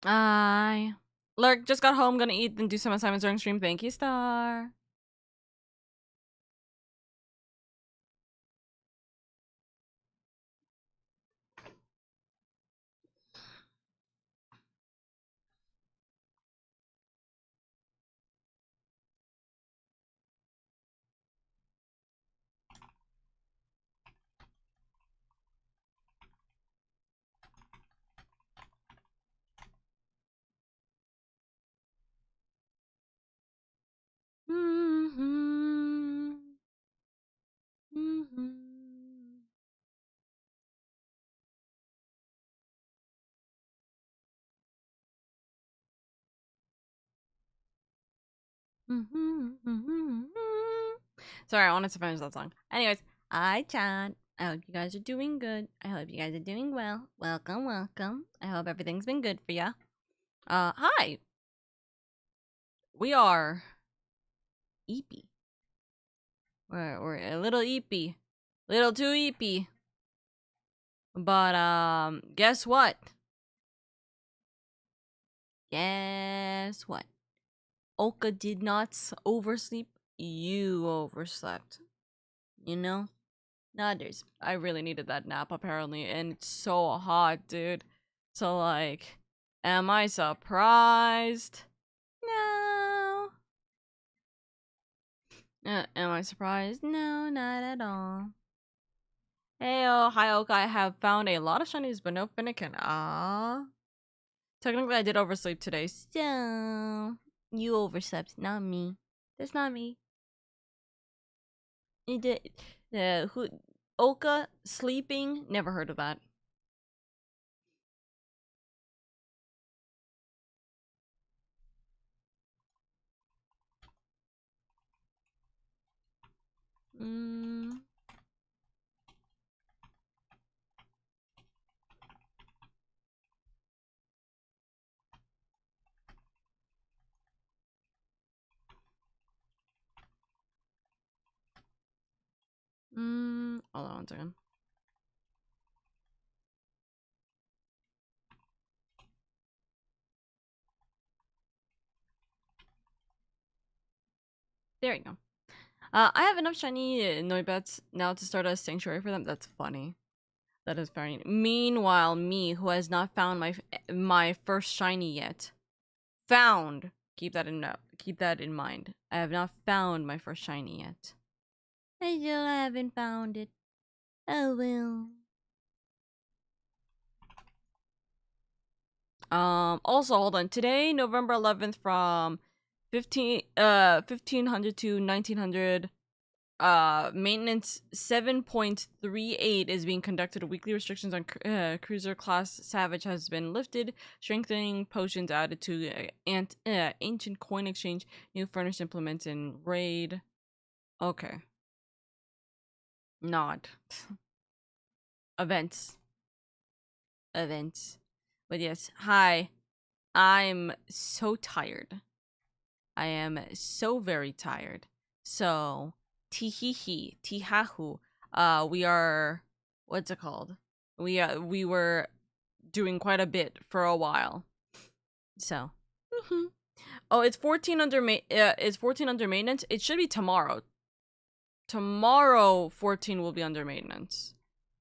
I Lurk just got home, gonna eat and do some assignments during stream. Thank you, Star. Mm-hmm. Mm-hmm. Mm-hmm. Mm-hmm. Sorry, I wanted to finish that song. Anyways, hi, chat. I hope you guys are doing good. I hope you guys are doing well. Welcome, welcome. I hope everything's been good for ya. Hi. We are eepy. We're a little eepy. Little too eepy. But, guess what? Guess what? Oka did not oversleep. You overslept. You know? Others. I really needed that nap, apparently. And it's so hot, dude. So, like, am I surprised? No. Am I surprised? No, not at all. Heyo, hi Oka. I have found a lot of shinies, but no Finnegan. Ah. Technically, I did oversleep today, so you overslept, not me. That's not me. You did. Who? Oka sleeping? Never heard of that. Mm. Hold on one second. There you go. I have enough shiny Noibets now to start a sanctuary for them. That's funny. That is funny. Meanwhile, me, who has not found my first shiny yet, found. Keep that in mind. I have not found my first shiny yet. I still haven't found it. Oh well. Also, hold on. Today, November 11th, from 1500 to 1900, maintenance 7.38 is being conducted. Weekly restrictions on cruiser class Savage has been lifted. Strengthening potions added to ancient coin exchange. New furnace implements in raid. Okay. Not events. Events. But yes, hi. I'm so tired. I am so very tired. So, tihihi, tihahu. We are, what's it called? We were doing quite a bit for a while. So, oh, it's 14 under it's 14 under maintenance. It should be tomorrow. Tomorrow, 14 will be under maintenance.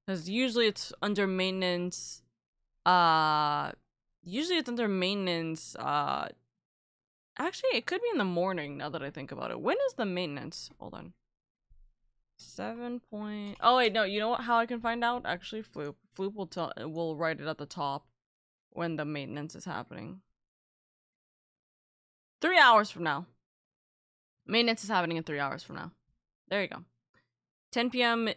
Because usually it's under maintenance. Usually it's under maintenance. Actually, it could be in the morning now that I think about it. When is the maintenance? Hold on. 7 point. Oh wait, no. You know what? How I can find out? Actually, Floop. Floop will write it at the top when the maintenance is happening. 3 hours from now. Maintenance is happening in 3 hours from now. There you go. 10 p.m.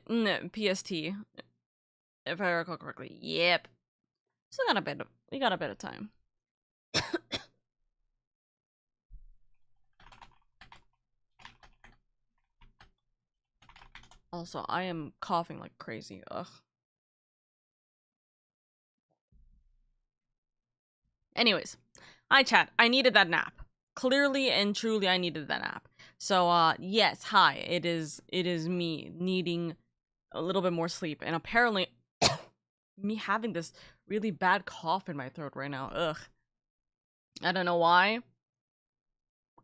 PST, if I recall correctly. Yep. Still got a bit. We got a bit of time. Also, I am coughing like crazy. Ugh. Anyways, hi chat. I needed that nap. Clearly and truly, I needed that nap. So, yes, hi. It is me needing a little bit more sleep, and apparently, me having this really bad cough in my throat right now. Ugh. I don't know why.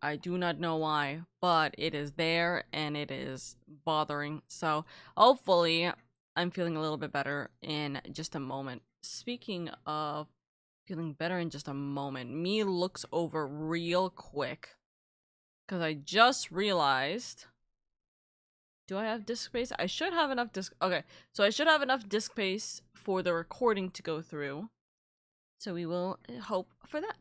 I do not know why, but it is there and it is bothering. So hopefully I'm feeling a little bit better in just a moment. Speaking of feeling better in just a moment, me looks over real quick because I just realized. Do I have disk space? I should have enough disk. Okay, so I should have enough disk space for the recording to go through. So we will hope for that.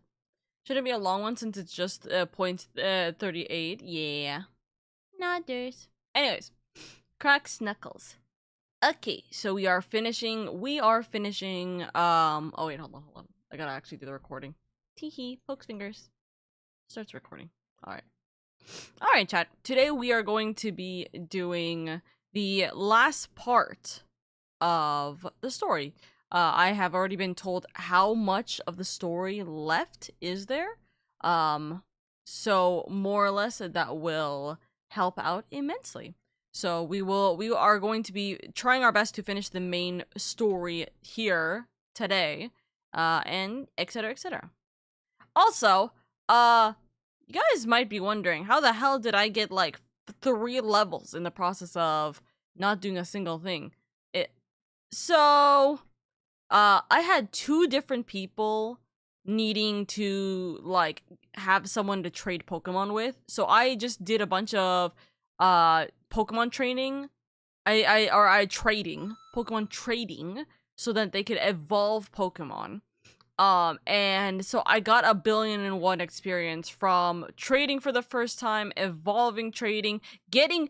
Shouldn't be a long one since it's just point 38. Yeah. Nodders. Anyways, cracks knuckles. Okay, so we are finishing. Oh wait, hold on. I gotta actually do the recording. Teehee, pokes fingers. Starts recording. Alright. Alright, chat. Today we are going to be doing the last part of the story. I have already been told how much of the story left is there. So more or less that will help out immensely. So we are going to be trying our best to finish the main story here today, and etc etc. Also, you guys might be wondering how the hell did I get like 3 levels in the process of not doing a single thing. So, I had 2 different people needing to like have someone to trade Pokemon with. So I just did a bunch of Pokemon training. I trading Pokemon trading so that they could evolve Pokemon. And so I got 1,000,000,001 experience from trading for the first time, evolving trading, getting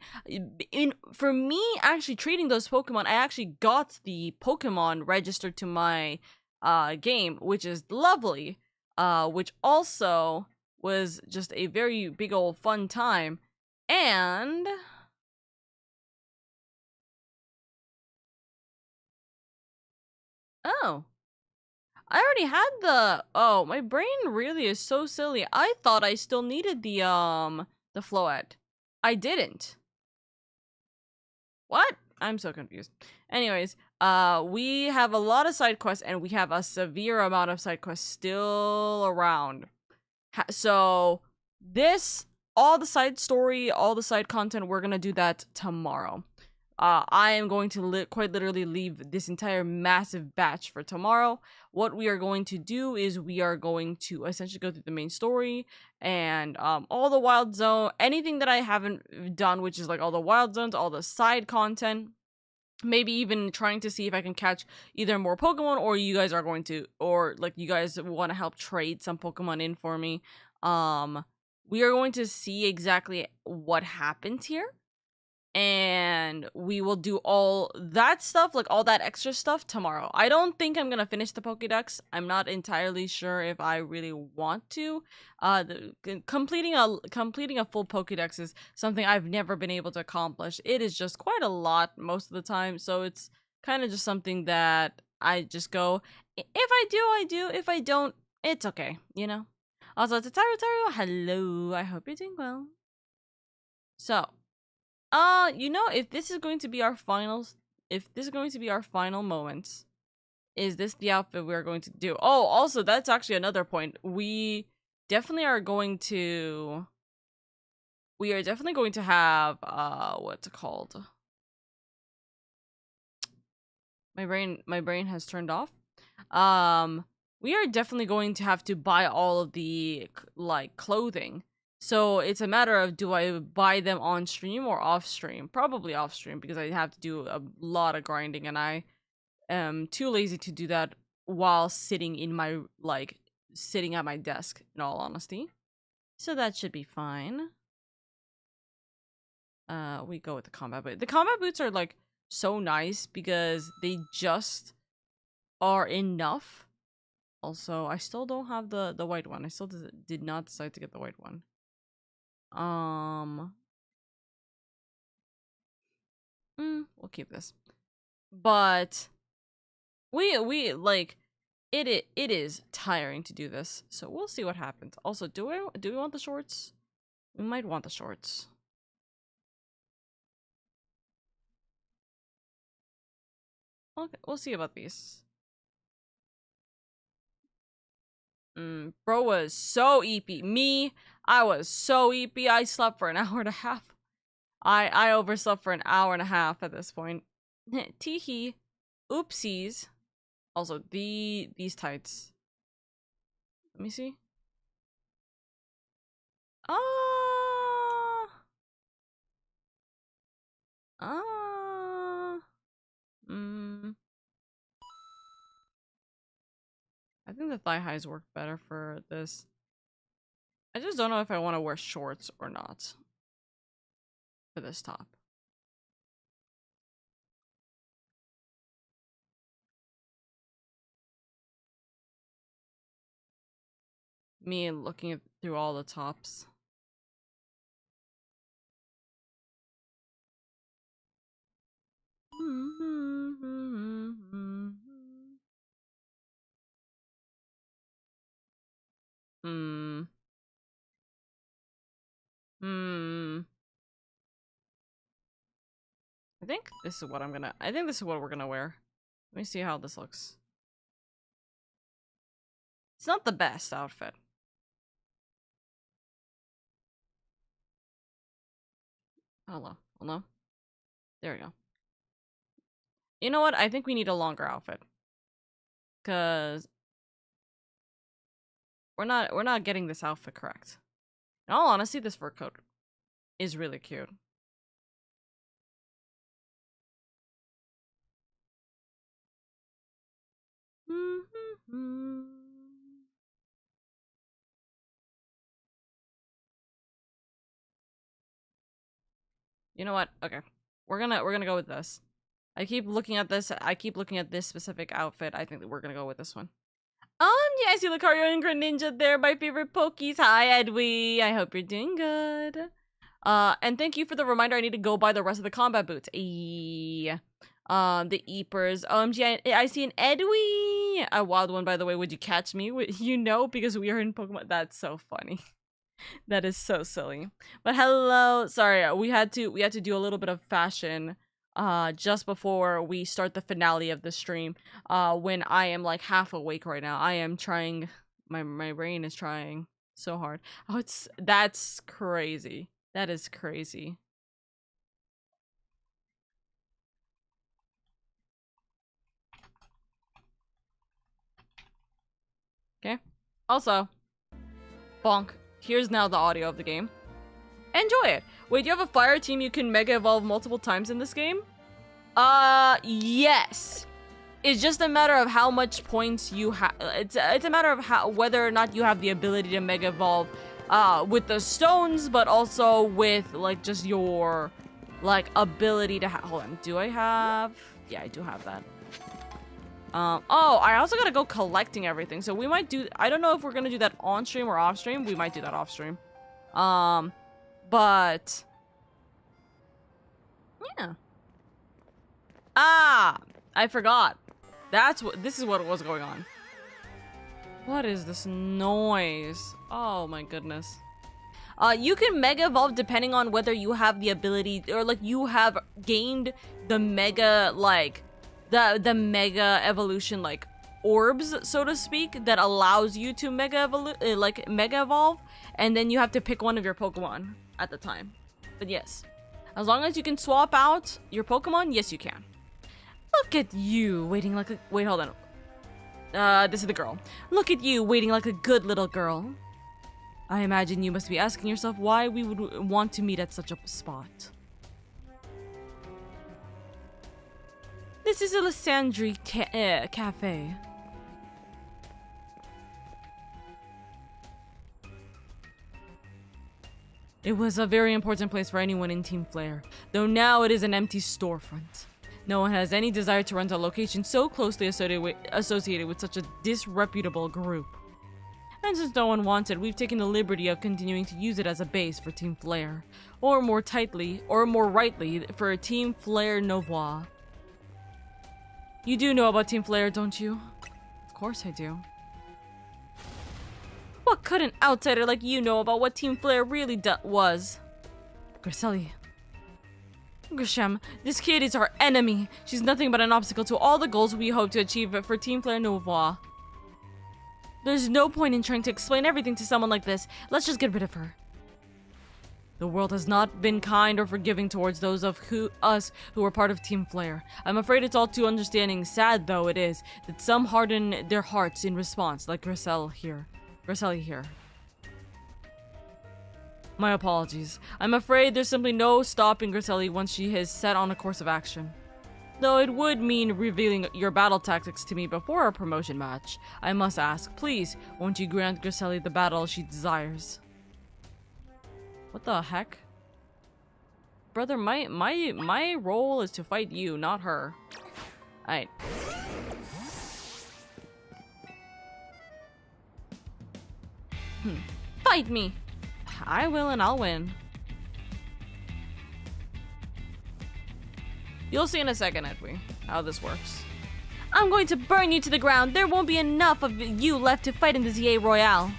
in for me actually trading those Pokemon. I actually got the Pokemon registered to my game, which is lovely. Which also was just a very big old fun time. And oh, I already had the. Oh, my brain really is so silly. I thought I still needed the Floette. I didn't. What? I'm so confused. Anyways, we have a lot of side quests and we have a severe amount of side quests still around. So this, all the side story, all the side content, we're gonna do that tomorrow. I am going to quite literally leave this entire massive batch for tomorrow. What we are going to do is we are going to essentially go through the main story and all the wild zone, anything that I haven't done, which is like all the wild zones, all the side content. Maybe even trying to see if I can catch either more Pokemon or you guys are going to, or like you guys want to help trade some Pokemon in for me. We are going to see exactly what happens here and we will do all that stuff, like all that extra stuff tomorrow. I don't think I'm gonna finish the Pokédex. I'm not entirely sure if I really want to. Completing a full Pokédex is something I've never been able to accomplish. It is just quite a lot most of the time, so it's kind of just something that I just go, if I do, I do. If I don't, it's okay, you know? Also, it's Taru. Hello, I hope you're doing well. So, you know, if this is going to be our finals, if this is going to be our final moments, is this the outfit we're going to do? Oh, also, that's actually another point. Definitely are going to, we are definitely going to have, what's it called? My brain has turned off. We are definitely going to have to buy all of the, like, clothing. So it's a matter of, do I buy them on stream or off stream? Probably off stream because I have to do a lot of grinding and I am too lazy to do that while sitting in my, like, sitting at my desk, in all honesty. So that should be fine. We go with the combat boots. The combat boots are, like, so nice because they just are enough. Also, I still don't have the white one. I still did not decide to get the white one. We'll keep this. But we like it is tiring to do this. So we'll see what happens. Also, do we want the shorts? We might want the shorts. Okay, we'll see about these. Bro was so eepy. Me, I was so eepy. I slept for an hour and a half. I overslept for an hour and a half at this point. Teehee. Oopsies. Also, these tights. Let me see. Ah. I think the thigh highs work better for this. I just don't know if I want to wear shorts or not for this top. Me looking through all the tops. I think this is what we're gonna wear. Let me see how this looks. It's not the best outfit. Hello. There we go. You know what? I think we need a longer outfit. Cause we're not getting this outfit correct. In all honesty, this fur coat is really cute. You know what? Okay. We're gonna go with this. I keep looking at this specific outfit. I think that we're gonna go with this one. Yeah, I see Lucario and Greninja there, my favorite Pokies. Hi, Edwy. I hope you're doing good. And thank you for the reminder. I need to go buy the rest of the combat boots. The Eepers. OMG, I see an Edwy. A wild one, by the way. Would you catch me? You know, because we are in Pokemon. That's so funny. That is so silly. But hello. Sorry, we had to do a little bit of fashion just before we start the finale of the stream. When I am like half awake right now. I am trying, my brain is trying so hard. Oh, that's crazy. That is crazy. Okay. Also, bonk. Here's now the audio of the game. Enjoy it. Wait, do you have a fire team you can mega evolve multiple times in this game? Yes. It's just a matter of how much points you have. It's a matter of whether or not you have the ability to mega evolve with the stones, but also with like just your like ability to hold on. Do I have? Yeah, I do have that. Oh, I also gotta go collecting everything. So we might do, I don't know if we're gonna do that on stream or off stream. We might do that off stream. But yeah. Ah, I forgot. This is what was going on. What is this noise? Oh my goodness. You can mega evolve depending on whether you have the ability or like you have gained the mega like the mega evolution like orbs, so to speak, that allows you to mega evolve, and then you have to pick one of your Pokemon at the time. But yes, as long as you can swap out your Pokemon, yes you can. Look at you waiting like a wait, hold on. This is the girl. Look at you waiting like a good little girl. I imagine you must be asking yourself why we would want to meet at such a spot. This is a Lysandre cafe. It was a very important place for anyone in Team Flare, though now it is an empty storefront. No one has any desire to rent a location so closely associated with such a disreputable group. And since no one wants it, we've taken the liberty of continuing to use it as a base for Team Flare, or more rightly, for Team Flare Nouveau. You do know about Team Flare, don't you? Of course I do. What could an outsider like you know about what Team Flare really was? Griseli. Grisham, this kid is our enemy. She's nothing but an obstacle to all the goals we hope to achieve for Team Flare Nouveau. There's no point in trying to explain everything to someone like this. Let's just get rid of her. The world has not been kind or forgiving towards those of us who are part of Team Flare. I'm afraid it's all too understanding, sad though it is, that some harden their hearts in response, like Griselle here. My apologies. I'm afraid there's simply no stopping Griselle once she has set on a course of action. Though it would mean revealing your battle tactics to me before our promotion match, I must ask, please, won't you grant Griselle the battle she desires? What the heck? Brother, my role is to fight you, not her. Alright. Fight me! I will and I'll win. You'll see in a second, Edwy, how this works. I'm going to burn you to the ground. There won't be enough of you left to fight in the ZA Royale.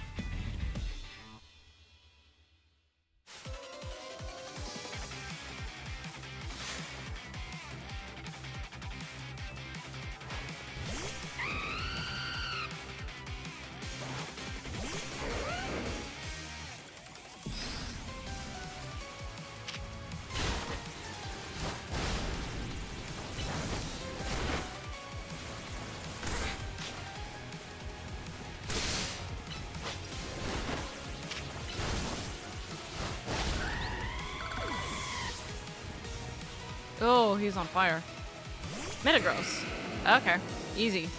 Oh, he's on fire. Metagross. Okay, easy.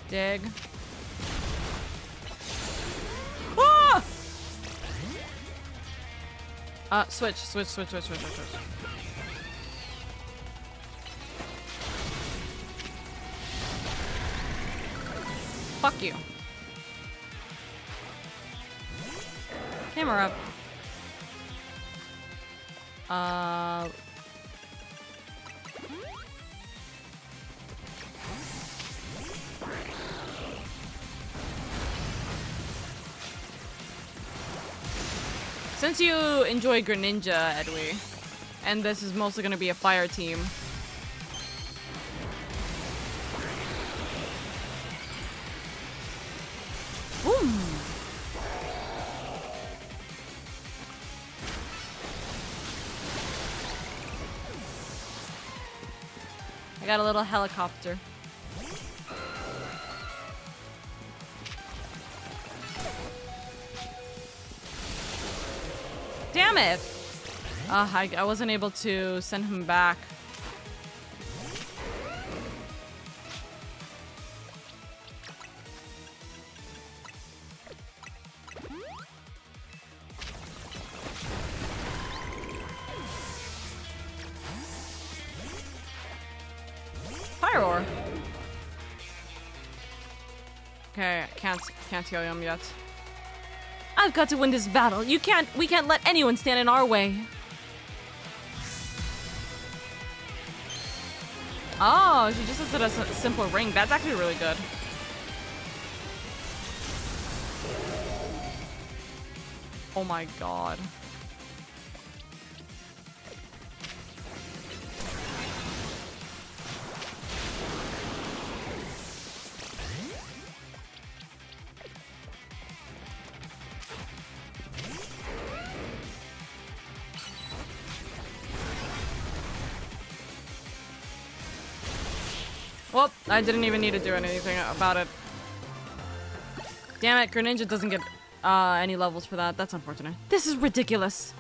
Dig. Ah! Switch. Fuck you. Camera up. Since you enjoy Greninja, Edwy, and this is mostly gonna be a fire team. Boom! I got a little helicopter. Damn it! I wasn't able to send him back. Fire Roar. Okay, can't heal him yet. I've got to win this battle. We can't let anyone stand in our way. Oh, she just did a simple ring. That's actually really good. Oh my god. Well, I didn't even need to do anything about it. Damn it, Greninja doesn't get any levels for that. That's unfortunate. This is ridiculous.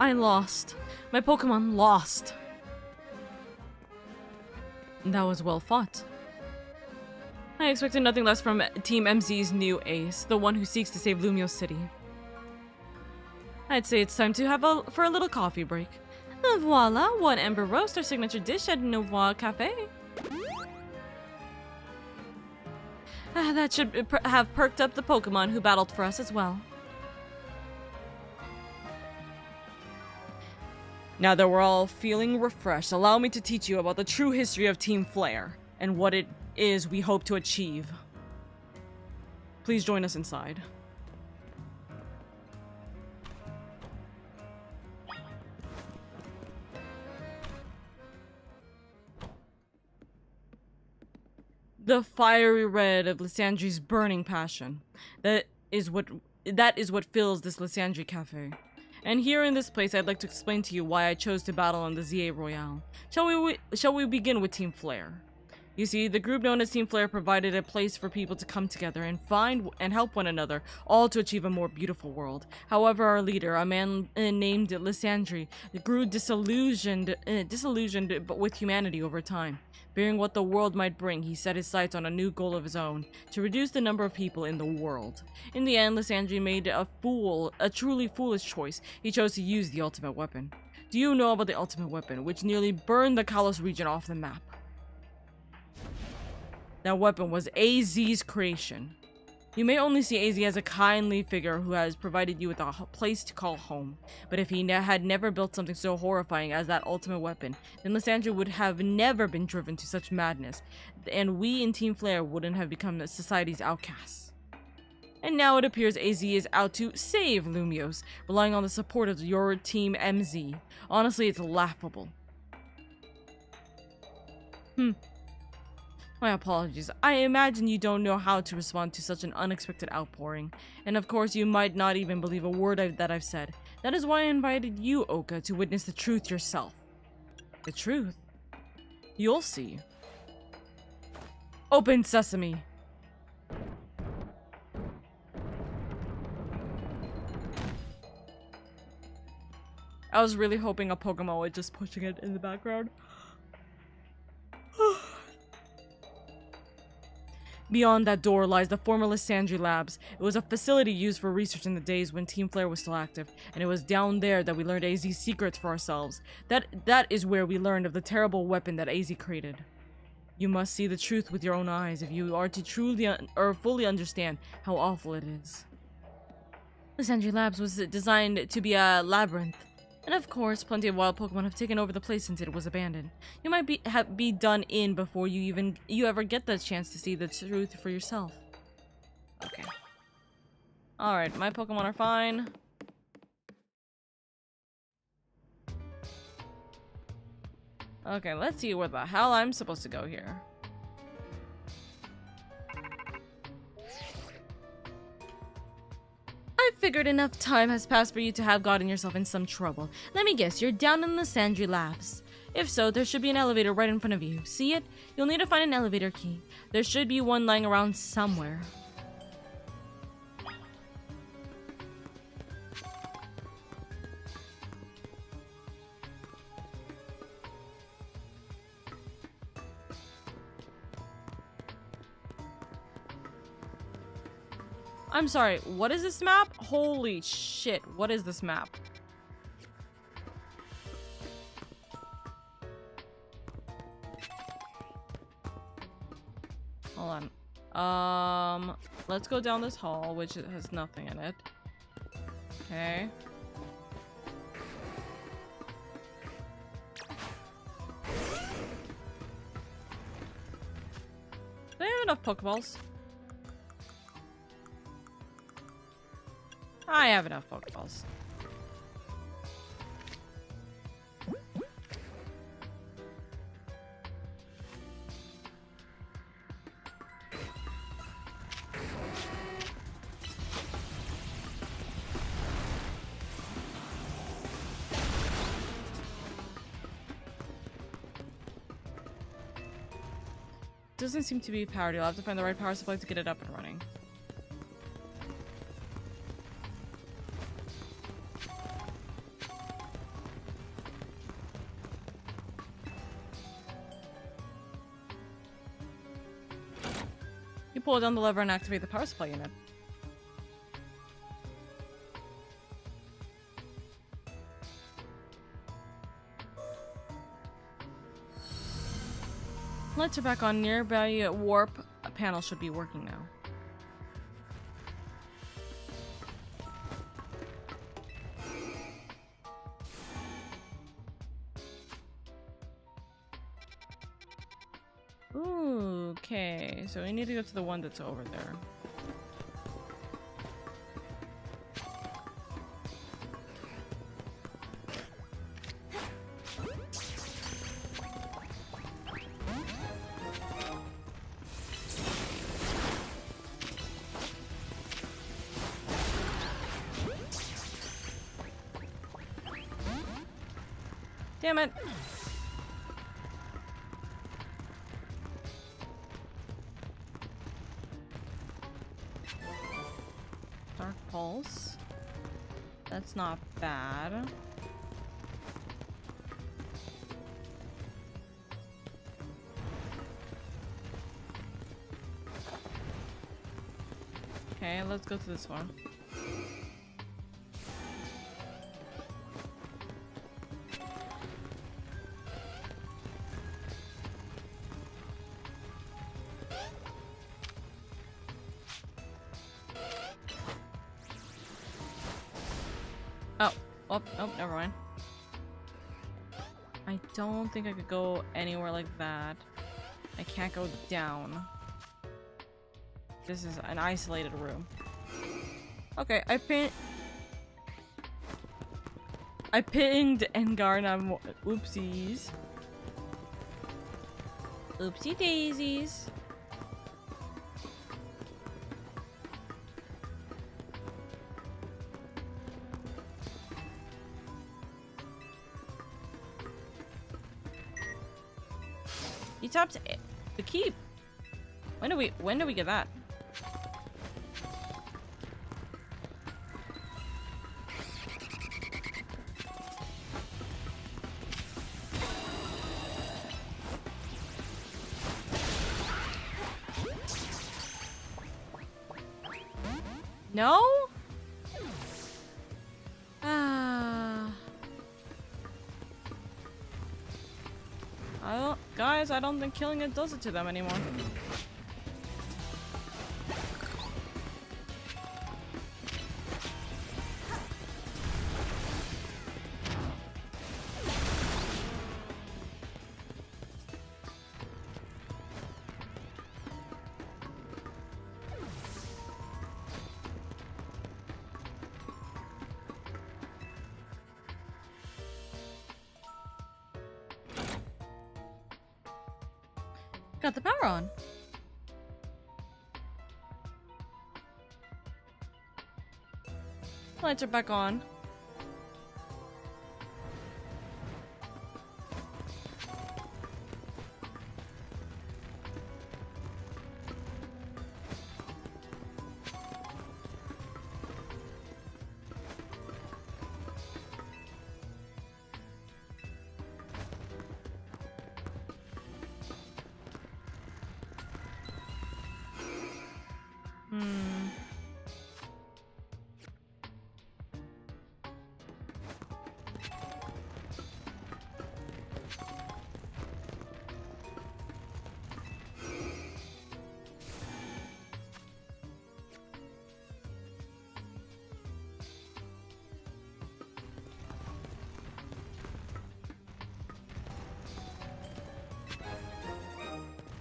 I lost. My Pokemon lost. That was well fought. I expected nothing less from Team MZ's new ace, the one who seeks to save Lumio City. I'd say it's time to have a little coffee break. Voila, one Ember Roast, our signature dish at Nouveau Cafe. That should have perked up the Pokemon who battled for us as well. Now that we're all feeling refreshed, allow me to teach you about the true history of Team Flare and what it is we hope to achieve. Please join us inside. The fiery red of Lysandre's burning passion. That is what fills this Lysandre cafe. And here in this place, I'd like to explain to you why I chose to battle in the ZA Royale. Shall we begin with Team Flare? You see, the group known as Team Flare provided a place for people to come together and find and help one another, all to achieve a more beautiful world. However, our leader, a man named Lysandre, grew disillusioned with humanity over time. Fearing what the world might bring, he set his sights on a new goal of his own, to reduce the number of people in the world. In the end, Lysandre made a truly foolish choice. He chose to use the ultimate weapon. Do you know about the ultimate weapon, which nearly burned the Kalos region off the map? That weapon was AZ's creation. You may only see AZ as a kindly figure who has provided you with a place to call home. But if he had never built something so horrifying as that ultimate weapon, then Lysandre would have never been driven to such madness, and we in Team Flare wouldn't have become society's outcasts. And now it appears AZ is out to save Lumios, relying on the support of your Team MZ. Honestly, it's laughable. My apologies. I imagine you don't know how to respond to such an unexpected outpouring. And of course, you might not even believe a word that I've said. That is why I invited you, Oka, to witness the truth yourself. The truth? You'll see. Open sesame! I was really hoping a Pokemon would just pushing it in the background. Beyond that door lies the former Lysandre Labs. It was a facility used for research in the days when Team Flare was still active, and it was down there that we learned AZ's secrets for ourselves. That is where we learned of the terrible weapon that AZ created. You must see the truth with your own eyes if you are to truly or fully understand how awful it is. Lysandre Labs was designed to be a labyrinth. And of course, plenty of wild Pokemon have taken over the place since it was abandoned. You might be done in before you ever get the chance to see the truth for yourself. Okay. Alright, my Pokemon are fine. Okay, let's see where the hell I'm supposed to go here. I figured enough time has passed for you to have gotten yourself in some trouble. Let me guess, you're down in the Lysandre Labs. If so, there should be an elevator right in front of you. See it? You'll need to find an elevator key. There should be one lying around somewhere. I'm sorry, what is this map? Holy shit, what is this map? Hold on. Let's go down this hall, which has nothing in it. Okay. Do I have enough Pokeballs? I have enough Pokeballs. Doesn't seem to be powered. You'll have to find the right power supply to get it up and running. You pull down the lever and activate the power supply unit. Lights are back on. Nearby warp panel should be working now. Ooh, okay. So we need to go to the one that's over there. Damn it! Dark Pulse. That's not bad. Okay, let's go to this one. Oh, never mind. I don't think I could go anywhere like that. I can't go down. This is an isolated room. Okay, I pinged Engar and I'm oopsies. Oopsie daisies. He tapped the keep. When do we get that? No? I don't think killing it does it to them anymore. Got the power on. Lights are back on.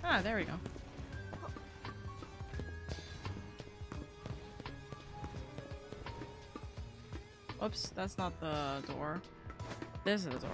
Ah, there we go. Oops, that's not the door. This is the door.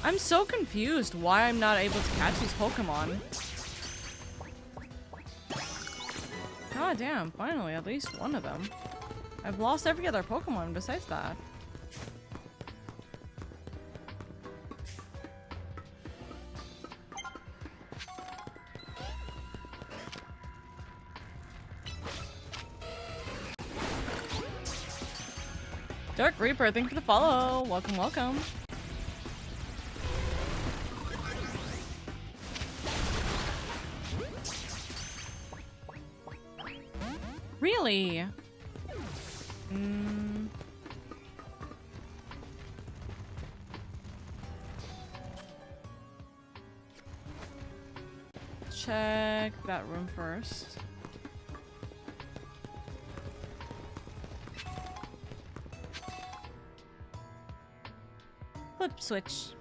I'm so confused why I'm not able to catch these Pokemon. God damn, finally, at least one of them. I've lost every other Pokemon besides that. Dark Reaper, thank you for the follow. Welcome, welcome. Really? Check that room first. Flip switch.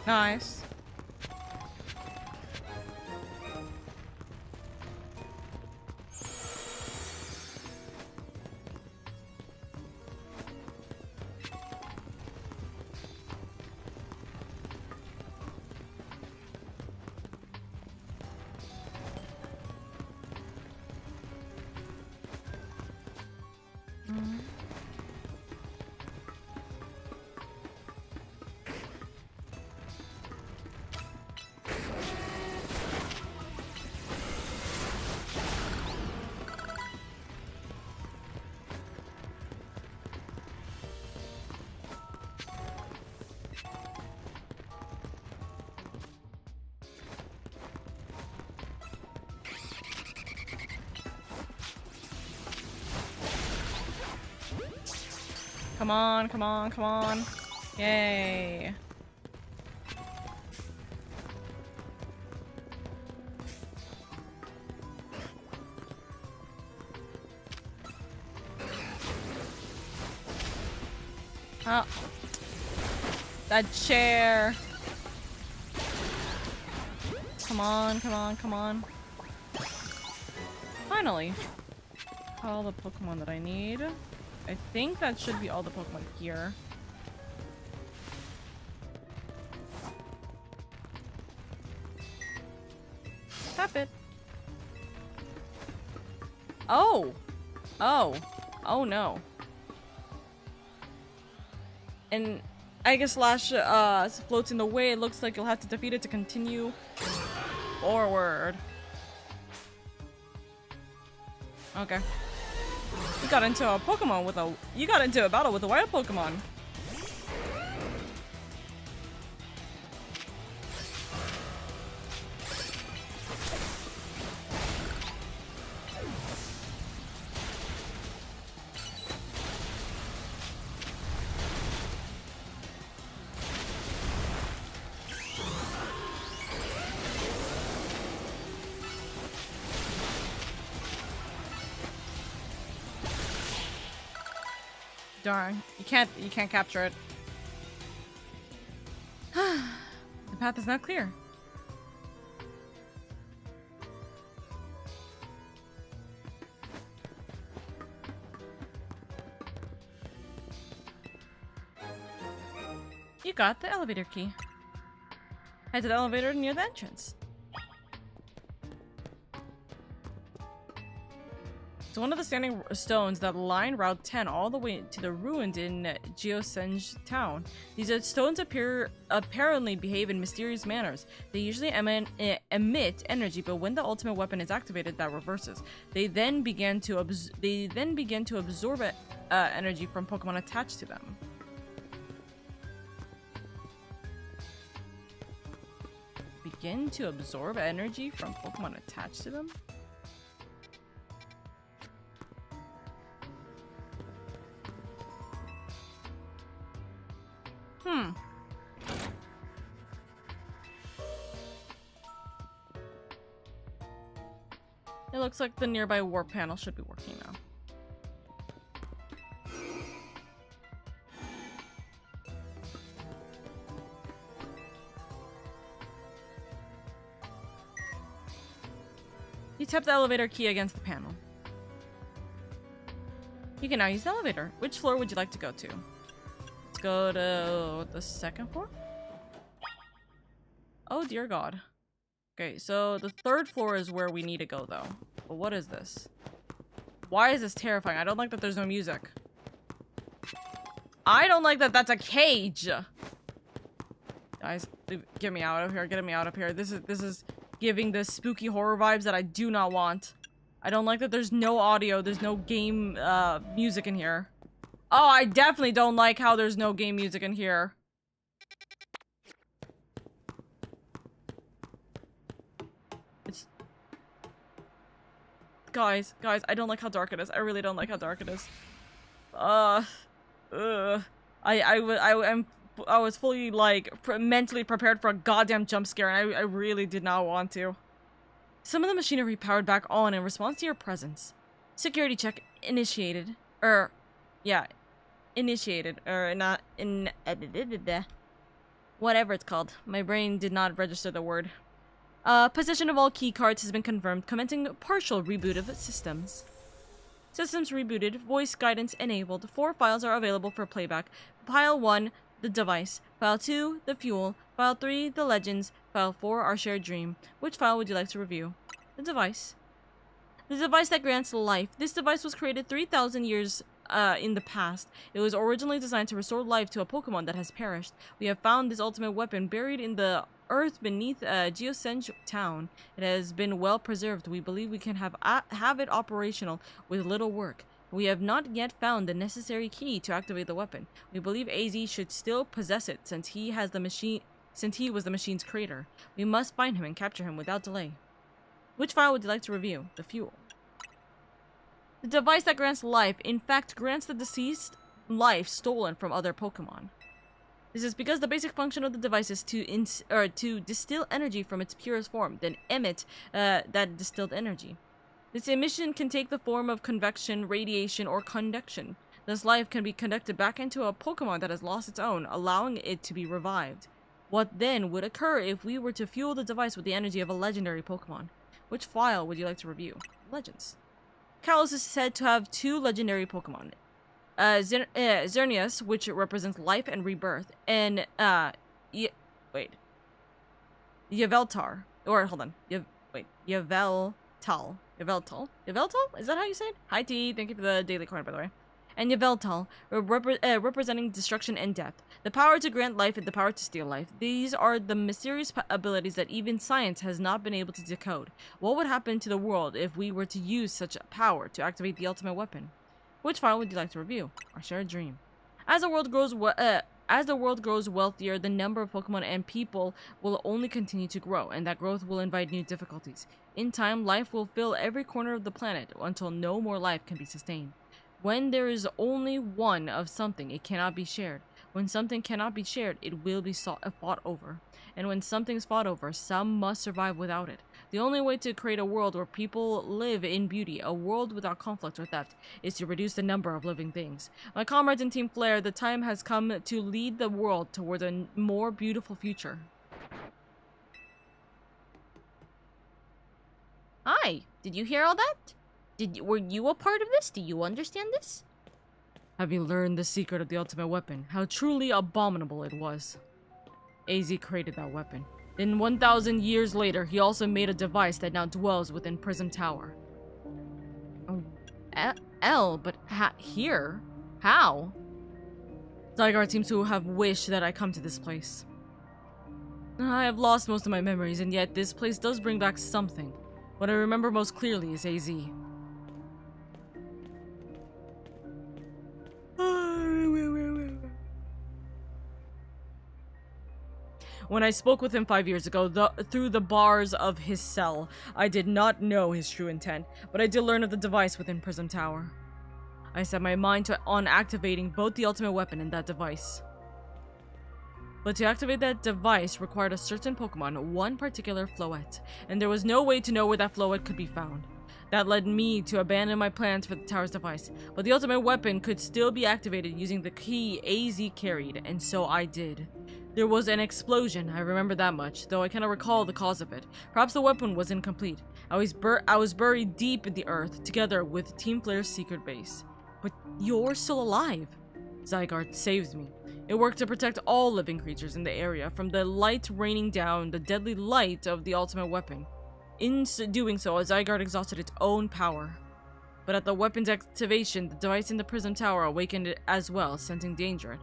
Nice. Come on, come on, come on. Yay. Oh. That chair. Come on, come on, come on. Finally. All the Pokemon that I need. I think that should be all the Pokemon here. Tap it. Oh! Oh. Oh no. And I guess Lash floats in the way. It looks like you'll have to defeat it to continue forward. Okay. You got into a Pokemon with a- You got into a battle with a wild Pokemon. Darn. You can't capture it. The path is now clear. You got the elevator key. Head to the elevator near the entrance. It's one of the standing stones that line Route 10 all the way to the ruined in Geosenge town. These stones apparently behave in mysterious manners. They usually emit energy, but when the ultimate weapon is activated, that reverses. They then begin to absorb energy from Pokemon attached to them. Begin to absorb energy from Pokemon attached to them? It looks like the nearby warp panel should be working now. You tap the elevator key against the panel. You can now use the elevator. Which floor would you like to go to? Let's go to the second floor? Oh dear god. Okay, so the third floor is where we need to go though. But what is this? Why is this terrifying? I don't like that there's no music. I don't like that that's a cage! Guys, get me out of here. Get me out of here. This is giving the spooky horror vibes that I do not want. I don't like that there's no audio, there's no game music in here. Oh, I definitely don't like how there's no game music in here. It's... Guys, I don't like how dark it is. I really don't like how dark it is. I was fully, like, mentally prepared for a goddamn jump scare, and I really did not want to. Some of the machinery powered back on in response to your presence. Security check initiated. Initiated. Not in... Whatever it's called. My brain did not register the word. Position of all key cards has been confirmed, commencing partial reboot of systems. Systems rebooted. Voice guidance enabled. 4 files are available for playback. File 1... the device. File 2, the fuel. File 3, the legends. File 4, our shared dream. Which file would you like to review? The device. The device that grants life. This device was created 3,000 years in the past. It was originally designed to restore life to a Pokemon that has perished. We have found this ultimate weapon buried in the earth beneath Geosenge town. It has been well preserved. We believe we can have it operational with little work. We have not yet found the necessary key to activate the weapon. We believe AZ should still possess it since he was the machine's creator. We must find him and capture him without delay. Which file would you like to review? The fuel. The device that grants life, in fact, grants the deceased life stolen from other Pokemon. This is because the basic function of the device is to distill energy from its purest form, then emit that distilled energy. This emission can take the form of convection, radiation, or conduction. This life can be conducted back into a Pokemon that has lost its own, allowing it to be revived. What then would occur if we were to fuel the device with the energy of a legendary Pokemon? Which file would you like to review? Legends. Kalos is said to have 2 legendary Pokemon. Xerneas, which represents life and rebirth, and, Yveltal. Or, hold on. Yveltal. Yveltal? Is that how you say it? Hi T, thank you for the daily coin, by the way. And Yveltal, representing destruction and death. The power to grant life and the power to steal life. These are the mysterious abilities that even science has not been able to decode. What would happen to the world if we were to use such power to activate the ultimate weapon? Which file would you like to review? Our shared dream. As the world grows wealthier, the number of Pokemon and people will only continue to grow, and that growth will invite new difficulties. In time, life will fill every corner of the planet until no more life can be sustained. When there is only one of something, it cannot be shared. When something cannot be shared, it will be fought over. And when something's fought over, some must survive without it. The only way to create a world where people live in beauty, a world without conflict or theft, is to reduce the number of living things. My comrades in Team Flare, the time has come to lead the world towards a more beautiful future. Hi, did you hear all that? Were you a part of this? Do you understand this? Have you learned the secret of the ultimate weapon? How truly abominable it was. AZ created that weapon. Then 1,000 years later, he also made a device that now dwells within Prism Tower. Oh, but here? How? Zygarde seems to have wished that I come to this place. I have lost most of my memories, and yet this place does bring back something. What I remember most clearly is AZ. When I spoke with him 5 years ago, through the bars of his cell, I did not know his true intent, but I did learn of the device within Prism Tower. I set my mind on activating both the ultimate weapon and that device. But to activate that device required a certain Pokemon, one particular Floette, and there was no way to know where that Floette could be found. That led me to abandon my plans for the tower's device, but the ultimate weapon could still be activated using the key AZ carried, and so I did. There was an explosion, I remember that much, though I cannot recall the cause of it. Perhaps the weapon was incomplete. I was buried deep in the earth, together with Team Flare's secret base. But you're still alive. Zygarde saves me. It worked to protect all living creatures in the area from the light raining down, the deadly light of the ultimate weapon. In doing so, Zygarde exhausted its own power. But at the weapon's activation, the device in the Prism Tower awakened it as well, sensing danger.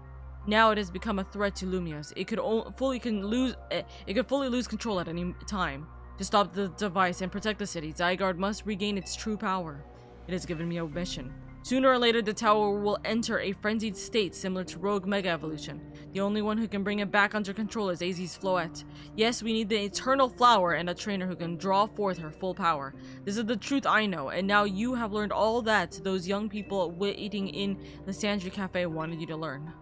Now it has become a threat to Lumiose. It could fully lose control at any time. To stop the device and protect the city, Zygarde must regain its true power. It has given me a mission. Sooner or later, the tower will enter a frenzied state similar to Rogue Mega Evolution. The only one who can bring it back under control is AZ's Floette. Yes, we need the Eternal Flower and a trainer who can draw forth her full power. This is the truth I know, and now you have learned all that those young people waiting in the Sandry Cafe wanted you to learn.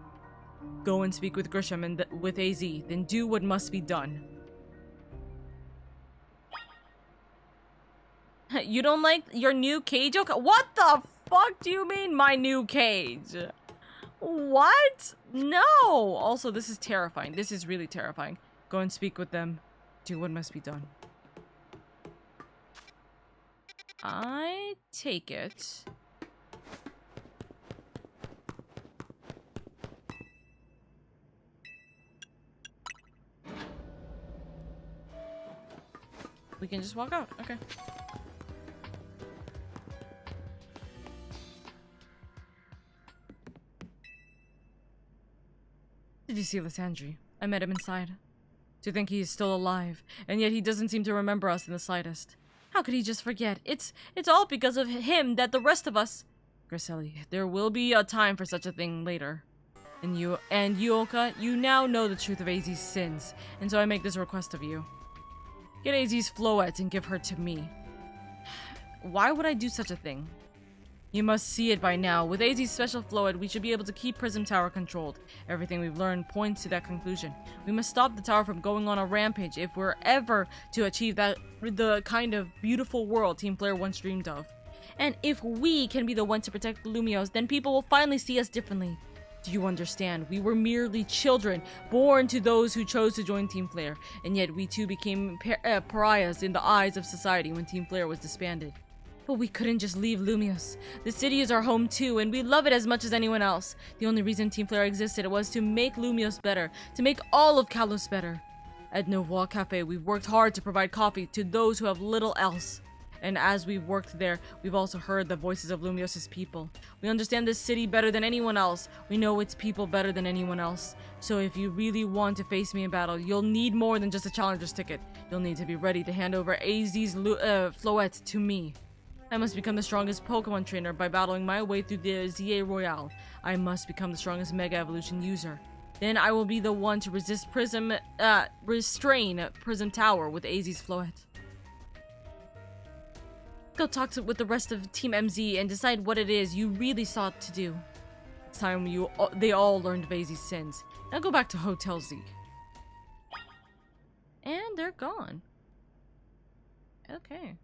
Go and speak with Grisham and with AZ, then do what must be done. You don't like your new cage? Okay, what the fuck do you mean, my new cage? What? No! Also, this is terrifying. This is really terrifying. Go and speak with them. Do what must be done. I take it. We can just walk out. Okay. Did you see Lysandre? I met him inside. To think he is still alive, and yet he doesn't seem to remember us in the slightest. How could he just forget? It's all because of him that the rest of us... Griselli, there will be a time for such a thing later. And Oka, you now know the truth of AZ's sins, and so I make this request of you. Get AZ's Floette and give her to me. Why would I do such a thing? You must see it by now. With AZ's special Floette, we should be able to keep Prism Tower controlled. Everything we've learned points to that conclusion. We must stop the tower from going on a rampage if we're ever to achieve the kind of beautiful world Team Flare once dreamed of. And if we can be the one to protect the Lumiose, then people will finally see us differently. Do you understand? We were merely children, born to those who chose to join Team Flare, and yet we too became pariahs in the eyes of society when Team Flare was disbanded. But we couldn't just leave Lumiose. The city is our home too, and we love it as much as anyone else. The only reason Team Flare existed was to make Lumiose better, to make all of Kalos better. At Novois Cafe, we've worked hard to provide coffee to those who have little else. And as we've worked there, we've also heard the voices of Lumiose's people. We understand this city better than anyone else. We know its people better than anyone else. So if you really want to face me in battle, you'll need more than just a challenger's ticket. You'll need to be ready to hand over AZ's Floette to me. I must become the strongest Pokemon trainer by battling my way through the ZA Royale. I must become the strongest Mega Evolution user. Then I will be the one to restrain Prism Tower with AZ's Floette. Go talk with the rest of Team MZ and decide what it is you really sought to do. It's time they all learned Vayze's sins. Now go back to Hotel Z. And they're gone. Okay.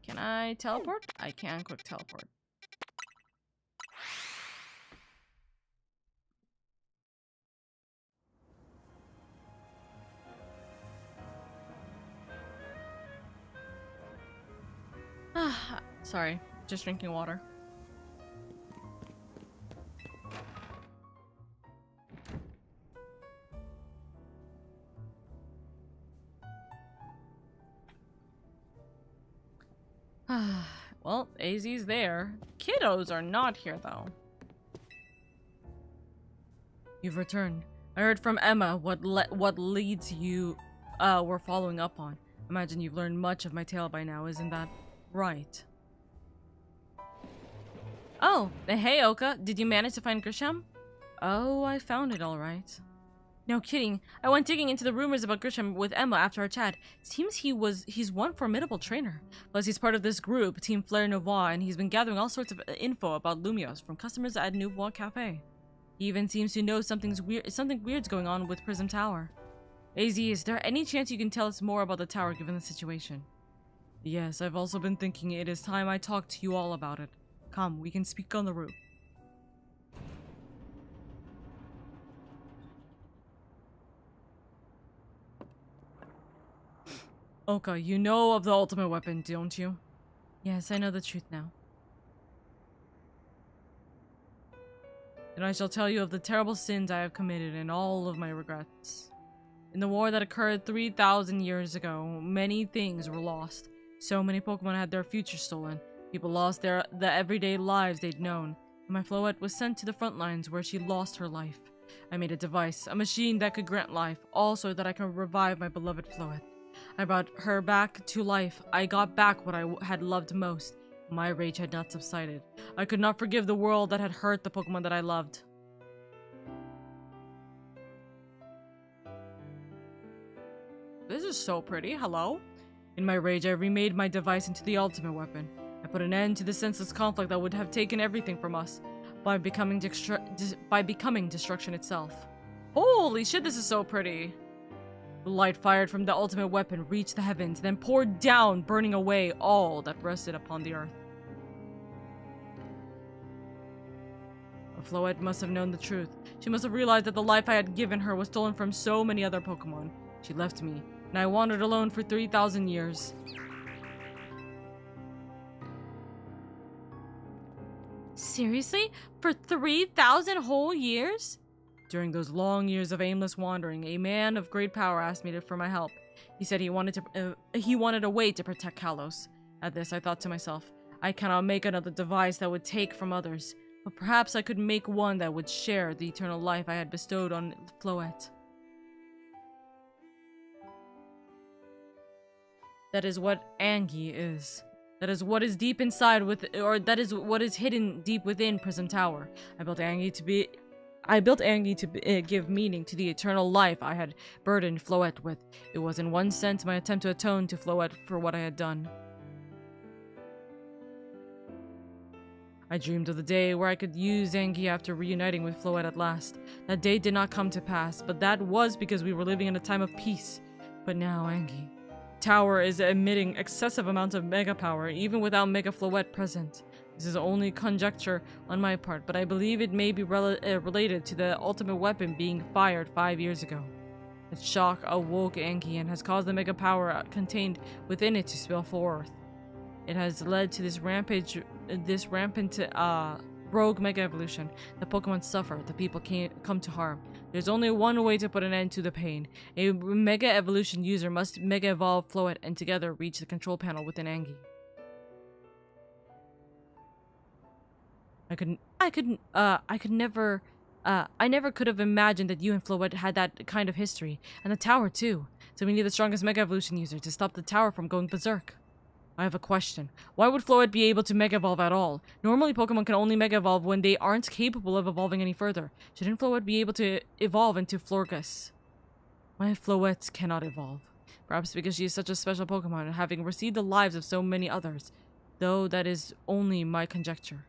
Can I teleport? I can quick teleport. Sorry, just drinking water. Well, AZ's there. Kiddos are not here, though. You've returned. I heard from Emma what leads you were following up on. Imagine you've learned much of my tale by now, isn't that right? Oh, hey Oka, did you manage to find Grisham? Oh, I found it all right. No kidding. I went digging into the rumors about Grisham with Emma after our chat. Seems he's one formidable trainer. Plus, he's part of this group, Team Flare Nouveau, and he's been gathering all sorts of info about Lumios from customers at Nouveau Cafe. He even seems to know something weird's going on with Prism Tower. AZ, is there any chance you can tell us more about the tower given the situation? Yes, I've also been thinking it is time I talk to you all about it. Come, we can speak on the roof. Oka, you know of the ultimate weapon, don't you? Yes, I know the truth now. And I shall tell you of the terrible sins I have committed and all of my regrets. In the war that occurred 3,000 years ago, many things were lost. So many Pokemon had their future stolen. People lost the everyday lives they'd known. And my Floette was sent to the front lines where she lost her life. I made a device, a machine that could grant life, also that I could revive my beloved Floette. I brought her back to life. I got back what I had loved most. My rage had not subsided. I could not forgive the world that had hurt the Pokemon that I loved. This is so pretty. Hello? In my rage, I remade my device into the ultimate weapon. I put an end to the senseless conflict that would have taken everything from us by becoming destruction itself. Holy shit, this is so pretty. The light fired from the ultimate weapon reached the heavens, then poured down, burning away all that rested upon the earth. Floette must have known the truth. She must have realized that the life I had given her was stolen from so many other Pokemon. She left me, and I wandered alone for 3,000 years. Seriously? For 3,000 whole years? During those long years of aimless wandering, a man of great power asked me for my help. He said he wanted a way to protect Kalos. At this, I thought to myself, I cannot make another device that would take from others, but perhaps I could make one that would share the eternal life I had bestowed on Floette. That is what Angie is. That is what is deep inside that is what is hidden deep within Prism Tower. I built Angie to give meaning to the eternal life I had burdened Floette with. It was in one sense my attempt to atone to Floette for what I had done. I dreamed of the day where I could use Angie after reuniting with Floette at last. That day did not come to pass, but that was because we were living in a time of peace. But now, Angie, Tower is emitting excessive amounts of Mega Power, even without Mega Floette present. This is only conjecture on my part, but I believe it may be related to the ultimate weapon being fired 5 years ago. Its shock awoke Angie and has caused the Mega Power contained within it to spill forth. It has led to this rampant rogue Mega Evolution. The Pokemon suffer, the people come to harm. There's only one way to put an end to the pain. A Mega Evolution user must Mega Evolve Floette and together reach the control panel within Angie. I never could have imagined that you and Floette had that kind of history, and the tower too. So we need the strongest Mega Evolution user to stop the tower from going berserk. I have a question. Why would Floette be able to Mega Evolve at all? Normally Pokemon can only Mega Evolve when they aren't capable of evolving any further. Shouldn't Floette be able to evolve into Florges? My Floette cannot evolve. Perhaps because she is such a special Pokemon, having received the lives of so many others. Though that is only my conjecture.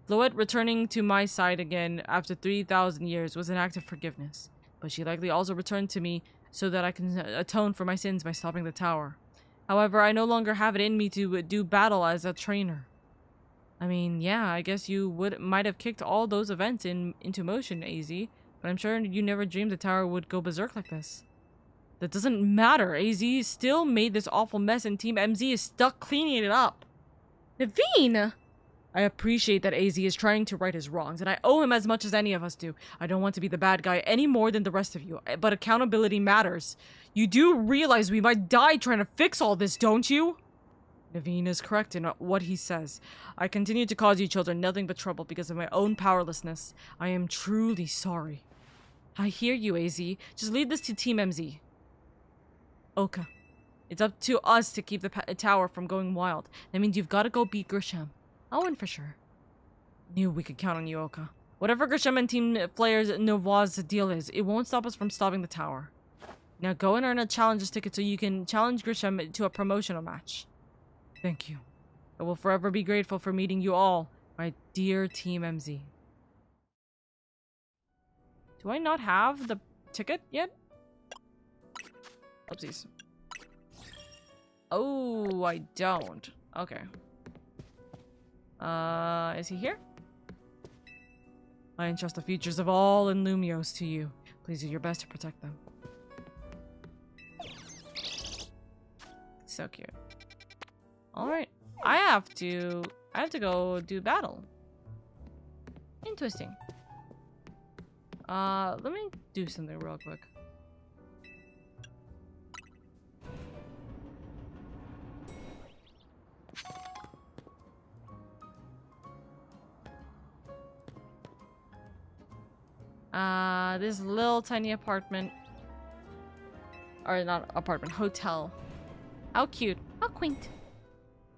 Floette returning to my side again after 3,000 years was an act of forgiveness, but she likely also returned to me so that I can atone for my sins by stopping the tower. However, I no longer have it in me to do battle as a trainer. I mean, yeah, I guess you might have kicked all those events into motion, AZ, but I'm sure you never dreamed the tower would go berserk like this. That doesn't matter. AZ still made this awful mess and Team MZ is stuck cleaning it up. Naveen! I appreciate that AZ is trying to right his wrongs, and I owe him as much as any of us do. I don't want to be the bad guy any more than the rest of you, but accountability matters. You do realize we might die trying to fix all this, don't you? Naveen is correct in what he says. I continue to cause you children nothing but trouble because of my own powerlessness. I am truly sorry. I hear you, AZ. Just leave this to Team MZ. Oka, it's up to us to keep the tower from going wild. That means you've got to go beat Grisham. I'll win for sure. Knew we could count on you, Oka. Whatever Grisham and Team Players Novoi's deal is, it won't stop us from stopping the tower. Now go and earn a challenges ticket so you can challenge Grisham to a promotional match. Thank you. I will forever be grateful for meeting you all, my dear Team MZ. Do I not have the ticket yet? Oopsies. Oh, I don't. Okay. Is he here? I entrust the futures of all in Lumios to you. Please do your best to protect them. So cute. Alright. I have to go do battle. Interesting. Let me do something real quick. This little tiny apartment. Or not apartment, hotel. How cute. How quaint.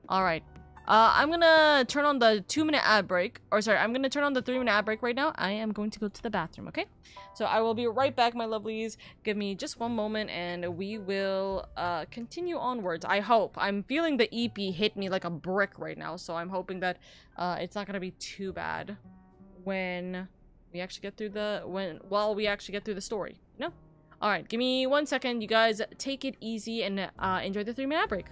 Alright. I'm gonna turn on the 2-minute ad break. Or sorry, I'm gonna turn on the 3-minute ad break right now. I am going to go to the bathroom, okay? So I will be right back, my lovelies. Give me just one moment and we will continue onwards. I hope. I'm feeling the EP hit me like a brick right now, so I'm hoping that it's not gonna be too bad when we actually get through while we actually get through the story. No? Alright, give me 1 second. You guys take it easy and enjoy the 3-minute ad break.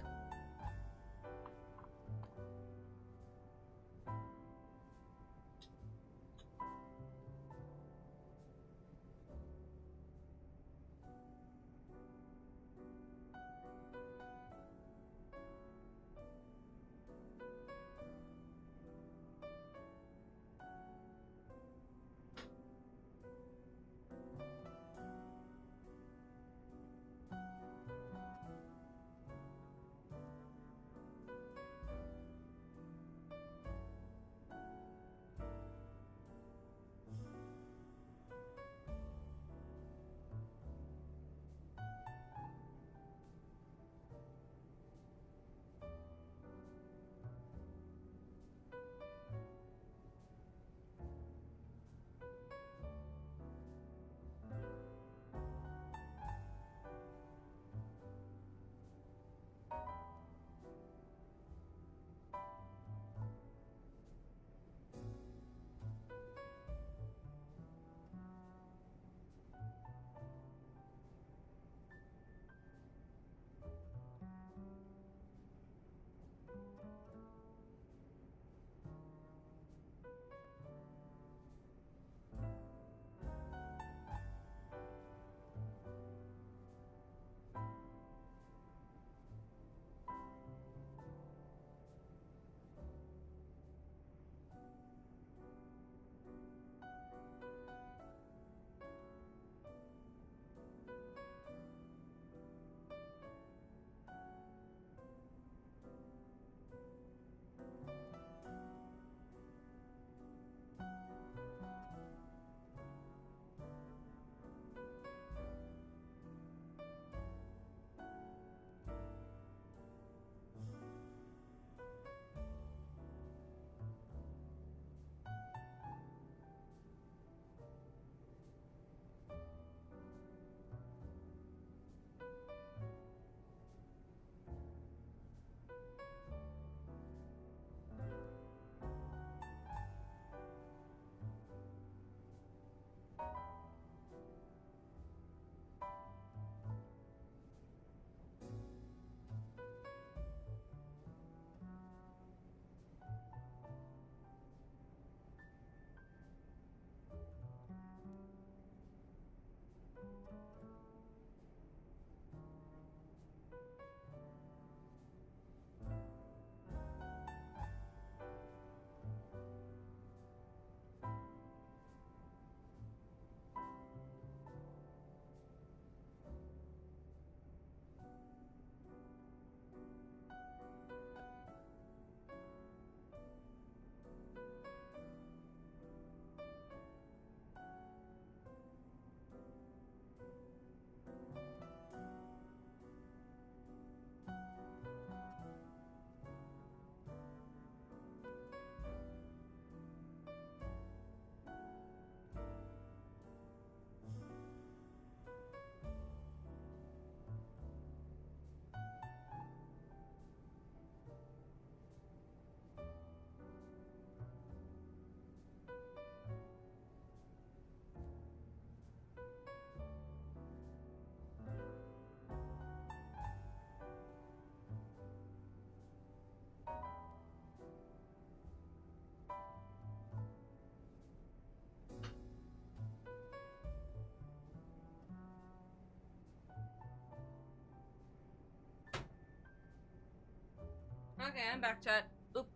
Okay, I'm back, chat. Oop.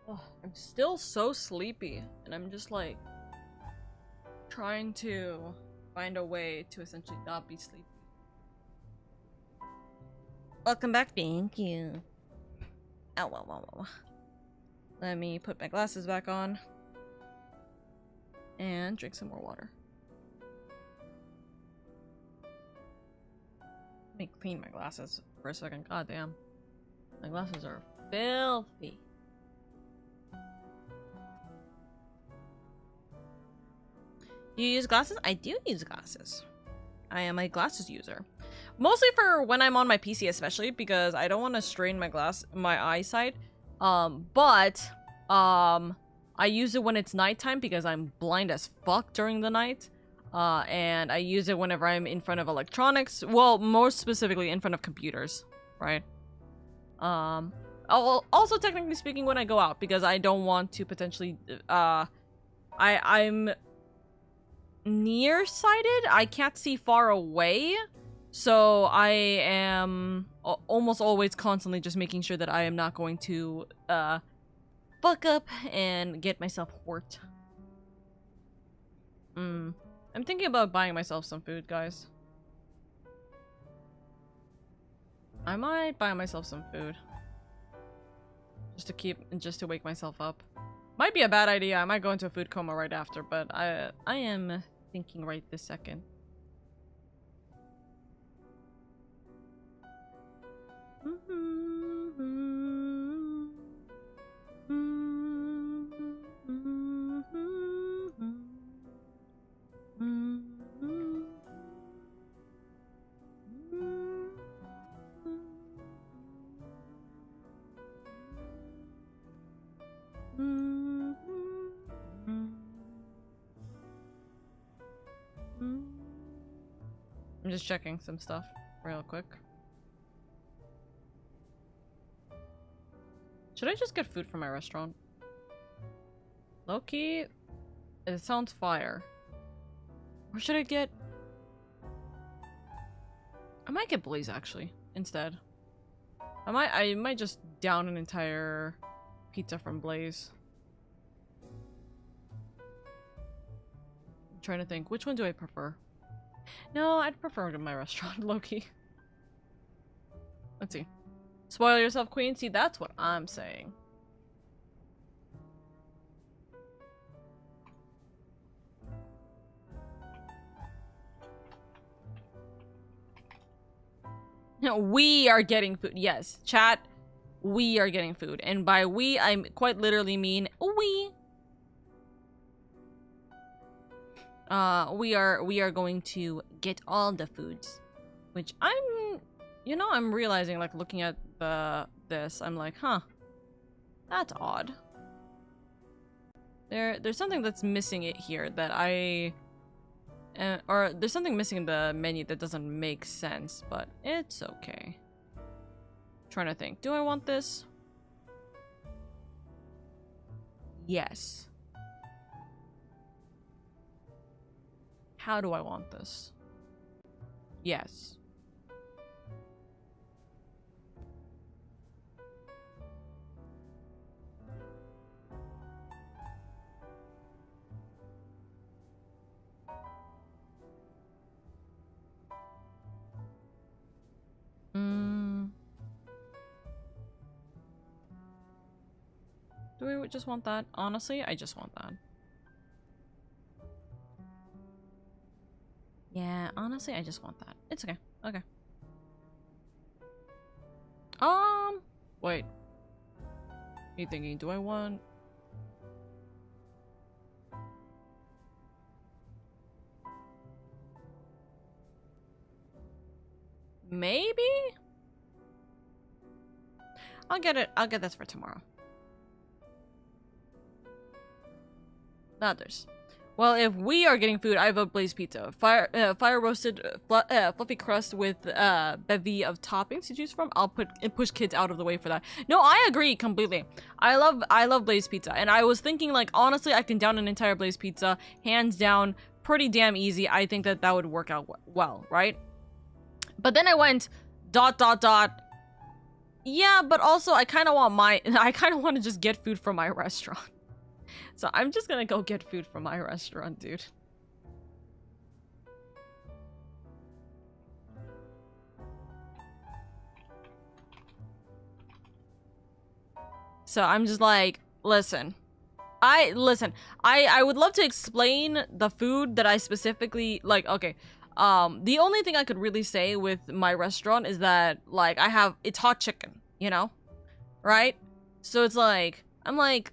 Oh, I'm still so sleepy, and I'm just like trying to find a way to essentially not be sleepy. Welcome back. Thank you. Ow, wow, wow, wow. Let me put my glasses back on and drink some more water. Let me clean my glasses for a second. God damn. My glasses are filthy. You use glasses? I do use glasses. I am a glasses user. Mostly for when I'm on my PC, especially because I don't want to strain my eyesight. But I use it when it's nighttime because I'm blind as fuck during the night. And I use it whenever I'm in front of electronics. Well, more specifically in front of computers, right? Also technically speaking when I go out because I don't want to potentially, I'm nearsighted. I can't see far away. So I am almost always constantly just making sure that I am not going to, fuck up and get myself hurt. I'm thinking about buying myself some food, guys. I might buy myself some food. Just to wake myself up. Might be a bad idea. I might go into a food coma right after, but I am thinking right this second. I'm just checking some stuff real quick. Should I just get food from my restaurant? Low-key, it sounds fire. Or should I get... I might get Blaze, actually, instead. I might just down an entire pizza from Blaze. I'm trying to think. Which one do I prefer? No, I'd prefer to my restaurant, low-key. Let's see. Spoil yourself, queen? See, that's what I'm saying. No, we are getting food. Yes, chat. We are getting food. And by we, I quite literally mean we. We are going to get all the foods. Which I'm realizing, like, looking at this, I'm like, huh. That's odd. There's something that's missing it here that or there's something missing in the menu that doesn't make sense, but it's okay. Trying to think. Do I want this? Yes. How do I want this? Yes. Do we just want that? Honestly, I just want that. Yeah, honestly, I just want that. It's okay. Okay. Wait. You thinking, do I want... Maybe? I'll get it. I'll get this for tomorrow. Others. Well, if we are getting food, I vote Blaze Pizza. Fire roasted, fluffy crust with bevy of toppings to choose from. I'll push kids out of the way for that. No, I agree completely. I love Blaze Pizza, and I was thinking, like, honestly, I can down an entire Blaze Pizza, hands down, pretty damn easy. I think that would work out well, right? But then I went ... Yeah, but also I kind of want to just get food from my restaurant. So I'm just gonna go get food from my restaurant, dude. So I'm just like, listen. I would love to explain the food that I specifically like. Okay, the only thing I could really say with my restaurant is that like it's hot chicken, you know, right? So it's like I'm like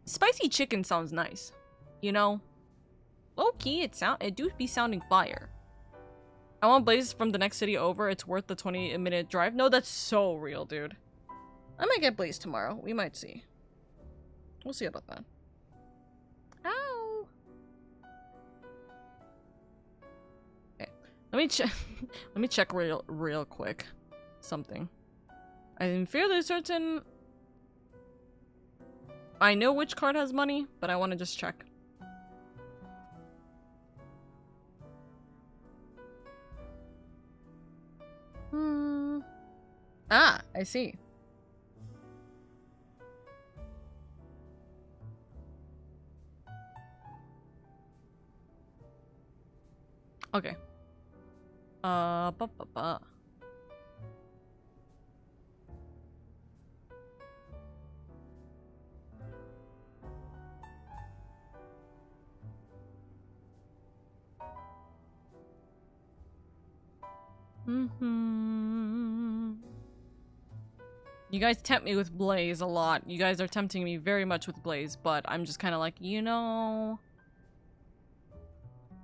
spicy chicken sounds nice, you know. Low key, it do be sounding fire. I want Blaze from the next city over. It's worth the 20-minute drive. No, that's so real, dude. I might get Blaze tomorrow. We might see. We'll see about that. Ow. Okay. Let me check. Let me check real quick. Something. I'm fairly certain. I know which card has money, but I want to just check. Ah, I see. Okay. You guys tempt me with Blaze a lot. You guys are tempting me very much with Blaze, but I'm just kind of like, you know,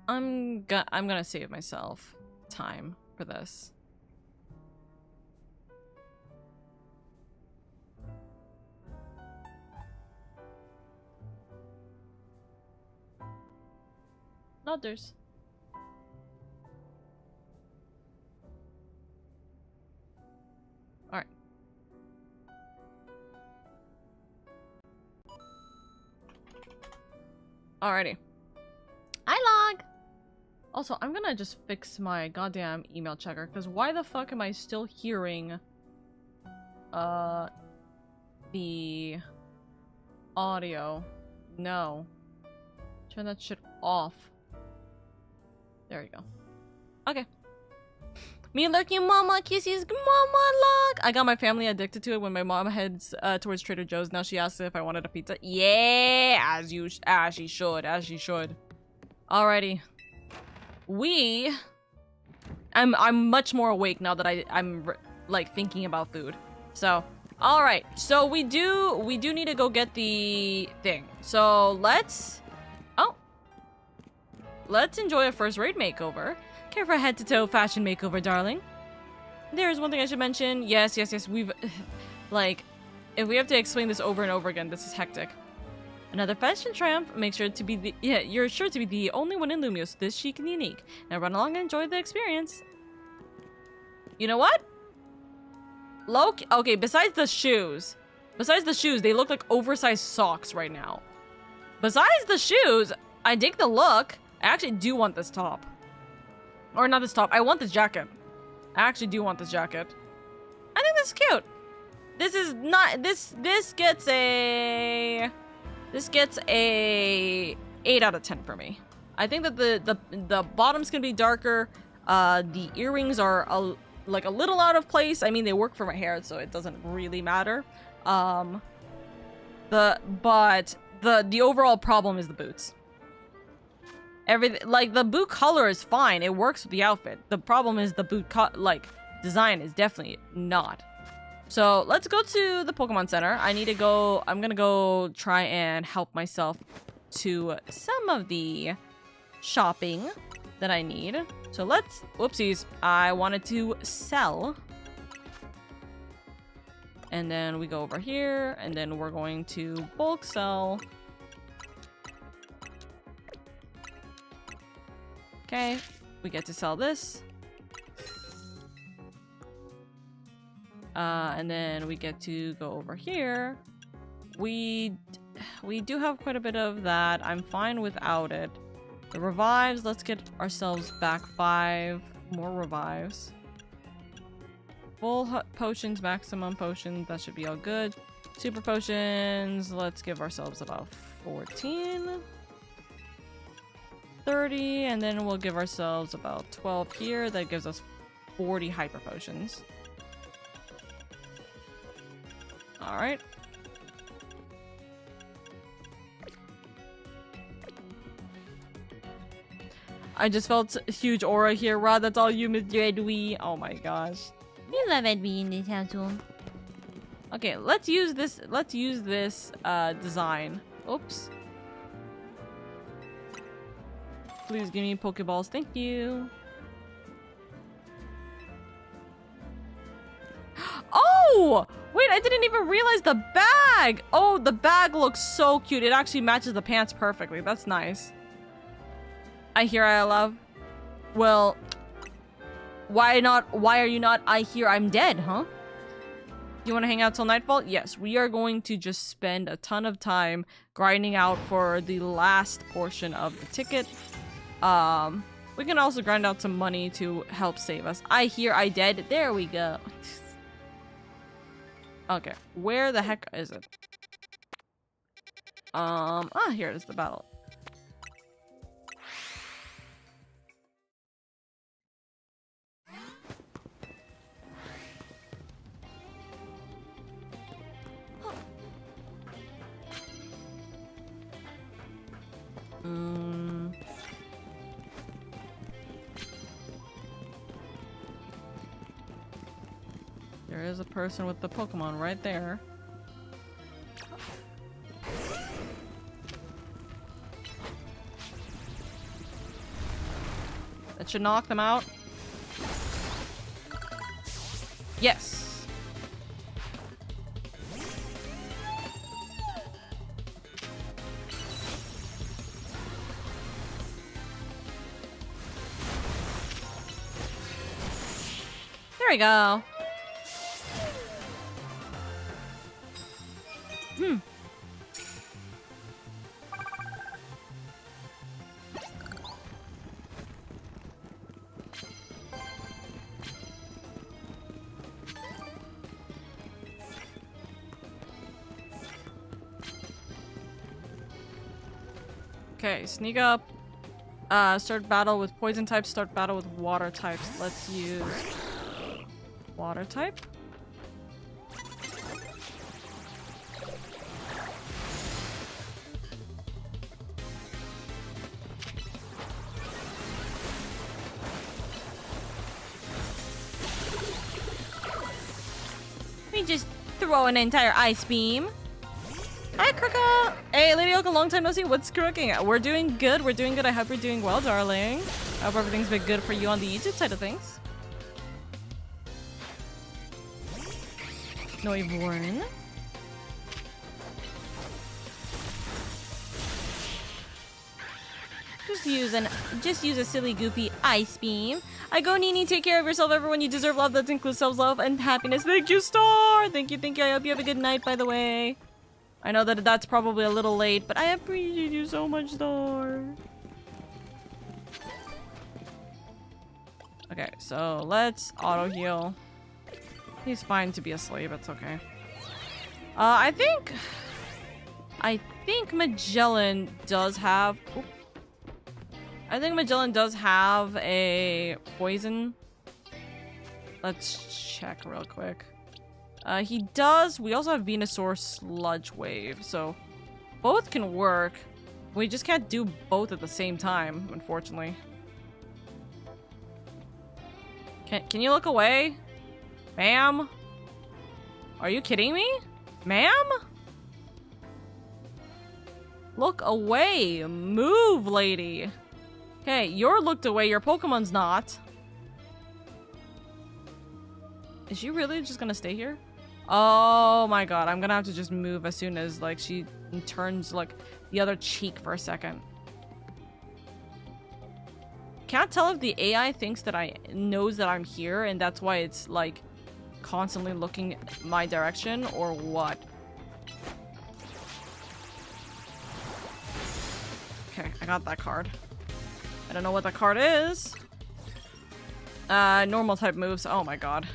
I'm gonna save myself time for this. Others. All right. Alrighty. Hi, Log! Also, I'm gonna just fix my goddamn email checker, because why the fuck am I still hearing the audio? No. Turn that shit off. There you go. Okay. Me lurking mama kisses mama Log. I got my family addicted to it when my mom heads towards Trader Joe's. Now she asks if I wanted a pizza. Yeah, as she should. Alrighty. I'm much more awake now that I'm like thinking about food. So, all right. So we do need to go get the thing. So let's enjoy a first rate makeover. Care for a head-to-toe fashion makeover, darling? There's one thing I should mention. Yes. We've like, if we have to explain this over and over again, this is hectic. Another fashion triumph. Make sure to be you're sure to be the only one in Lumios this chic and unique. Now run along and enjoy the experience. You know what? Okay, besides the shoes, they look like oversized socks right now. Besides the shoes, I dig the look. I actually do want this top. Or not this top. I want this jacket. I actually do want this jacket. I think this is cute. This is not... This gets a 8 out of 10 for me. I think that the bottoms can be darker. The earrings are like a little out of place. I mean, they work for my hair, so it doesn't really matter. But the overall problem is the boots. Everything, like, the boot color is fine. It works with the outfit. The problem is the boot design is definitely not. So let's go to the Pokemon Center. I'm gonna go try and help myself to some of the shopping that I need. So whoopsies, I wanted to sell. And then we go over here, and then we're going to bulk sell. Okay, we get to sell this. And then we get to go over here. We do have quite a bit of that. I'm fine without it. The revives, let's get ourselves back 5 more revives. Full potions, maximum potions, that should be all good. Super potions, let's give ourselves about 14. 30, and then we'll give ourselves about 12 here. That gives us 40 hyper potions. Alright. I just felt a huge aura here. Rod, that's all you, Mr. Edwee. Oh my gosh. We love Edwee in this household. Okay, let's use this. Let's use this design. Oops. Please give me Pokeballs. Thank you. Oh! Wait, I didn't even realize the bag! Oh, the bag looks so cute. It actually matches the pants perfectly. That's nice. I hear I love. Well, why not? Why are you not I hear I'm dead, huh? You want to hang out till nightfall? Yes, we are going to just spend a ton of time grinding out for the last portion of the ticket. We can also grind out some money to help save us. I hear I dead. There we go. Okay, where the heck is it? Here it is, the battle. There is a person with the Pokemon right there. That should knock them out. Yes. There we go. Okay, sneak up. Start battle with poison types, start battle with water types. Let's use water type. We just throw an entire ice beam. Hi, Krooka! Hey, LadyOka, long time no see. What's crooking? We're doing good. We're doing good. I hope you're doing well, darling. I hope everything's been good for you on the YouTube side of things. Noivorn. Just use a silly goopy ice beam. I go Nini, take care of yourself, everyone. You deserve love. That includes self-love and happiness. Thank you, Star! Thank you, thank you. I hope you have a good night, by the way. I know that that's probably a little late, but I appreciate you so much, Star. Okay, so let's auto-heal. He's fine to be asleep, it's okay. I think Magellan does have... Oop. I think Magellan does have a poison. Let's check real quick. He does. We also have Venusaur Sludge Wave, so both can work. We just can't do both at the same time, unfortunately. Can you look away? Ma'am? Are you kidding me? Ma'am? Look away! Move, lady! Okay, you're looked away, your Pokemon's not. Is she really just gonna stay here? Oh my god, I'm gonna have to just move as soon as, like, she turns, like, the other cheek for a second. Can't tell if the AI thinks that knows that I'm here and that's why it's, like, constantly looking my direction or what. Okay, I got that card. I don't know what the card is. Normal type moves. Oh my god.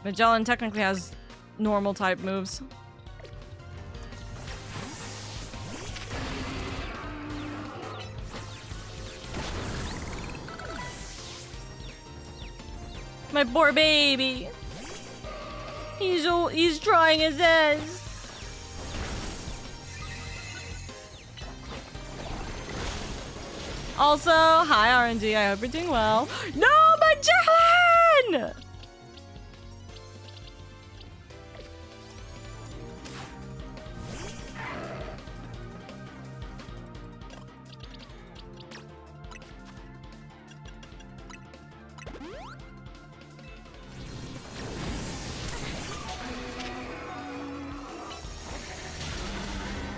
Magellan technically has normal type moves. My poor baby. He's trying his best. Also, hi RNG, I hope you're doing well. No, Magellan!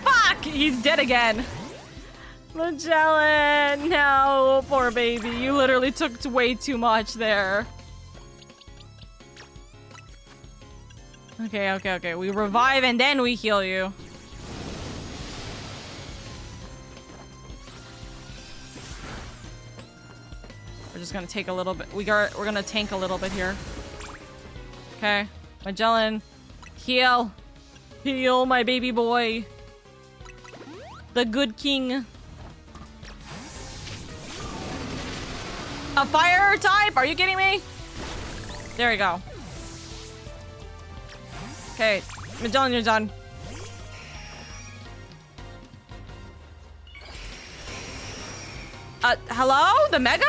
Fuck! He's dead again. Magellan, no, poor baby. You literally took way too much there. Okay. We revive and then we heal you. We're just gonna take a little bit. We're gonna tank a little bit here. Okay, Magellan, heal, heal my baby boy, the good king. A fire type? Are you kidding me? There we go. Okay, Magellan, you're done. Hello? The Mega?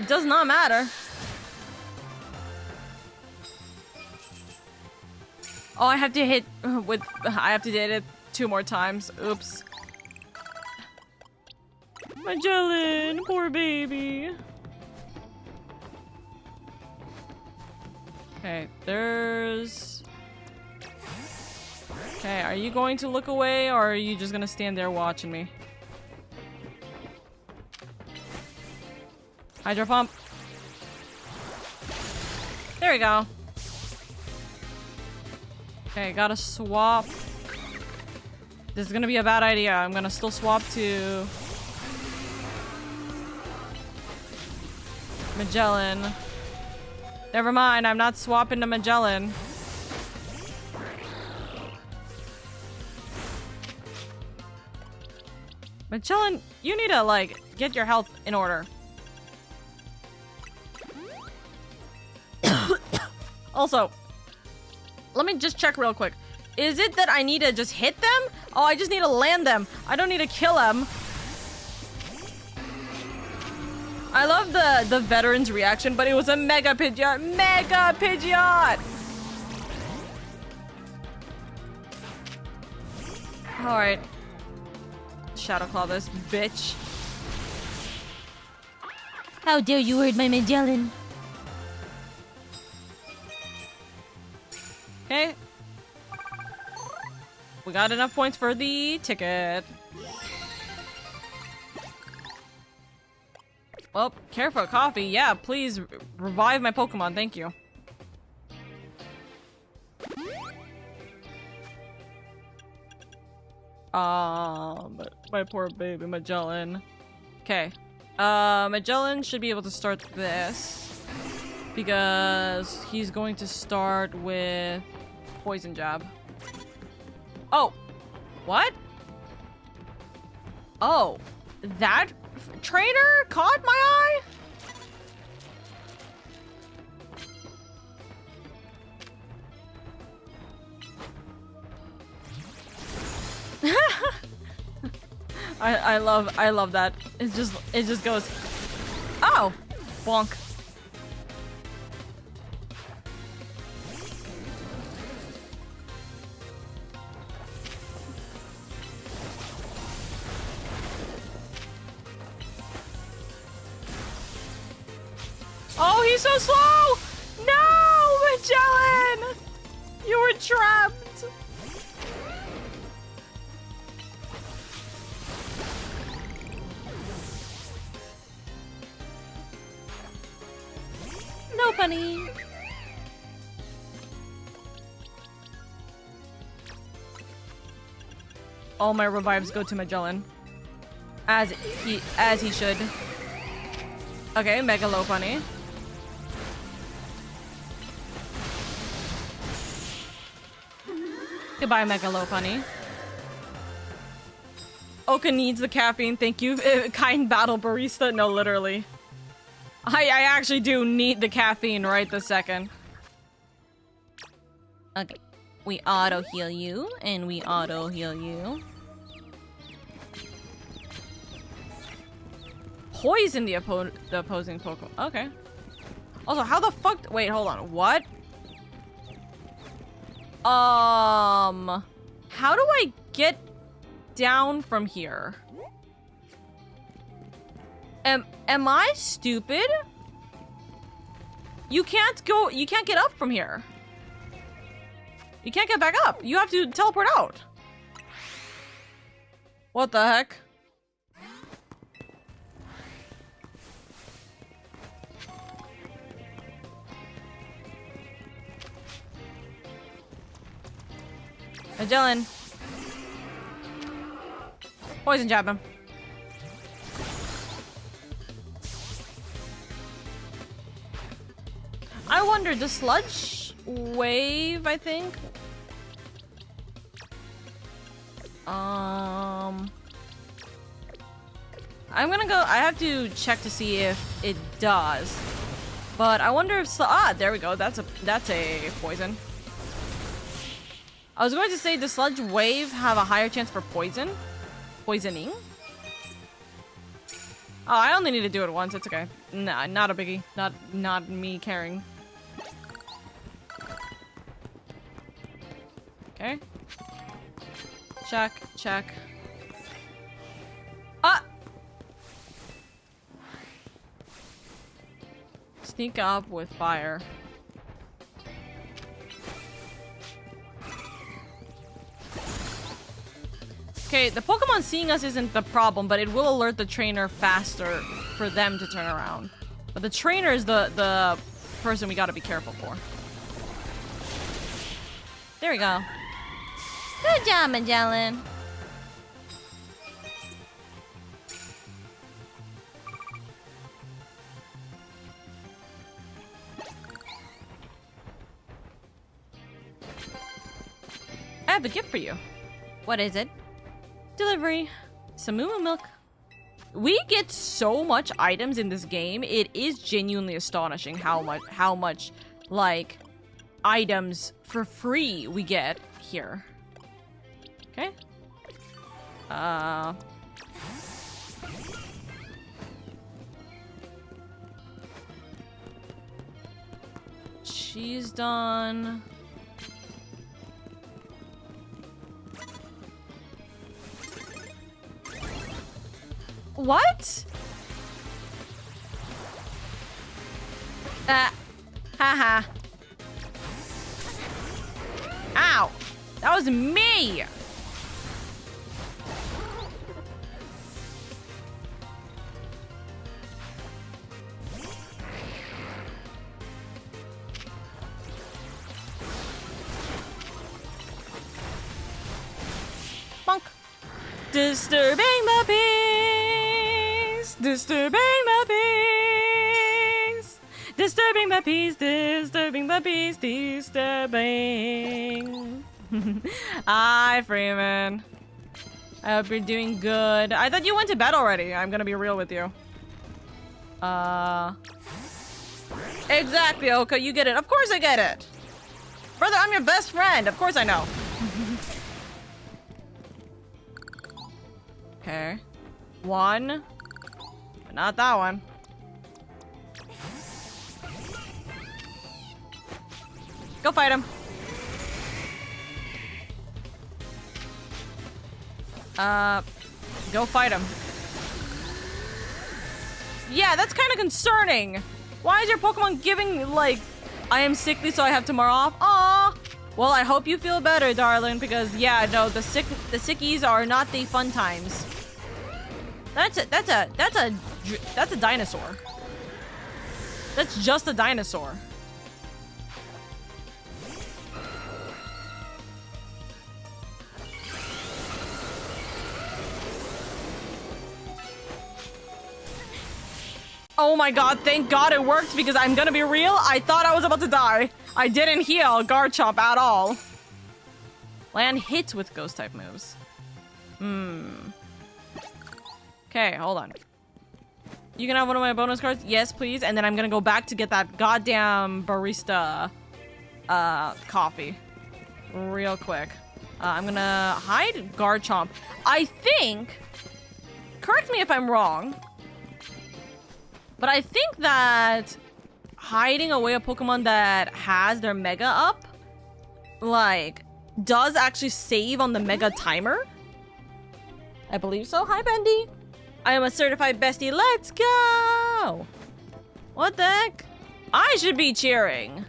Does not matter. Oh, I have to hit it 2 more times. Oops. Magellan, poor baby. Okay, there's... Okay, are you going to look away or are you just gonna stand there watching me? Hydro pump. There we go. Okay, gotta swap. This is gonna be a bad idea. I'm gonna still swap to Magellan. Never mind, I'm not swapping to Magellan. Magellan, you need to, like, get your health in order. Also, let me just check real quick. Is it that I need to just hit them? Oh, I just need to land them. I don't need to kill them. I love the veteran's reaction, but it was a Mega Pidgeot. Mega Pidgeot! Alright. Shadow Claw this bitch. How dare you hurt my Magellan? Okay. We got enough points for the ticket. Well, care for a coffee. Yeah, please revive my Pokemon. Thank you. My poor baby Magellan. Okay. Magellan should be able to start this because he's going to start with Poison Jab. Oh! What? Oh. That trainer caught my eye? I love that. It just goes. Oh! Bonk. Oh, he's so slow! No, Magellan! You were trapped! bunny. All my revives go to Magellan. As he should. Okay, Mega Lopunny. Goodbye, Mega Lopunny. Oka needs the caffeine, thank you. Kind battle barista? No, literally. I actually do need the caffeine right this second. Okay. We auto heal you, and we auto heal you. Poison the opposing Pokemon. Okay. Also, how the fuck? Wait, hold on. What? How do I get down from here? Am I stupid? You can't go. You can't get up from here. You can't get back up. You have to teleport out. What the heck? Magellan. Poison jab him. I wonder, the sludge wave, I think? I'm gonna go. I have to check to see if it does. But I wonder if there we go. That's a poison. I was going to say, does sludge wave have a higher chance for poisoning? Oh, I only need to do it once. It's okay. Nah, not a biggie. Not me caring. Okay. Check. Ah! Sneak up with fire. Okay, the Pokemon seeing us isn't the problem, but it will alert the trainer faster for them to turn around. But the trainer is the person we gotta be careful for. There we go. Good job, Magellan. I have a gift for you. What is it? Delivery. Some Moo milk. We get so much items in this game. It is genuinely astonishing how much like items for free we get here. Okay. She's done. What? Haha. Ow! That was me! Bonk. Disturbing the peace. Disturbing the peace. Disturbing the peace. Disturbing the peace. Disturbing. Hi, Freeman. I hope you're doing good. I thought you went to bed already. I'm gonna be real with you. Exactly, Oka. You get it. Of course I get it. Brother, I'm your best friend. Of course I know. Okay. One. But not that one. Go fight him. Go fight him. Yeah, that's kind of concerning. Why is your Pokemon giving, like, I am sickly so I have tomorrow off? Aw. Well, I hope you feel better, darling, because, yeah, no, the sickies are not the fun times. That's a dinosaur. That's just a dinosaur. Oh my god, thank god it worked, because I'm gonna be real, I thought I was about to die. I didn't heal Garchomp at all. Land hits with ghost type moves. Okay, hold on. You can have one of my bonus cards? Yes, please. And then I'm gonna go back to get that goddamn barista coffee. Real quick. I'm gonna hide Garchomp. I think, correct me if I'm wrong, but I think that hiding away a Pokemon that has their Mega up, like, does actually save on the Mega timer. I believe so. Hi, Bendy. I am a certified bestie. Let's go! What the heck? I should be cheering.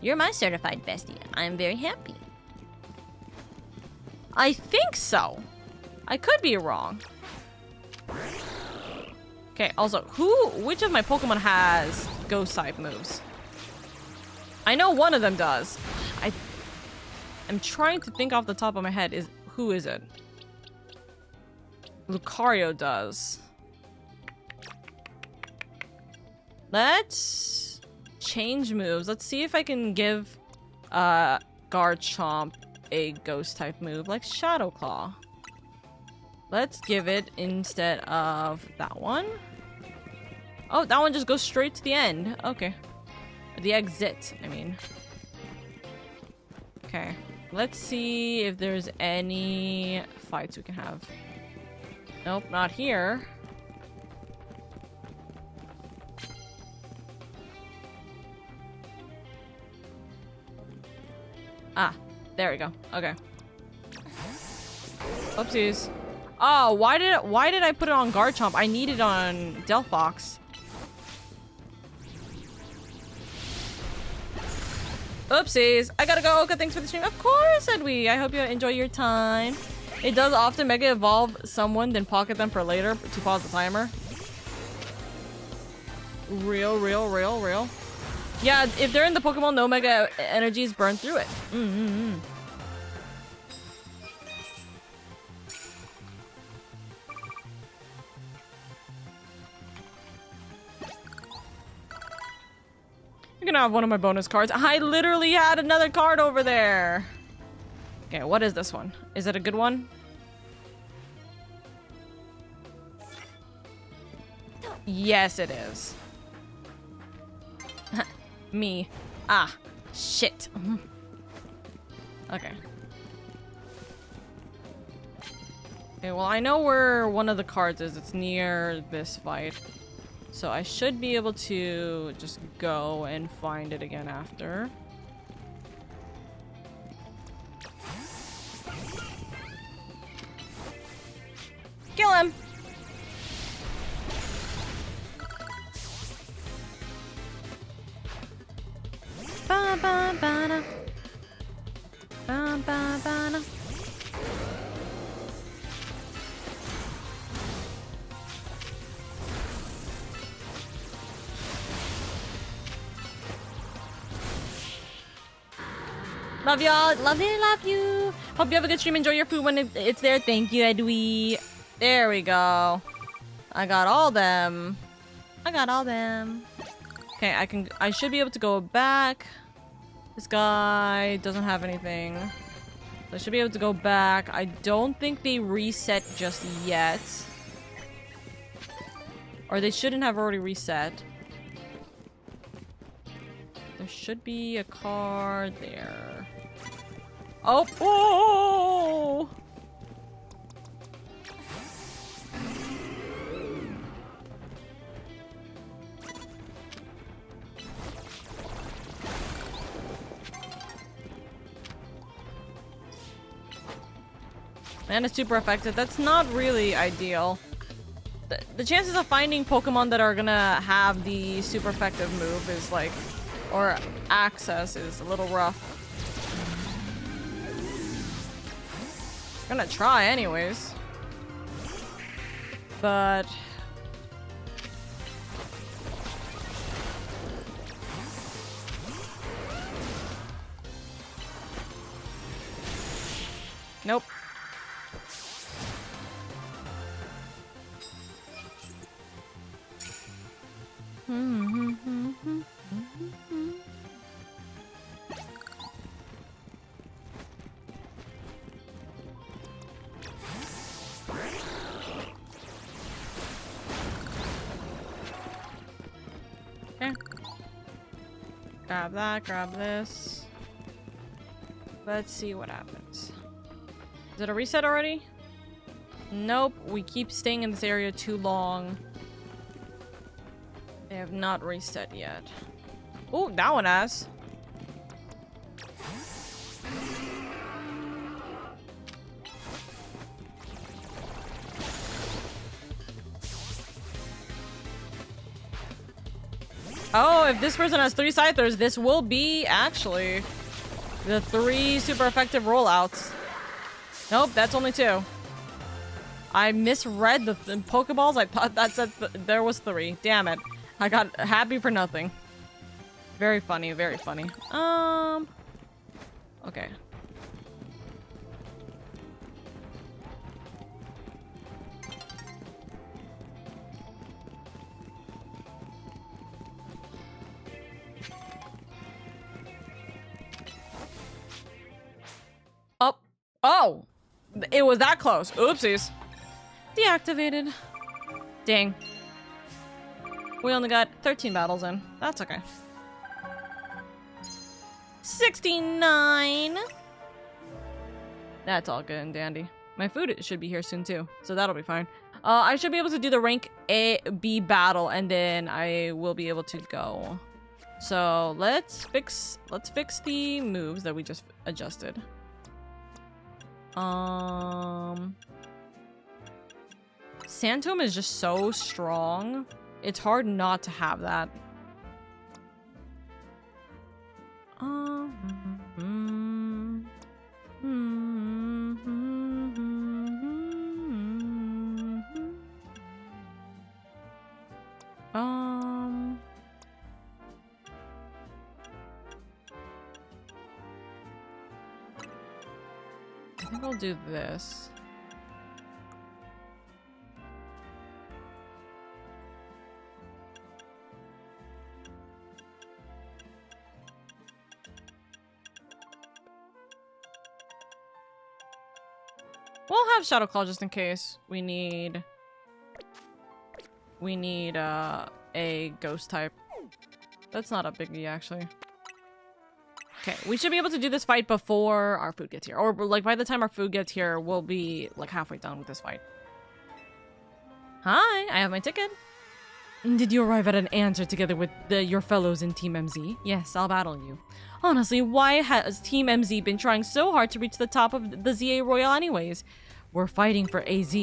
You're my certified bestie. I'm very happy. I think so. I could be wrong. Okay, also, which of my Pokemon has ghost type moves? I know one of them does. I'm trying to think off the top of my head. Who is it? Lucario does. Let's change moves. Let's see if I can give Garchomp a ghost type move like Shadow Claw. Let's give it instead of that one. Oh, that one just goes straight to the end. Okay. The exit, I mean. Okay. Let's see if there's any fights we can have. Nope, not here. Ah, there we go. Okay. Oopsies. Oh, why did I put it on Garchomp? I need it on Delphox. Oopsies. I gotta go. Oka, thanks for the stream. Of course, Edwee. I hope you enjoy your time. It does often Mega Evolve someone, then pocket them for later to pause the timer. Real. Yeah, if they're in the Pokemon, no Mega Energies burn through it. You're gonna have one of my bonus cards. I literally had another card over there. Okay, what is this one? Is it a good one? Yes, it is. Me. Ah, shit. Okay. Okay, well, I know where one of the cards is. It's near this fight. So I should be able to just go and find it again after. Kill him! Ba ba ba da. Ba ba ba da. Love y'all. Love you. Hope you have a good stream. Enjoy your food when it's there. Thank you, Edwee. There we go. I got all them. Okay, I should be able to go back. This guy doesn't have anything. So I should be able to go back. I don't think they reset just yet. Or they shouldn't have already reset. There should be a card there. Oh! Oh! Man, it's super effective. That's not really ideal. The chances of finding Pokemon that are gonna have the super effective move is like, or access is a little rough. Gonna try anyways. But Nope. Okay. Grab that, grab this. Let's see what happens. Is it a reset already? Nope, we keep staying in this area too long. They have not reset yet. Oh, that one has. Oh, if this person has 3 Scythers, this will be actually the 3 super effective rollouts. Nope, that's only 2. I misread the Pokeballs. I thought that said there was 3. Damn it. I got happy for nothing. Very funny, very funny. Okay. Oh. Oh! It was that close. Oopsies. Deactivated. Dang. We only got 13 battles in. That's okay. 69! That's all good and dandy. My food should be here soon too, so that'll be fine. I should be able to do the rank A, B battle, and then I will be able to go. So let's fix the moves that we just adjusted. Santom is just so strong. It's hard not to have that. I think I'll do this. We'll have Shadow Claw just in case we need a ghost type. That's not a biggie, actually. Okay, we should be able to do this fight before our food gets here. Or, like, by the time our food gets here, we'll be, like, halfway done with this fight. Hi, I have my ticket. Did you arrive at an answer together with your fellows in Team MZ? Yes, I'll battle you. Honestly, why has Team MZ been trying so hard to reach the top of the ZA Royale anyways? We're fighting for AZ.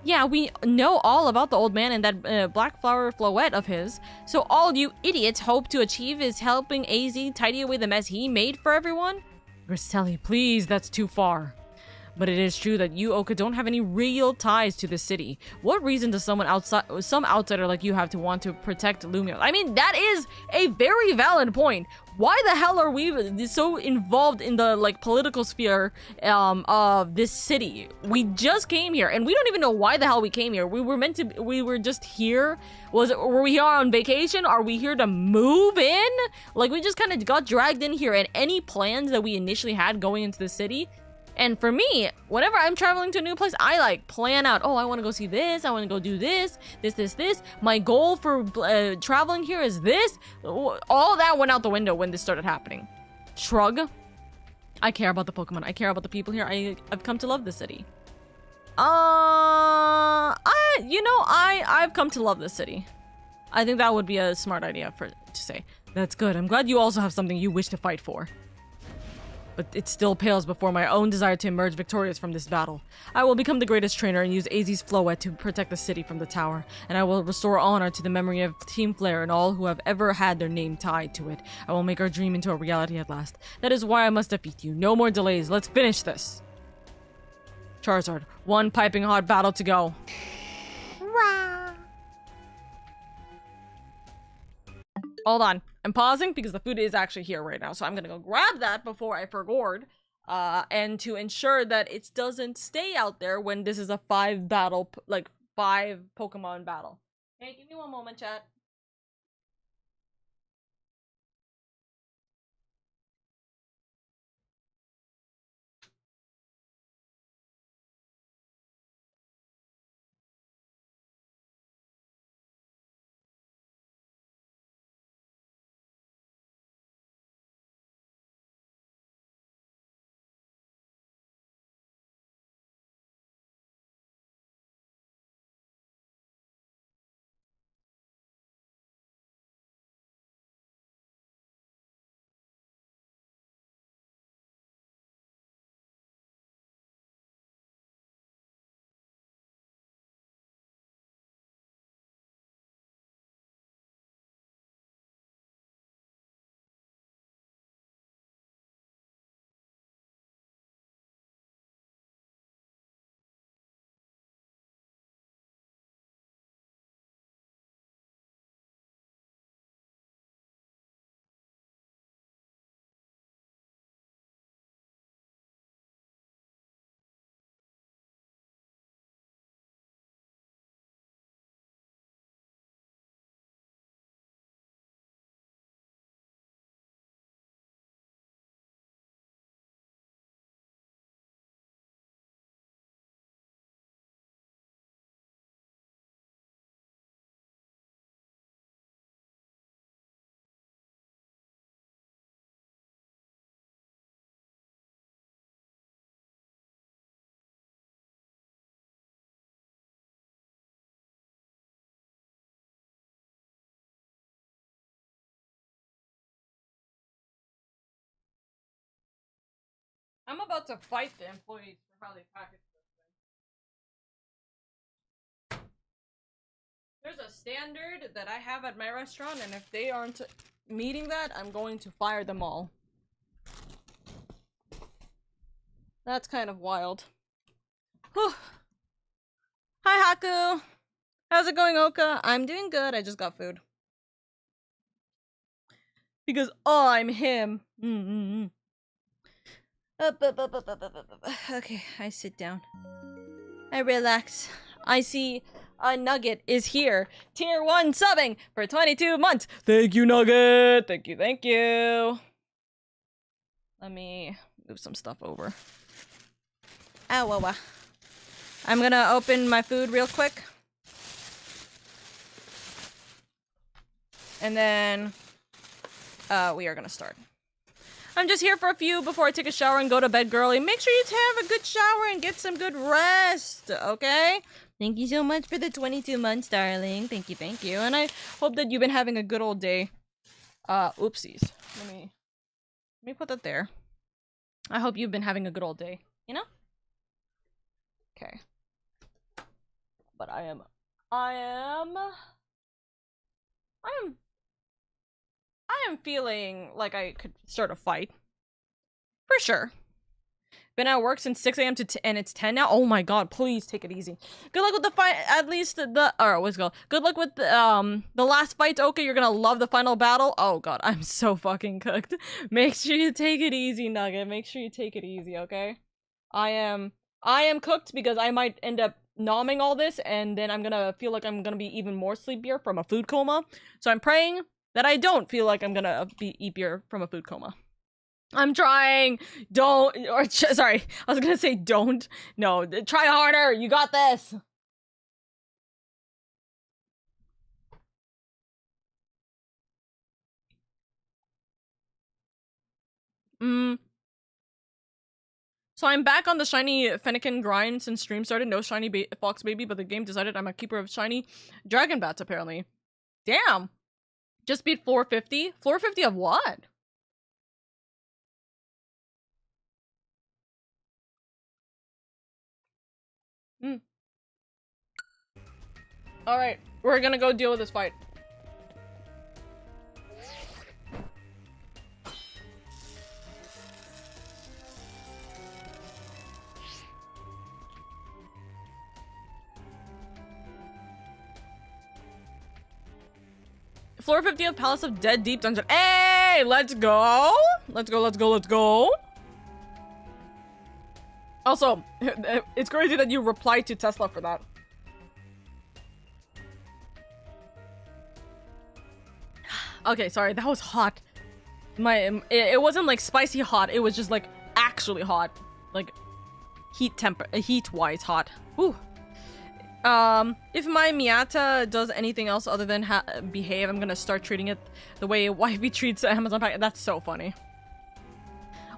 Yeah, we know all about the old man and that black flower floette of his. So all you idiots hope to achieve is helping AZ tidy away the mess he made for everyone? Griselli, please, that's too far. But it is true that you, Oka, don't have any real ties to the city. What reason does some outsider like you have to want to protect Lumio? I mean, that is a very valid point. Why the hell are we so involved in the, like, political sphere of this city? We just came here, and we don't even know why the hell we came here. We were just here. Were we here on vacation? Are we here to move in? Like, we just kind of got dragged in here, and any plans that we initially had going into the city. And for me, whenever I'm traveling to a new place, I like plan out, oh, I want to go see this, I want to go do this. My goal for traveling here is this. All that went out the window when this started happening. Shrug. I care about the Pokemon. I care about the people here. I've come to love the city. I've come to love this city. I think that would be a smart idea to say. That's good. I'm glad you also have something you wish to fight for. But it still pales before my own desire to emerge victorious from this battle. I will become the greatest trainer and use AZ's Floette to protect the city from the tower, and I will restore honor to the memory of Team Flare and all who have ever had their name tied to it. I will make our dream into a reality at last. That is why I must defeat you. No more delays. Let's finish this. Charizard, one piping hot battle to go. Hold on. I'm pausing because the food is actually here right now, so I'm gonna go grab that before I forget. and to ensure that it doesn't stay out there when this is a 5 Pokemon battle. Hey, give me one moment, chat. I'm about to fight the employees for how they package this thing. There's a standard that I have at my restaurant, and if they aren't meeting that, I'm going to fire them all. That's kind of wild. Whew. Hi, Haku! How's it going, Oka? I'm doing good, I just got food. Because I'm him. Okay, I sit down. I relax. I see a Nugget is here. Tier 1 subbing for 22 months. Thank you, Nugget. Thank you, thank you. Let me move some stuff over. Ow. I'm gonna open my food real quick. And then we are gonna start. I'm just here for a few before I take a shower and go to bed, girly. Make sure you have a good shower and get some good rest, okay? Thank you so much for the 22 months, darling. Thank you. And I hope that you've been having a good old day. Oopsies. Let me put that there. I hope you've been having a good old day, you know? Okay. But I am feeling like I could start a fight. For sure. Been at work since 6 a.m. and it's 10 now. Oh my god, please take it good luck with the fight. At least good luck with the last fight, Oka. You're gonna love the final battle. Oh god, I'm so fucking cooked. Make sure you take it easy, Nugget. Make sure you take it easy, okay? I am cooked because I might end up nomming all this, and then I'm gonna feel like I'm gonna be even more sleepier from a food coma. So I'm praying that I don't feel like I'm gonna be eepier from a food coma. I'm trying. Sorry. I was gonna say don't. No, try harder. You got this. So I'm back on the shiny Fennekin grind since stream started. No shiny fox baby, but the game decided I'm a keeper of shiny dragon bats, apparently. Damn. Just beat 450? 450 of what? Alright, we're gonna go deal with this fight. Floor 50 of Palace of Dead Deep Dungeon. Hey, let's go! Let's go. Also, it's crazy that you replied to Tesla for that. Okay, sorry, that was hot. It wasn't like spicy hot, it was just like actually hot. Like heat-wise hot. Whew. If my Miata does anything else other than behave, I'm gonna start treating it the way wifey treats Amazon package. That's so funny.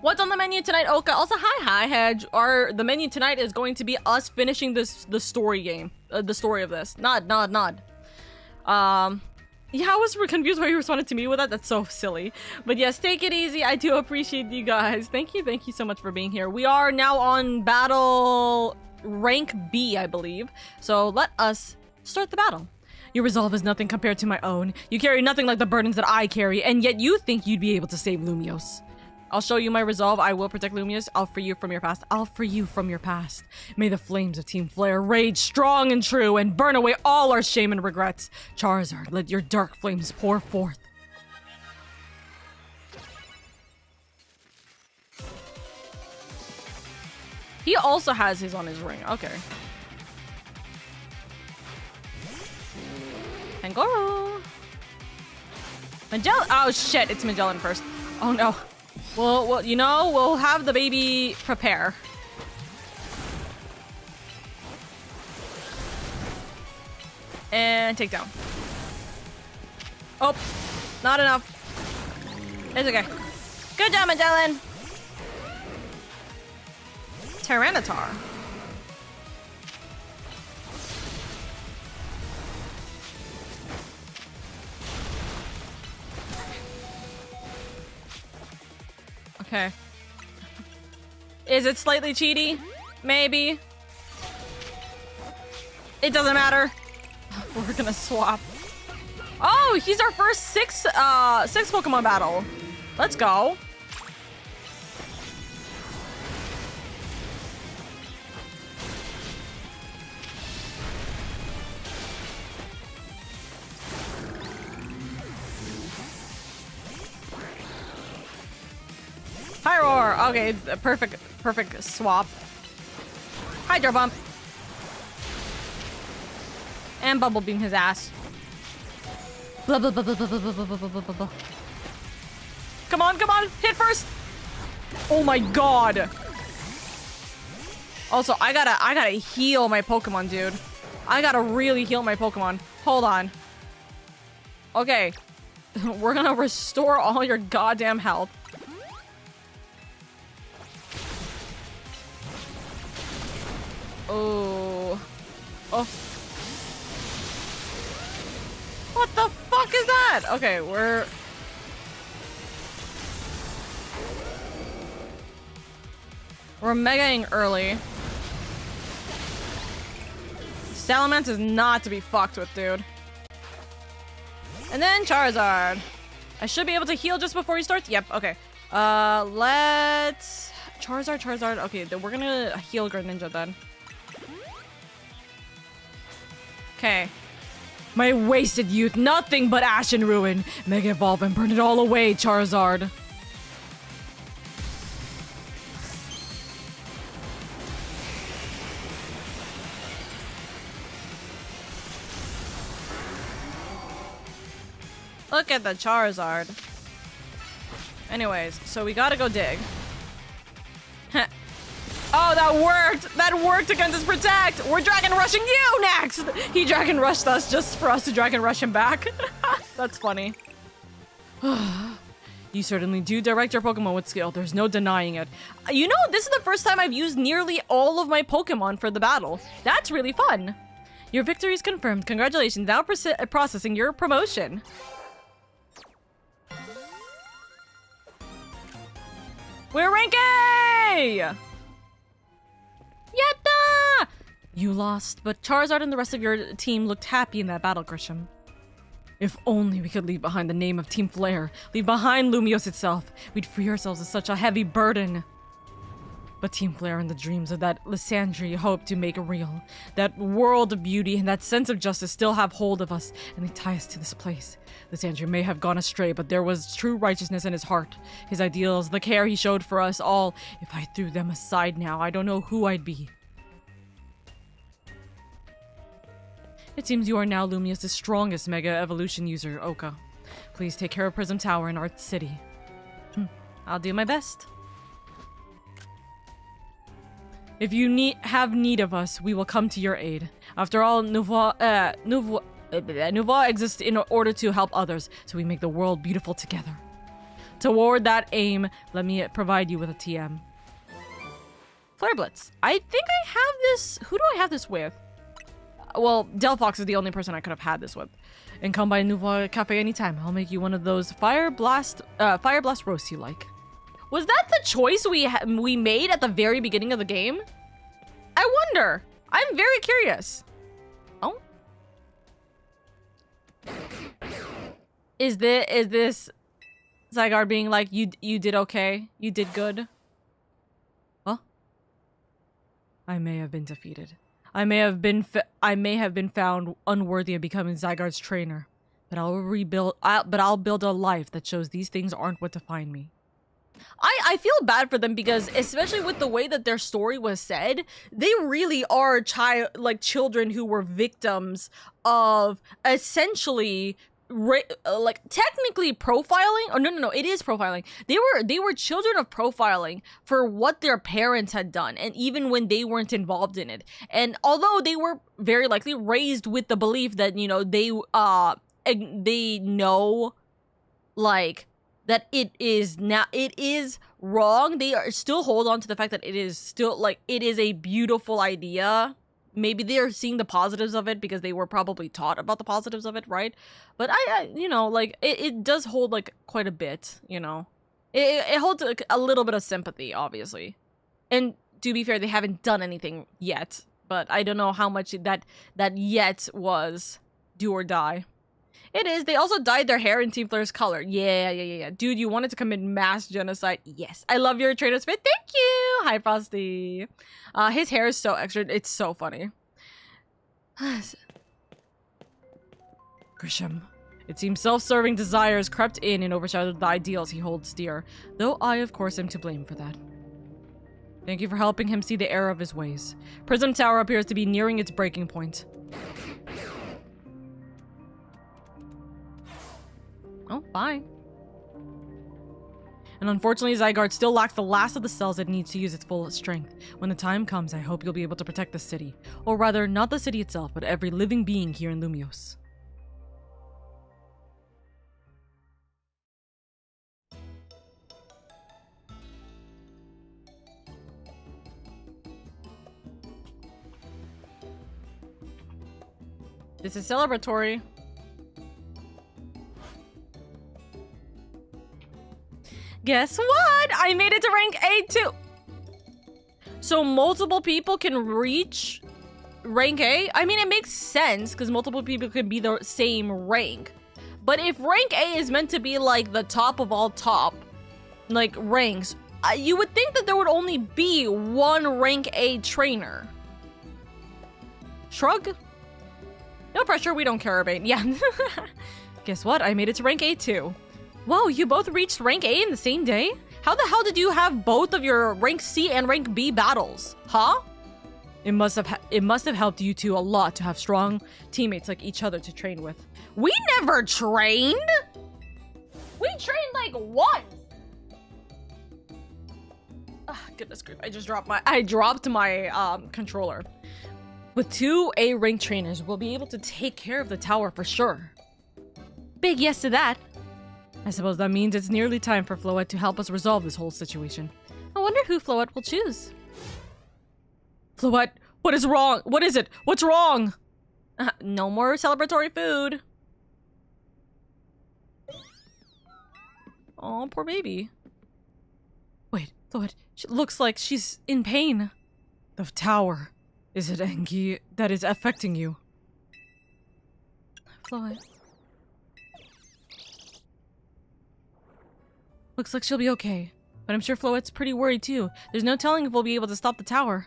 What's on the menu tonight, Oka? Also, hi, Hedge. The menu tonight is going to be us finishing the story game. The story of this. Nod. Yeah, I was confused why you responded to me with that. That's so silly. But yes, take it easy. I do appreciate you guys. Thank you so much for being here. We are now on battle rank B, I believe. So let us start the battle. Your resolve is nothing compared to my own. You carry nothing like the burdens that I carry, and yet you think you'd be able to save Lumios. I'll show you my resolve. I will protect Lumios. I'll free you from your past. I'll free you from your past. May the flames of Team Flare rage strong and true and burn away all our shame and regrets. Charizard, let your dark flames pour forth. He also has his on his ring. Okay. Kangaroo. Magellan. Oh shit, it's Magellan first. Oh no. Well, you know, we'll have the baby prepare. And take down. Oh, not enough. It's okay. Good job, Magellan. Tyranitar. Okay. Is it slightly cheaty? Maybe. It doesn't matter. We're gonna swap. Oh, he's our first six Pokemon battle. Let's go. High Roar! Okay, it's a perfect swap. Hydro Bump. And Bubble Beam his ass. Blah, blah, blah, blah, blah, blah, blah, blah, blah, blah, blah. Come on, hit first! Oh my god! Also, I gotta heal my Pokemon, dude. I gotta really heal my Pokemon. Hold on. Okay. We're gonna restore all your goddamn health. Oh. Oh. What the fuck is that? Okay, we're megaing early. Salamence is not to be fucked with, dude. And then Charizard. I should be able to heal just before he starts. Yep, okay. Let's... Charizard. Okay, then we're gonna heal Greninja then. Okay. My wasted youth, nothing but ash and ruin. Mega Evolve and burn it all away, Charizard. Look at the Charizard. Anyways, so we gotta go dig. Oh, that worked! That worked against his Protect! We're Dragon Rushing you next! He Dragon Rushed us just for us to Dragon Rush him back. That's funny. You certainly do direct your Pokemon with skill. There's no denying it. You know, this is the first time I've used nearly all of my Pokemon for the battle. That's really fun. Your victory is confirmed. Congratulations. Now processing your promotion. We're rank A! Yatta! You lost, but Charizard and the rest of your team looked happy in that battle, Grisham. If only we could leave behind the name of Team Flare, leave behind Lumios itself. We'd free ourselves of such a heavy burden. But Team Flare and the dreams of that Lysandre hope to make real. That world of beauty and that sense of justice still have hold of us, and they tie us to this place. Lysandre may have gone astray, but there was true righteousness in his heart. His ideals, the care he showed for us all. If I threw them aside now, I don't know who I'd be. It seems you are now Lumious' strongest Mega Evolution user, Oka. Please take care of Prism Tower in our city. I'll do my best. If you have need of us, we will come to your aid. After all, Nouveau exists in order to help others, so we make the world beautiful together. Toward that aim, let me provide you with a TM. Flare Blitz. I think I have this. Who do I have this with? Well, Delphox is the only person I could have had this with. And come by Nouveau Cafe anytime. I'll make you one of those Fire Blast roasts you like. Was that the choice we made at the very beginning of the game? I wonder. I'm very curious. Oh. Is this Zygarde being like, you did okay? You did good? Huh? I may have been defeated. I may have been found unworthy of becoming Zygarde's trainer. But I'll build a life that shows these things aren't what define me. I feel bad for them because, especially with the way that their story was said, they really are children who were victims of essentially technically profiling. Oh no, it is profiling. They were children of profiling for what their parents had done, and even when they weren't involved in it. And although they were very likely raised with the belief that, you know, they know that it is wrong, they are still hold on to the fact that it is still it is a beautiful idea. Maybe they're seeing the positives of it because they were probably taught about the positives of it, right? But I you know, it does hold quite a bit, you know. It holds a little bit of sympathy, obviously. And to be fair, they haven't done anything yet, but I don't know how much that yet was do or die. It is. They also dyed their hair in Team Flare's color. Yeah. Dude, you wanted to commit mass genocide. Yes. I love your trainer spit. Thank you. Hi, Frosty. His hair is so extra. It's so funny. Grisham. It seems self-serving desires crept in and overshadowed the ideals he holds dear. Though I, of course, am to blame for that. Thank you for helping him see the error of his ways. Prism Tower appears to be nearing its breaking point. Oh, bye. And unfortunately, Zygarde still lacks the last of the cells it needs to use its full strength. When the time comes, I hope you'll be able to protect the city. Or rather, not the city itself, but every living being here in Lumios. This is celebratory. Guess what? I made it to rank A2. So multiple people can reach rank A? I mean, it makes sense because multiple people could be the same rank. But if rank A is meant to be the top of all top, ranks, you would think that there would only be one rank A trainer. Shrug? No pressure, we don't care about. Yeah. Guess what? I made it to rank A2. Whoa, you both reached rank A in the same day? How the hell did you have both of your rank C and rank B battles? Huh? It must have helped you two a lot to have strong teammates like each other to train with. We never trained! We trained once! Ah, goodness grief, I dropped my controller. With 2 A rank trainers, we'll be able to take care of the tower for sure. Big yes to that. I suppose that means it's nearly time for Floette to help us resolve this whole situation. I wonder who Floette will choose. Floette, what is wrong? What is it? What's wrong? No more celebratory food. Oh, poor baby. Wait, Floette, she looks like she's in pain. The tower. Is it Engi that is affecting you? Floette. Looks like she'll be okay. But I'm sure Floette's pretty worried too. There's no telling if we'll be able to stop the tower.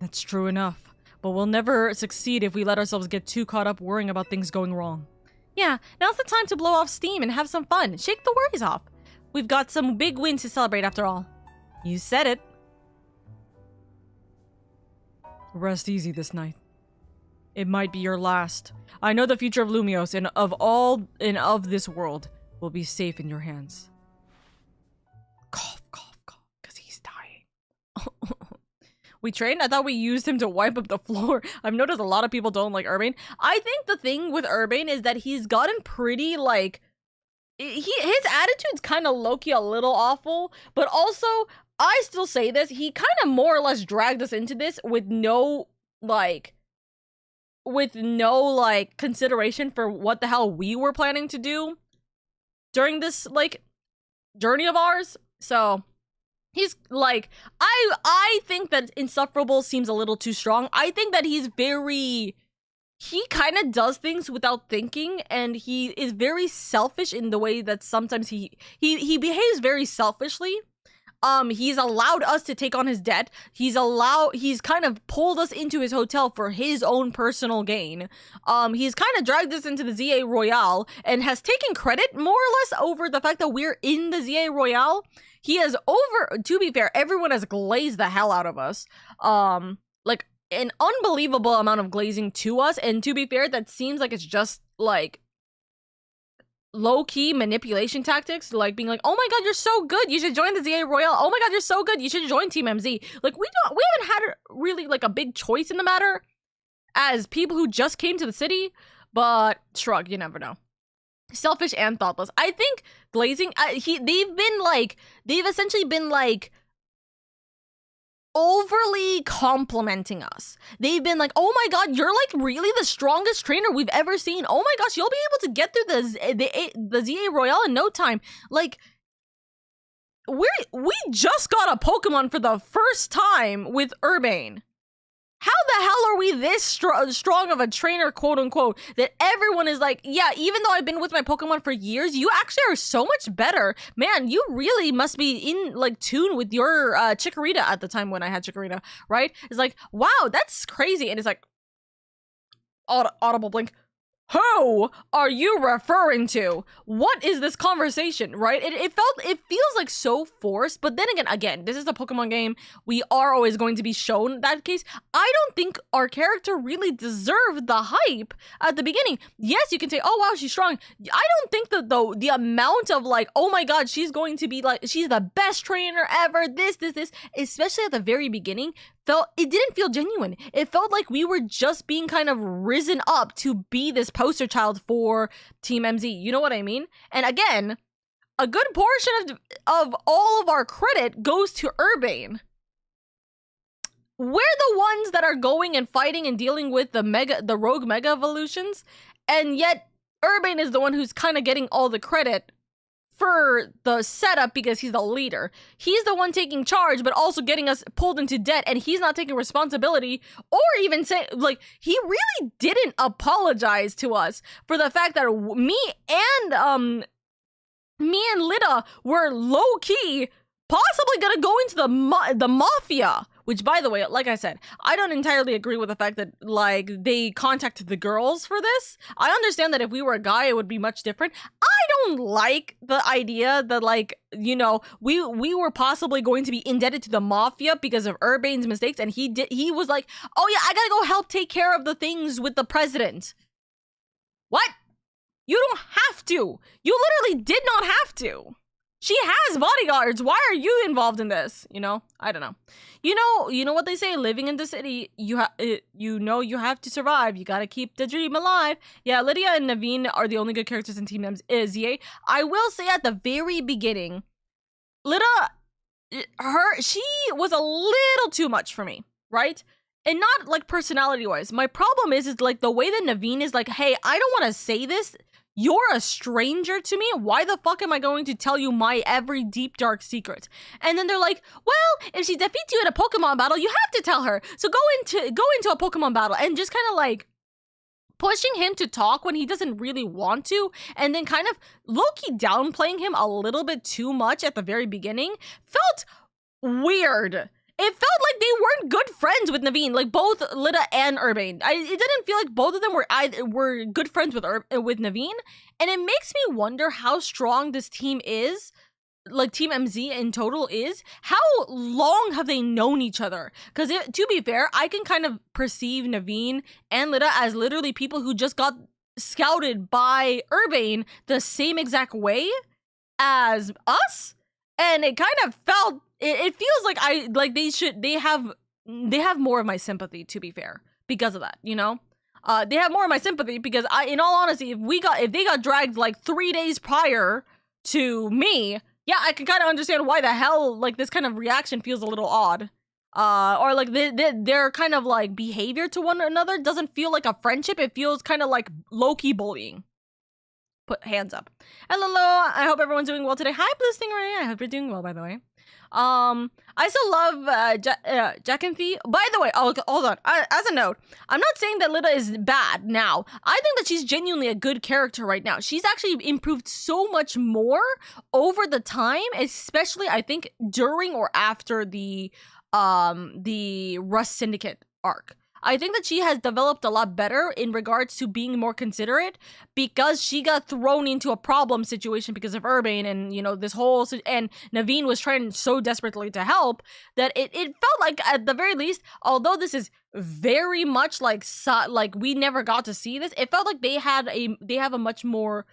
That's true enough. But we'll never succeed if we let ourselves get too caught up worrying about things going wrong. Yeah, now's the time to blow off steam and have some fun. Shake the worries off. We've got some big wins to celebrate after all. You said it. Rest easy this night. It might be your last. I know the future of Lumios and of this world will be safe in your hands. Cough, cough, cough, because he's dying. We trained? I thought we used him to wipe up the floor. I've noticed a lot of people don't like Urbane. I think the thing with Urbane is that he's gotten pretty, like... his attitude's kind of low-key a little awful, but also, I still say this, he kind of more or less dragged us into this with no consideration for what the hell we were planning to do during this, like, journey of ours. So... he's like, I think that insufferable seems a little too strong. I think that he kind of does things without thinking, and he is very selfish in the way that sometimes he behaves very selfishly. He's allowed us to take on his debt. He's kind of pulled us into his hotel for his own personal gain. He's kind of dragged us into the ZA Royale and has taken credit more or less over the fact that we're in the ZA Royale. He has to be fair, everyone has glazed the hell out of us. Like an unbelievable amount of glazing to us, and to be fair, that seems like it's just like low-key manipulation tactics, like being like, oh my god, you're so good, you should join the ZA Royale. Oh my god, you're so good, you should join Team MZ. Like, we haven't had really like a big choice in the matter as people who just came to the city, but shrug, you never know. Selfish and thoughtless. I think glazing, they've essentially been like overly complimenting us. They've been like, oh my god, you're like really the strongest trainer we've ever seen. Oh my gosh, you'll be able to get through the ZA Royale in no time. Like, we just got a Pokemon for the first time with Urbane. How the hell are we this strong of a trainer, quote unquote, that everyone is like, yeah, even though I've been with my Pokemon for years, you actually are so much better. Man, you really must be in like tune with your Chikorita at the time when I had Chikorita, right? It's like, wow, that's crazy. And it's like, audible blink. Who are you referring to? What is this conversation, right? It feels like so forced, but then again, this is a Pokemon game. We are always going to be shown that case. I don't think our character really deserved the hype at the beginning. Yes, you can say, oh wow, she's strong. I don't think that the amount of like, oh my god, she's going to be like, she's the best trainer ever, this, especially at the very beginning, it didn't feel genuine. It felt like we were just being kind of risen up to be this poster child for Team MZ. You know what I mean? And again, a good portion of all of our credit goes to Urbane. We're the ones that are going and fighting and dealing with the rogue mega evolutions, and yet Urbane is the one who's kind of getting all the credit for the setup because he's the leader. He's the one taking charge, but also getting us pulled into debt, and he's not taking responsibility or even say, like, he really didn't apologize to us for the fact that me and Lida were low-key possibly gonna go into the mafia. Which, by the way, like I said, I don't entirely agree with the fact that, like, they contacted the girls for this. I understand that if we were a guy, it would be much different. I don't like the idea that, like, you know, we were possibly going to be indebted to the mafia because of Urbane's mistakes, and he was like, oh yeah, I gotta go help take care of the things with the president. What? You don't have to. You literally did not have to. She has bodyguards. Why are you involved in this? You know, I don't know. You know what they say, living in the city, you have to survive. You got to keep the dream alive. Yeah, Lydia and Naveen are the only good characters in Team ZA. I will say at the very beginning, she was a little too much for me, right? And not like personality wise. My problem is like the way that Naveen is like, hey, I don't want to say this. You're a stranger to me. Why the fuck am I going to tell you my every deep, dark secret? And then they're like, well, if she defeats you in a Pokemon battle, you have to tell her. So go into a Pokemon battle and just kind of like pushing him to talk when he doesn't really want to, and then kind of low-key downplaying him a little bit too much at the very beginning felt weird. It felt like they weren't good friends with Naveen, like both Lida and Urbane. It didn't feel like both of them were good friends with Naveen, and it makes me wonder how strong this team is, like Team MZ in total is. How long have they known each other? Because to be fair, I can kind of perceive Naveen and Lida as literally people who just got scouted by Urbane the same exact way as us, and it kind of felt it feels like they have more of my sympathy, to be fair, because of that, you know. They have more of my sympathy because in all honesty, if they got dragged like 3 days prior to me, yeah, I can kind of understand why the hell like this kind of reaction feels a little odd. Or like their kind of like behavior to one another doesn't feel like a friendship. It feels kind of like low-key bullying. Put hands up. Hello, I hope everyone's doing well today. Hi, Blue Stingray. I hope you're doing well, by the way. I still love Jack and Thee. By the way, hold on. As a note, I'm not saying that Lida is bad now. I think that she's genuinely a good character right now. She's actually improved so much more over the time, especially I think during or after the Rust Syndicate arc. I think that she has developed a lot better in regards to being more considerate, because she got thrown into a problem situation because of Urbane, and you know, this whole and Naveen was trying so desperately to help that it felt like, at the very least, although this is very much like we never got to see this, it felt like they have a much more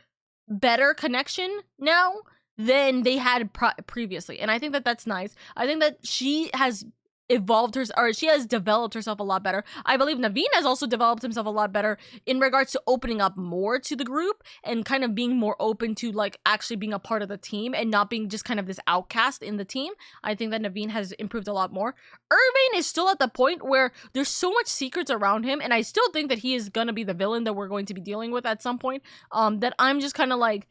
better connection now than they had previously, and I think that that's nice. I think that she has she has developed herself a lot better. I believe Naveen has also developed himself a lot better in regards to opening up more to the group and kind of being more open to like actually being a part of the team and not being just kind of this outcast in the team. I think that Naveen has improved a lot more. Urbane is still at the point where there's so much secrets around him, and I still think that he is gonna be the villain that we're going to be dealing with at some point. That I'm just kind of like,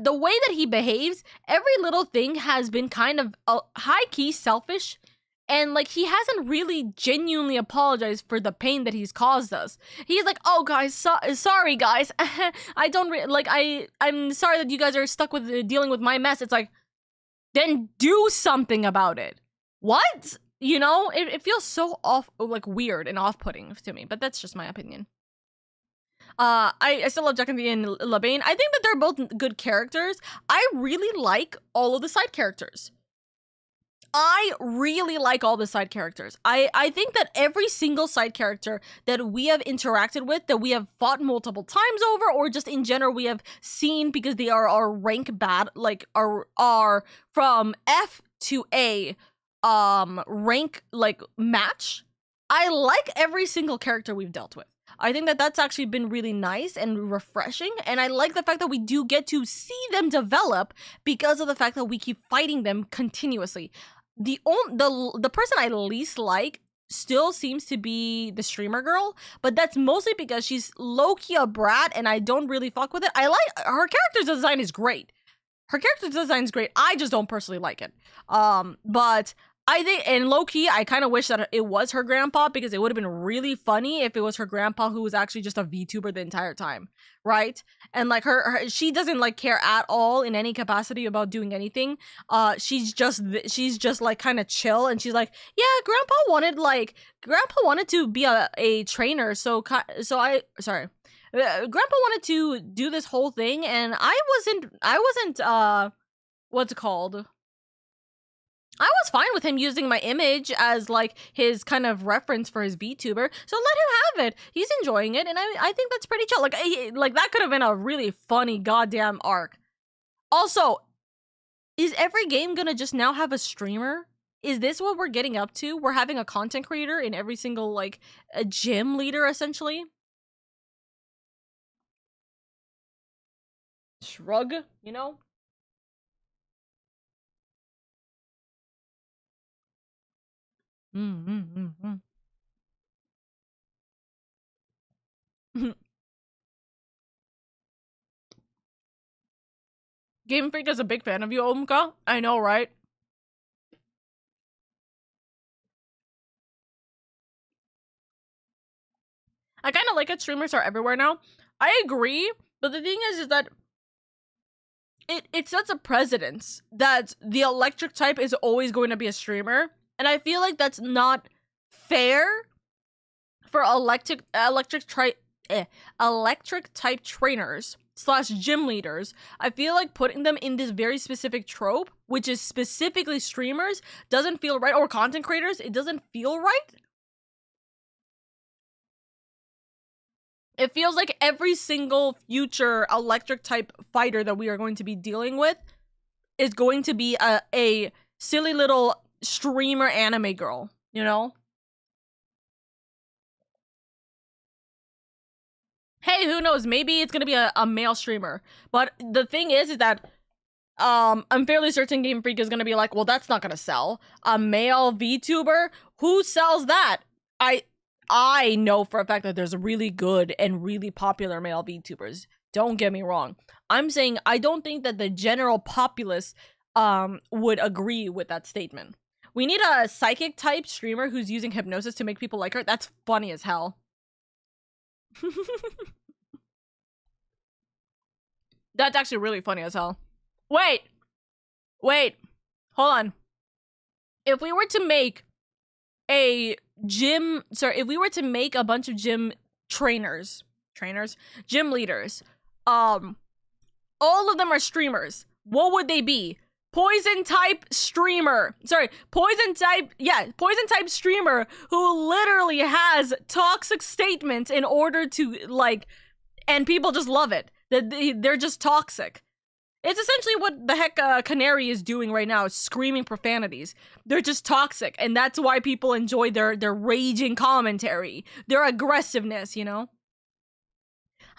the way that he behaves, every little thing has been kind of high-key selfish. And, like, he hasn't really genuinely apologized for the pain that he's caused us. He's like, oh, guys, sorry, guys. I don't, I'm sorry that you guys are stuck with dealing with my mess. It's like, then do something about it. What? You know, it feels so weird and off-putting to me, but that's just my opinion. I still love Jack and Labane. I think that they're both good characters. I really like all of the side characters. I really like all the side characters. I think that every single side character that we have interacted with, that we have fought multiple times over, or just in general we have seen because they are our rank bad, like are from F to A rank like match. I like every single character we've dealt with. I think that that's actually been really nice and refreshing, and I like the fact that we do get to see them develop because of the fact that we keep fighting them continuously. The person I least like still seems to be the streamer girl, but that's mostly because she's low-key a brat and I don't really fuck with it. I like her character design is great. Her character design is great. I just don't personally like it. But I think, and low-key, I kind of wish that it was her grandpa, because it would have been really funny if it was her grandpa who was actually just a VTuber the entire time, right? And like she doesn't like care at all in any capacity about doing anything. She's just like kind of chill, and she's like, yeah, grandpa wanted to be a trainer, grandpa wanted to do this whole thing, and I wasn't what's it called? I was fine with him using my image as like his kind of reference for his VTuber, so let him have it. He's enjoying it, and I think that's pretty chill. Like that could have been a really funny goddamn arc. Also, is every game gonna just now have a streamer? Is this what we're getting up to? We're having a content creator in every single like a gym leader essentially. Shrug, you know? Game Freak is a big fan of you, Omka. I know, right? I kind of like it. Streamers are everywhere now. I agree, but the thing is that it sets a precedence that the electric type is always going to be a streamer, and I feel like that's not fair for electric type trainers / gym leaders. I feel like putting them in this very specific trope, which is specifically streamers, doesn't feel right, or content creators, it doesn't feel right. It feels like every single future electric type fighter that we are going to be dealing with is going to be a silly little streamer anime girl, you know? Hey, who knows? Maybe it's gonna be a male streamer. But the thing is that I'm fairly certain Game Freak is gonna be like, well, that's not gonna sell. A male VTuber? Who sells that? I know for a fact that there's really good and really popular male VTubers. Don't get me wrong. I'm saying I don't think that the general populace would agree with that statement. We need a psychic type streamer who's using hypnosis to make people like her. That's funny as hell. That's actually really funny as hell. Wait, hold on. If we were to make a if we were to make a bunch of gym gym leaders, all of them are streamers, what would they be? Poison type streamer who literally has toxic statements in order to, like, and people just love it. They're just toxic. It's essentially what the heck Canary is doing right now, screaming profanities. They're just toxic, and that's why people enjoy their raging commentary, their aggressiveness, you know?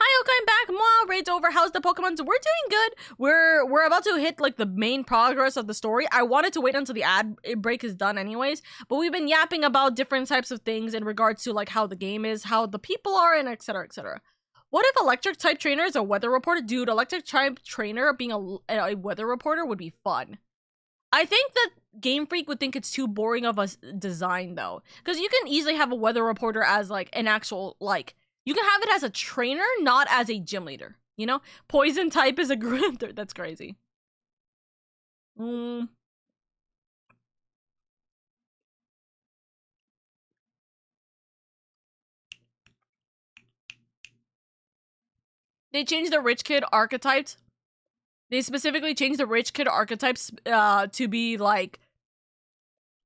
Hi, Oka, I'm back. Mwah, raids over. How's the Pokemon? So we're doing good. We're about to hit, like, the main progress of the story. I wanted to wait until the ad break is done anyways, but we've been yapping about different types of things in regards to, like, how the game is, how the people are, and etc, etc. What if electric type trainer is a weather reporter? Dude, electric type trainer being a weather reporter would be fun. I think that Game Freak would think it's too boring of a design, though. Because you can easily have a weather reporter as, like, an actual, like, you can have it as a trainer, not as a gym leader, you know? Poison type is a grifter. That's crazy. They changed the rich kid archetypes. They specifically changed the rich kid archetypes to be like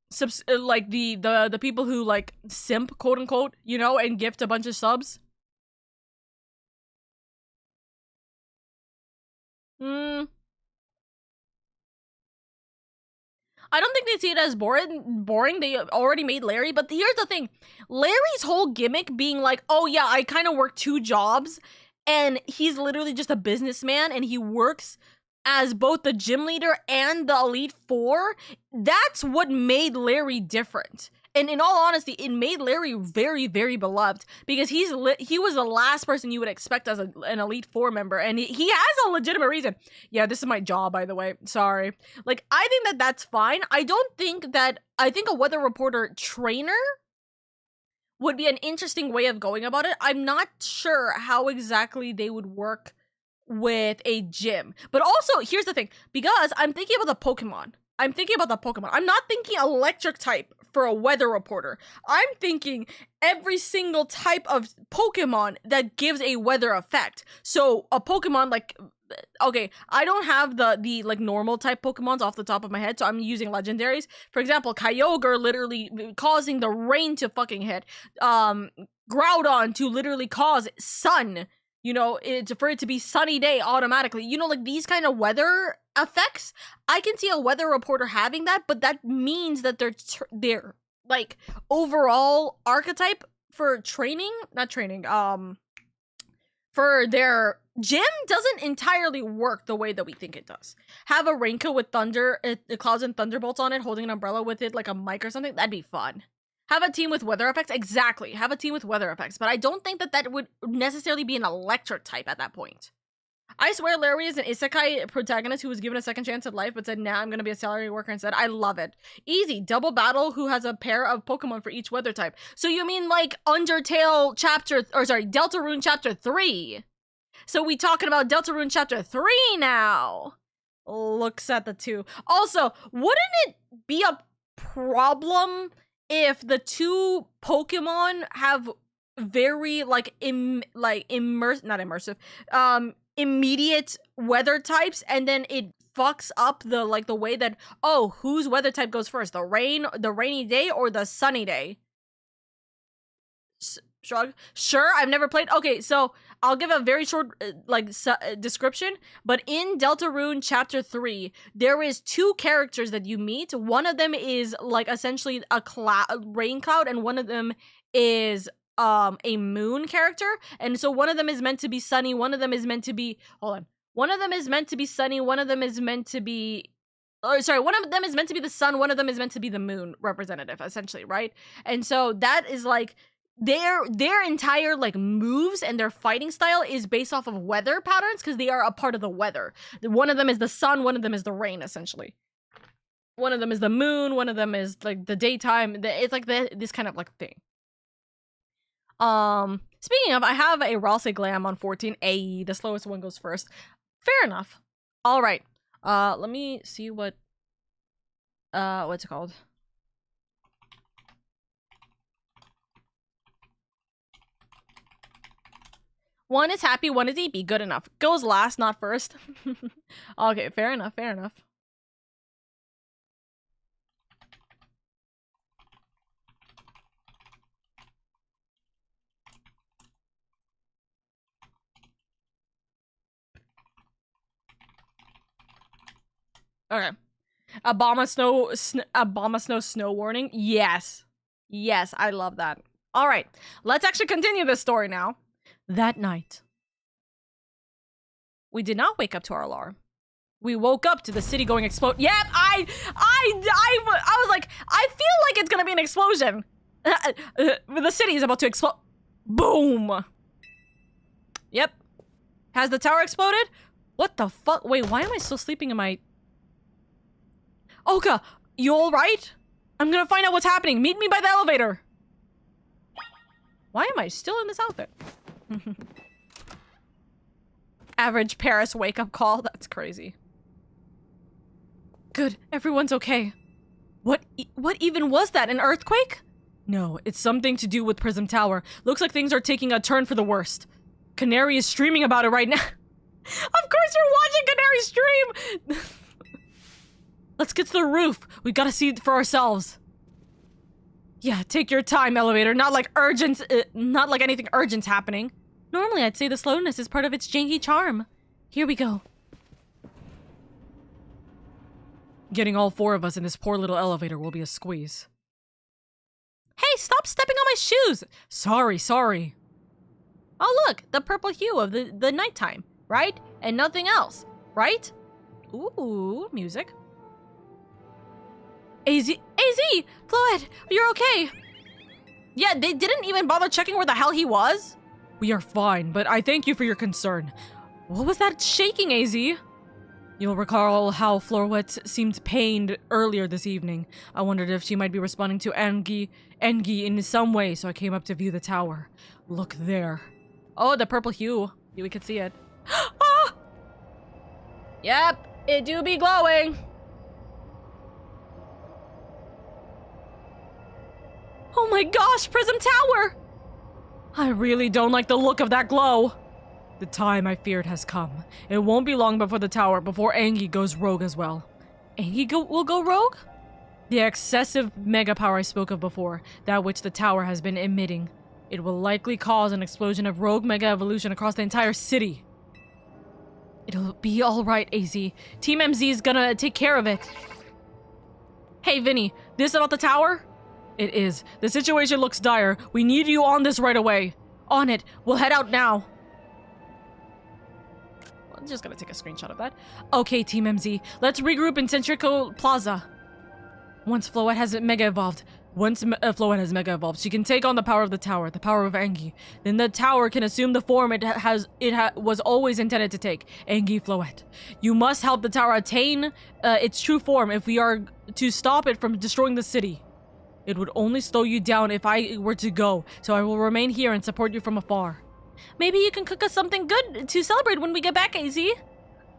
the people who, like, simp, quote unquote, you know, and gift a bunch of subs. I don't think they see it as boring. They already made Larry, but here's the thing. Larry's whole gimmick being like, oh yeah, I kind of work 2 jobs, and he's literally just a businessman, and he works as both the gym leader and the Elite Four. That's what made Larry different. And in all honesty, it made Larry very, very beloved, because he was the last person you would expect as an Elite Four member, and he has a legitimate reason. Yeah, this is my job, by the way. Sorry. Like, I think that's fine. I think a weather reporter trainer would be an interesting way of going about it. I'm not sure how exactly they would work with a gym. But also, here's the thing, because I'm thinking about the Pokemon. I'm not thinking electric type for a weather reporter. I'm thinking every single type of Pokemon that gives a weather effect. So a Pokemon like, okay, I don't have the like normal type Pokemons off the top of my head, so I'm using legendaries. For example, Kyogre literally causing the rain to fucking hit. Groudon to literally cause sun. You know, for it to be sunny day automatically. You know, like these kind of weather effects. I can see a weather reporter having that, but that means that their like overall archetype for for their gym doesn't entirely work the way that we think it does. Have a raincoat with thunder, clouds and thunderbolts on it, holding an umbrella with it, like a mic or something. That'd be fun. Have a team with weather effects? Exactly. Have a team with weather effects. But I don't think that would necessarily be an electric type at that point. I swear Larry is an isekai protagonist who was given a second chance at life but said, nah, I'm gonna be a salary worker instead. I love it. Easy. Double battle who has a pair of Pokemon for each weather type. So you mean like Deltarune chapter 3. So we talking about Deltarune chapter 3 now. Looks at the two. Also, wouldn't it be a problem if the two Pokemon have very immediate weather types, and then it fucks up the way that, oh, whose weather type goes first, the rainy day or the sunny day? Shrug. Sure, I've never played. Okay, so I'll give a very short description, but in Deltarune chapter 3 there is two characters that you meet. One of them is like essentially a rain cloud, and one of them is a moon character. And so one of them is meant to be sunny, one of them is meant to be one of them is meant to be sunny, one of them is meant to be one of them is meant to be the sun, one of them is meant to be the moon representative, essentially, right? And so that is like their entire like moves and their fighting style is based off of weather patterns, because they are a part of the weather. One of them is the sun, one of them is the rain, essentially. One of them is the moon, one of them is like the daytime. It's like this kind of like thing. Speaking of, I have a Ralsei Glam on 14. Ayy, the slowest one goes first. Fair enough. All right. Let me see what's it called? One is happy, one is EP. Good enough. Goes last, not first. Okay, fair enough, fair enough. Okay. Obama snow warning. Yes. Yes, I love that. All right. Let's actually continue this story now. That night, we did not wake up to our alarm. We woke up to the city going explode. Yep, I was like, I feel like it's gonna be an explosion. The city is about to explode. Boom. Yep. Has the tower exploded? What the fuck? Wait, why am I still sleeping in my... Oka, you alright? I'm gonna find out what's happening. Meet me by the elevator. Why am I still in this outfit? Average Paris wake-up call? That's crazy. Good, everyone's okay. What even was that, an earthquake? No, it's something to do with Prism Tower. Looks like things are taking a turn for the worst. Canary is streaming about it right now. Of course you're watching Canary stream! Let's get to the roof. We gotta see it for ourselves. Yeah, take your time, elevator. Not like anything urgent's happening. Normally, I'd say the slowness is part of its janky charm. Here we go. Getting all four of us in this poor little elevator will be a squeeze. Hey, stop stepping on my shoes! Sorry. Oh look, the purple hue of the nighttime, right? And nothing else, right? Ooh, music. AZ, Floyd, you're okay. Yeah, they didn't even bother checking where the hell he was. We are fine, but I thank you for your concern. What was that shaking, AZ? You'll recall how Florwet seemed pained earlier this evening. I wondered if she might be responding to Engi in some way, so I came up to view the tower. Look there. Oh, the purple hue. We could see it. Ah! Yep, it do be glowing. Oh my gosh, Prism Tower! I really don't like the look of that glow. The time I feared has come. It won't be long before Engi goes rogue as well. Engi will go rogue? The excessive mega power I spoke of before, that which the tower has been emitting. It will likely cause an explosion of rogue mega evolution across the entire city. It'll be alright, AZ. Team MZ is gonna take care of it. Hey, Vinny, this about the tower? It is. The situation looks dire. We need you on this right away. On it. We'll head out now. I'm just gonna take a screenshot of that. Okay, Team MZ. Let's regroup in Centrico Plaza. Once Floette has Mega Evolved, Floette has Mega Evolved, she can take on the power of the tower, the power of Angie. Then the tower can assume the form it was always intended to take, Angie Floette. You must help the tower attain its true form if we are to stop it from destroying the city. It would only slow you down if I were to go, so I will remain here and support you from afar. Maybe you can cook us something good to celebrate when we get back, AZ.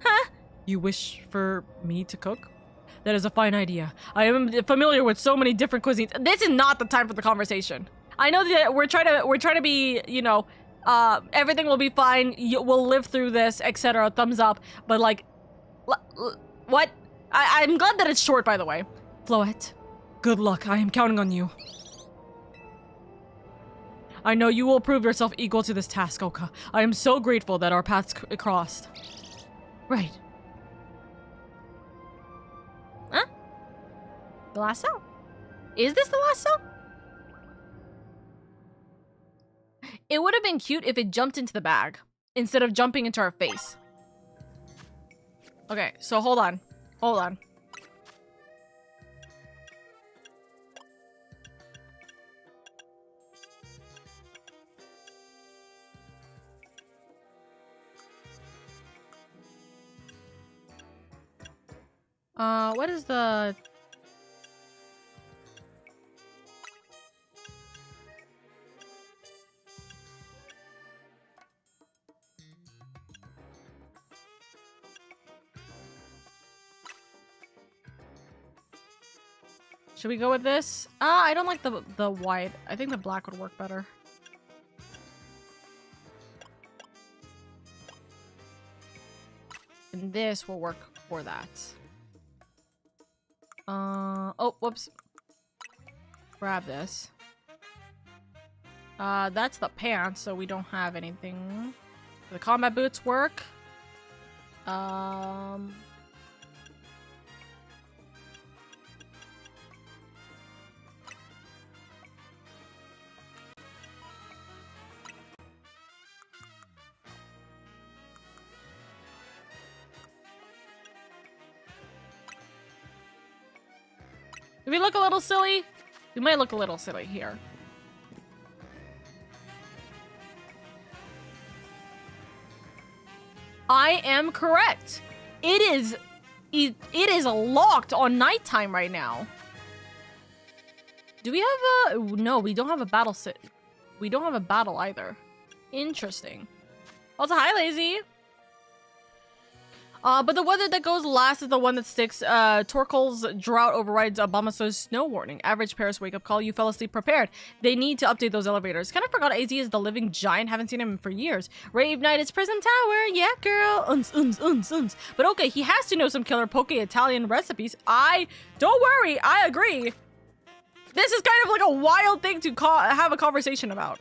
Huh? You wish for me to cook? That is a fine idea. I am familiar with so many different cuisines. This is not the time for the conversation. I know that we're trying to be, you know, everything will be fine. We'll live through this, etc. Thumbs up. But like, what? I'm glad that it's short, by the way. Floette, good luck. I am counting on you. I know you will prove yourself equal to this task, Oka. I am so grateful that our paths crossed. Right. Huh? The last cell? Is this the last cell? It would have been cute if it jumped into the bag instead of jumping into our face. Okay, so hold on. Hold on. What is the... Should we go with this? I don't like the white. I think the black would work better. And this will work for that. Oh, whoops. Grab this. That's the pants, so we don't have anything. The combat boots work. Do we look a little silly? We might look a little silly here. I am correct. It is locked on nighttime right now. Do we have a... No, we don't have a battle sit. We don't have a battle either. Interesting. Also, hi, Lazy. But the weather that goes last is the one that sticks. Torkel's drought overrides Obama's snow warning. Average Paris wake-up call. You fell asleep prepared. They need to update those elevators. Kind of forgot AZ is the living giant. Haven't seen him for years. Rave Night is Prison Tower. Yeah, girl. Uns. But okay, he has to know some killer poke Italian recipes. Don't worry. I agree. This is kind of like a wild thing to have a conversation about.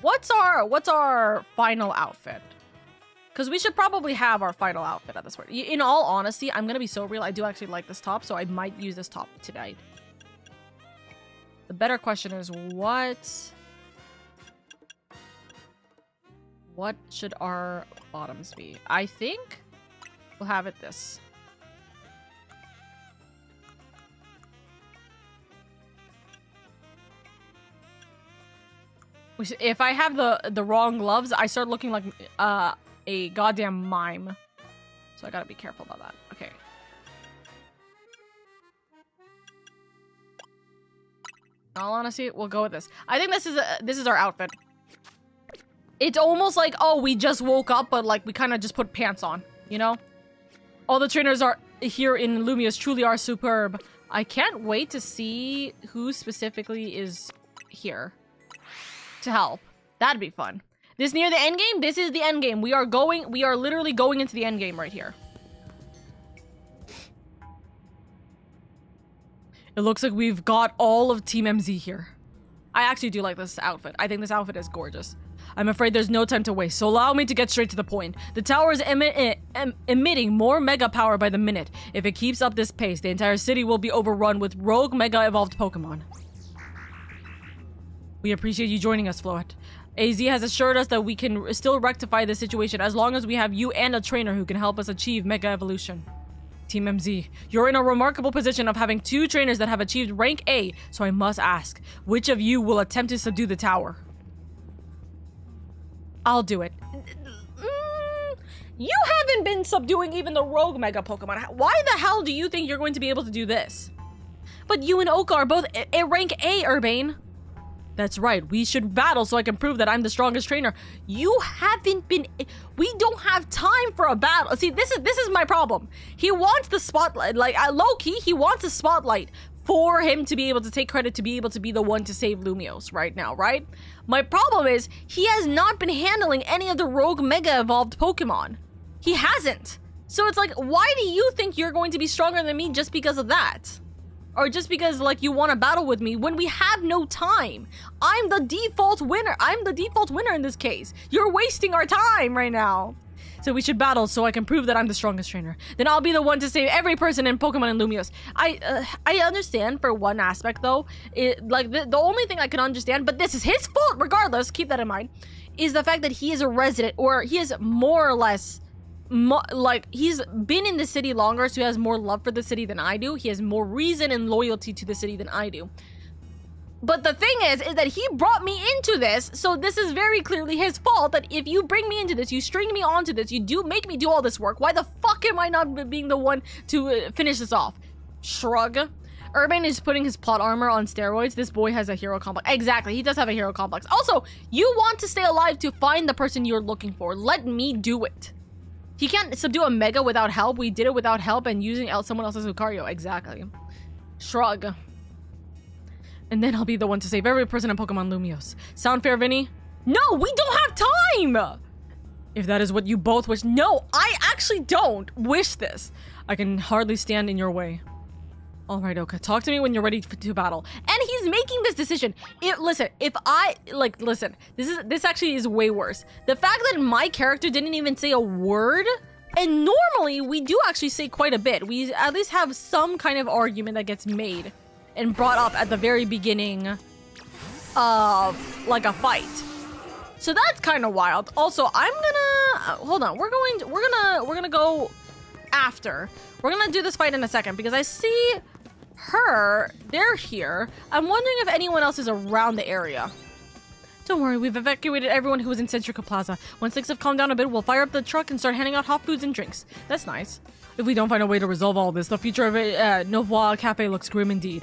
What's our final outfit? Because we should probably have our final outfit at this point. In all honesty, I'm going to be so real. I do actually like this top, so I might use this top tonight. The better question is, what should our bottoms be? I think we'll have it this. If I have the wrong gloves, I start looking like a goddamn mime. So I gotta be careful about that. Okay. In all honesty, we'll go with this. I think this is our outfit. It's almost like, oh, we just woke up, but like we kind of just put pants on, you know? All the trainers are here in Lumia's truly are superb. I can't wait to see who specifically is here to help. That'd be fun. This near the end game? This is the end game. We are literally going into the end game right here. It looks like we've got all of Team MZ here. I actually do like this outfit. I think this outfit is gorgeous. I'm afraid there's no time to waste, so allow me to get straight to the point. The tower is emitting more mega power by the minute. If it keeps up this pace, the entire city will be overrun with rogue mega evolved Pokemon. We appreciate you joining us, Floette. AZ has assured us that we can still rectify the situation as long as we have you and a trainer who can help us achieve Mega Evolution. Team MZ, you're in a remarkable position of having 2 trainers that have achieved rank A, so I must ask, which of you will attempt to subdue the tower? I'll do it. You haven't been subduing even the rogue mega Pokemon. Why the hell do you think you're going to be able to do this? But you and Oka are both at rank A, Urbane. That's right. We should battle so I can prove that I'm the strongest trainer. You haven't been... We don't have time for a battle. See, this is my problem. He wants the spotlight. Like, low-key, he wants a spotlight for him to be able to take credit, to be able to be the one to save Lumiose right now, right? My problem is, he has not been handling any of the rogue mega evolved Pokemon. He hasn't. So it's like, why do you think you're going to be stronger than me just because of that? Or just because, like, you want to battle with me when we have no time. I'm the default winner. I'm the default winner in this case. You're wasting our time right now. So we should battle so I can prove that I'm the strongest trainer. Then I'll be the one to save every person in Pokemon and Lumiose. I understand for one aspect, though. The only thing I can understand, but this is his fault regardless, keep that in mind, is the fact that he is a resident, or he is more or less... he's been in the city longer, so he has more love for the city than I do. He has more reason and loyalty to the city than I do. But the thing is that he brought me into this, so this is very clearly his fault. That if you bring me into this, you string me onto this, you do make me do all this work, why the fuck am I not being the one to finish this off? Shrug. Urban is putting his plot armor on steroids. This boy has a hero complex. Exactly, he does have a hero complex. Also, you want to stay alive to find the person you're looking for. Let me do it. He can't subdue a mega without help. We did it without help and using someone else's Lucario. Exactly. Shrug. And then I'll be the one to save every person in Pokemon Lumiose. Sound fair, Vinny? No, we don't have time! If that is what you both wish... No, I actually don't wish this. I can hardly stand in your way. All right, Oka, talk to me when you're ready to battle. And he's making this decision. Listen, this actually is way worse. The fact that my character didn't even say a word, and normally we do actually say quite a bit. We at least have some kind of argument that gets made and brought up at the very beginning of like a fight. So that's kind of wild. Also, I'm gonna hold on. We're gonna go after. We're gonna do this fight in a second because I see her. They're here. I'm wondering if anyone else is around the area. Don't worry, we've evacuated everyone who was in Centrica Plaza. Once things have calmed down a bit, we'll fire up the truck and start handing out hot foods and drinks. That's nice. If we don't find a way to resolve all this, the future of Novois Cafe looks grim indeed.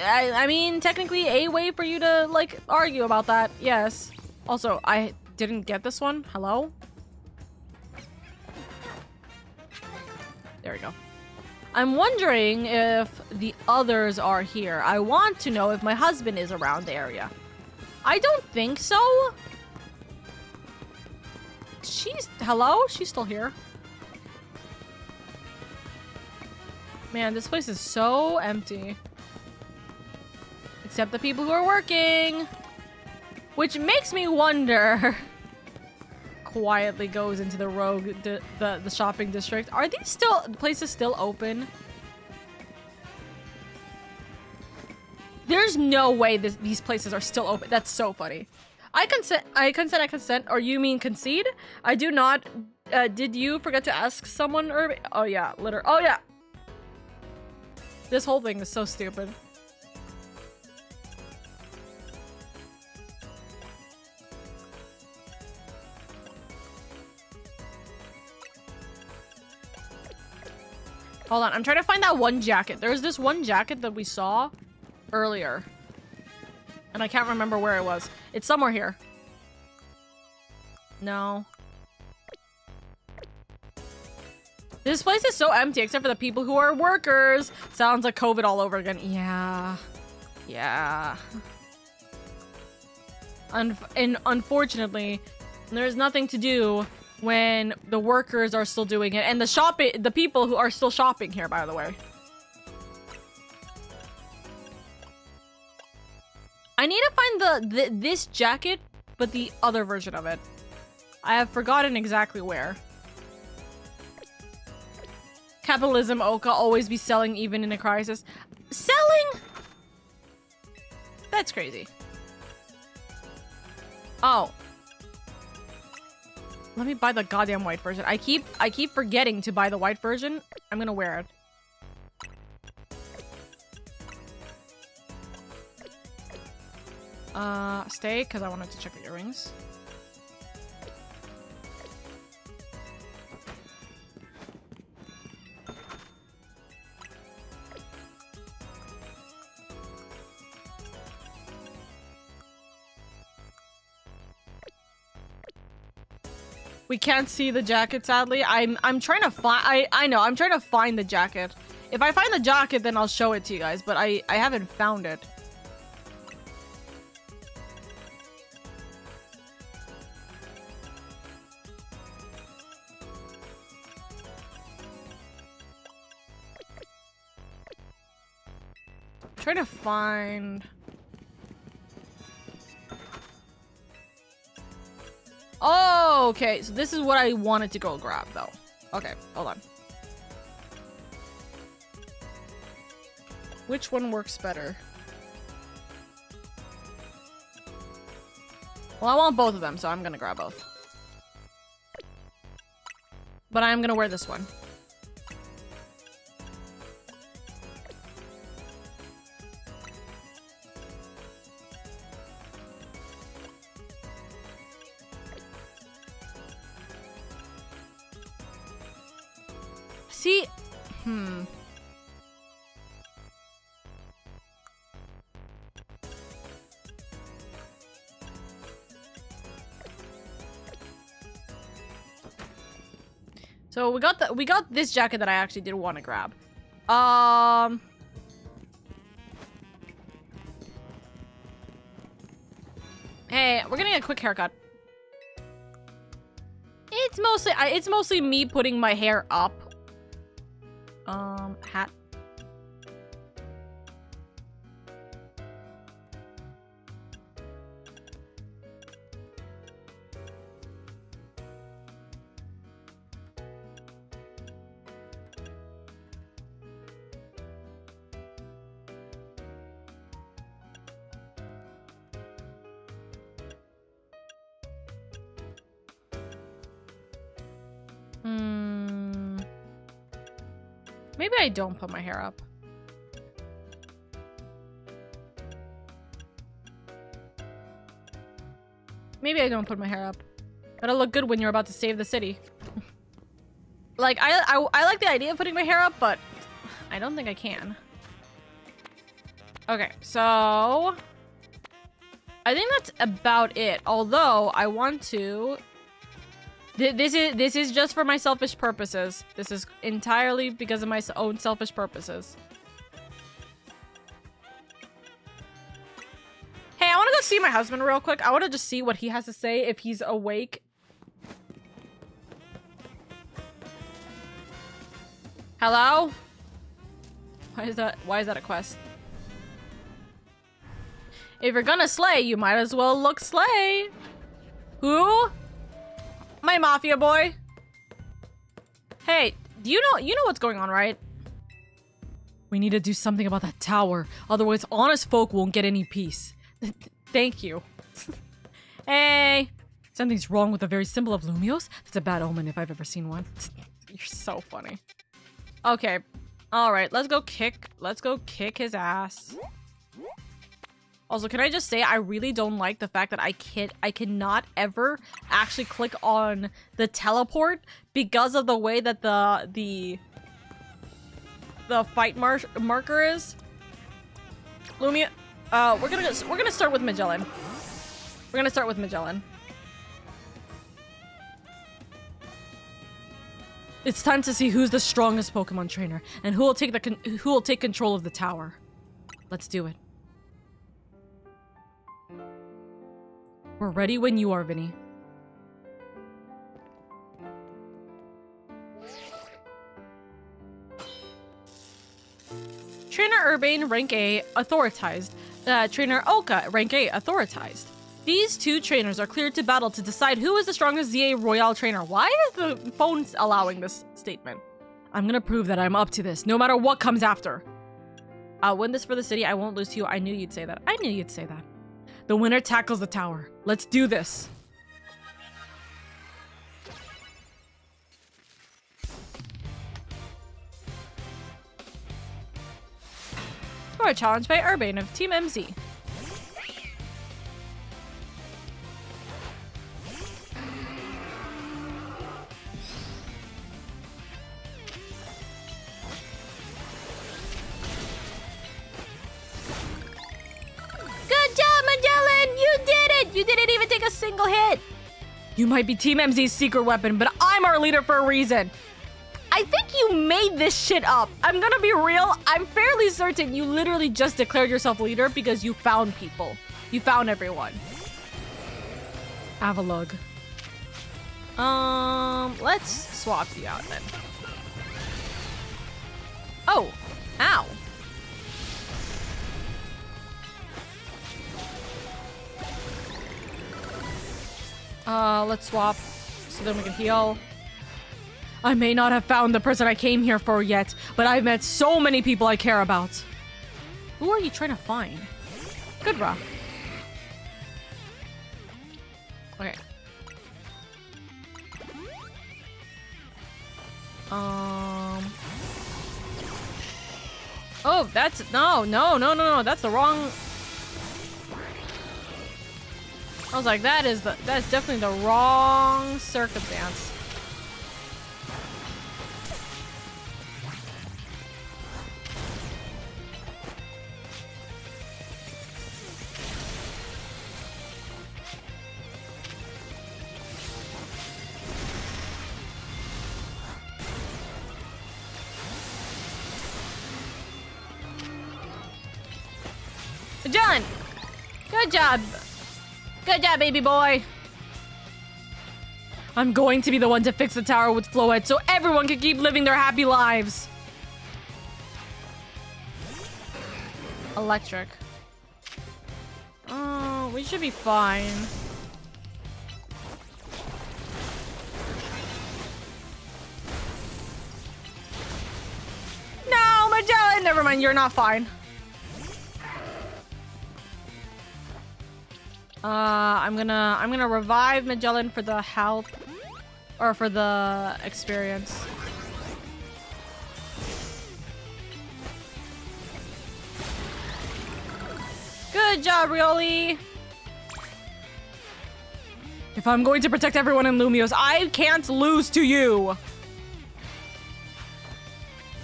I mean, technically a way for you to, like, argue about that, yes. Also, I didn't get this one. Hello? There we go. I'm wondering if the others are here. I want to know if my husband is around the area. I don't think so. Hello? She's still here. Man, this place is so empty. Except the people who are working. Which makes me wonder. Quietly goes into the rogue, the shopping district. Are these places still open? There's no way these places are still open. That's so funny. I consent. Or you mean concede? I do not. Did you forget to ask someone? Oh yeah, oh yeah. This whole thing is so stupid. Hold on, I'm trying to find that one jacket. There's this one jacket that we saw earlier. And I can't remember where it was. It's somewhere here. No. This place is so empty except for the people who are workers. Sounds like COVID all over again. Yeah. Yeah. And unfortunately, there's nothing to do when the workers are still doing it. And the people who are still shopping here, by the way. I need to find this jacket, but the other version of it. I have forgotten exactly where. Capitalism, Oka, always be selling even in a crisis. Selling? That's crazy. Oh. Let me buy the goddamn white version. I keep forgetting to buy the white version. I'm gonna wear it. Stay, because I wanted to check the earrings. We can't see the jacket, sadly. I'm trying to find. I know. I'm trying to find the jacket. If I find the jacket, then I'll show it to you guys. But I haven't found it. I'm trying to find. Oh, okay. So this is what I wanted to go grab, though. Okay, hold on. Which one works better? Well, I want both of them, so I'm gonna grab both. But I'm gonna wear this one. See? So we got this jacket that I actually did want to grab. Hey, we're getting a quick haircut. It's mostly me putting my hair up. Hat. Maybe I don't put my hair up. Maybe I don't put my hair up. That'll look good when you're about to save the city. Like, I like the idea of putting my hair up, but I don't think I can. Okay, so I think that's about it. Although I want to. This is just for my selfish purposes. This is entirely because of my own selfish purposes. Hey, I want to go see my husband real quick. I want to just see what he has to say if he's awake. Hello? Why is that a quest? If you're gonna slay, you might as well look slay. Who? My mafia boy. Hey, do you know what's going on, right? We need to do something about that tower. Otherwise, honest folk won't get any peace. Thank you. Hey. Something's wrong with the very symbol of Lumios? That's a bad omen if I've ever seen one. You're so funny. Okay. Alright, let's go kick his ass. Also, can I just say I really don't like the fact that I cannot ever actually click on the teleport because of the way that the fight marker is. Lumia, we're gonna start with Magellan. We're gonna start with Magellan. It's time to see who's the strongest Pokemon trainer and who will take control of the tower. Let's do it. We're ready when you are, Vinny. Trainer Urbane, rank A, authorized. Trainer Oka, rank A, authorized. These two trainers are cleared to battle to decide who is the strongest ZA Royale trainer. Why is the phone allowing this statement? I'm gonna prove that I'm up to this, no matter what comes after. I'll win this for the city. I won't lose to you. I knew you'd say that. I knew you'd say that. The winner tackles the tower. Let's do this. You are challenged by Urbane of Team MZ. a single hit. You might be Team MZ's secret weapon, but I'm our leader for a reason. I think you made this shit up. I'm gonna be real. I'm fairly certain you literally just declared yourself leader because you found people. You found everyone. Avalug. Let's swap you out then. Oh, ow. Let's swap so then we can heal. I may not have found the person I came here for yet, but I've met so many people I care about. Who are you trying to find? Good, Ra. Okay. Oh, that's no. That's the wrong. I was like, that's definitely the wrong circumstance. John! Good job! Good job, baby boy! I'm going to be the one to fix the tower with Floette so everyone can keep living their happy lives! Electric. Oh, we should be fine. No, Magellan! Never mind, you're not fine. I'm gonna revive Magellan for the health, or for the experience. Good job, Rioli! If I'm going to protect everyone in Lumios, I can't lose to you!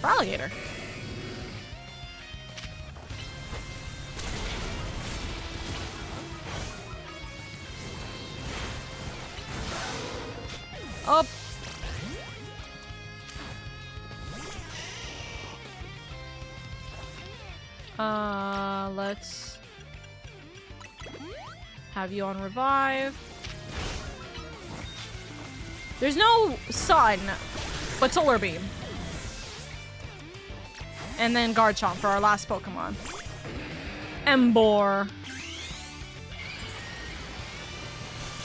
Alligator. Up. Let's have you on revive. There's no sun, but solar beam. And then Garchomp for our last Pokemon. Emboar.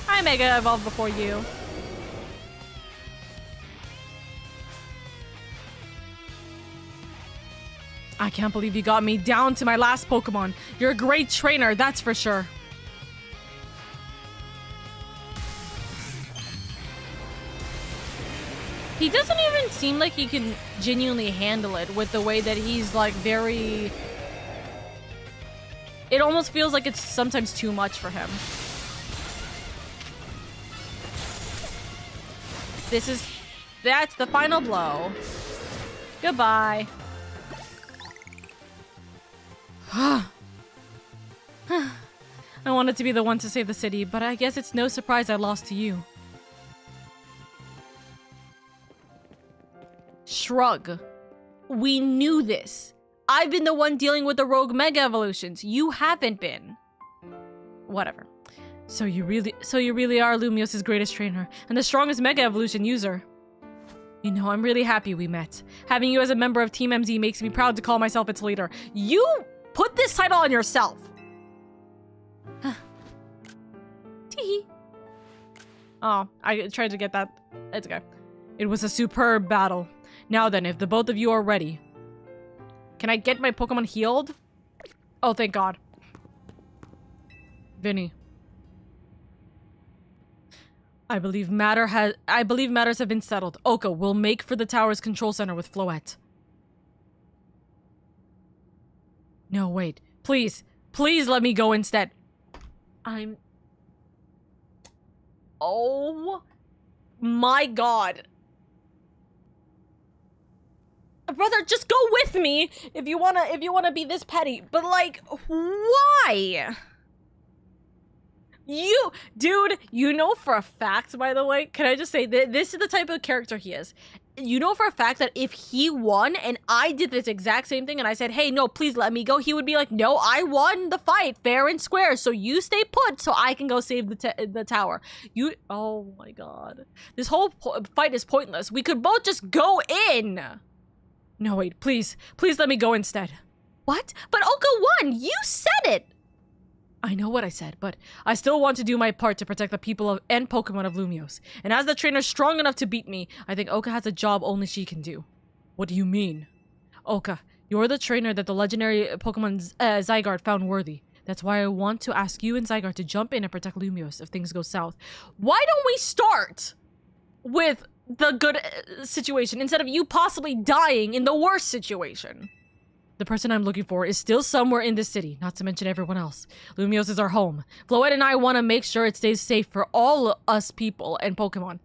I Mega Evolve before you. I can't believe you got me down to my last Pokemon. You're a great trainer, that's for sure. He doesn't even seem like he can genuinely handle it with the way that he's like very... It almost feels like it's sometimes too much for him. That's the final blow. Goodbye. I wanted to be the one to save the city, but I guess it's no surprise I lost to you. Shrug. We knew this. I've been the one dealing with the rogue Mega Evolutions. You haven't been. Whatever. So you really are Lumios' greatest trainer and the strongest Mega Evolution user. You know, I'm really happy we met. Having you as a member of Team MZ makes me proud to call myself its leader. You put this title on yourself. Teehee. Oh, I tried to get that. It's okay. It was a superb battle. Now then, if the both of you are ready. Can I get my Pokemon healed? Oh, thank God. Vinny. I believe matters have been settled. Oka will make for the tower's control center with Floette. No, wait. Please. Please let me go instead. Oh my God. Brother, just go with me if you wanna be this petty. But like, why? Dude, you know for a fact, by the way, can I just say that this is the type of character he is. You know for a fact that if he won and I did this exact same thing and I said, hey, no, please let me go, he would be like, no, I won the fight fair and square, so you stay put so I can go save the tower. Oh my god. This whole fight is pointless. We could both just go in. No, wait, please let me go instead. What? But Oka won! You said it! I know what I said, but I still want to do my part to protect the people and Pokemon of Lumiose. And as the trainer strong enough to beat me, I think Oka has a job only she can do. What do you mean? Oka, you're the trainer that the legendary Pokemon Zygarde found worthy. That's why I want to ask you and Zygarde to jump in and protect Lumiose if things go south. Why don't we start with the good situation instead of you possibly dying in the worst situation? The person I'm looking for is still somewhere in this city, not to mention everyone else. Lumiose is our home. Floette and I want to make sure it stays safe for all us people and Pokemon.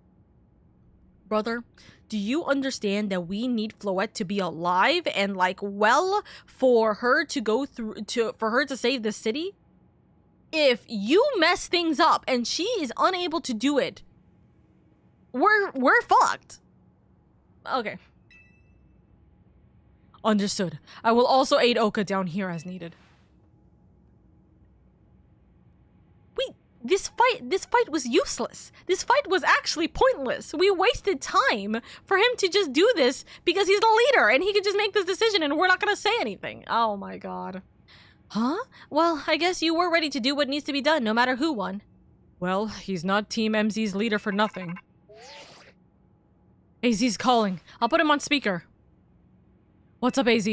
Brother, do you understand that we need Floette to be alive and, like, well for her to go through for her to save the city? If you mess things up and she is unable to do it, we're fucked. Okay. Understood. I will also aid Oka down here as needed. Wait, this fight was useless. This fight was actually pointless. We wasted time for him to just do this because he's the leader and he could just make this decision and we're not gonna say anything. Oh my god. Huh? Well, I guess you were ready to do what needs to be done no matter who won. Well, he's not Team MZ's leader for nothing. AZ's calling. I'll put him on speaker. What's up, AZ?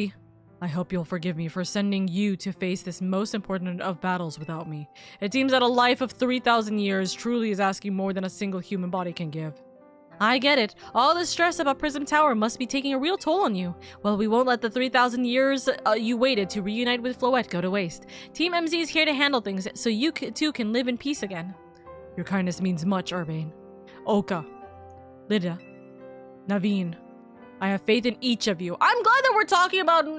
I hope you'll forgive me for sending you to face this most important of battles without me. It seems that a life of 3,000 years truly is asking more than a single human body can give. I get it. All the stress about Prism Tower must be taking a real toll on you. Well, we won't let the 3,000 years you waited to reunite with Floette go to waste. Team MZ is here to handle things so you too can live in peace again. Your kindness means much, Urbane. Oka. Lydia. Naveen. I have faith in each of you. I'm glad that we're talking about, I'm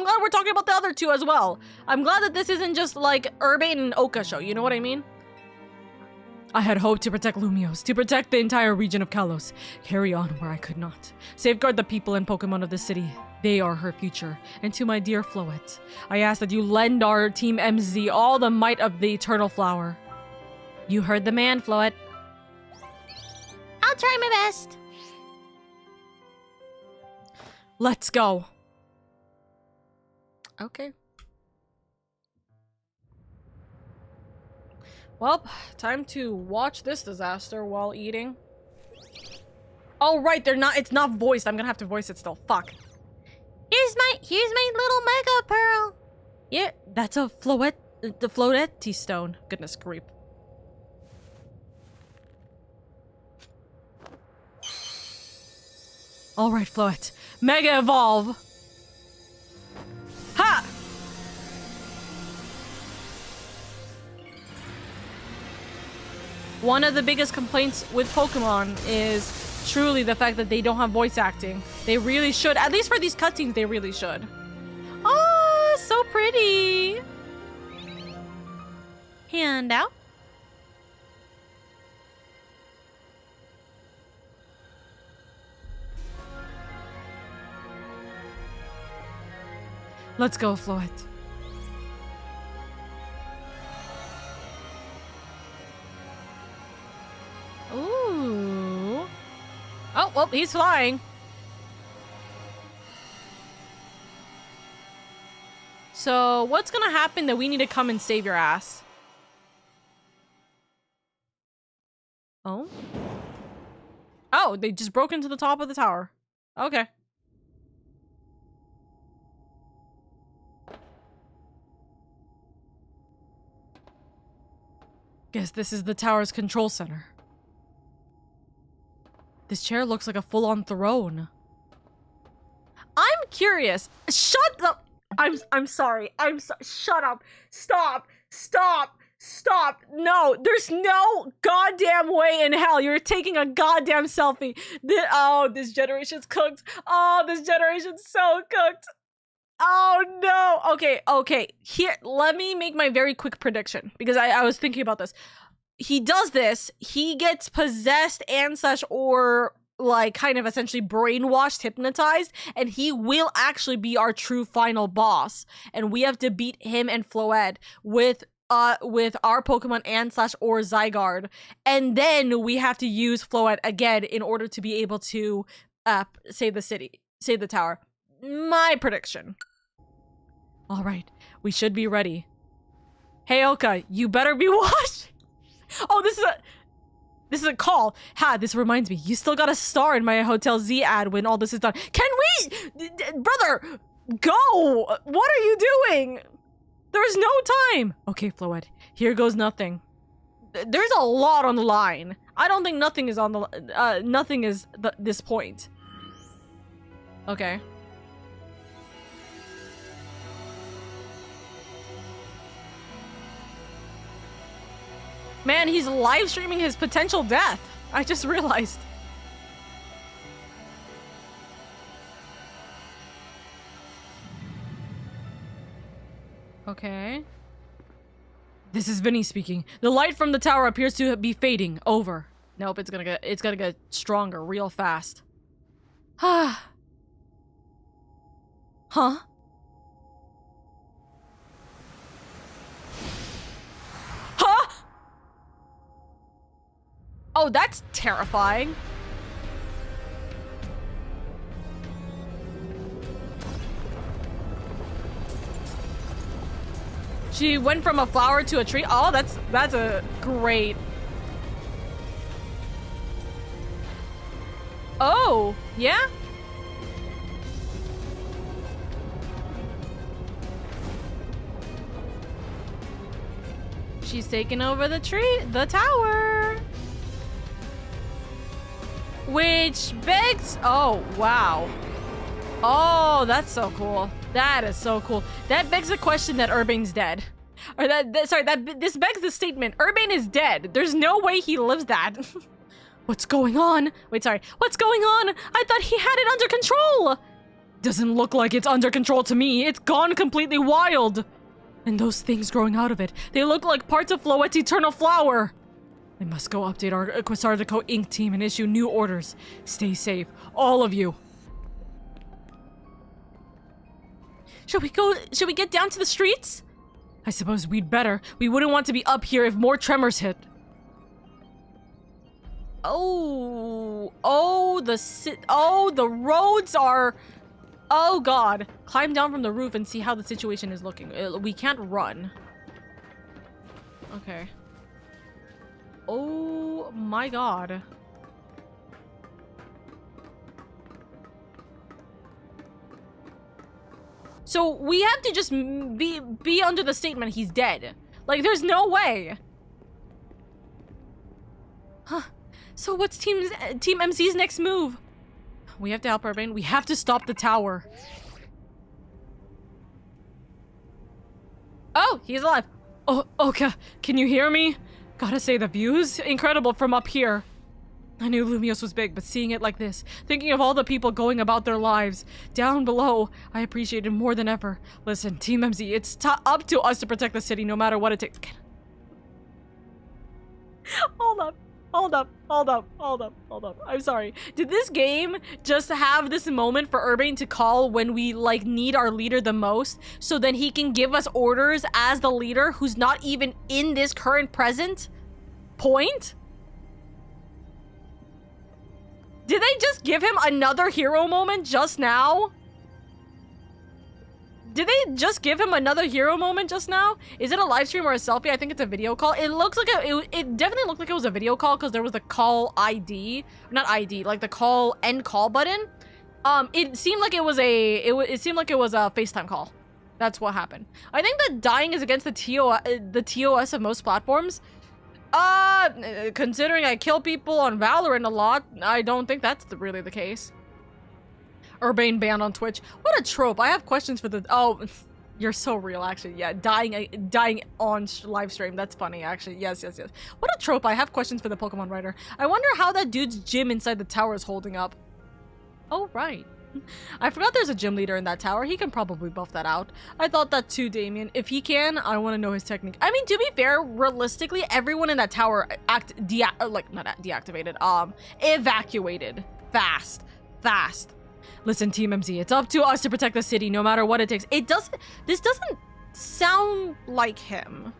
glad we're talking about the other two as well. I'm glad that this isn't just like Urbane and Oka show, you know what I mean? I had hoped to protect Lumiose, to protect the entire region of Kalos. Carry on where I could not. Safeguard the people and Pokemon of the city. They are her future. And to my dear Floette, I ask that you lend our Team MZ all the might of the Eternal Flower. You heard the man, Floette. I'll try my best. Let's go. Okay. Well, time to watch this disaster while eating. Oh, right, it's not voiced. I'm gonna have to voice it still. Fuck. Here's my little Mega Pearl. Yeah, that's a the Floette stone. Goodness grief. All right, Floette. Mega Evolve! Ha! One of the biggest complaints with Pokemon is truly the fact that they don't have voice acting. They really should. At least for these cutscenes, they really should. Oh, so pretty! Hand out. Let's go, Floette. Ooh. Oh, well, he's flying. So, what's gonna happen that we need to come and save your ass? Oh? Oh, they just broke into the top of the tower. Okay. Guess this is the tower's control center. This chair looks like a full-on throne. I'm curious. Shut up. I'm sorry. Shut up. Stop. Stop. Stop. No, there's no goddamn way in hell you're taking a goddamn selfie. Oh, this generation's cooked. Oh, this generation's so cooked. Oh no. Okay. Here, let me make my very quick prediction because I was thinking about this. he does this, he gets possessed and such, or like kind of essentially brainwashed, hypnotized, and he will actually be our true final boss. And we have to beat him and Floed with our Pokemon and slash or Zygarde. And then we have to use Floed again in order to be able to save the city, save the tower. My prediction. All right, we should be ready. Hey Oka, you better be watching. Oh, this is a call. Ha, this reminds me. You still got a star in my Hotel Z ad when all this is done. Can we? Brother, go! What are you doing? There's no time. Okay, Floed, here goes nothing. There's a lot on the line. I don't think nothing is on the, nothing is this point. Okay. Man, he's live streaming his potential death. I just realized. Okay. This is Vinny speaking. The light from the tower appears to be fading. Over. Nope, it's gonna get stronger real fast. Huh? Oh, that's terrifying. She went from a flower to a tree. Oh, that's a great. Oh, yeah? She's taking over the tower. Which begs, oh, wow. Oh, that's so cool. That is so cool. That begs the question that Urbane's dead. Or this begs the statement, Urbane is dead. There's no way he lives that. What's going on? Wait, sorry. What's going on? I thought he had it under control. Doesn't look like it's under control to me. It's gone completely wild. And those things growing out of it, they look like parts of Floette's eternal flower. I must go update our Quasardico Inc. team and issue new orders. Stay safe, all of you. Should we get down to the streets? I suppose we'd better. We wouldn't want to be up here if more tremors hit. Oh, the roads are... Oh god. Climb down from the roof and see how the situation is looking. We can't run. Okay. Oh my god. So we have to just be under the statement he's dead. Like, there's no way. Huh. So what's Team MC's next move? We have to help Urbane. We have to stop the tower. Oh, he's alive. Oh, Oka, can you hear me? Gotta say, the view's incredible from up here. I knew Lumios was big, but seeing it like this, thinking of all the people going about their lives, down below, I appreciate it more than ever. Listen, Team MZ, it's up to us to protect the city no matter what it takes. Hold up. I'm sorry. Did this game just have this moment for Urbane to call when we, like, need our leader the most, so then he can give us orders as the leader who's not even in this current present point? Did they just give him another hero moment just now? Did they just give him another hero moment just now? Is it a live stream or a selfie? I think it's a video call. It looks like it definitely looked like it was a video call because there was the call ID, not ID, like the call end call button. It seemed like it was it seemed like it was a FaceTime call. That's what happened. I think that dying is against the TOS of most platforms. Considering I kill people on Valorant a lot, I don't think that's really the case. Urbane banned on Twitch. What a trope. I have questions for the... Oh, you're so real, actually. Yeah, dying on live stream. That's funny, actually. Yes. What a trope. I have questions for the Pokemon writer. I wonder how that dude's gym inside the tower is holding up. Oh, right. I forgot there's a gym leader in that tower. He can probably buff that out. I thought that too, Damien. If he can, I want to know his technique. I mean, to be fair, realistically, everyone in that tower evacuated fast. Listen, Team MZ, it's up to us to protect the city no matter what it takes. This doesn't sound like him.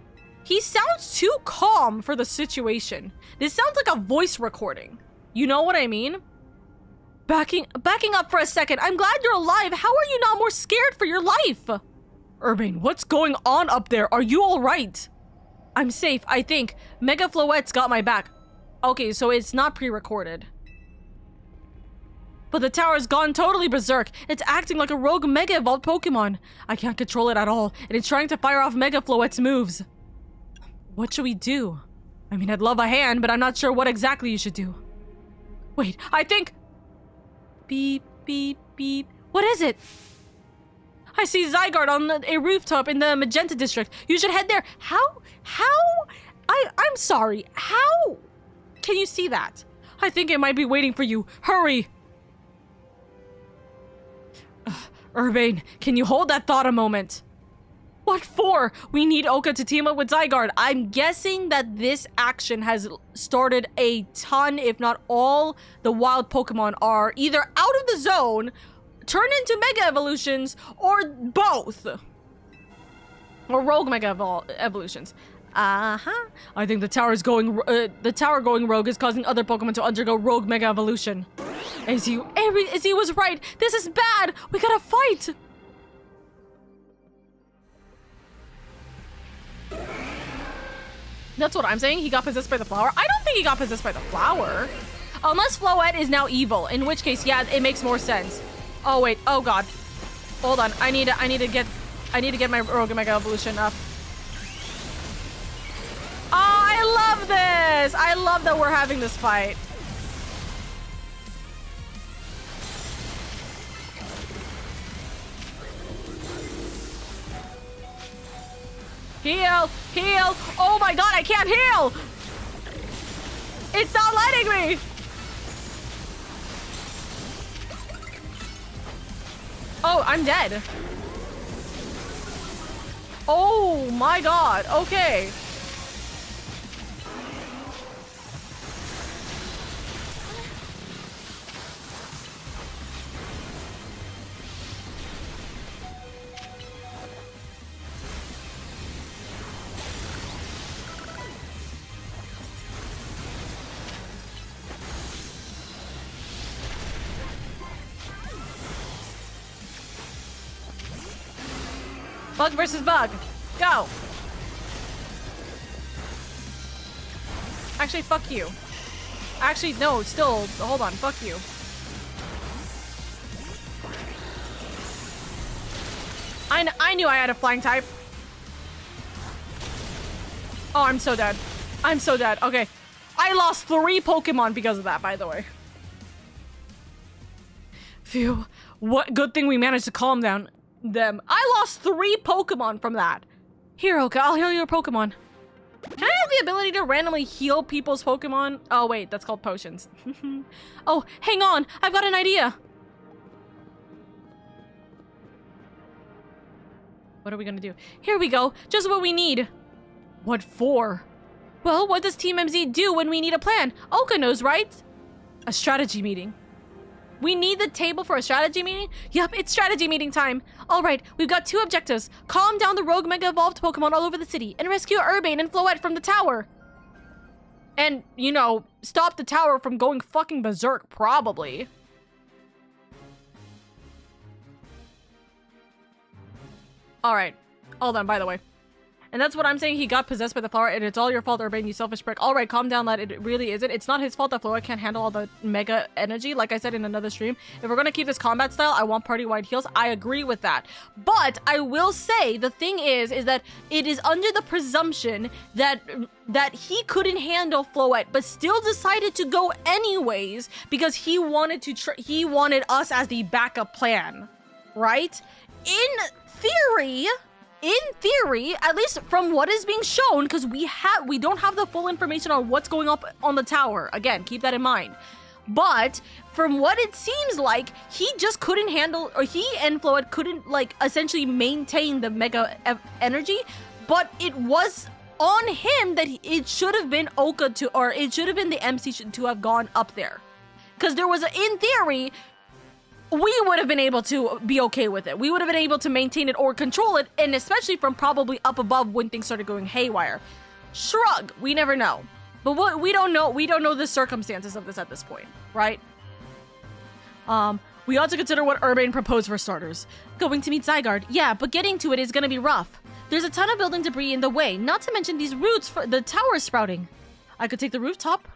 He sounds too calm for the situation. This sounds like a voice recording. You know what I mean? Backing up for a second. I'm glad you're alive. How are you not more scared for your life? Urbane, what's going on up there? Are you all right? I'm safe, I think. Mega Floette's got my back. Okay, so it's not pre-recorded. But the tower's gone totally berserk. It's acting like a rogue Mega Evolved Pokemon. I can't control it at all, and it's trying to fire off Mega Floette's moves. What should we do? I mean, I'd love a hand, but I'm not sure what exactly you should do. Wait, I think... Beep, beep, beep. What is it? I see Zygarde on a rooftop in the Magenta District. You should head there. How? I'm sorry. How can you see that? I think it might be waiting for you. Hurry! Urbane, can you hold that thought a moment? What for? We need Oka to team up with Zygarde. I'm guessing that this action has started a ton, if not all, the wild Pokemon are either out of the zone, turn into Mega Evolutions, or both. Or Rogue Mega Evolutions. Uh-huh. I think the tower going rogue is causing other Pokemon to undergo Rogue Mega Evolution. AZ was right. This is bad. We gotta fight. That's what I'm saying. He got possessed by the flower. I don't think he got possessed by the flower. Unless Floette is now evil, in which case, yeah, it makes more sense. Oh wait. Oh god. Hold on. I need to get my Rogue Mega Evolution up. Oh, I love this. I love that we're having this fight. Heal! Heal! Oh my god, I can't heal! It's not letting me! Oh, I'm dead. Oh my god, okay. Bug versus bug. Go. Actually, fuck you. Actually, no, still, hold on. Fuck you. I knew I had a flying type. Oh, I'm so dead. I'm so dead. Okay. I lost 3 Pokemon because of that, by the way. Phew. What good thing we managed to calm down them. I lost 3 Pokemon from that. Here, Oka, I'll heal your Pokemon. Can I have the ability to randomly heal people's Pokemon? Oh, wait, that's called potions. Oh, hang on. I've got an idea. What are we gonna do? Here we go. Just what we need. What for? Well, what does Team MZ do when we need a plan? Oka knows, right? A strategy meeting. We need the table for a strategy meeting? Yep, it's strategy meeting time. All right, we've got 2 objectives. Calm down the rogue Mega Evolved Pokemon all over the city and rescue Urbane and Floette from the tower. And, you know, stop the tower from going fucking berserk, probably. All right. Hold on, by the way. And that's what I'm saying. He got possessed by the flower, and it's all your fault, Urbane, you selfish prick. All right, calm down, lad. It really isn't. It's not his fault that Floette can't handle all the mega energy. Like I said in another stream, if we're gonna keep this combat style, I want party-wide heals. I agree with that. But I will say, the thing is that it is under the presumption that he couldn't handle Floette, but still decided to go anyways because he wanted to. He wanted us as the backup plan, right? In theory, at least from what is being shown, because we don't have the full information on what's going up on the tower. Again, keep that in mind. But from what it seems like, he just couldn't handle, or he and Floyd couldn't like essentially maintain the mega energy. But it was on him that it should have been Oka to, or it should have been the MC to have gone up there. Because there was, in theory, we would have been able to be okay with it. We would have been able to maintain it or control it, and especially from probably up above when things started going haywire. Shrug, we never know. But what we don't know the circumstances of this at this point, right? We ought to consider what Urbane proposed for starters. Going to meet Zygarde, yeah, but getting to it is gonna be rough. There's a ton of building debris in the way, not to mention these roots for the tower sprouting. I could take the rooftop.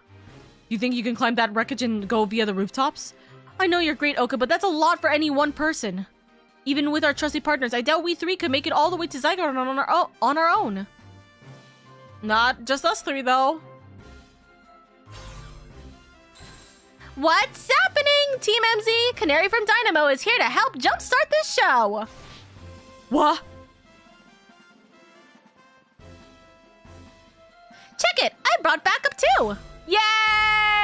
You think you can climb that wreckage and go via the rooftops? I know you're great, Oka, but that's a lot for any one person. Even with our trusty partners, I doubt we three could make it all the way to Zygarde on our own. Not just us three, though. What's happening, Team MZ? Canary from Dynamo is here to help jumpstart this show. What? Check it, I brought backup too. Yay!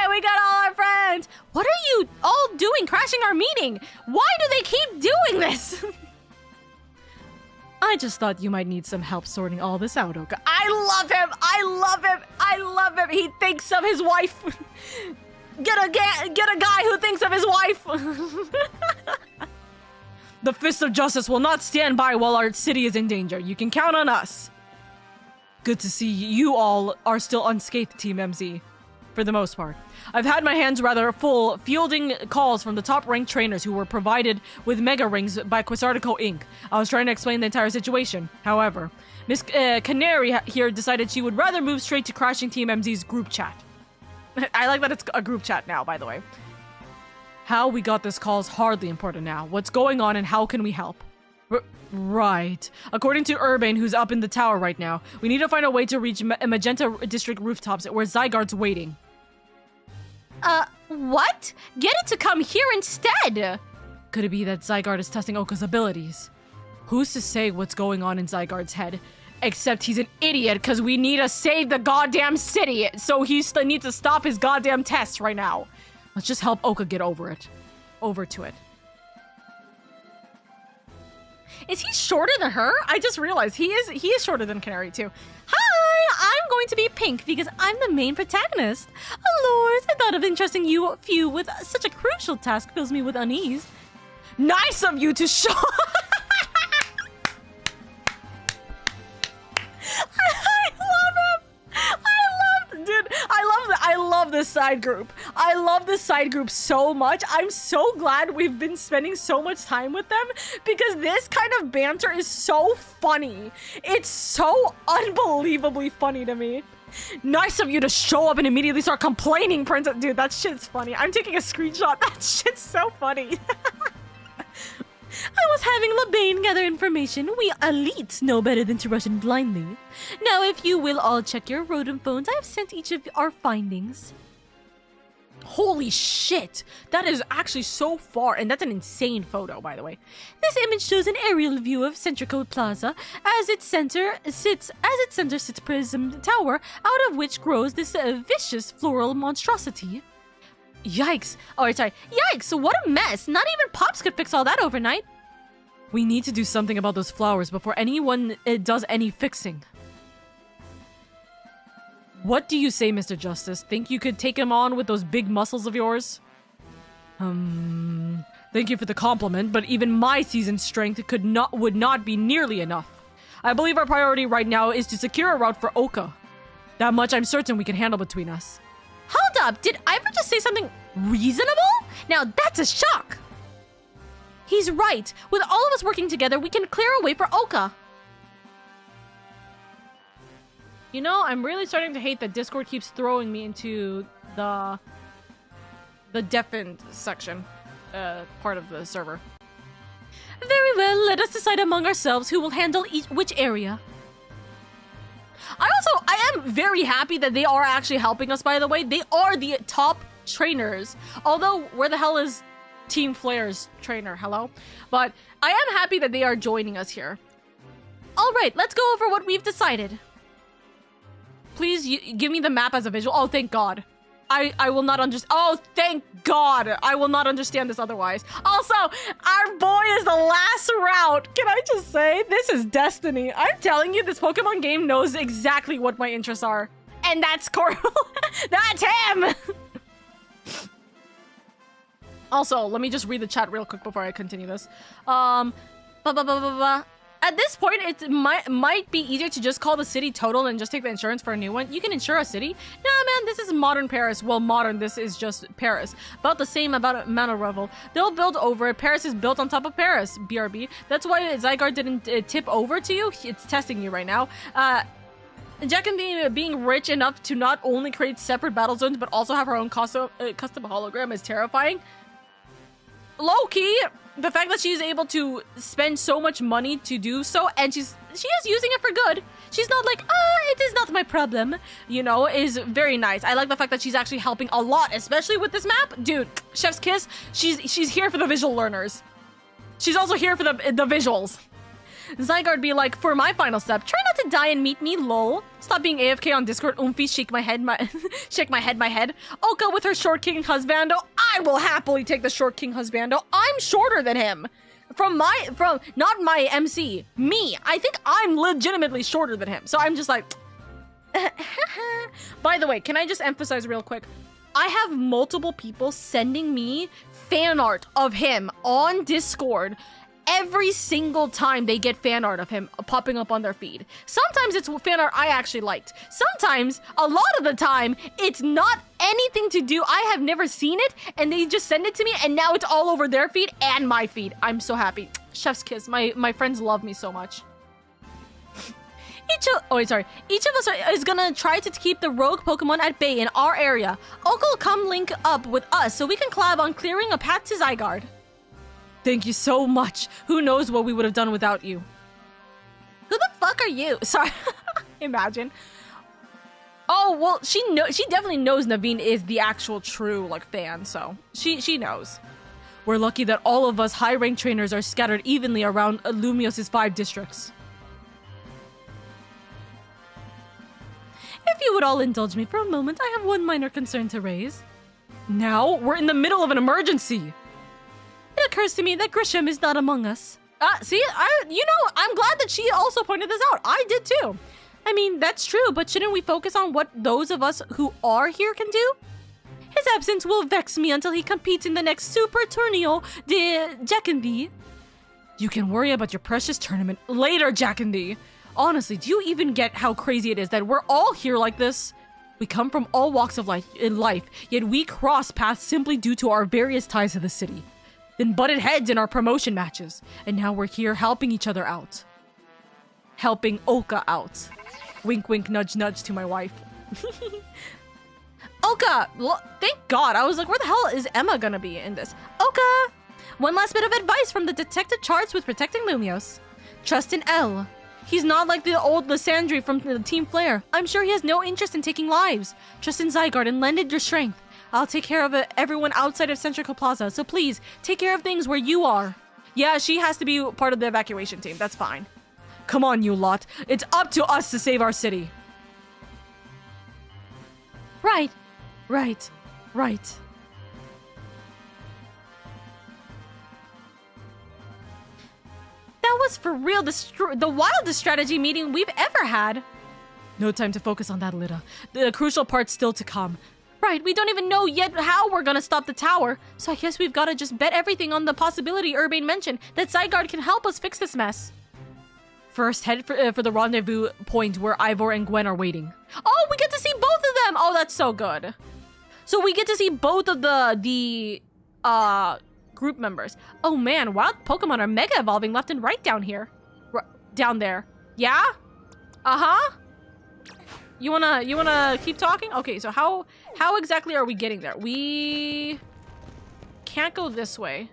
We got all our friends! What are you all doing crashing our meeting? Why do they keep doing this? I just thought you might need some help sorting all this out, Oka. I love him! I love him! I love him! He thinks of his wife! Get a guy who thinks of his wife! The Fist of Justice will not stand by while our city is in danger. You can count on us. Good to see you all are still unscathed, Team MZ. For the most part. I've had my hands rather full fielding calls from the top-ranked trainers who were provided with Mega Rings by Quasartico Inc. I was trying to explain the entire situation. However, Miss Canary here decided she would rather move straight to crashing Team MZ's group chat. I like that it's a group chat now, by the way. How we got this call is hardly important now. What's going on and how can we help? Right. According to Urbane, who's up in the tower right now, we need to find a way to reach Magenta District rooftops where Zygarde's waiting. What? Get it to come here instead! Could it be that Zygarde is testing Oka's abilities? Who's to say what's going on in Zygarde's head? Except he's an idiot because we need to save the goddamn city, so he needs to stop his goddamn tests right now. Let's just help Oka get over to it. Is he shorter than her? I just realized he is shorter than Canary too. Hi, I'm going to be Pink because I'm the main protagonist. Oh lords, I thought of entrusting you a few with such a crucial task fills me with unease. Nice of you to show. I love this side group. I love this side group so much. I'm so glad we've been spending so much time with them because this kind of banter is so funny. It's so unbelievably funny to me. Nice of you to show up and immediately start complaining, Princess. Dude, that shit's funny. I'm taking a screenshot. That shit's so funny. I was having Labane gather information. We elites know better than to rush in blindly. Now, if you will all check your rodent phones, I have sent each of our findings. Holy shit! That is actually so far, and that's an insane photo, by the way. This image shows an aerial view of Centrico Plaza. As its center sits Prism Tower, out of which grows this vicious floral monstrosity. Yikes! Oh, sorry. Yikes! What a mess! Not even Pops could fix all that overnight. We need to do something about those flowers before anyone does any fixing. What do you say, Mr. Justice? Think you could take him on with those big muscles of yours? Thank you for the compliment, but even my seasoned strength would not be nearly enough. I believe our priority right now is to secure a route for Oka. That much I'm certain we can handle between us. Hold up, did Ivor just say something reasonable? Now that's a shock! He's right. With all of us working together, we can clear a way for Oka. You know, I'm really starting to hate that Discord keeps throwing me into the deafened section, part of the server. Very well, let us decide among ourselves who will handle which area. I am very happy that they are actually helping us, by the way. They are the top trainers. Although, where the hell is Team Flare's trainer? Hello? But I am happy that they are joining us here. All right, let's go over what we've decided. Please give me the map as a visual. Oh, thank God. I will not understand. Oh, thank God. I will not understand this otherwise. Also, our boy is the last route. Can I just say, this is destiny. I'm telling you, this Pokemon game knows exactly what my interests are. And that's Coral. That's him. Also, let me just read the chat real quick before I continue this. At this point, it might be easier to just call the city total and just take the insurance for a new one. You can insure a city? Nah, man, this is modern Paris. Well, modern, this is just Paris. About the same amount of revel. They'll build over it. Paris is built on top of Paris, BRB. That's why Zygarde didn't tip over to you. It's testing you right now. Jack and the being rich enough to not only create separate battle zones, but also have her own custom hologram is terrifying. Low-key, the fact that she's able to spend so much money to do so, and she is using it for good. She's not like, it is not my problem, you know, is very nice. I like the fact that she's actually helping a lot, especially with this map. Dude, chef's kiss, she's here for the visual learners. She's also here for the visuals. Zygarde be like, for my final step, try not to die and meet me, lol. Stop being AFK on Discord, oomphy, shake my head. Oka with her short king husbando. I will happily take the short king husbando. I'm shorter than him. From not my MC, me. I think I'm legitimately shorter than him. So I'm just like, by the way, can I just emphasize real quick? I have multiple people sending me fan art of him on Discord every single time they get fan art of him popping up on their feed. Sometimes it's fan art I actually liked. Sometimes, a lot of the time, it's not anything to do. I have never seen it, and they just send it to me, and now it's all over their feed and my feed. I'm so happy. Chef's kiss. My friends love me so much. Each of us is gonna try to keep the rogue Pokemon at bay in our area. Oka will come link up with us so we can collab on clearing a path to Zygarde. Thank you so much. Who knows what we would have done without you? Who the fuck are you? Sorry. Imagine. Oh, well, she definitely knows Naveen is the actual true, like, fan, so she knows. We're lucky that all of us high-ranked trainers are scattered evenly around Lumios's 5 districts. If you would all indulge me for a moment, I have one minor concern to raise. Now? We're in the middle of an emergency! It occurs to me that Grisham is not among us. See, I'm glad that she also pointed this out. I did too. I mean, that's true, but shouldn't we focus on what those of us who are here can do? His absence will vex me until he competes in the next Super Torneo de Jackandi. You can worry about your precious tournament later, Jackandi. Honestly, do you even get how crazy it is that we're all here like this? We come from all walks of life, yet we cross paths simply due to our various ties to the city. Then butted heads in our promotion matches. And now we're here helping each other out. Helping Oka out. Wink, wink, nudge, nudge to my wife. Oka! Thank God. I was like, where the hell is Emma gonna be in this? Oka! One last bit of advice from the detective charts with protecting Lumios. Trust in L. He's not like the old Lysandre from the Team Flare. I'm sure he has no interest in taking lives. Trust in Zygarde and lend it your strength. I'll take care of everyone outside of Centrical Plaza, so please, take care of things where you are. Yeah, she has to be part of the evacuation team, that's fine. Come on, you lot. It's up to us to save our city. Right. That was for real the wildest strategy meeting we've ever had. No time to focus on that, Lita. The crucial part's still to come. Right, we don't even know yet how we're gonna stop the tower, so I guess we've gotta just bet everything on the possibility Urbane mentioned that Zygarde can help us fix this mess. First, head for the rendezvous point where Ivor and Gwen are waiting. Oh, we get to see both of them! Oh, that's so good. So we get to see both of the group members. Oh man, wild Pokemon are mega evolving left and right down here. Down there. Yeah? Uh-huh. You wanna keep talking? Okay, so how exactly are we getting there? We can't go this way.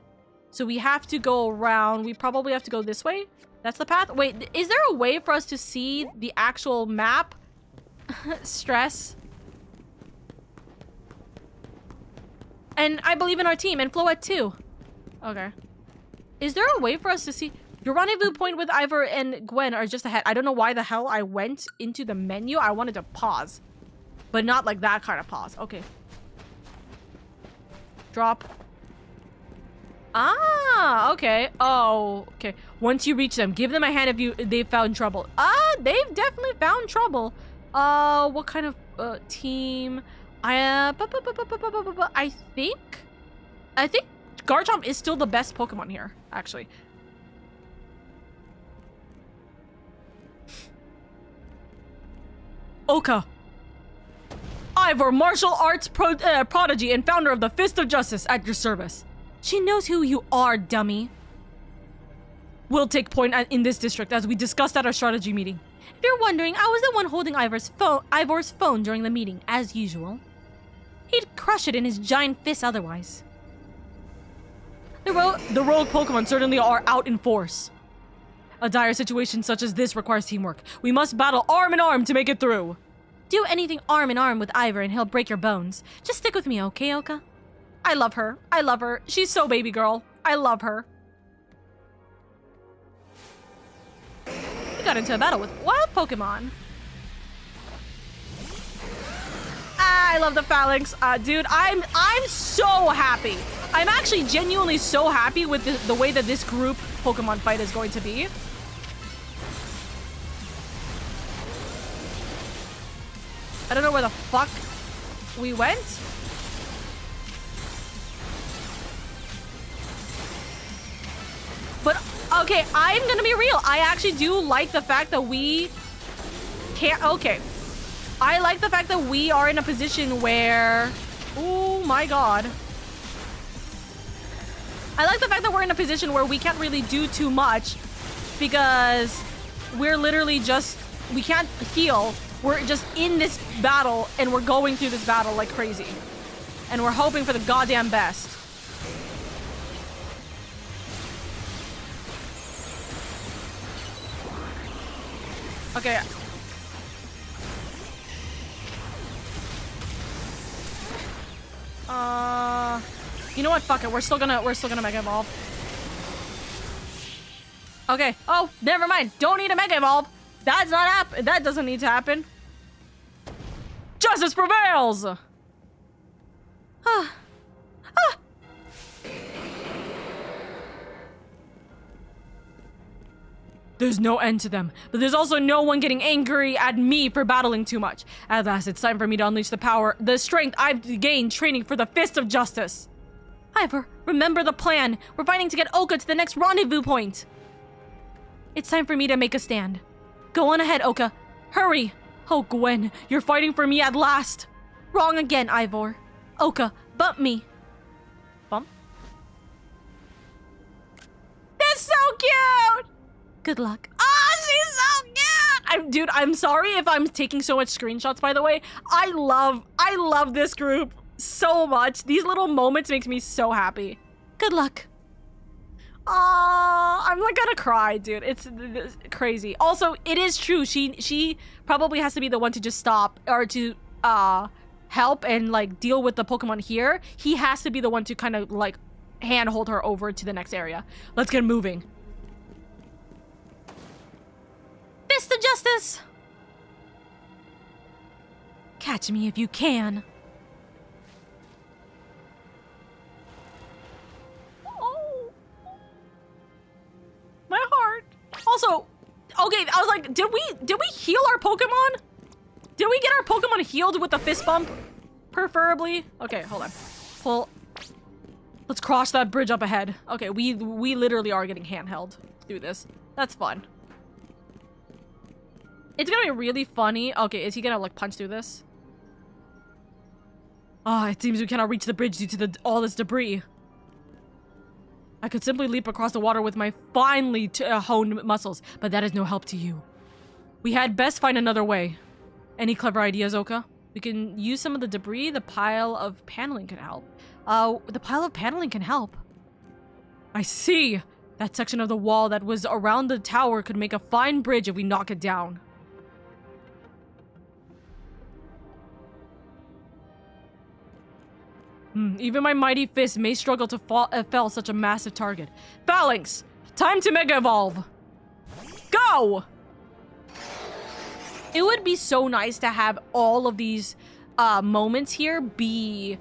So we have to go around. We probably have to go this way. That's the path. Wait, is there a way for us to see the actual map? Stress. And I believe in our team, and Floette too. Okay. Is there a way for us to see? Your rendezvous point with Ivor and Gwen are just ahead. I don't know why the hell I went into the menu. I wanted to pause. But not like that kind of pause. Okay. Drop. Ah, okay. Oh, okay. Once you reach them, give them a hand if they've found trouble. They've definitely found trouble. What kind of team? I think Garchomp is still the best Pokemon here, actually. Oka. Ivor, martial arts prodigy and founder of the Fist of Justice, at your service. She knows who you are, dummy. We'll take point in this district, as we discussed at our strategy meeting. If you're wondering, I was the one holding Ivor's phone during the meeting, as usual. He'd crush it in his giant fist otherwise. The rogue Pokemon certainly are out in force. A dire situation such as this requires teamwork. We must battle arm in arm to make it through. Do anything arm in arm with Ivor and he'll break your bones. Just stick with me, okay, Oka? I love her. I love her. She's so baby girl. I love her. We got into a battle with wild Pokemon. I love the Phalanx. Dude, I'm so happy. I'm actually genuinely so happy with the way that this group Pokemon fight is going to be. I don't know where the fuck we went. But, okay, I'm gonna be real. I actually do like the fact that we can't... Okay. I like the fact that we are in a position where... Oh my god. I like the fact that we're in a position where we can't really do too much because we're literally just... We can't heal. We're just in this battle and we're going through this battle like crazy. And we're hoping for the goddamn best. Okay. You know what? Fuck it. We're still gonna Mega Evolve. Okay. Oh, never mind. Don't need a Mega Evolve. That's not that doesn't need to happen. Justice prevails! There's no end to them, but there's also no one getting angry at me for battling too much. At last, it's time for me to unleash the strength I've gained training for the Fist of Justice. Ivor, remember the plan. We're fighting to get Oka to the next rendezvous point. It's time for me to make a stand. Go on ahead, Oka. Hurry! Oh, Gwen, you're fighting for me at last. Wrong again, Ivor. Oka, bump me. Bump? That's so cute! Good luck. Oh, she's so cute! Dude, I'm sorry if I'm taking so much screenshots, by the way. I love this group so much. These little moments makes me so happy. Good luck. Oh, I'm like gonna cry, dude. It's crazy. Also, it is true. She probably has to be the one to just stop or to help and like deal with the Pokemon here. He has to be the one to kind of like handhold her over to the next area. Let's get moving. Fist of Justice! Catch me if you can. My heart. Also, okay, I was like, did we heal our Pokemon? Did we get our Pokemon healed with the fist bump? Preferably. Okay, hold on. Well, let's cross that bridge up ahead. Okay, we literally are getting handheld through this. That's fun. It's gonna be really funny. Okay, is he gonna like punch through this? Ah, it seems we cannot reach the bridge due to all this debris. I could simply leap across the water with my finely honed muscles, but that is no help to you. We had best find another way. Any clever ideas, Oka? We can use some of the debris. The pile of paneling can help. The pile of paneling can help. I see. That section of the wall that was around the tower could make a fine bridge if we knock it down. Even my mighty fist may struggle to fell such a massive target. Phalanx! Time to Mega Evolve! Go! It would be so nice to have all of these moments here be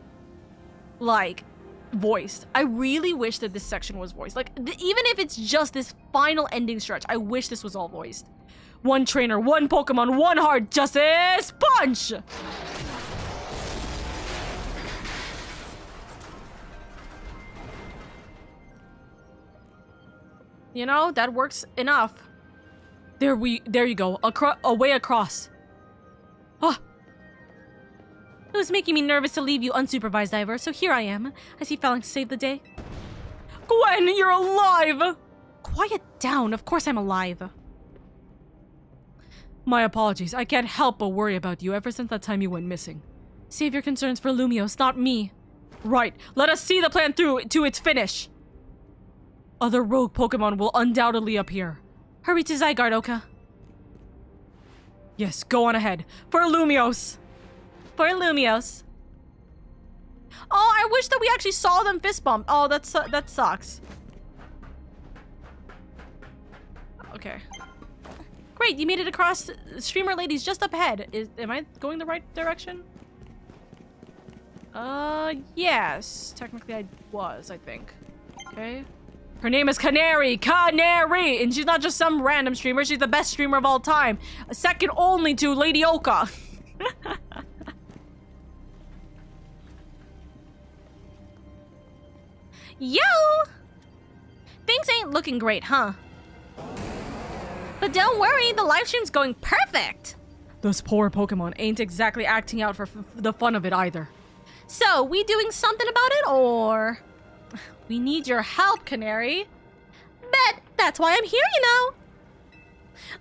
like voiced. I really wish that this section was voiced. Like, even if it's just this final ending stretch, I wish this was all voiced. One trainer, one Pokemon, one heart, justice, punch! You know, that works enough. There you go, a way across. Ah! It was making me nervous to leave you unsupervised, Ivor, so here I am. I see failing to save the day. Gwen, you're alive! Quiet down, of course I'm alive. My apologies, I can't help but worry about you ever since that time you went missing. Save your concerns for Lumios, not me. Right, let us see the plan through to its finish. Other rogue Pokemon will undoubtedly appear. Hurry to Zygarde, Oka. Yes, go on ahead. For Lumios! For Lumios. Oh, I wish that we actually saw them fist bump. Oh, that sucks. Okay. Great, you made it across. Streamer Lady's just up ahead. Am I going the right direction? Yes. Technically I was, I think. Okay. Her name is Canary! Canary! And she's not just some random streamer, she's the best streamer of all time. Second only to LadyOka. Yo! Things ain't looking great, huh? But don't worry, the livestream's going perfect! Those poor Pokemon ain't exactly acting out for the fun of it either. So, we doing something about it, or...? We need your help, Canary. Bet that's why I'm here, you know.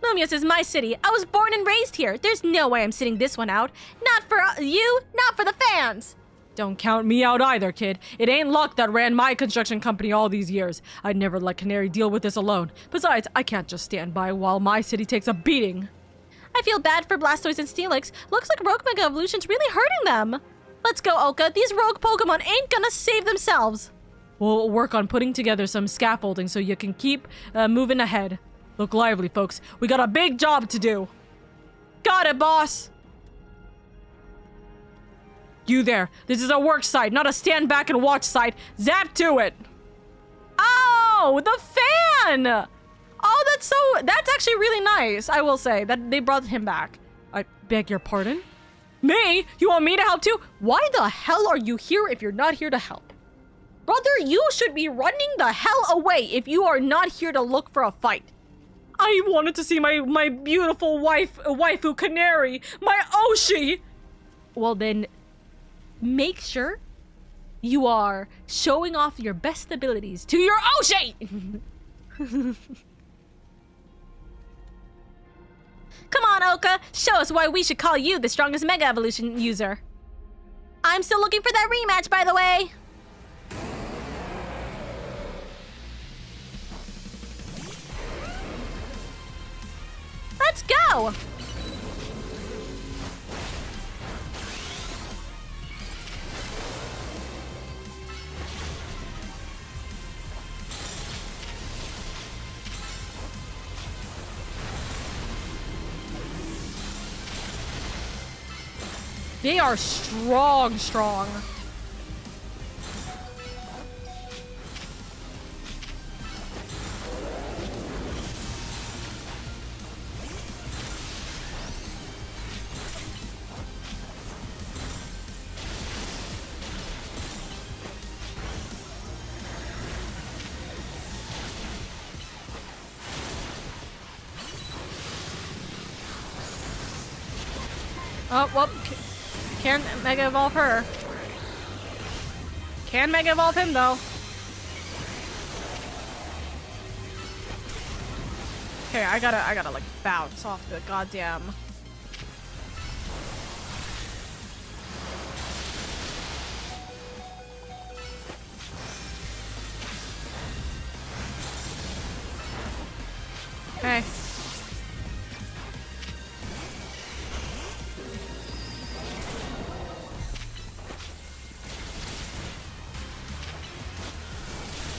Lumios is my city. I was born and raised here. There's no way I'm sitting this one out. Not for you, not for the fans. Don't count me out either, kid. It ain't luck that ran my construction company all these years. I'd never let Canary deal with this alone. Besides, I can't just stand by while my city takes a beating. I feel bad for Blastoise and Steelix. Looks like Rogue Mega Evolution's really hurting them. Let's go, Oka. These rogue Pokemon ain't gonna save themselves. We'll work on putting together some scaffolding so you can keep moving ahead. Look lively, folks. We got a big job to do. Got it, boss. You there. This is a work site, not a stand back and watch site. Zap to it. Oh, the fan. Oh, that's actually really nice. I will say that they brought him back. I beg your pardon? Me? You want me to help too? Why the hell are you here if you're not here to help? Brother, you should be running the hell away if you are not here to look for a fight. I wanted to see my beautiful waifu Canary, my Oshi. Well then, make sure you are showing off your best abilities to your Oshi! Come on, Oka, show us why we should call you the strongest Mega Evolution user. I'm still looking for that rematch, by the way. Let's go! They are strong. Oh, well, can Mega Evolve her. Can Mega Evolve him, though. Okay, I gotta, like, bounce off the goddamn... Okay.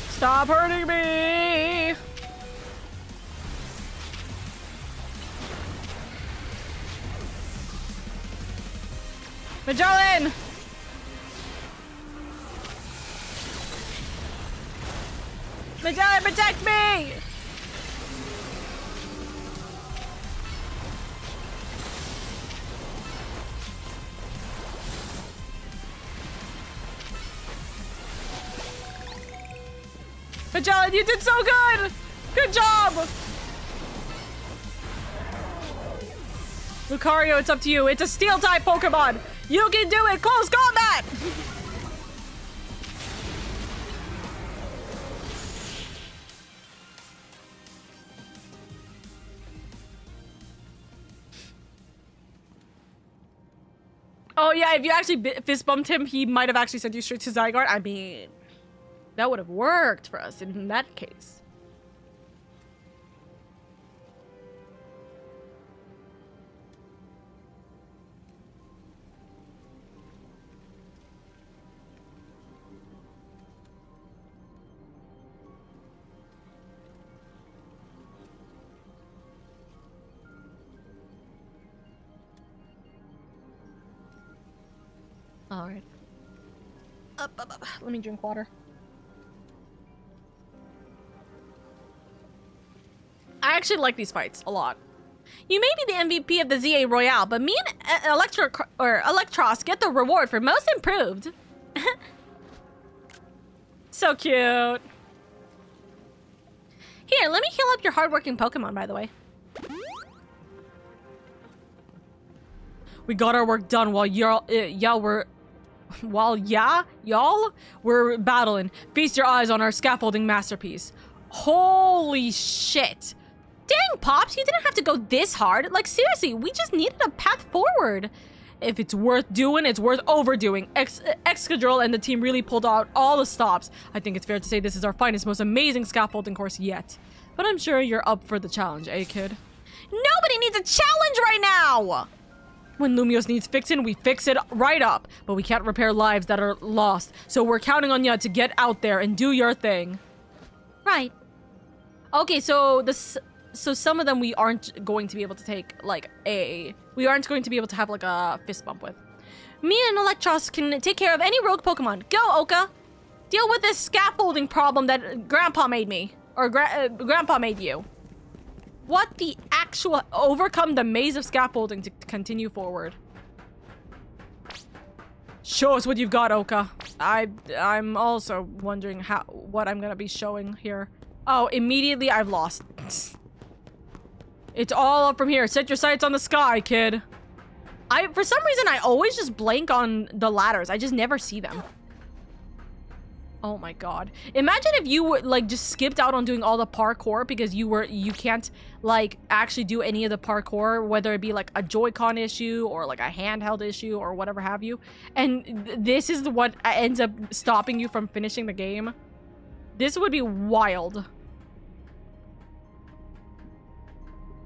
Stop hurting me! Magellan! Vagella, protect me! Vagella, you did so good! Good job! Lucario, it's up to you. It's a steel-type Pokemon. You can do it! Close combat! Oh yeah, if you actually fist bumped him, he might have actually sent you straight to Zygarde. I mean, that would have worked for us in that case. All right. Up. Let me drink water. I actually like these fights a lot. You may be the MVP of the ZA Royale, but me and Electros get the reward for most improved. So cute. Here, let me heal up your hardworking Pokemon, by the way. We got our work done while y'all were battling. Feast your eyes on our scaffolding masterpiece. Holy shit. Dang, Pops, you didn't have to go this hard. Like, seriously, we just needed a path forward. If it's worth doing, it's worth overdoing. Excadrill and the team really pulled out all the stops. I think it's fair to say this is our finest, most amazing scaffolding course yet. But I'm sure you're up for the challenge, eh, kid? Nobody needs a challenge right now! When Lumios needs fixing, we fix it right up. But we can't repair lives that are lost. So we're counting on you to get out there and do your thing. Right. Okay, so some of them we aren't going to be able to take, like, we aren't going to be able to have, like, a fist bump with. Me and Electros can take care of any rogue Pokemon. Go, Oka! Deal with this scaffolding problem that Grandpa made me. Or Grandpa made you. What the actual... Overcome the maze of scaffolding to continue forward. Show us what you've got, Oka. I'm also wondering what I'm gonna be showing here. Oh, immediately I've lost. It's all up from here. Set your sights on the sky, kid. For some reason, I always just blank on the ladders. I just never see them. Oh my god. Imagine if you would, like, just skipped out on doing all the parkour because you can't, like, actually do any of the parkour, whether it be, like, a Joy-Con issue or, like, a handheld issue or whatever have you. And this is what ends up stopping you from finishing the game. This would be wild.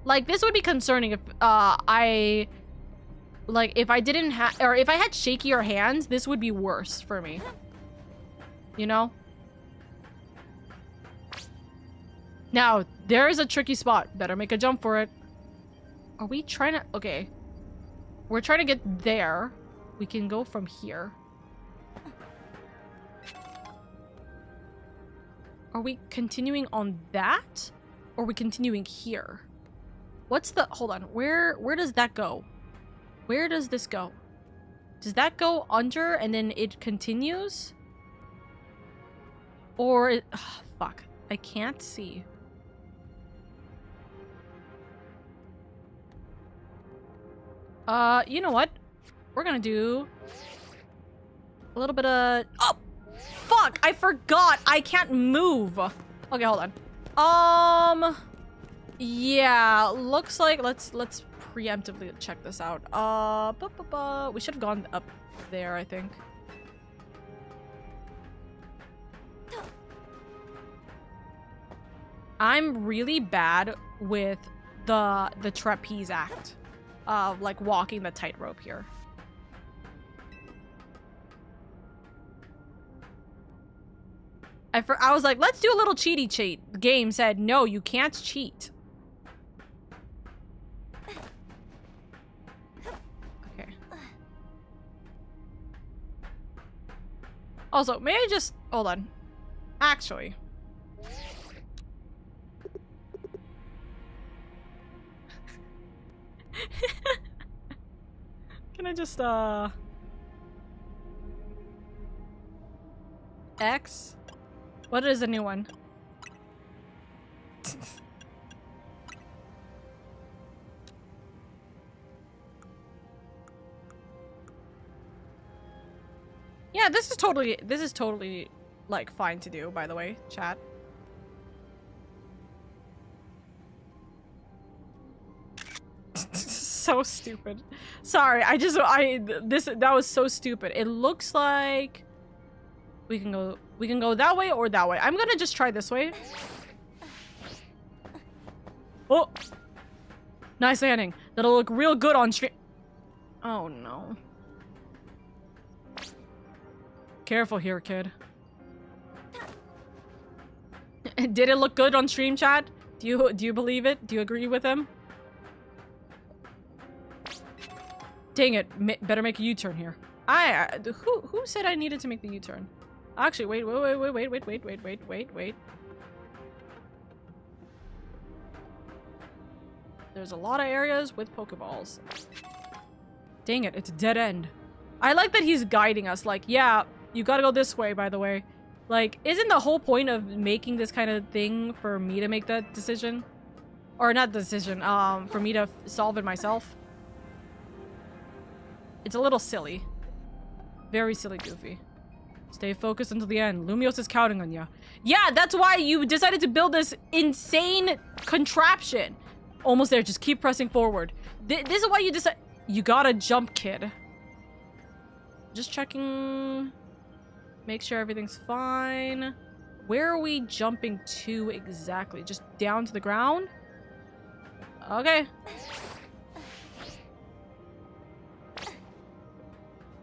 Like, this would be concerning if, if I didn't have, or if I had shakier hands, this would be worse for me. You know? Now, there is a tricky spot. Better make a jump for it. Are we trying to... Okay. We're trying to get there. We can go from here. Are we continuing on that? Or are we continuing here? What's the... Hold on. Where does that go? Where does this go? Does that go under and then it continues? Or... Oh, fuck. I can't see. You know what? We're gonna do... a little bit of... Oh! Fuck! I forgot! I can't move! Okay, hold on. Yeah, looks like... Let's preemptively check this out. We should have gone up there, I think. I'm really bad with the trapeze act of, like, walking the tightrope here. I was like, let's do a little cheaty cheat. The game said, no, you can't cheat. Okay. Also, may I just... Hold on. Actually... Can I just, X? What is the new one? Yeah, this is totally, like, fine to do, by the way, chat. So stupid. Sorry, that was so stupid. It looks like we can go that way or that way. I'm gonna just try this way. Oh! Nice landing. That'll look real good on stream. Oh no. Careful here, kid. Did it look good on stream, chat? Do you believe it? Do you agree with him? Dang it! Better make a U-turn here. Who said I needed to make the U-turn? Actually, wait. There's a lot of areas with Pokeballs. Dang it! It's a dead end. I like that he's guiding us. Like, yeah, you gotta go this way. By the way, like, isn't the whole point of making this kind of thing for me to make that decision, or not decision? For me to solve it myself. It's a little silly. Very silly, Goofy. Stay focused until the end. Lumios is counting on you. Yeah, that's why you decided to build this insane contraption. Almost there. Just keep pressing forward. This is why you decide. You gotta jump, kid. Just checking. Make sure everything's fine. Where are we jumping to exactly? Just down to the ground? Okay.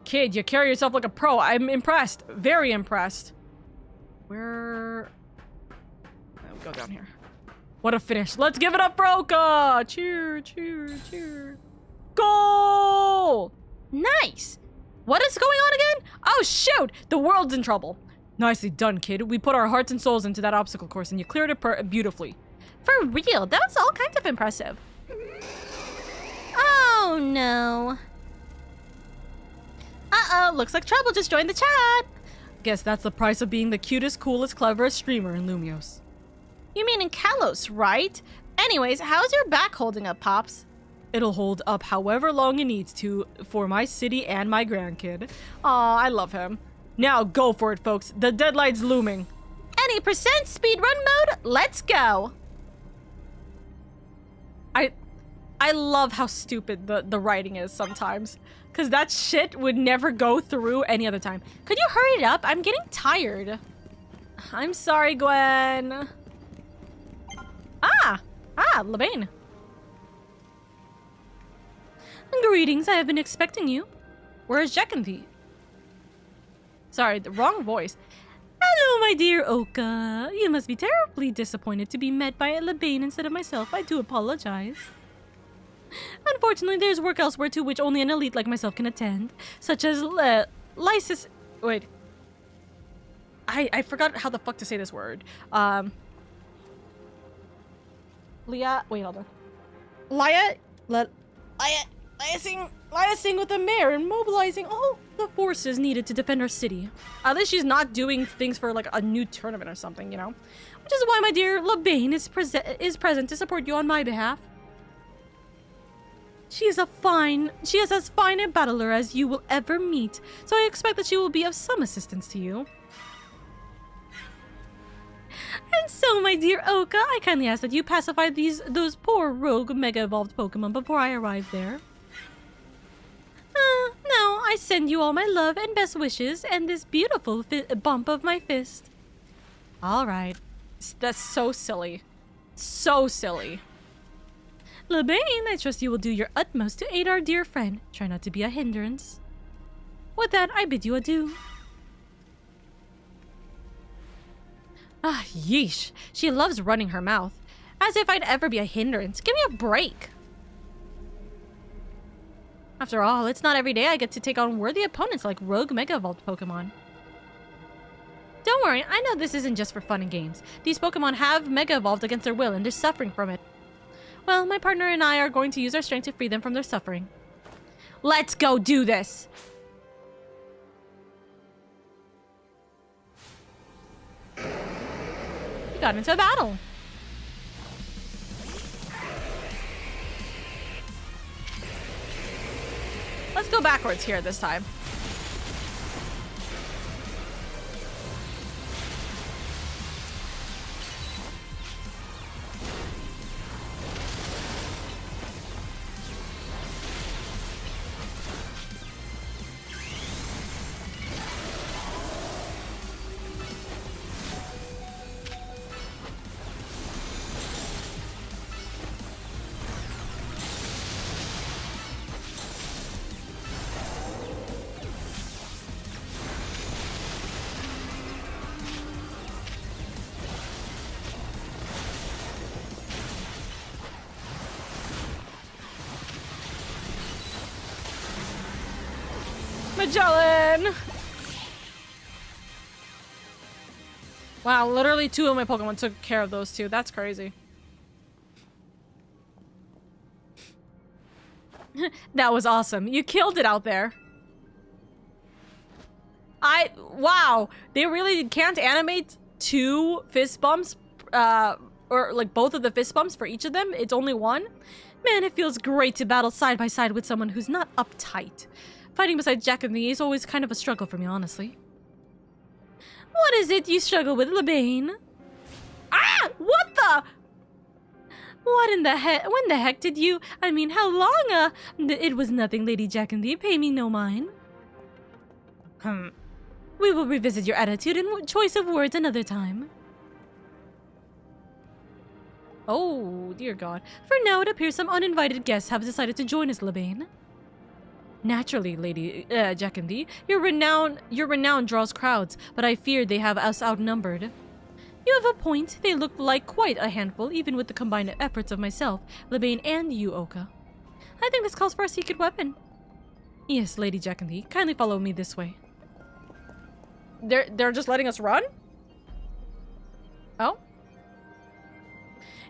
Kid, you carry yourself like a pro. I'm impressed. Very impressed. Where... We'll go down here. What a finish. Let's give it up for Oka! Cheer, cheer, cheer. Goal! Nice! What is going on again? Oh, shoot! The world's in trouble. Nicely done, kid. We put our hearts and souls into that obstacle course, and you cleared it beautifully. For real, that was all kinds of impressive. Oh, no. Uh-oh, looks like Trouble just joined the chat. Guess that's the price of being the cutest, coolest, cleverest streamer in Lumios. You mean in Kalos, right? Anyways, how's your back holding up, Pops? It'll hold up however long it needs to for my city and my grandkid. Aw, I love him. Now go for it, folks. The deadline's looming. Any percent speedrun mode? Let's go. I love how stupid the writing is sometimes. Because that shit would never go through any other time. Could you hurry it up? I'm getting tired. I'm sorry, Gwen. LaBane. Greetings, I have been expecting you. Where is Jekanthe? Sorry, the wrong voice. Hello, my dear Oka. You must be terribly disappointed to be met by LaBane instead of myself. I do apologize. Unfortunately, there's work elsewhere to which only an elite like myself can attend, such as lysis. Wait. I forgot how the fuck to say this word. Leah. Wait, hold on. Liaising with the mayor and mobilizing all the forces needed to defend our city. At least she's not doing things for like a new tournament or something, you know. Which is why my dear LaBane is present to support you on my behalf. She is as fine a battler as you will ever meet, so I expect that she will be of some assistance to you. And so, my dear Oka, I kindly ask that you pacify those poor rogue mega-evolved Pokemon before I arrive there. Now, I send you all my love and best wishes and this beautiful bump of my fist. Alright. That's so silly. So silly. LaBane, I trust you will do your utmost to aid our dear friend. Try not to be a hindrance. With that, I bid you adieu. Ah, yeesh. She loves running her mouth. As if I'd ever be a hindrance. Give me a break. After all, it's not every day I get to take on worthy opponents like rogue Mega Evolved Pokemon. Don't worry, I know this isn't just for fun and games. These Pokemon have Mega Evolved against their will and they're suffering from it. Well, my partner and I are going to use our strength to free them from their suffering. Let's go do this. We got into a battle. Let's go backwards here this time. Magellan! Wow, literally 2 of my Pokemon took care of those 2. That's crazy. That was awesome. You killed it out there. Wow. They really can't animate 2 fist bumps, or like both of the fist bumps for each of them. It's only 1. Man, it feels great to battle side by side with someone who's not uptight. Fighting beside Jack and me is always kind of a struggle for me, honestly. What is it you struggle with, LaBane? Ah! What the? What in the heck? When the heck did you? I mean, how long? It was nothing, Lady Jack and thee. Pay me no mind. We will revisit your attitude and choice of words another time. Oh, dear God. For now, it appears some uninvited guests have decided to join us, LaBane. Naturally, Lady Jack and thee, your renown draws crowds, but I fear they have us outnumbered. You have a point. They look like quite a handful, even with the combined efforts of myself, LaBane, and you, Oka. I think this calls for a secret weapon. Yes, Lady Jack and thee, kindly follow me this way. They're just letting us run? Oh?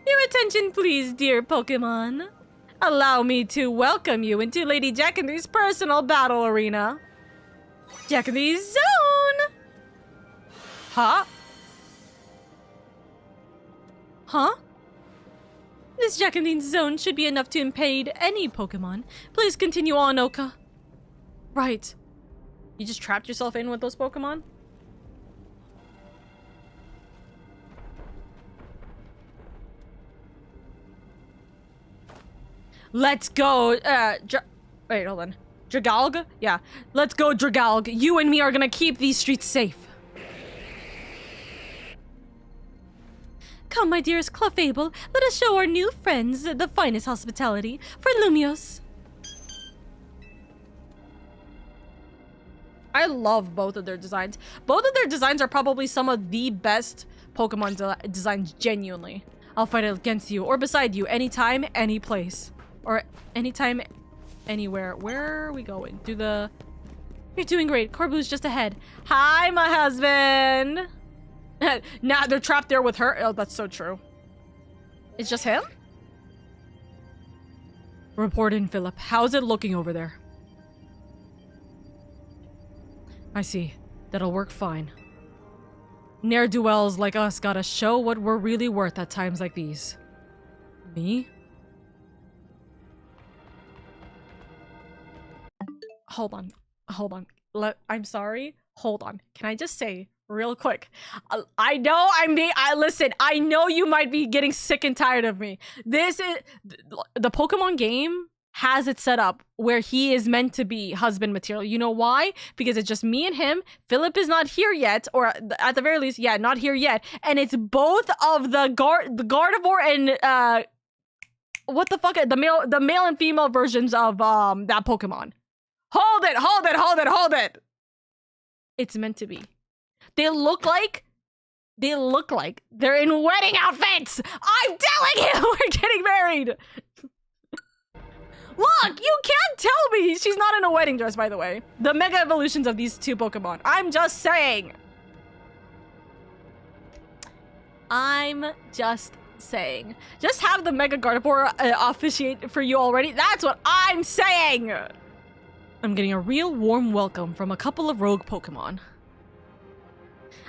Your attention, please, dear Pokemon. Allow me to welcome you into Lady Jack and thee's personal battle arena. Jack and thee's zone! Huh? Huh? This Jack and thee's zone should be enough to impede any Pokemon. Please continue on, Oka. Right. You just trapped yourself in with those Pokemon? Let's go, wait, hold on. Dragalg? Yeah. Let's go, Dragalg. You and me are gonna keep these streets safe. Come, my dearest Clefable, let us show our new friends the finest hospitality for Lumios. I love both of their designs. Both of their designs are probably some of the best Pokemon designs, genuinely. I'll fight against you or beside you anytime, any place. Or anytime, anywhere. Where are we going? You're doing great. Corbu's just ahead. Hi, my husband. Nah, they're trapped there with her. Oh, that's so true. It's just him? Report in, Philip. How's it looking over there? I see. That'll work fine. Ne'er-do-wells like us gotta show what we're really worth at times like these. Me? Hold on. I'm sorry. Hold on. Can I just say real quick? I know listen, I know you might be getting sick and tired of me. This is the Pokemon game has it set up where he is meant to be husband material. You know why? Because it's just me and him. Philip is not here yet, or at the very least, yeah, not here yet. And it's both of the Gardevoir and what the fuck, the male and female versions of that Pokemon. Hold it! It's meant to be. They look like they're in wedding outfits! I'm telling you, we're getting married! Look, you can't tell me she's not in a wedding dress, by the way. The mega evolutions of these 2 Pokemon. I'm just saying. Just have the Mega Gardevoir officiate for you already. That's what I'm saying! I'm getting a real warm welcome from a couple of rogue Pokemon.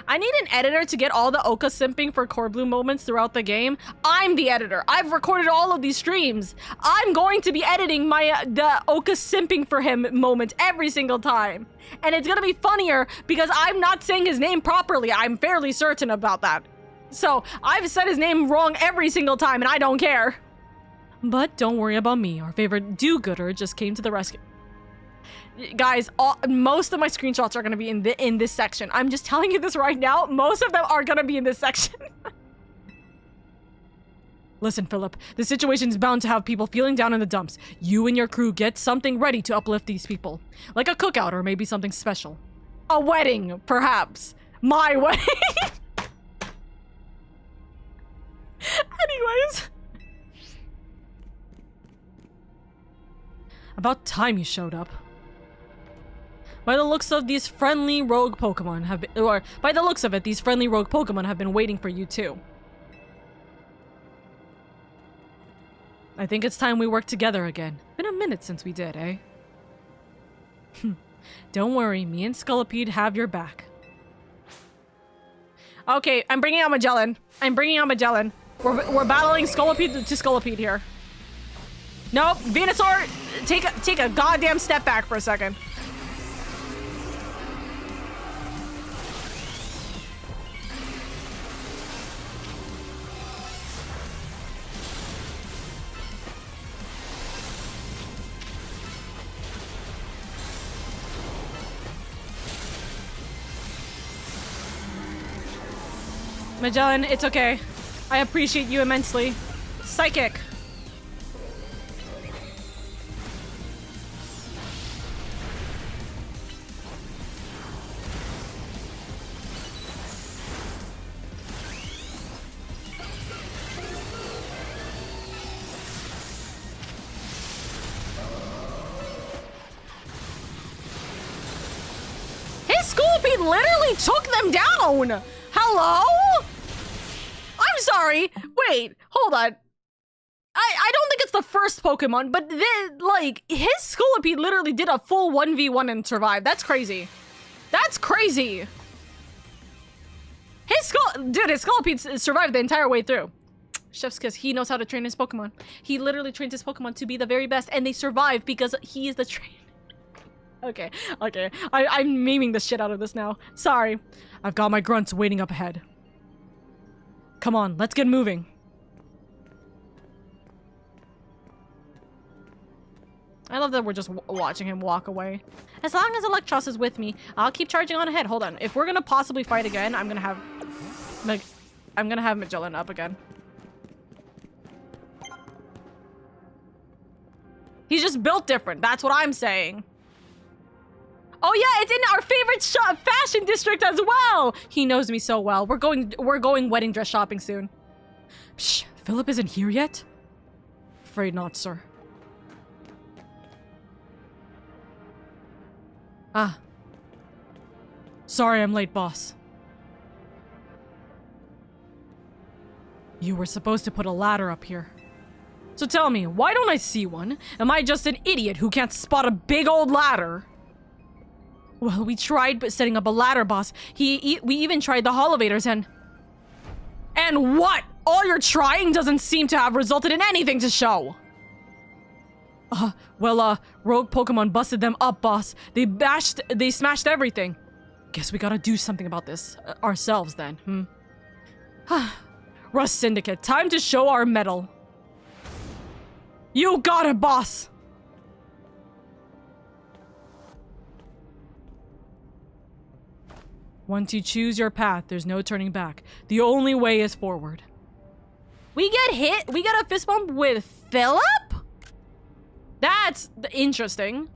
I need an editor to get all the Oka simping for Core Blue moments throughout the game. I'm the editor. I've recorded all of these streams. I'm going to be editing the Oka simping for him moment every single time. And it's gonna be funnier because I'm not saying his name properly. I'm fairly certain about that. So I've said his name wrong every single time and I don't care. But don't worry about me. Our favorite do-gooder just came to the rescue. Guys, most of my screenshots are going to be in this section. I'm just telling you this right now. Most of them are going to be in this section. Listen, Philip, the situation is bound to have people feeling down in the dumps. You and your crew get something ready to uplift these people. Like a cookout or maybe something special. A wedding, perhaps. My wedding. Anyways. About time you showed up. By the looks of these friendly rogue Pokemon have been, or by the looks of it, these friendly rogue Pokemon have been waiting for you too. I think it's time we work together again. Been a minute since we did, eh? Don't worry, me and Scolipede have your back. Okay, I'm bringing out Magellan. We're battling Scolipede to Scolipede here. Nope, Venusaur, take a goddamn step back for a second. Magellan, it's okay. I appreciate you immensely. Psychic. His Scolipede literally took them down! Hello? I'm sorry. Wait, hold on. I don't think it's the first Pokemon, but his Scolipede literally did a full 1v1 and survived. That's crazy. That's crazy. His Scolipede survived the entire way through. Chef's kiss. He knows how to train his Pokemon. He literally trains his Pokemon to be the very best, and they survive because he is the trainer. Okay. I'm memeing the shit out of this now. Sorry. I've got my grunts waiting up ahead. Come on, let's get moving. I love that we're just watching him walk away. As long as Electros is with me, I'll keep charging on ahead. Hold on. If we're gonna possibly fight again, I'm gonna have Magellan up again. He's just built different. That's what I'm saying. Oh yeah, it's in our favorite fashion district as well. He knows me so well. We're going wedding dress shopping soon. Psh, Philip isn't here yet? Afraid not, sir. Ah. Sorry I'm late, boss. You were supposed to put a ladder up here. So tell me, why don't I see one? Am I just an idiot who can't spot a big old ladder? Well, we tried setting up a ladder, boss. We even tried the holovators and... And what? All your trying doesn't seem to have resulted in anything to show. Rogue Pokemon busted them up, boss. They smashed everything. Guess we gotta do something about this ourselves then, Rust Syndicate, time to show our mettle. You got it, boss! Once you choose your path, there's no turning back. The only way is forward. We get hit? We get a fist bump with Philip? That's interesting.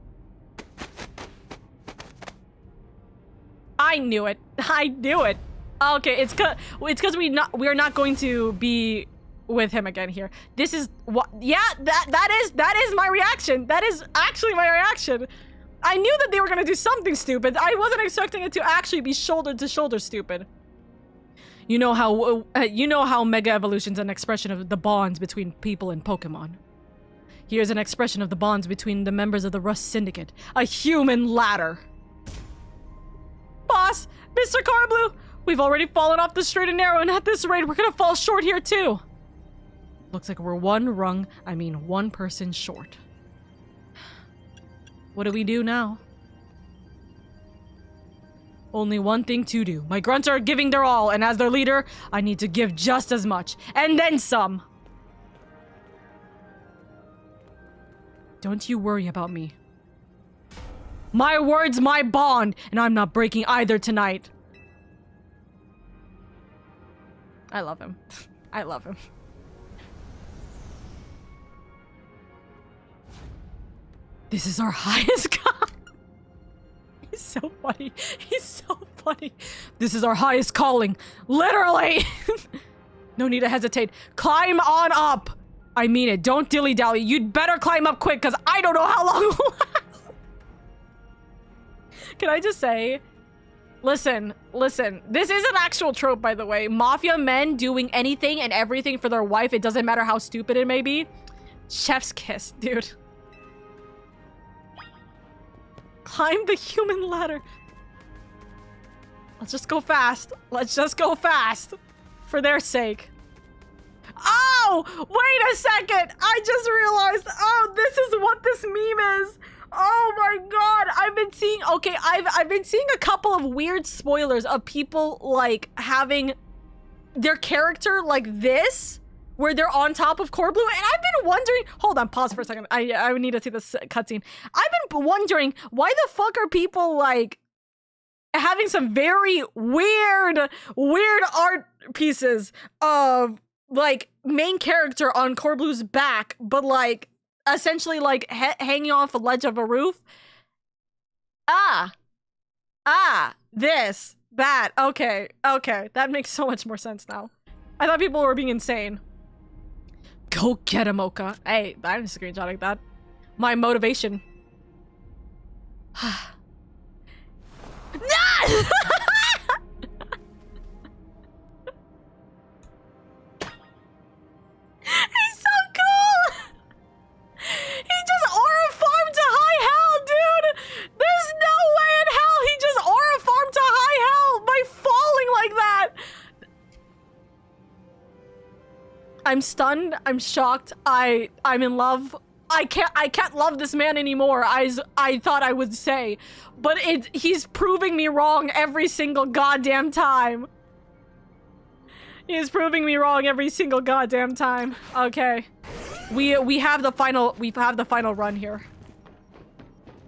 I knew it. I knew it. Okay, it's because we are not going to be with him again here. This is what? Yeah, that is my reaction. That is actually my reaction. I knew that they were gonna do something stupid. I wasn't expecting it to actually be shoulder to shoulder stupid. You know how Mega Evolution's an expression of the bonds between people and Pokemon. Here's an expression of the bonds between the members of the Rust Syndicate. A human ladder. Boss, Mr. Carblue, we've already fallen off the straight and narrow, and at this rate, we're gonna fall short here too. Looks like we're one person short. What do we do now? Only one thing to do. My grunts are giving their all, and as their leader, I need to give just as much. And then some! Don't you worry about me. My word's my bond, and I'm not breaking either tonight. I love him. I love him. This is our highest god. He's so funny. He's so funny. This is our highest calling. Literally. No need to hesitate. Climb on up. I mean it. Don't dilly-dally. You'd better climb up quick, because I don't know how long it will last. Can I just say... Listen. This is an actual trope, by the way. Mafia men doing anything and everything for their wife. It doesn't matter how stupid it may be. Chef's kiss, dude. Climb the human ladder. Let's just go fast. Let's just go fast. For their sake. Oh! Wait a second! I just realized. Oh, this is what this meme is. Oh my god. I've been seeing... Okay, I've been seeing a couple of weird spoilers of people, like, having their character like this, where they're on top of Core Blue, and I've been wondering... Hold on, pause for a second. I need to see this cutscene. I've been wondering, why the fuck are people, like, having some very weird art pieces of, like, main character on Core Blue's back, but, like, essentially, like, hanging off a ledge of a roof? This, that, okay, that makes so much more sense now. I thought people were being insane. Go get him, Oka. Hey, I'm screenshotting that. My motivation. No! He's so cool! He just aura farmed to high hell, dude! There's no way in hell he just aura farmed to high hell by falling like that! I'm stunned. I'm shocked. I'm in love. I can't love this man anymore, as I thought I would say. But he's proving me wrong every single goddamn time. He's proving me wrong every single goddamn time. Okay. We have the final run here.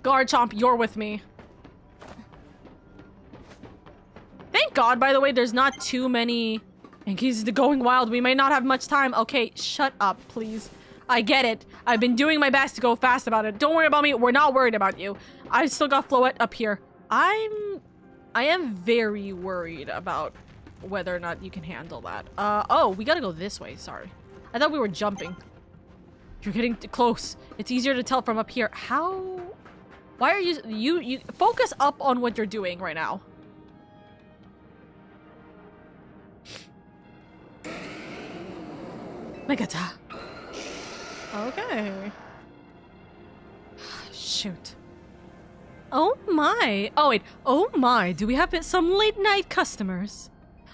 Garchomp, you're with me. Thank God, by the way, there's not too many Yankees going wild. We may not have much time. Okay, shut up, please. I get it. I've been doing my best to go fast about it. Don't worry about me. We're not worried about you. I still got Floette up here. I am very worried about whether or not you can handle that. Oh, we gotta go this way. Sorry. I thought we were jumping. You're getting close. It's easier to tell from up here. How? Why are you focus up on what you're doing right now. Megata. Okay. Shoot. Oh my. Oh wait. Oh my. Do we have some late night customers?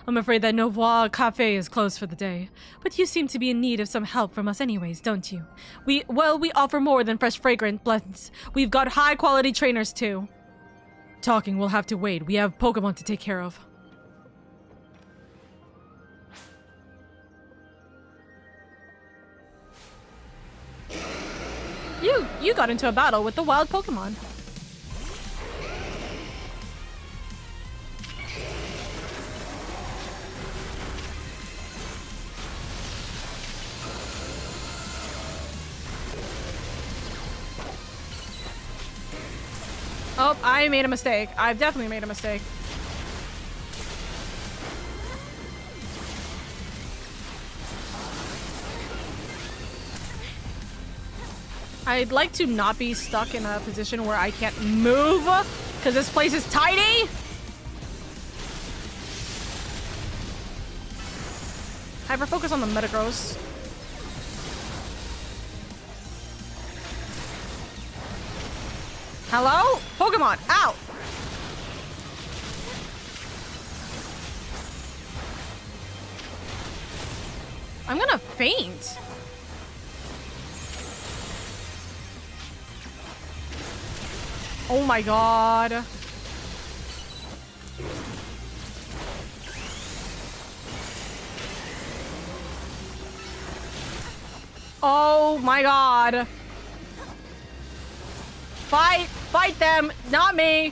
I'm afraid that Nouveau Cafe is closed for the day. But you seem to be in need of some help from us anyways, don't you? We offer more than fresh fragrant blends. We've got high quality trainers too. Talking will have to wait. We have Pokemon to take care of. You got into a battle with the wild Pokemon. Oh, I made a mistake. I've definitely made a mistake. I'd like to not be stuck in a position where I can't move, because this place is tiny. Hyper focus on the Metagross. Hello? Pokemon, out! I'm gonna faint. Oh my god. Oh my god. Fight! Fight them! Not me!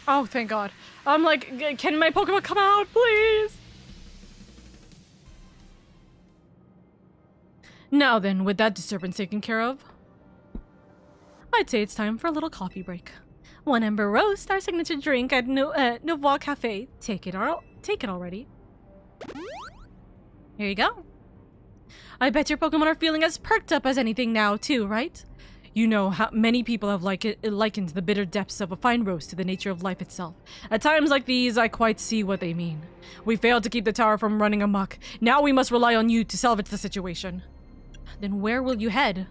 Oh, thank God. I'm like, can my Pokemon come out, please? Now then, with that disturbance taken care of, I'd say it's time for a little coffee break. One Ember Roast, our signature drink at Nouveau Cafe. Take it already. Here you go. I bet your Pokemon are feeling as perked up as anything now, too, right? You know how many people have likened the bitter depths of a fine roast to the nature of life itself. At times like these, I quite see what they mean. We failed to keep the tower from running amok. Now we must rely on you to salvage the situation. Then where will you head?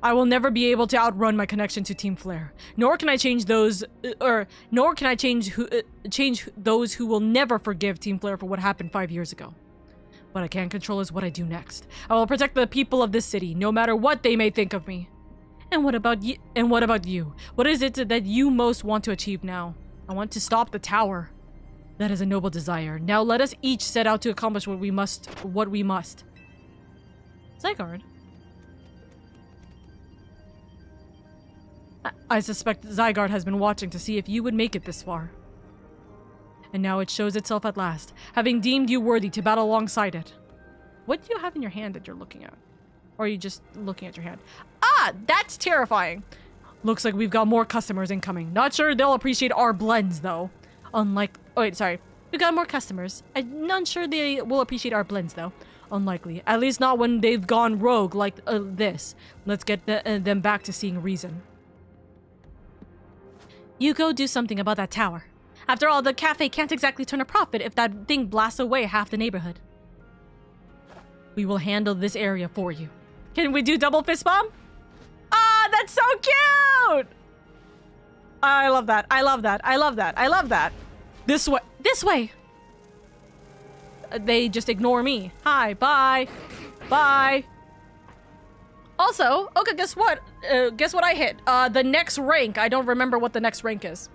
I will never be able to outrun my connection to Team Flare. Nor can I change those who will never forgive Team Flare for what happened 5 years ago. What I can control is what I do next. I will protect the people of this city, no matter what they may think of me. And what about you? What is it that you most want to achieve now? I want to stop the tower. That is a noble desire. Now let us each set out to accomplish what we must. Zygarde. I suspect Zygarde has been watching to see if you would make it this far. And now it shows itself at last, having deemed you worthy to battle alongside it. What do you have in your hand that you're looking at? Or are you just looking at your hand? Ah, that's terrifying. Looks like we've got more customers incoming. Not sure they'll appreciate our blends, though. We've got more customers. I'm not sure they will appreciate our blends, though. Unlikely. At least not when they've gone rogue like this. Let's get them back to seeing reason. You go do something about that tower. After all, the cafe can't exactly turn a profit if that thing blasts away half the neighborhood. We will handle this area for you. Can we do double fist bomb? Ah, that's so cute! I love that. I love that. I love that. I love that. This way. This way! They just ignore me. Hi, bye. Bye. Also, okay, guess what? Guess what I hit? The next rank. I don't remember what the next rank is.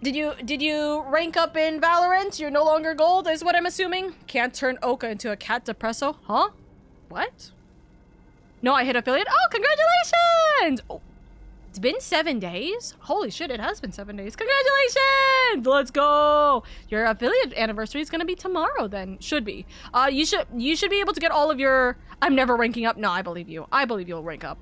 Did you rank up in Valorant? You're no longer gold, is what I'm assuming? Can't turn Oka into a cat depresso? Huh? What? No, I hit affiliate. Oh, congratulations! Oh, it's been 7 days? Holy shit, it has been 7 days. Congratulations! Let's go! Your affiliate anniversary is gonna be tomorrow then. Should be. You should be able to get all of your... I'm never ranking up. No, I believe you. I believe you'll rank up.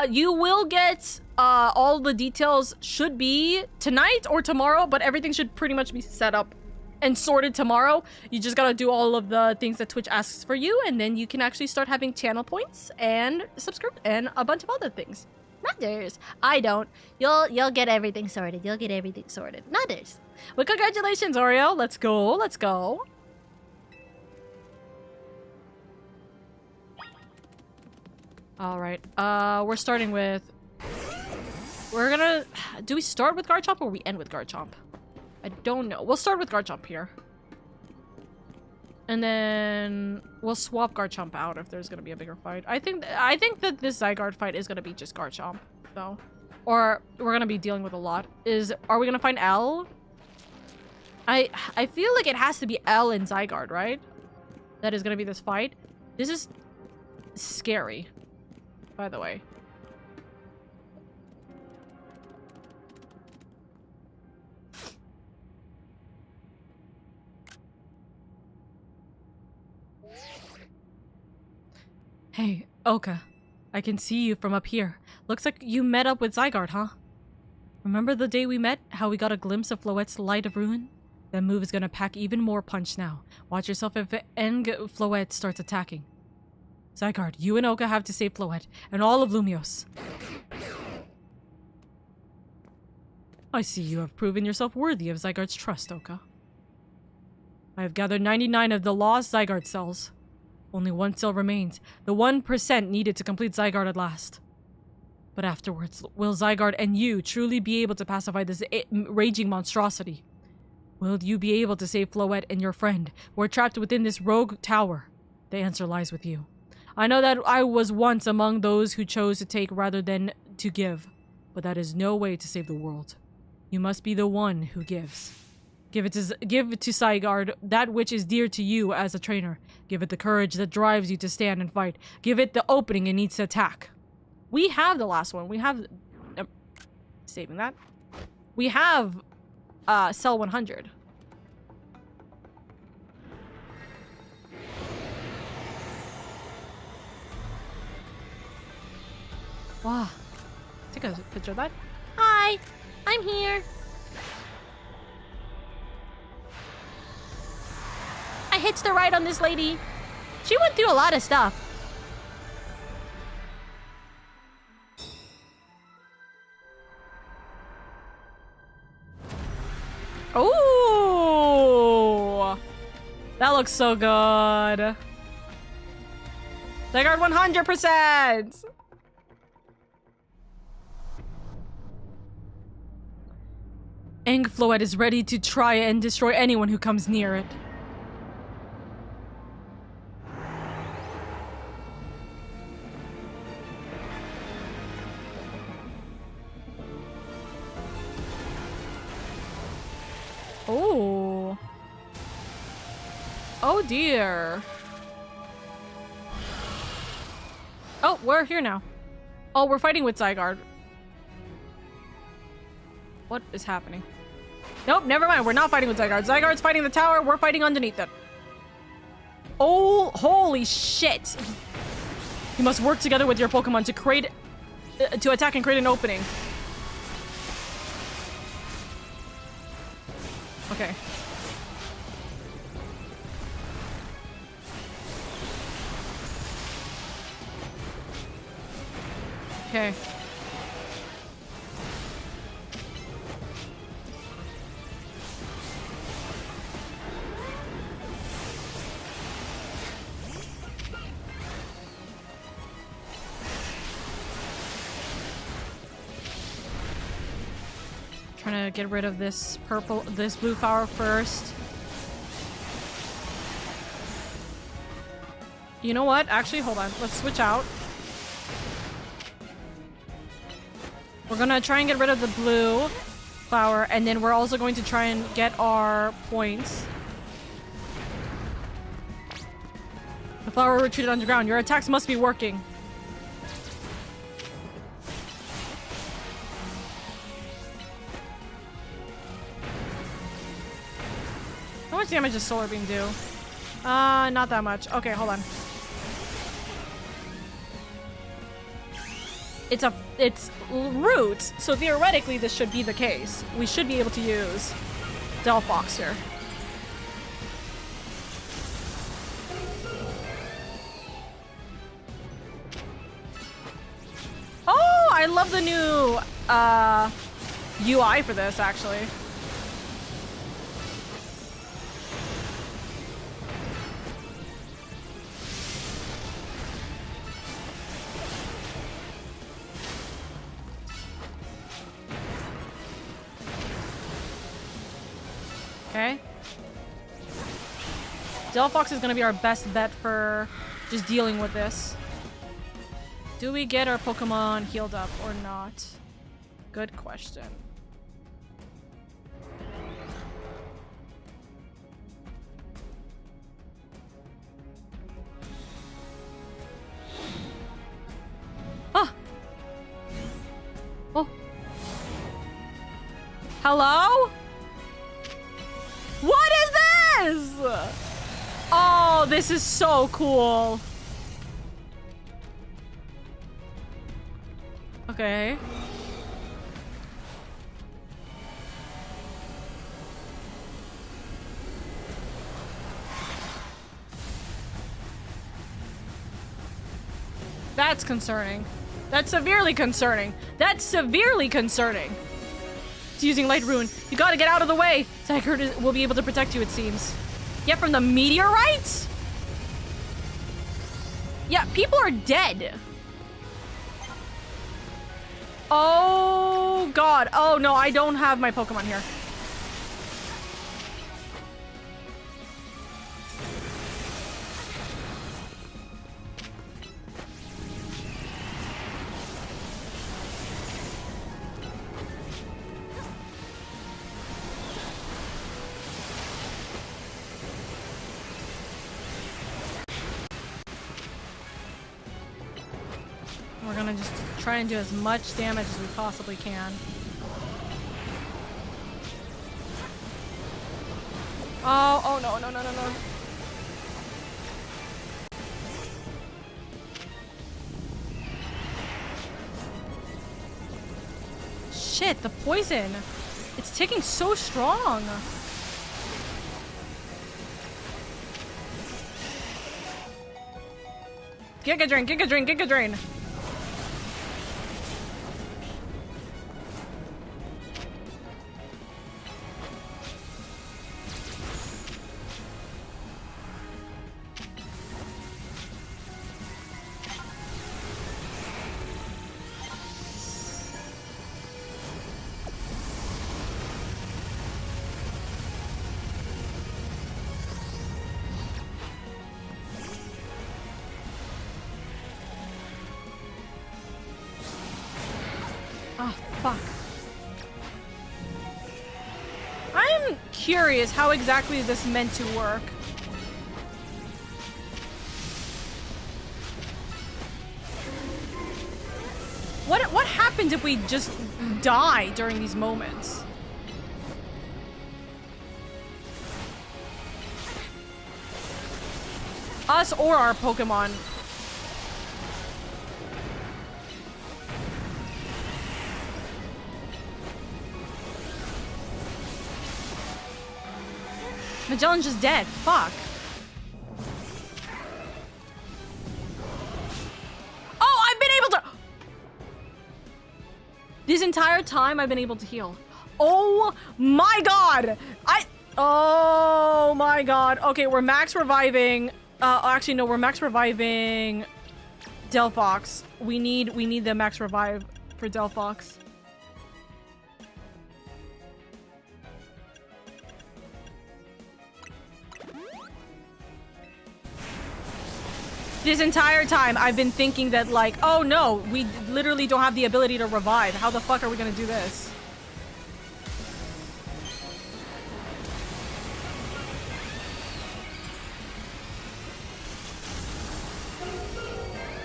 You will get, all the details should be tonight or tomorrow, but everything should pretty much be set up and sorted tomorrow. You just gotta do all of the things that Twitch asks for you, and then you can actually start having channel points and subscribe and a bunch of other things. Nutters. I don't. You'll get everything sorted. You'll get everything sorted. Nutters. Well, congratulations, Oreo. Let's go. Let's go. All right. We're starting with... We're gonna... Do we start with Garchomp or we end with Garchomp? I don't know. We'll start with Garchomp here. And then we'll swap Garchomp out if there's gonna be a bigger fight. I think that this Zygarde fight is gonna be just Garchomp, though. Or we're gonna be dealing with a lot. Are we gonna find L? I feel like it has to be L and Zygarde, right? That is gonna be this fight. This is scary, by the way. Hey, Oka. I can see you from up here. Looks like you met up with Zygarde, huh? Remember the day we met? How we got a glimpse of Floette's light of ruin? That move is gonna pack even more punch now. Watch yourself if Floette starts attacking. Zygarde, you and Oka have to save Floette, and all of Lumios. I see you have proven yourself worthy of Zygarde's trust, Oka. I have gathered 99 of the lost Zygarde cells. Only one cell remains, the 1% needed to complete Zygarde at last. But afterwards, will Zygarde and you truly be able to pacify this raging monstrosity? Will you be able to save Floette and your friend, who are trapped within this rogue tower? The answer lies with you. I know that I was once among those who chose to take rather than to give, but that is no way to save the world. You must be the one who gives. Give to Zygarde that which is dear to you as a trainer. Give it the courage that drives you to stand and fight. Give it the opening it needs to attack. We have the last one. We have... saving that. We have cell 100. Wow. Take a picture of that. Hi, I'm here. I hitched a ride on this lady. She went through a lot of stuff. Ooh! That looks so good. Zygarde 100%! Floette is ready to try and destroy anyone who comes near it. Oh. Oh dear. Oh, we're here now. Oh, we're fighting with Zygarde. What is happening? Nope, never mind. We're not fighting with Zygarde. Zygarde's fighting the tower. We're fighting underneath it. Oh, holy shit. You must work together with your Pokemon to create... to attack and create an opening. Okay. Okay. Trying to get rid of this blue flower first. You know what? Actually, hold on. Let's switch out. We're gonna try and get rid of the blue flower, and then we're also going to try and get our points. The flower retreated underground. Your attacks must be working. How much damage does Solar Beam do? Not that much. Okay, hold on. It's Root, so theoretically this should be the case. We should be able to use Delphox here. Oh, I love the new UI for this, actually. Okay. Delphox is gonna be our best bet for just dealing with this. Do we get our Pokemon healed up or not? Good question. Ah! Oh. Hello? What is this? Oh, this is so cool. Okay. That's concerning. That's severely concerning. That's severely concerning. It's using Light Rune. You gotta get out of the way. Zygarde will be able to protect you, it seems. Yeah, from the meteorites? Yeah, people are dead. Oh, God. Oh, no, I don't have my Pokemon here. We're gonna just try and do as much damage as we possibly can. Oh no, no, no, no, no. Shit, the poison. It's taking so strong. Giga Drain, Giga Drain, Giga Drain. Fuck. I'm curious how exactly is this meant to work. What happens if we just die during these moments? Us or our Pokemon. Magellan's just dead. Fuck. Oh, I've been able to... This entire time, I've been able to heal. Oh my god! Oh my god. Okay, we're max reviving... actually, no, we're max reviving... Delphox. We need the max revive for Delphox. This entire time, I've been thinking that, like, oh no, we literally don't have the ability to revive. How the fuck are we gonna do this?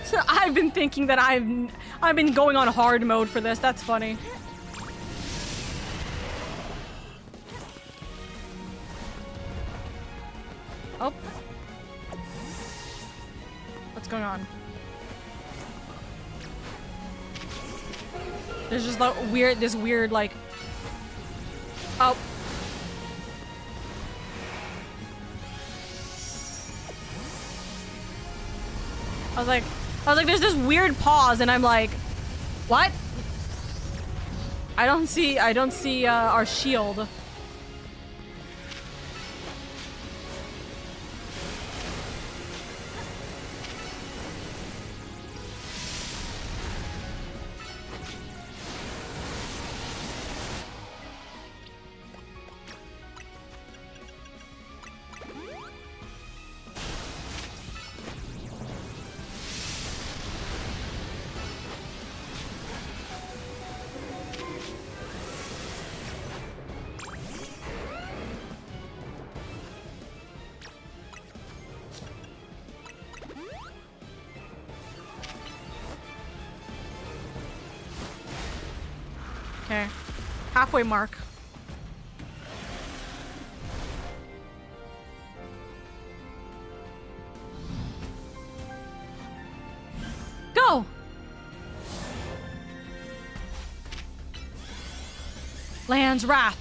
So I've been thinking that I've been going on hard mode for this. That's funny. Oh. What's going on? There's just like this weird like... Oh. I was like, there's this weird pause and I'm like, what? I don't see our shield. Okay. Halfway mark. Go! Land's Wrath.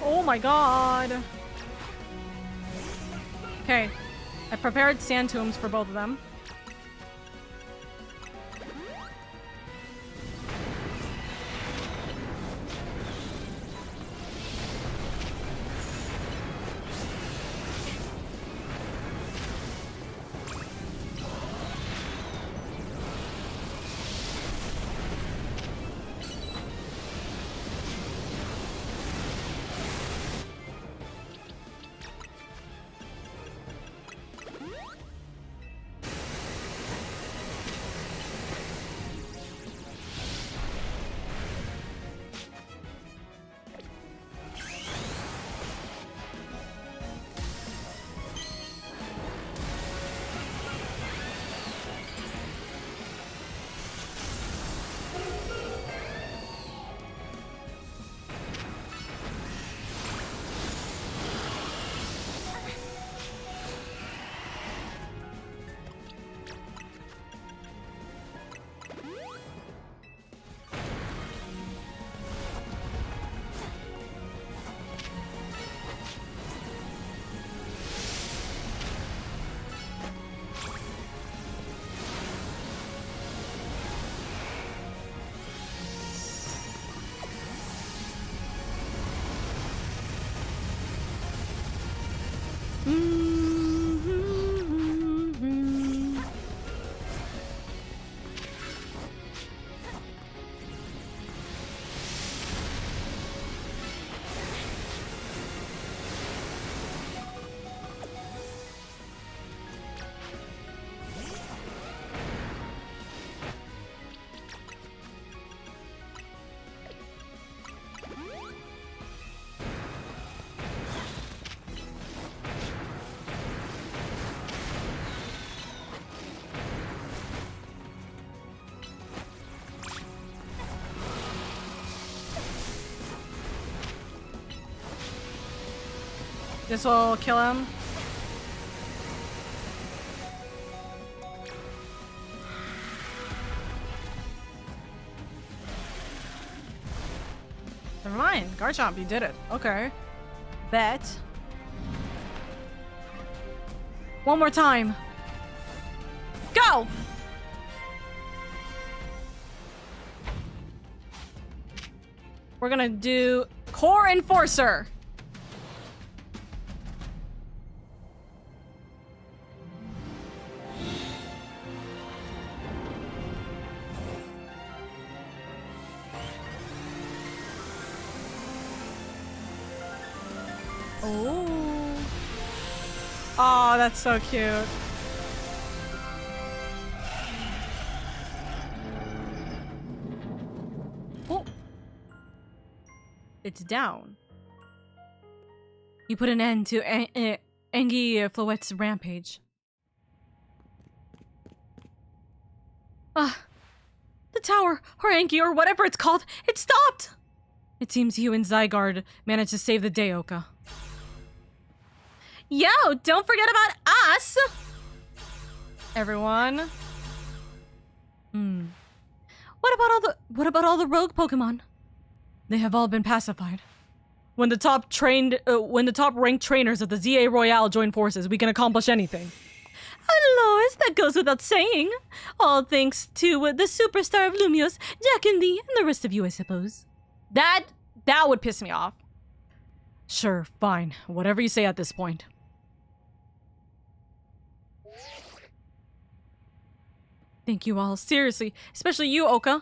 Oh my god. Okay. I prepared sand tombs for both of them. This will kill him. Never mind. Garchomp, you did it. Okay. Bet. One more time. Go! We're gonna do Core Enforcer. Oh. Oh, that's so cute. Oh. It's down. You put an end to Angie Floette's rampage. The tower, or Angie, or whatever it's called, it stopped! It seems you and Zygarde managed to save the day, Oka. Yo, don't forget about us! Everyone. What about all the rogue Pokemon? They have all been pacified. When the top ranked trainers of the ZA Royale join forces, we can accomplish anything. Lois, that goes without saying. All thanks to the superstar of Lumios, Jack and Lee, and the rest of you, I suppose. That would piss me off. Sure, fine. Whatever you say at this point. Thank you all, seriously. Especially you, Oka.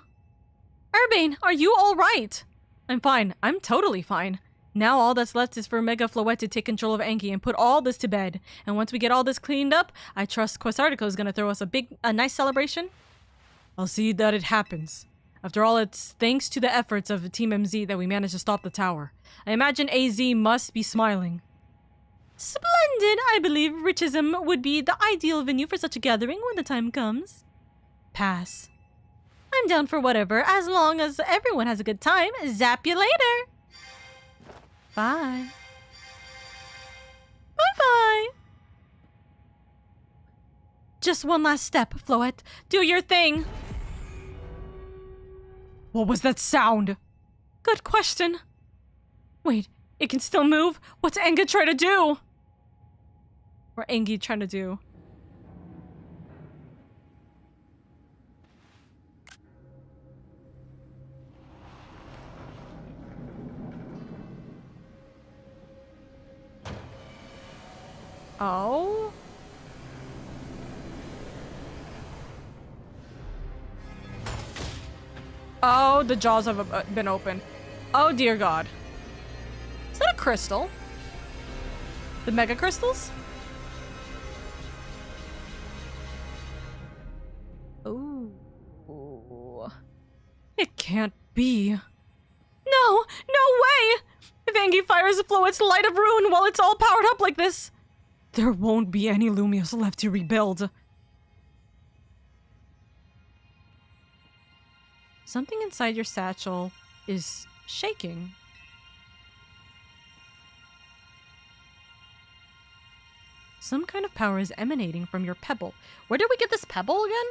Urbane, are you alright? I'm fine. I'm totally fine. Now all that's left is for Mega Floette to take control of Anki and put all this to bed. And once we get all this cleaned up, I trust Quasartico is gonna throw us a nice celebration. I'll see that it happens. After all, it's thanks to the efforts of Team MZ that we managed to stop the tower. I imagine AZ must be smiling. Splendid! I believe Richism would be the ideal venue for such a gathering when the time comes. Pass. I'm down for whatever, as long as everyone has a good time. Zap you later! Bye. Bye-bye! Just one last step, Floette. Do your thing! What was that sound? Good question. Wait, It can still move. What's Enga trying to do? Or Engi trying to do? Oh? Oh, the jaws have been opened. Oh, dear God. Is that a crystal? The mega crystals? Ooh. It can't be. No! No way! If Angie fires a flow, it's light of ruin while it's all powered up like this. There won't be any Lumios left to rebuild. Something inside your satchel is shaking. Some kind of power is emanating from your pebble. Where did we get this pebble again?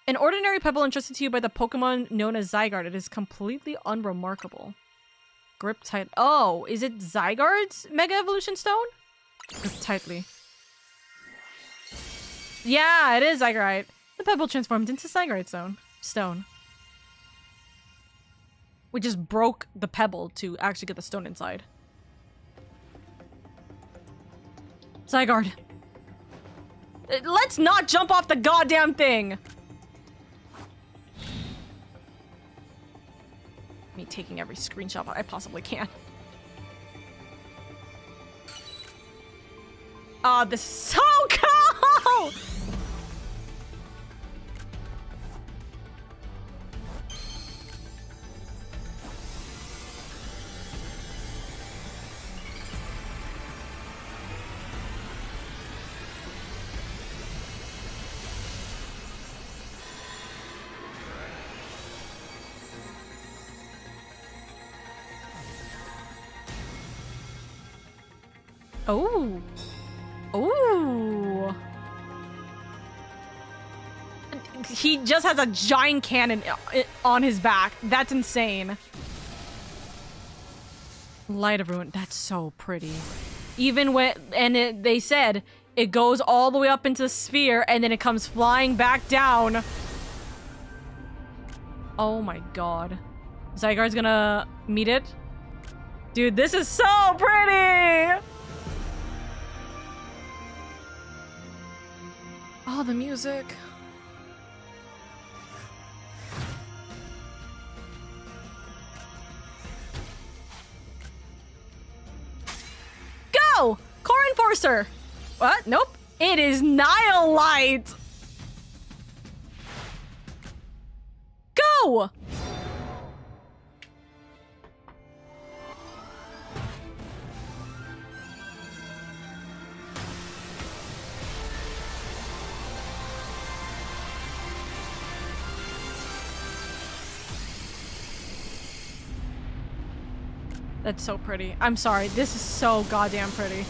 An ordinary pebble entrusted to you by the Pokemon known as Zygarde. It is completely unremarkable. Grip tight. Oh, is it Zygarde's Mega Evolution Stone? Grip tightly. Yeah, it is Zygarde. The pebble transformed into Zygarde stone. We just broke the pebble to actually get the stone inside. Zygarde. Let's not jump off the goddamn thing! Me taking every screenshot I possibly can. Oh, this is so cool! Oh. Ooh. He just has a giant cannon on his back. That's insane. Light of Ruin. That's so pretty. Even when... And they said it goes all the way up into the sphere and then it comes flying back down. Oh my god. Zygarde's gonna meet it. Dude, this is so pretty! Oh, the music. Go! Core Enforcer! What? Nope. It is Nihilite! Go! That's so pretty. I'm sorry. This is so goddamn pretty.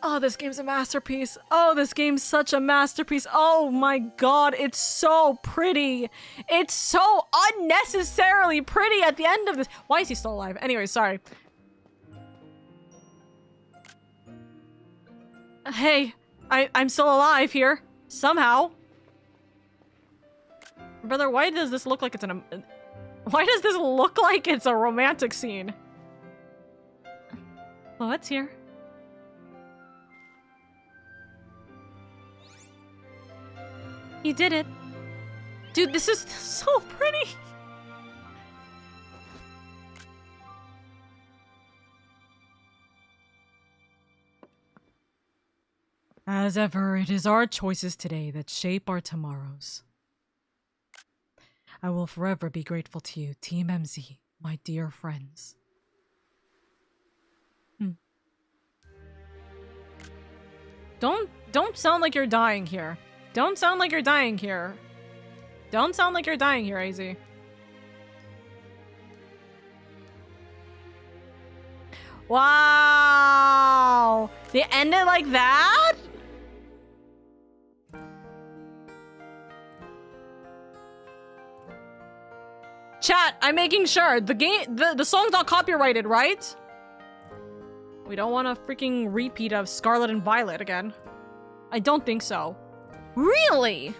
Oh, this game's a masterpiece. Oh, this game's such a masterpiece. Oh my god, it's so pretty. It's so unnecessarily pretty at the end of this. Why is he still alive? Anyway, sorry. Hey, I'm still alive here. Somehow. Brother, why does this look like it's why does this look like it's a romantic scene? Well, it's here. You did it. Dude, this is so pretty. As ever, it is our choices today that shape our tomorrows. I will forever be grateful to you, Team MZ, my dear friends. Don't sound like you're dying here. Don't sound like you're dying here. Don't sound like you're dying here, AZ. Wow! They ended like that? Chat, I'm making sure. The song's not copyrighted, right? We don't want a freaking repeat of Scarlet and Violet again. I don't think so. Really?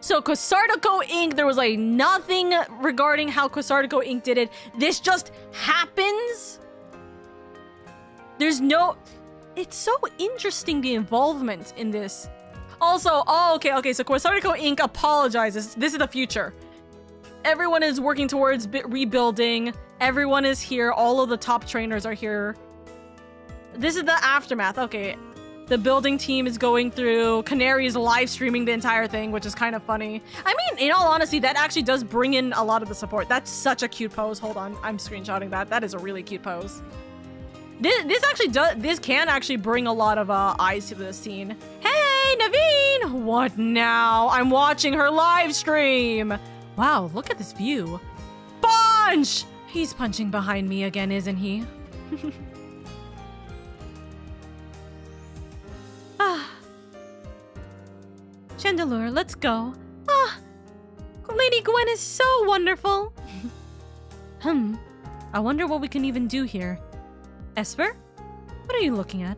So Kosardico Inc., there was like nothing regarding how Kosardico Inc. did it. This just happens? There's no... It's so interesting, the involvement in this. Also, oh, okay, so Kosardico Inc. apologizes. This is the future. Everyone is working towards rebuilding. Everyone is here. All of the top trainers are here. This is the aftermath. Okay. The building team is going through. Canary is live streaming the entire thing, which is kind of funny. I mean, in all honesty, that actually does bring in a lot of the support. That's such a cute pose. Hold on. I'm screenshotting that. That is a really cute pose. This can actually bring a lot of eyes to the scene. Hey, Naveen! What now? I'm watching her live stream. Wow, look at this view. Punch! He's punching behind me again, isn't he? Chandelure, let's go. Lady Gwen is so wonderful. I wonder what we can even do here. Esper? What are you looking at?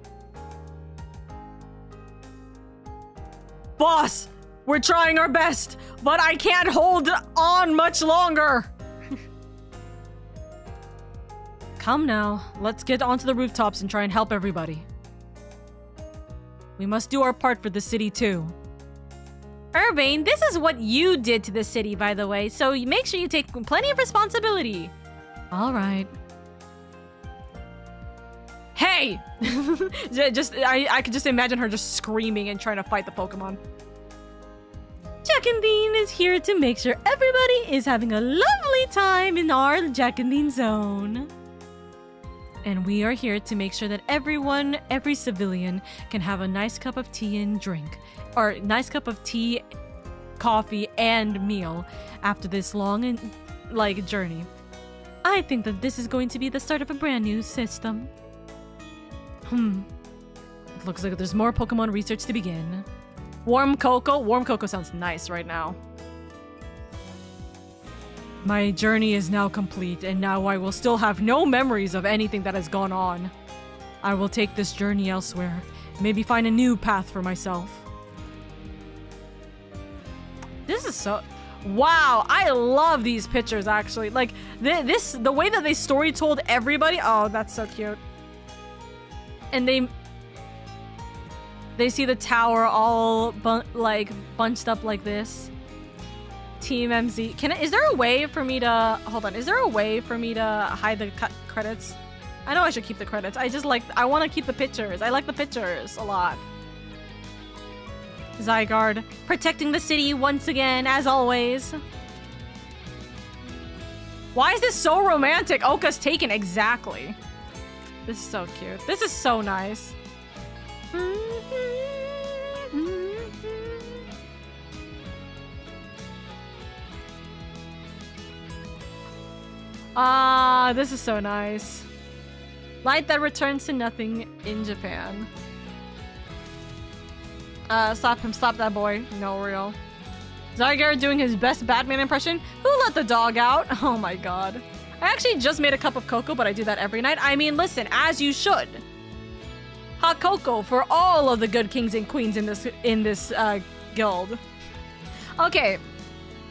Boss! We're trying our best, but I can't hold on much longer. Come now, let's get onto the rooftops and try and help everybody. We must do our part for the city too. Urbane, this is what you did to the city, by the way, so you make sure you take plenty of responsibility. All right. Hey! I could just imagine her just screaming and trying to fight the Pokemon. Jack and Dean is here to make sure everybody is having a lovely time in our Jack and Dean zone. And we are here to make sure that everyone, every civilian, can have a nice cup of tea and drink. Or nice cup of tea, coffee, and meal after this long and journey. I think that this is going to be the start of a brand new system. It looks like there's more Pokemon research to begin. Warm cocoa? Warm cocoa sounds nice right now. My journey is now complete, and now I will still have no memories of anything that has gone on. I will take this journey elsewhere, maybe find a new path for myself. This is so... Wow, I love these pictures, actually. Like, the way that they story told everybody... Oh, that's so cute. And they see the tower all bunched up like this. Team MZ. Is there a way for me to... Hold on. Is there a way for me to hide the credits? I know I should keep the credits. I want to keep the pictures. I like the pictures a lot. Zygarde, protecting the city once again, as always. Why is this so romantic? Oka's taken, exactly. This is so cute. This is so nice. This is so nice. Light that returns to nothing in Japan. Stop him, stop that boy. No, real. Zygarde doing his best Batman impression. Who let the dog out? Oh my god. I actually just made a cup of cocoa, but I do that every night. I mean, listen, as you should. Hot cocoa for all of the good kings and queens in this guild. Okay,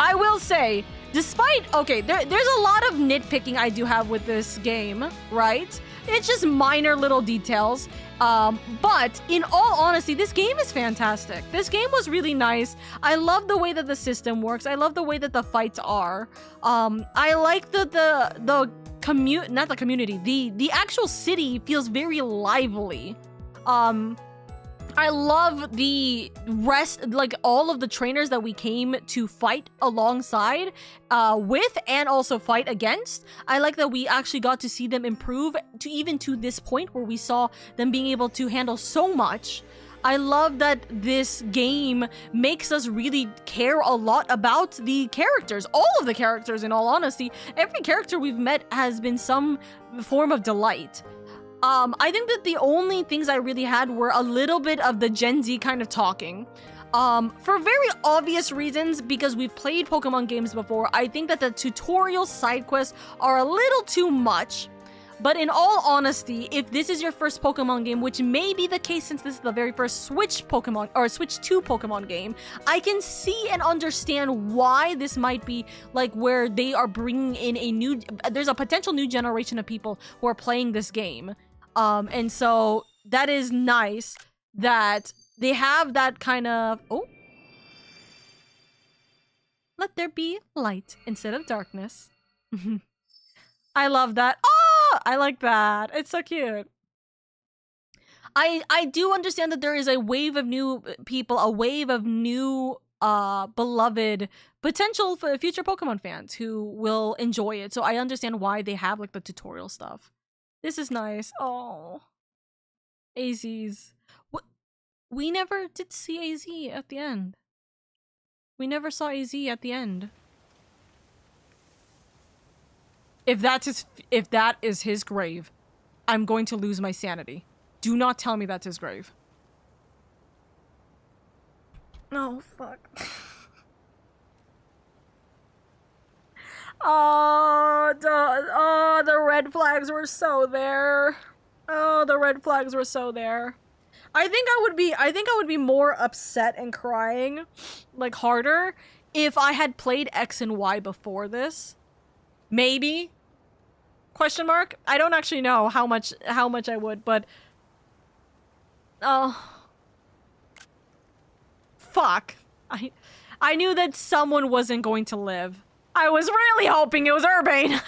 I will say, despite... Okay, there's a lot of nitpicking I do have with this game, right? It's just minor little details. But in all honesty, this game is fantastic. This game was really nice. I love the way that the system works. I love the way that the fights are. I like the not the community. The actual city feels very lively. I love the rest, like all of the trainers that we came to fight alongside with and also fight against. I like that we actually got to see them improve to even to this point where we saw them being able to handle so much. I love that this game makes us really care a lot about the characters. All of the characters, in all honesty. Every character we've met has been some form of delight. I think that the only things I really had were a little bit of the Gen Z kind of talking. For very obvious reasons, because we've played Pokemon games before, I think that the tutorial side quests are a little too much. But in all honesty, if this is your first Pokemon game, which may be the case since this is the very first Switch Pokemon, or Switch 2 Pokemon game, I can see and understand why this might be like where they are bringing in a new, there's a potential new generation of people who are playing this game. And so that is nice that they have that kind of, oh, let there be light instead of darkness. I love that. Oh, I like that. It's so cute. I do understand that there is a wave of new people, a wave of new beloved potential for future Pokemon fans who will enjoy it. So I understand why they have like the tutorial stuff. This is nice. Oh, AZs. What? We never did see AZ at the end. We never saw AZ at the end. If that is his grave, I'm going to lose my sanity. Do not tell me that's his grave. Oh, fuck. Oh, the red flags were so there. Oh, the red flags were so there. I think I would be more upset and crying, like harder, if I had played X and Y before this. Maybe? Question mark? I don't actually know how much I would, but oh, fuck. I knew that someone wasn't going to live. I was really hoping it was Urbane.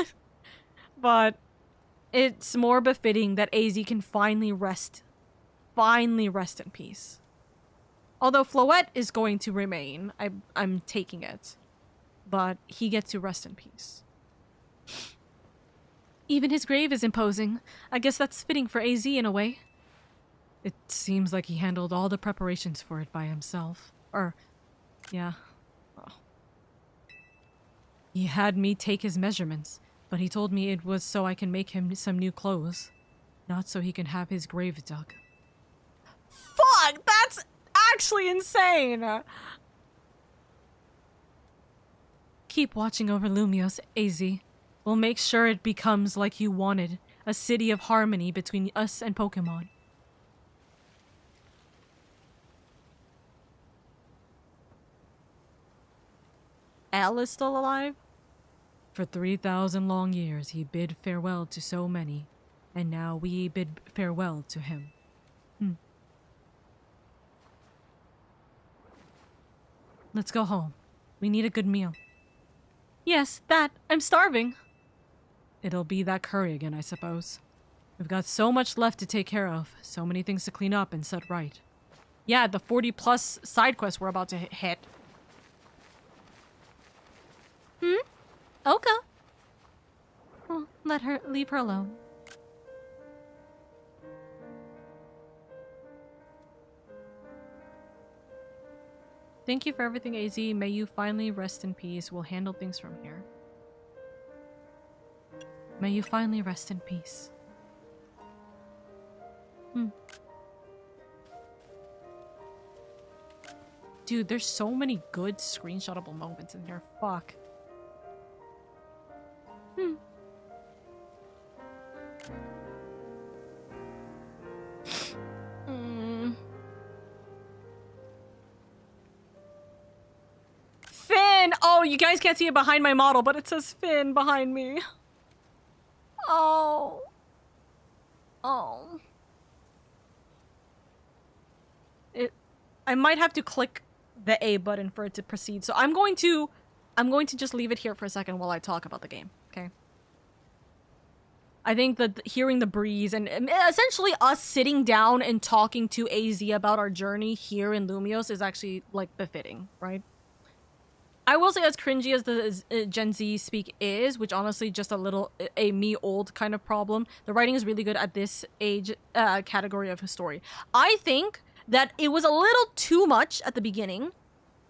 But it's more befitting that AZ can finally rest in peace. Although Floette is going to remain, I'm taking it. But he gets to rest in peace. Even his grave is imposing. I guess that's fitting for AZ in a way. It seems like he handled all the preparations for it by himself. Yeah. Well. He had me take his measurements, but he told me it was so I can make him some new clothes. Not so he can have his grave dug. Fuck! That's actually insane! Keep watching over Lumios, AZ. We'll make sure it becomes like you wanted, a city of harmony between us and Pokemon. Al is still alive? For 3,000 long years he bid farewell to so many, and now we bid farewell to him. Let's go home. We need a good meal. Yes, that. I'm starving. It'll be that curry again, I suppose. We've got so much left to take care of, so many things to clean up and set right. Yeah, the 40+ side quests we're about to hit. Oka? Well, leave her alone. Thank you for everything, AZ. May you finally rest in peace. We'll handle things from here. May you finally rest in peace. Dude, there's so many good screenshotable moments in here. Fuck. Finn! Oh, you guys can't see it behind my model, but it says Finn behind me. Oh. I might have to click the A button for it to proceed. So I'm going to just leave it here for a second while I talk about the game, okay? I think that hearing the breeze and essentially us sitting down and talking to AZ about our journey here in Lumios is actually, like, befitting, right? I will say, as cringy as the Gen Z speak is, which honestly just a me old kind of problem, the writing is really good at this age category of story. I think that it was a little too much at the beginning,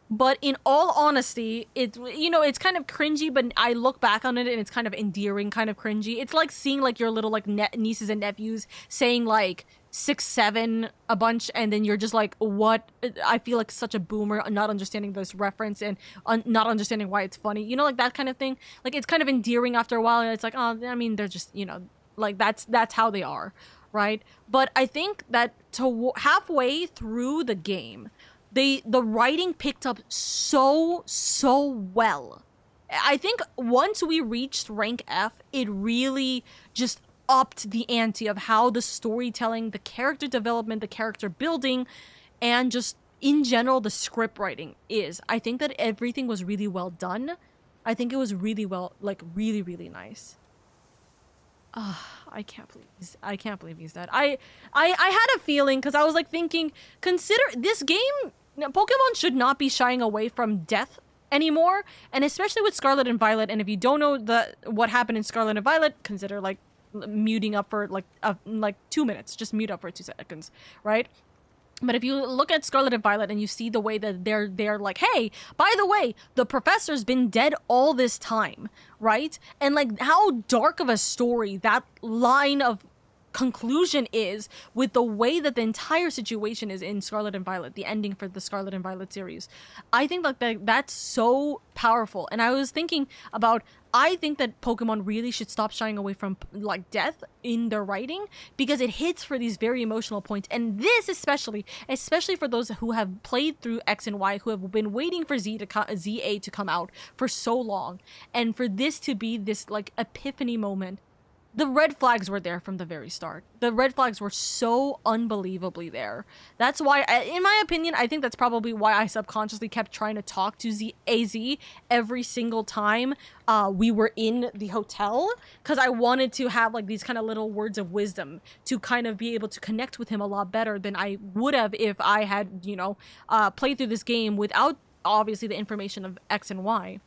but in all honesty, it's kind of cringy, but I look back on it and it's kind of endearing, kind of cringy. It's like seeing like your little like nieces and nephews saying like 6, 7 a bunch, and then you're just like, what? I feel like such a boomer not understanding this reference and not understanding why it's funny. You know, like that kind of thing. Like it's kind of endearing after a while, and it's like, oh, I mean, they're just, you know, like that's how they are, right? But I think that halfway through the game, the writing picked up so well. I think once we reached rank F, it really just upped the ante of how the storytelling, the character development, the character building, and just in general the script writing is. I think that everything was really well done. I think it was really well, like really nice. I can't believe he's dead. I had a feeling, because I was like thinking, consider this game, Pokemon should not be shying away from death anymore, and especially with Scarlet and Violet. And if you don't know what happened in Scarlet and Violet, consider like muting up for like 2 minutes. Just mute up for 2 seconds, right? But if you look at Scarlet and Violet and you see the way that they're like, hey, by the way, the professor's been dead all this time, right? And like how dark of a story that line of conclusion is with the way that the entire situation is in Scarlet and Violet, the ending for the Scarlet and Violet series. I think like that's so powerful. And I was thinking about, I think that Pokemon really should stop shying away from like death in their writing, because it hits for these very emotional points. And this especially for those who have played through X and Y, who have been waiting for ZA to come out for so long, and for this to be this like epiphany moment. The red flags were there from the very start. The red flags were so unbelievably there. That's why, in my opinion, I think that's probably why I subconsciously kept trying to talk to AZ every single time we were in the hotel, because I wanted to have like these kind of little words of wisdom to kind of be able to connect with him a lot better than I would have if I had, you know, played through this game without obviously the information of X and Y.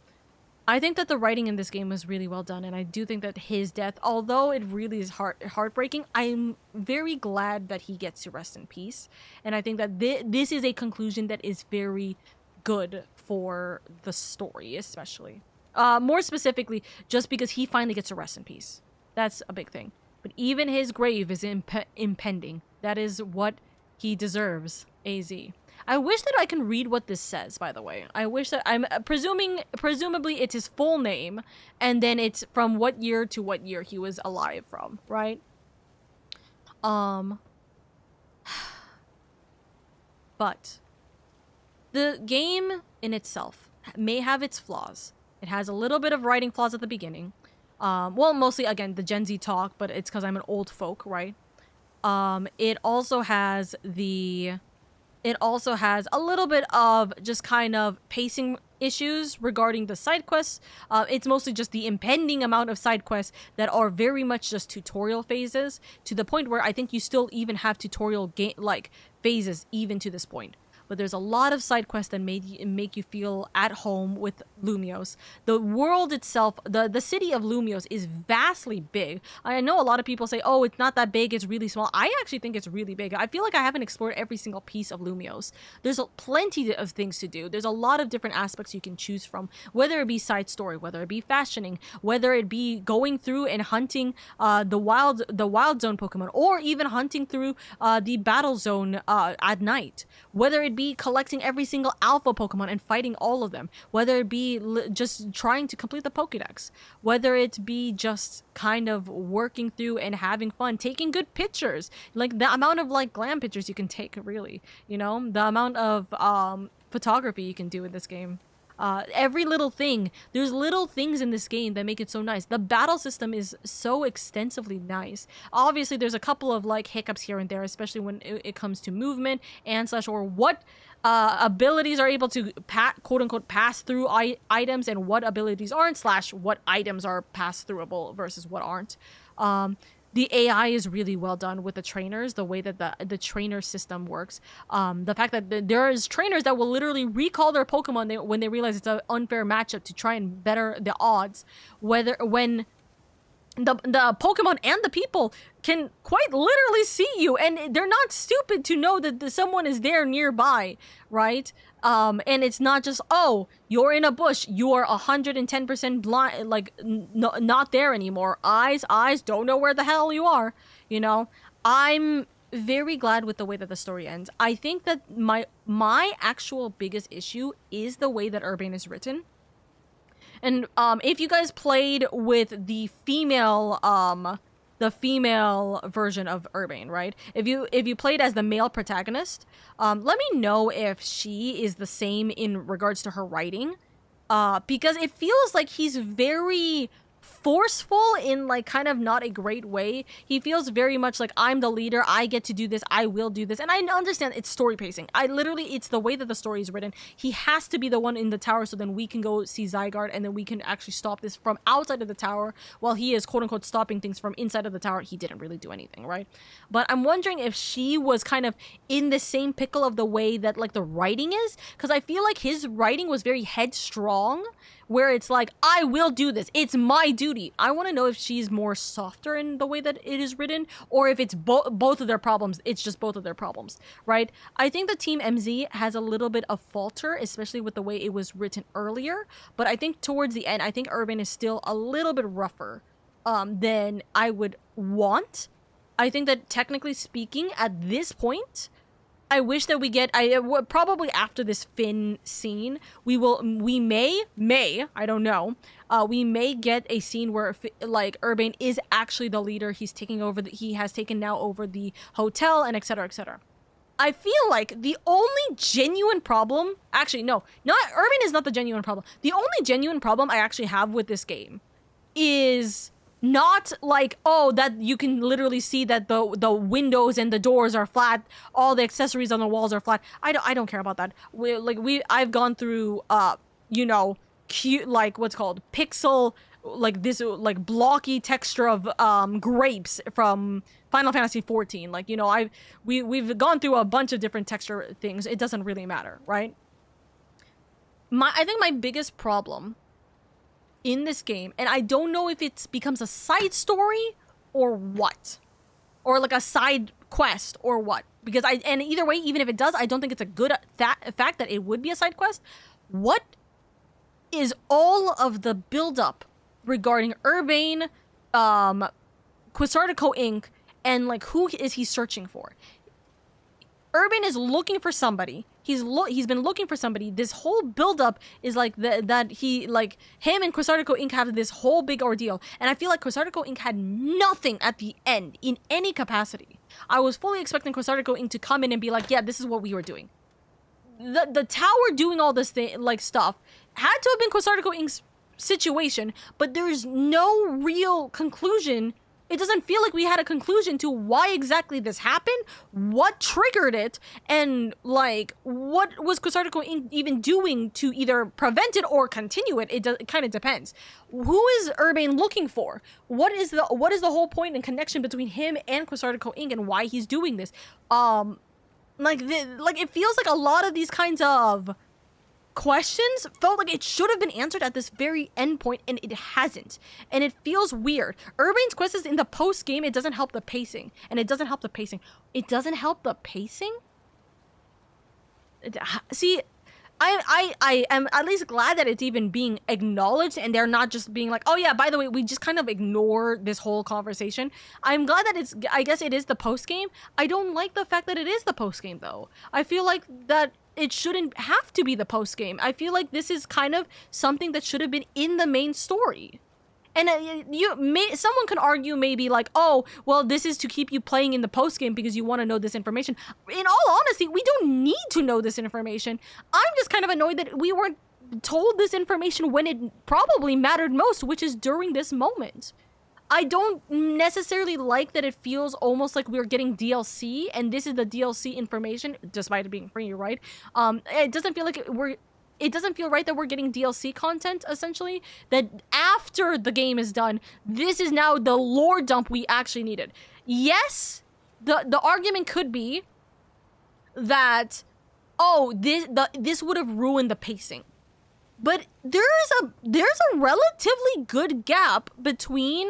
I think that the writing in this game was really well done, and I do think that his death, although it really is heartbreaking, I'm very glad that he gets to rest in peace. And I think that this is a conclusion that is very good for the story, especially. More specifically, just because he finally gets to rest in peace. That's a big thing. But even his grave is impending. That is what he deserves, AZ. I wish that I can read what this says, by the way. I wish that I'm presumably it's his full name, and then it's from what year to what year he was alive from, right? But the game in itself may have its flaws. It has a little bit of writing flaws at the beginning. Well, mostly, again, the Gen Z talk, but it's because I'm an old folk, right? It also has a little bit of just kind of pacing issues regarding the side quests. It's mostly just the impending amount of side quests that are very much just tutorial phases, to the point where I think you still even have tutorial phases even to this point. But there's a lot of side quests that make you feel at home with Lumios. The world itself, the city of Lumios is vastly big. I know a lot of people say, oh, it's not that big, it's really small. I actually think it's really big. I feel like I haven't explored every single piece of Lumios. There's plenty of things to do. There's a lot of different aspects you can choose from, whether it be side story, whether it be fashioning, whether it be going through and hunting the wild zone Pokemon, or even hunting through the battle zone at night, whether it be collecting every single alpha Pokemon and fighting all of them, whether it be just trying to complete the Pokedex, whether it be just kind of working through and having fun, taking good pictures, like the amount of like glam pictures you can take, really, you know, the amount of photography you can do in this game. Every little thing, there's little things in this game that make it so nice. The battle system is so extensively nice. Obviously, there's a couple of like hiccups here and there, especially when it comes to movement and or what abilities are able to quote unquote pass through items, and what abilities aren't, what items are pass throughable versus what aren't. The AI is really well done with the trainers, the way that the trainer system works. The fact that there is trainers that will literally recall their Pokemon when they realize it's an unfair matchup to try and better the odds. When the Pokemon and the people can quite literally see you, and they're not stupid to know that someone is there nearby, right? And it's not just, oh, you're in a bush, you are 110% blind, like not there anymore. Eyes don't know where the hell you are, you know? I'm very glad with the way that the story ends. I think that my actual biggest issue is the way that Urbane is written. And if you guys played with the female version of Urbane, right? If you played as the male protagonist, let me know if she is the same in regards to her writing, because it feels like he's very forceful in like kind of not a great way. He feels very much like, I'm the leader, I get to do this, I will do this. And I understand it's story pacing. It's the way that the story is written. He has to be the one in the tower so then we can go see Zygarde and then we can actually stop this from outside of the tower while he is quote unquote stopping things from inside of the tower. He didn't really do anything, right? But I'm wondering if she was kind of in the same pickle of the way that like the writing is, because I feel like his writing was very headstrong, where it's like, I will do this, it's my duty. I want to know if she's more softer in the way that it is written, or if it's both of their problems. It's just both of their problems, right? I think the Team MZ has a little bit of falter, especially with the way it was written earlier. But I think towards the end, I think Urban is still a little bit rougher than I would want. I think that technically speaking, at this point, I wish that we get, probably after this Finn scene, we may, I don't know, we may get a scene where, like, Urbane is actually the leader, he's taking over, he has taken now over the hotel, and etc, etc. I feel like the only genuine problem, actually, no, Urbane is not the genuine problem. The only genuine problem I actually have with this game is not like, oh, that you can literally see that the windows and the doors are flat, all the accessories on the walls are flat. I don't care about that. I've gone through cute, like, what's called pixel, like this like blocky texture of grapes from Final Fantasy 14. Like, we've gone through a bunch of different texture things. It doesn't really matter, right? I think my biggest problem in this game, and I don't know if it becomes a side story or what, or like a side quest or what, because and either way, even if it does, I don't think it's a good fact that it would be a side quest. What is all of the buildup regarding Urbane, Quasartico Inc., and like who is he searching for? Urbane is looking for somebody. He's been looking for somebody. This whole buildup is like that he, like, him and Quasartico Inc. have this whole big ordeal. And I feel like Quasartico Inc. had nothing at the end in any capacity. I was fully expecting Quasartico Inc. to come in and be like, yeah, this is what we were doing. The tower doing all this thing, like, stuff had to have been Quasartico Inc.'s situation, but there's no real conclusion. It doesn't feel like we had a conclusion to why exactly this happened, what triggered it, and, like, what was Quasartico Inc. even doing to either prevent it or continue it. It kind of depends. Who is Urbane looking for? What is the whole point and connection between him and Quasartico Inc. and why he's doing this? It feels like a lot of these kinds of questions felt like it should have been answered at this very end point, and it hasn't, and it feels weird. Urbane's quest is in the post game. It doesn't help the pacing, and it doesn't help the pacing. See, I am at least glad that it's even being acknowledged, and they're not just being like, oh yeah, by the way, we just kind of ignore this whole conversation. I'm glad that I guess it is the post game. I don't like the fact that it is the post game though. I feel like that it shouldn't have to be the post game. I feel like this is kind of something that should have been in the main story. And someone can argue maybe like, oh, well, this is to keep you playing in the post game because you want to know this information. In all honesty, we don't need to know this information. I'm just kind of annoyed that we weren't told this information when it probably mattered most, which is during this moment. I don't necessarily like that it feels almost like we're getting DLC, and this is the DLC information, despite it being free, right? It doesn't feel like it doesn't feel right that we're getting DLC content, essentially, that after the game is done, this is now the lore dump we actually needed. Yes, the argument could be that, oh, this would have ruined the pacing. But there's a relatively good gap between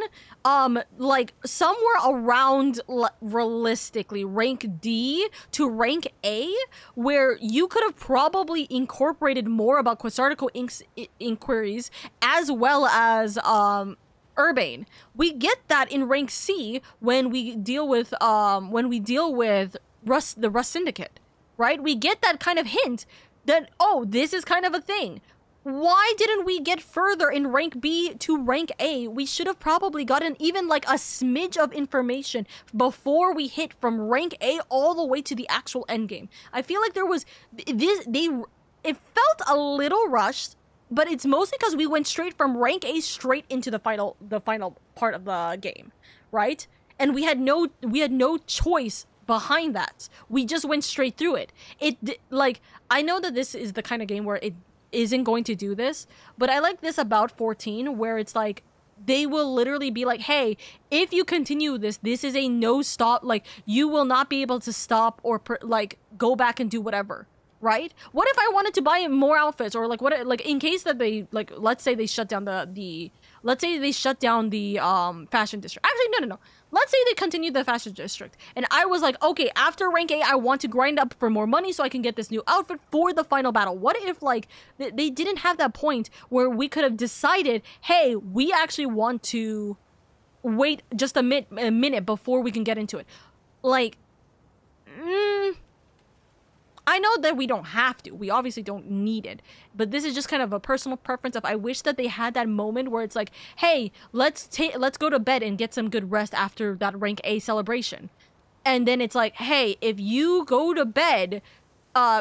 like somewhere around realistically rank D to rank A, where you could have probably incorporated more about Quasartico Inc.'s inquiries, as well as Urbane. We get that in rank C when we deal with Rust, the Rust Syndicate, right? We get that kind of hint that, oh, this is kind of a thing. Why didn't we get further in rank B to rank A? We should have probably gotten even like a smidge of information before we hit from rank A all the way to the actual end game. I feel like there was it felt a little rushed, but it's mostly because we went straight from rank A straight into the final part of the game, right? And we had no choice behind that. We just went straight through it. Like, I know that this is the kind of game where it isn't going to do this, but I like this about 14, where it's like they will literally be like, hey, if you continue this is a no stop, like you will not be able to stop or like go back and do whatever, right? What if I wanted to buy more outfits, or like what, like in case that they, like, let's say they shut down the fashion district. Actually, no. Let's say they continue the fashion district, and I was like, okay, after rank A, I want to grind up for more money so I can get this new outfit for the final battle. What if, like, they didn't have that point where we could have decided, hey, we actually want to wait just a minute before we can get into it? Like, I know that we don't have to. We obviously don't need it. But this is just kind of a personal preference of, I wish that they had that moment where it's like, hey, let's go to bed and get some good rest after that rank A celebration. And then it's like, hey, if you go to bed,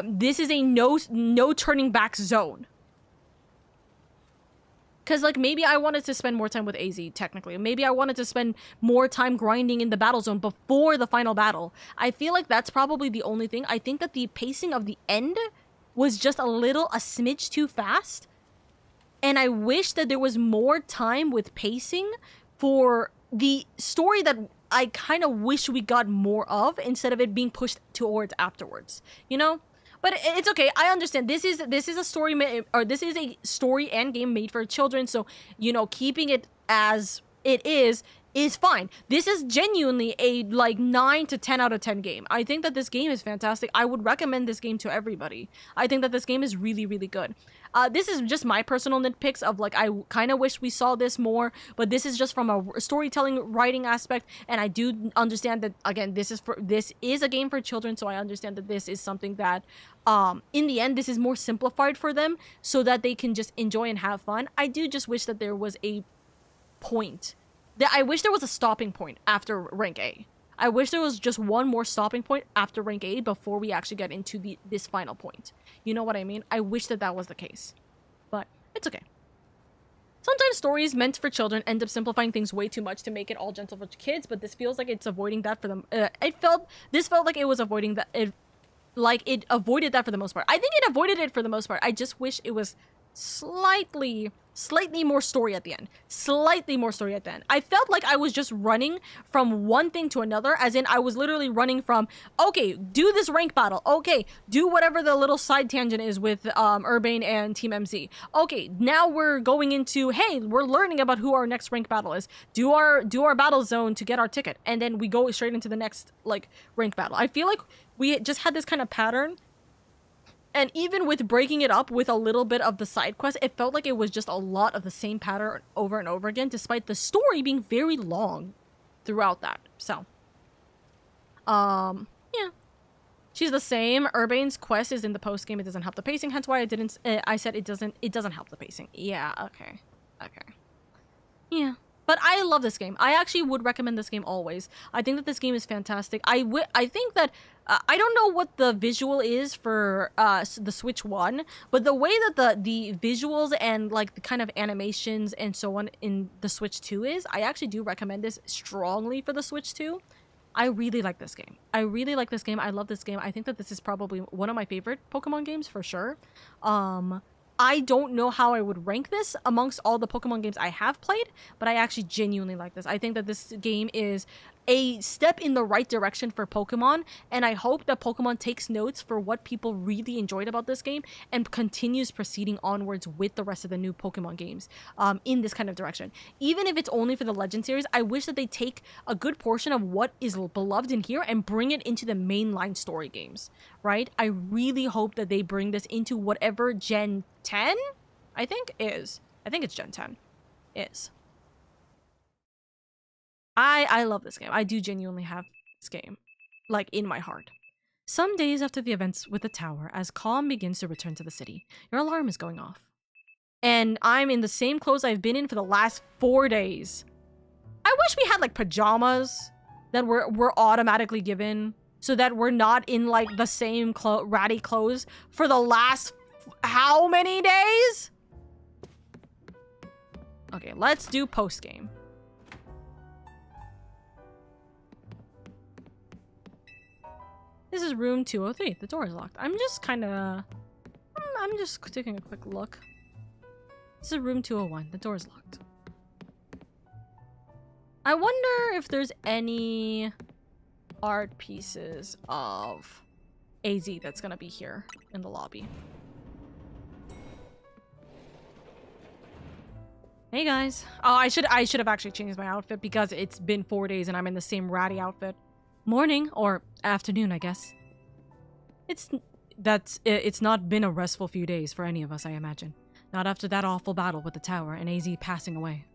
this is a no turning back zone. Because, like, maybe I wanted to spend more time with AZ, technically. Maybe I wanted to spend more time grinding in the battle zone before the final battle. I feel like that's probably the only thing. I think that the pacing of the end was just a smidge too fast. And I wish that there was more time with pacing for the story that I kind of wish we got more of, instead of it being pushed towards afterwards, you know? But it's okay. I understand. This is a story, or this is a story and game made for children. So, you know, keeping it as it is fine. This is genuinely a like 9 to 10 out of 10 game. I think that this game is fantastic. I would recommend this game to everybody. I think that this game is really, really good. This is just my personal nitpicks of, like, I kind of wish we saw this more, but this is just from a storytelling, writing aspect, and I do understand that, again, this is a game for children, so I understand that this is something that, in the end, this is more simplified for them, so that they can just enjoy and have fun. I do just wish that there was a point. I wish there was a stopping point after rank A. I wish there was just one more stopping point after rank A before we actually get into this final point. You know what I mean? I wish that was the case. But it's okay. Sometimes stories meant for children end up simplifying things way too much to make it all gentle for kids, but this feels like it's avoiding that for them. This felt like it was avoiding that. It avoided that for the most part. I think it avoided it for the most part. I just wish it was slightly more story at the end. I felt like I was just running from one thing to another, as in I was literally running from, okay, do this rank battle. Okay, do whatever the little side tangent is with Urbane and Team MZ. Okay, now we're going into, hey, we're learning about who our next rank battle is. Do our battle zone to get our ticket, and then we go straight into the next, like, rank battle. I feel like we just had this kind of pattern. And even with breaking it up with a little bit of the side quest, it felt like it was just a lot of the same pattern over and over again, despite the story being very long throughout that. So, yeah. She's the same. Urbane's quest is in the post game. It doesn't help the pacing. Hence why I said it doesn't help the pacing. Yeah, okay. Yeah. But I love this game. I actually would recommend this game always. I think that this game is fantastic. I think that, I don't know what the visual is for the Switch 1, but the way that the visuals and, like, the kind of animations and so on in the Switch 2 is, I actually do recommend this strongly for the Switch 2. I really like this game. I love this game. I think that this is probably one of my favorite Pokemon games for sure. I don't know how I would rank this amongst all the Pokemon games I have played, but I actually genuinely like this. I think that this game is a step in the right direction for Pokemon, and I hope that Pokemon takes notes for what people really enjoyed about this game and continues proceeding onwards with the rest of the new Pokemon games in this kind of direction. Even if it's only for the Legend series, I wish that they take a good portion of what is beloved in here and bring it into the mainline story games, right? I really hope that they bring this into whatever Gen 10, I think it's Gen 10, is. I love this game. I do genuinely have this game, like, in my heart. Some days after the events with the tower, as calm begins to return to the city, your alarm is going off. And I'm in the same clothes I've been in for the last 4 days. I wish we had, like, pajamas that we're automatically given so that we're not in, like, the same ratty clothes for the last how many days? Okay, let's do post-game. This is room 203. The door is locked. I'm just taking a quick look. This is room 201. The door is locked. I wonder if there's any art pieces of AZ that's gonna be here in the lobby. Hey guys. Oh, I should have actually changed my outfit because it's been 4 days and I'm in the same ratty outfit. Morning or afternoon, I guess. It's not been a restful few days for any of us, I imagine. Not after that awful battle with the tower and AZ passing away.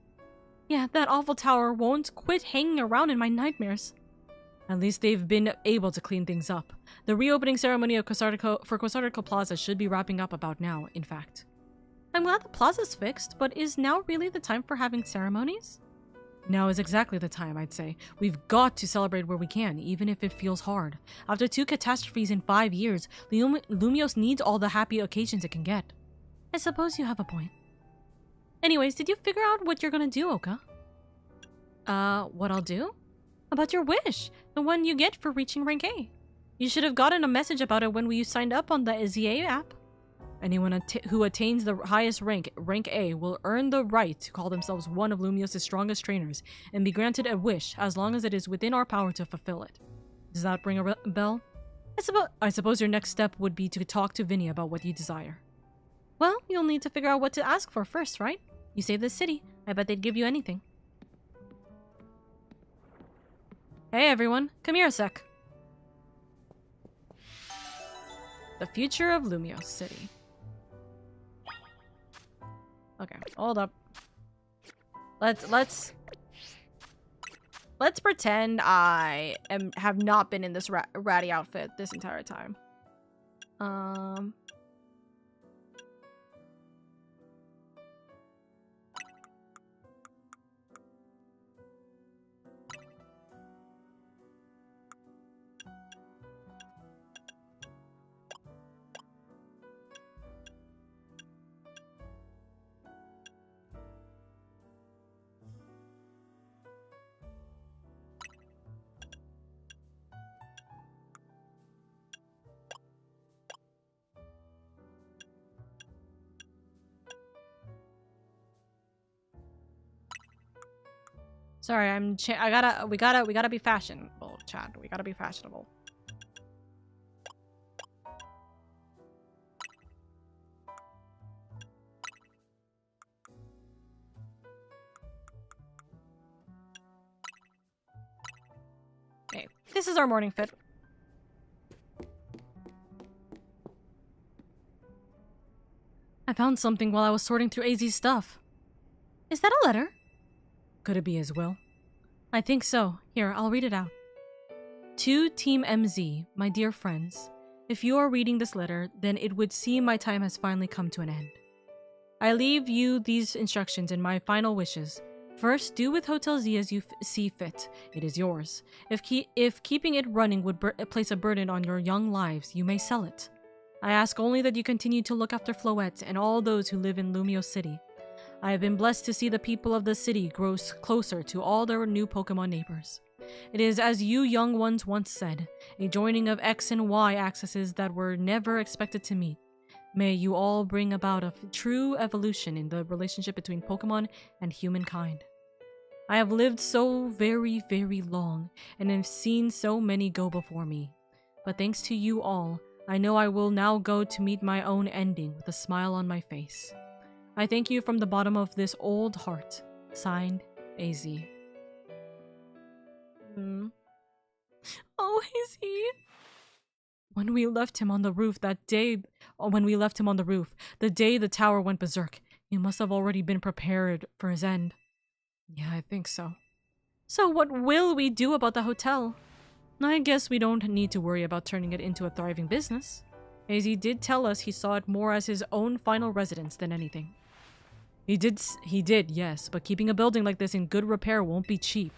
Yeah, that awful tower won't quit hanging around in my nightmares. At least they've been able to clean things up. The reopening ceremony of Quasartico Plaza should be wrapping up about now, in fact. I'm glad the plaza's fixed, but is now really the time for having ceremonies? Now is exactly the time, I'd say. We've got to celebrate where we can, even if it feels hard. After 2 catastrophes in 5 years, Lumios needs all the happy occasions it can get. I suppose you have a point. Anyways, did you figure out what you're gonna do, Oka? What I'll do? About your wish, the one you get for reaching rank A. You should have gotten a message about it when you signed up on the ZA app. Anyone who attains the highest rank, rank A, will earn the right to call themselves one of Lumios' strongest trainers and be granted a wish as long as it is within our power to fulfill it. Does that ring a bell? I suppose your next step would be to talk to Vinny about what you desire. Well, you'll need to figure out what to ask for first, right? You saved the city. I bet they'd give you anything. Hey everyone, come here a sec. The future of Lumios City. Okay, hold up. Let's pretend I have not been in this ratty outfit this entire time. Sorry, we gotta be fashionable, Chad. We gotta be fashionable. Okay, this is our morning fit. I found something while I was sorting through AZ's stuff. Is that a letter? Could it be his will? I think so. Here, I'll read it out. To Team MZ, my dear friends, if you are reading this letter, then it would seem my time has finally come to an end. I leave you these instructions and my final wishes. First, do with Hotel Z as you see fit. It is yours. If keeping it running would place a burden on your young lives, you may sell it. I ask only that you continue to look after Floette and all those who live in Lumios City. I have been blessed to see the people of the city grow closer to all their new Pokemon neighbors. It is as you young ones once said, a joining of X and Y axes that were never expected to meet. May you all bring about a true evolution in the relationship between Pokemon and humankind. I have lived so very, very long and have seen so many go before me. But thanks to you all, I know I will now go to meet my own ending with a smile on my face. I thank you from the bottom of this old heart. Signed, AZ. Oh, AZ. When we left him on the roof, the day the tower went berserk, he must have already been prepared for his end. Yeah, I think so. So what will we do about the hotel? I guess we don't need to worry about turning it into a thriving business. As he did tell us he saw it more as his own final residence than anything. He did, yes, but keeping a building like this in good repair won't be cheap.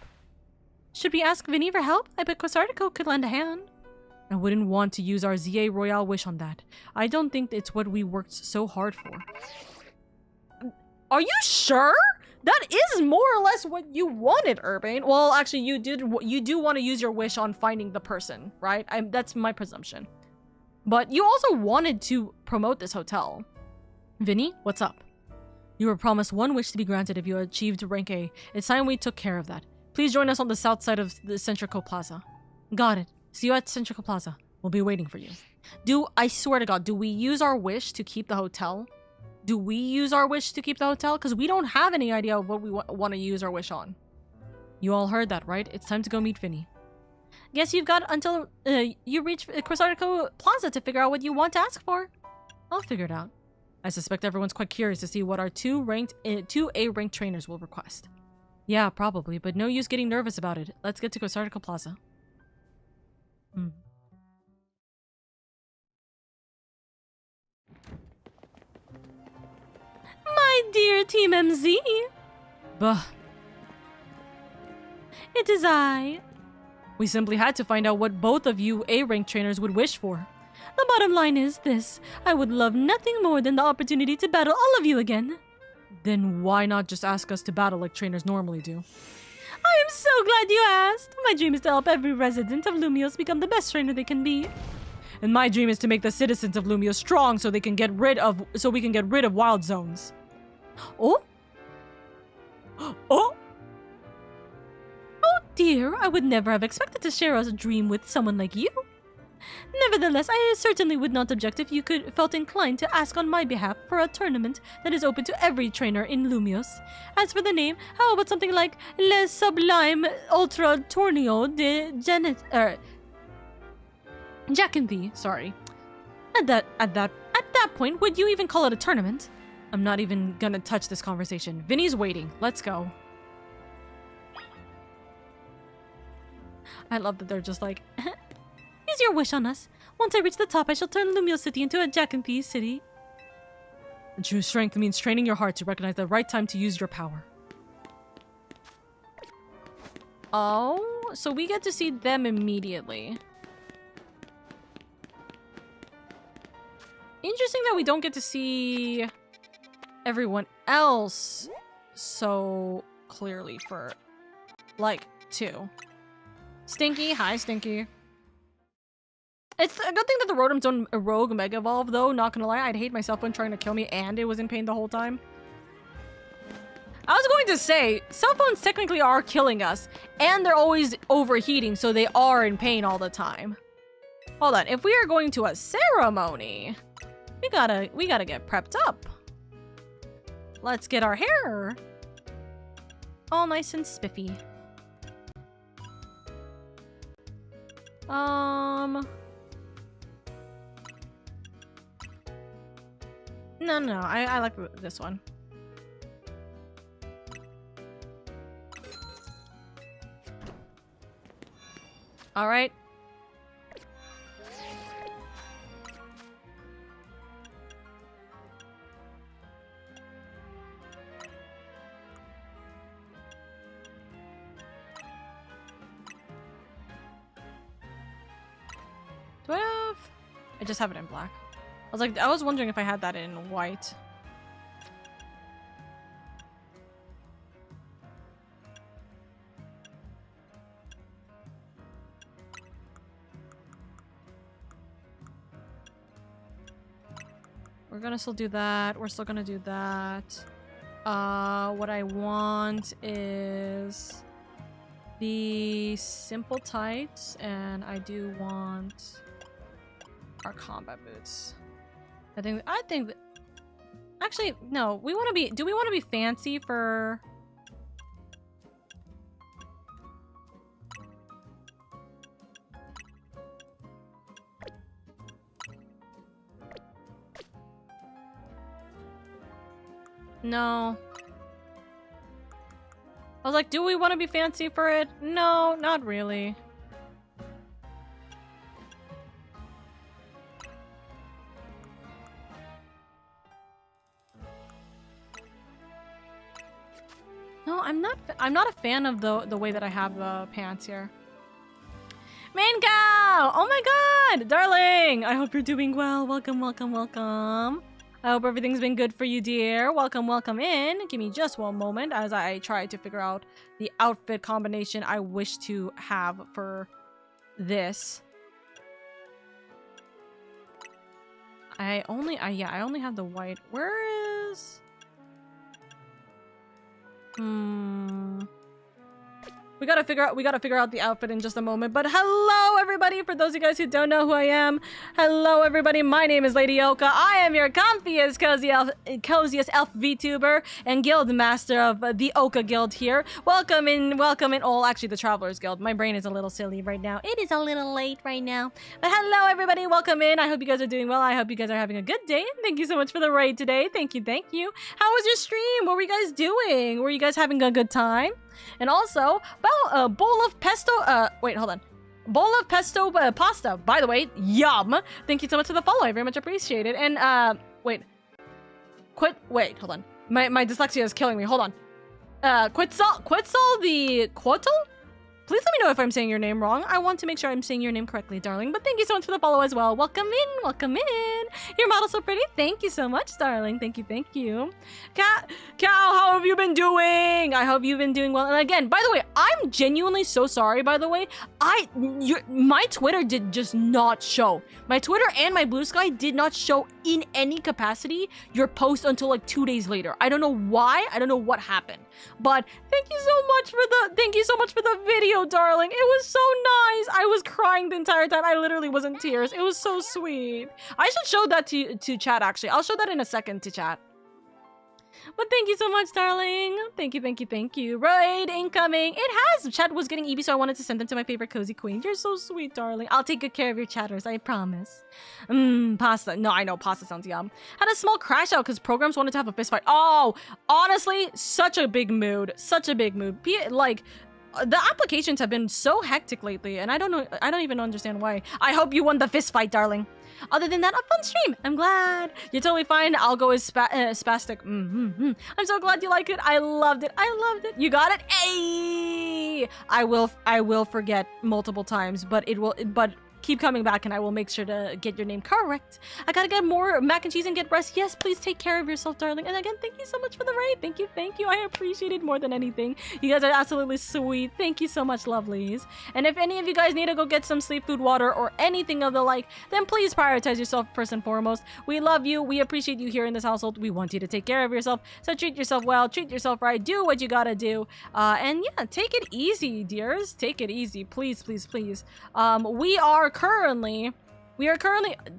Should we ask Vinny for help? I bet Quasartico could lend a hand. I wouldn't want to use our ZA Royale wish on that. I don't think it's what we worked so hard for. Are you sure? That is more or less what you wanted, Urbane. Well, actually, you do want to use your wish on finding the person, right? That's my presumption. But you also wanted to promote this hotel. Vinny, what's up? You were promised one wish to be granted if you achieved rank A. It's time we took care of that. Please join us on the south side of the Centrico Plaza. Got it. See you at Centrico Plaza. We'll be waiting for you. I swear to God, do we use our wish to keep the hotel? Do we use our wish to keep the hotel? Because we don't have any idea what we want to use our wish on. You all heard that, right? It's time to go meet Vinny. Guess you've got until you reach Quasartico Plaza to figure out what you want to ask for. I'll figure it out. I suspect everyone's quite curious to see what our two A-ranked trainers will request. Yeah, probably, but no use getting nervous about it. Let's get to Quasartico Plaza. My dear Team MZ. Bah. It is I. We simply had to find out what both of you A-ranked trainers would wish for. The bottom line is this. I would love nothing more than the opportunity to battle all of you again. Then why not just ask us to battle like trainers normally do? I am so glad you asked. My dream is to help every resident of Lumios become the best trainer they can be. And my dream is to make the citizens of Lumios strong so we can get rid of wild zones. Oh? Oh? Oh dear, I would never have expected to share a dream with someone like you. Nevertheless, I certainly would not object if you felt inclined to ask on my behalf for a tournament that is open to every trainer in Lumios. As for the name, how about something like Le Sublime Ultra Torneo de Jackanthie, sorry. At that point, would you even call it a tournament? I'm not even gonna touch this conversation. Vinny's waiting. Let's go. I love that they're just like, use your wish on us. Once I reach the top, I shall turn Lumio City into a Jackanthie city. And true strength means training your heart to recognize the right time to use your power. Oh, so we get to see them immediately. Interesting that we don't get to see everyone else so clearly for, like, 2. Stinky, hi Stinky. It's a good thing that the Rotoms don't rogue Mega Evolve, though, not gonna lie. I'd hate myself when trying to kill me and it was in pain the whole time. I was going to say, cell phones technically are killing us, and they're always overheating, so they are in pain all the time. Hold on, if we are going to a ceremony, we gotta get prepped up. Let's get our hair all nice and spiffy. No, I like this one. All right. Do I have? I just have it in black. I was wondering if I had that in white. We're gonna still do that. We're still gonna do that. What I want is the simple tights, and I do want our combat boots. I think that, actually, no, do we want to be fancy for... No. I was like, do we want to be fancy for it? No, not really. No, I'm not a fan of the way that I have the pants here. Main cow! Oh my god! Darling! I hope you're doing well. Welcome, welcome, welcome. I hope everything's been good for you, dear. Welcome, welcome in. Give me just one moment as I try to figure out the outfit combination I wish to have for this. I only have the white. Where is... We gotta figure out the outfit in just a moment. But hello, everybody! For those of you guys who don't know who I am, hello, everybody. My name is LadyOka. I am your comfiest, coziest elf VTuber and guild master of the Oka Guild here. Welcome in. Oh, actually, the Travelers Guild. My brain is a little silly right now. It is a little late right now. But hello, everybody. Welcome in. I hope you guys are doing well. I hope you guys are having a good day. Thank you so much for the raid today. Thank you, thank you. How was your stream? What were you guys doing? Were you guys having a good time? And also, well, a bowl of pesto, wait, hold on. Bowl of pesto pasta. By the way, yum. Thank you so much for the follow. I very much appreciate it. And, wait, hold on. My dyslexia is killing me. Hold on. Quetzal the Quetzal? Please let me know if I'm saying your name wrong. I want to make sure I'm saying your name correctly, darling. But thank you so much for the follow as well. Welcome in, welcome in. Your model's so pretty. Thank you so much, darling. Thank you, thank you. Cow, how have you been doing? I hope you've been doing well. And again, by the way, I'm genuinely so sorry, by the way. My Twitter did just not show. My Twitter and my Blue Sky did not show in any capacity your post until like 2 days later. I don't know why. I don't know what happened. But thank you so much for the video, darling. It was so nice. I was crying the entire time. I literally was in tears. It was so sweet. I should show that to chat, actually. I'll show that in a second to chat. But thank you so much, darling. Thank you, thank you, thank you. Raid incoming. It has. Chat was getting EB, so I wanted to send them to my favorite cozy queen. You're so sweet, darling. I'll take good care of your chatters, I promise. Pasta. No, I know. Pasta sounds yum. Had a small crash out because programs wanted to have a fist fight. Oh, honestly, such a big mood. Such a big mood. Like... the applications have been so hectic lately, and I don't even understand why. I hope you won the fist fight, darling. Other than that, a fun stream. I'm glad. You're totally fine. I'll go as spastic. I'm so glad you like it. I loved it. I loved it. You got it? Hey! I will forget multiple times, but keep coming back and I will make sure to get your name correct. I gotta get more mac and cheese and get rest. Yes, please take care of yourself, darling. And again, thank you so much for the raid. Thank you, thank you. I appreciate it more than anything. You guys are absolutely sweet. Thank you so much, lovelies. And if any of you guys need to go get some sleep, food, water, or anything of the like, then please prioritize yourself first and foremost. We love you. We appreciate you here in this household. We want you to take care of yourself. So treat yourself well, treat yourself right, do what you gotta do. And yeah, take it easy, dears. Take it easy, please, please, please. We are currently,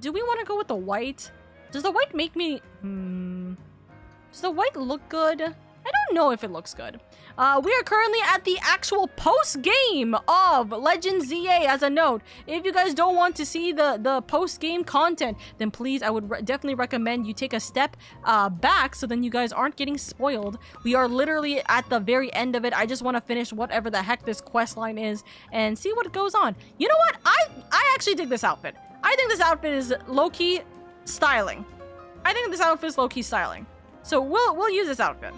do we want to go with the white? Does the white make me, does the white look good? I don't know if it looks good. We are currently at the actual post-game of Legends ZA. As a note, if you guys don't want to see the post-game content, then please, I would definitely recommend you take a step back so then you guys aren't getting spoiled. We are literally at the very end of it. I just want to finish whatever the heck this quest line is and see what goes on. You know what? I actually dig this outfit. I think this outfit is low-key styling. So we'll use this outfit.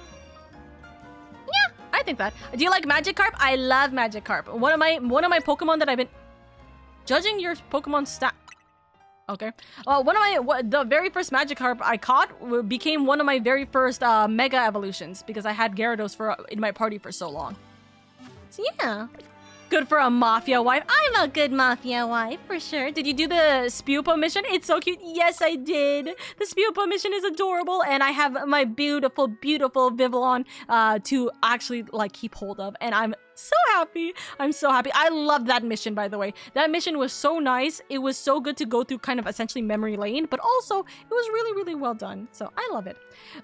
Yeah, I think that. Do you like Magikarp? I love Magikarp. One of my Pokemon that I've been judging your Pokemon stat. Okay. The very first Magikarp I caught became one of my very first Mega Evolutions because I had Gyarados in my party for so long. So yeah. Good for a Mafia wife. I'm a good Mafia wife, for sure. Did you do the Spupa mission? It's so cute. Yes, I did. The Spupa mission is adorable, and I have my beautiful, beautiful Vivillon to actually, like, keep hold of, and I'm so happy. I'm so happy. I love that mission, by the way. That mission was so nice. It was so good to go through kind of essentially memory lane, but also it was really, really well done. So I love it.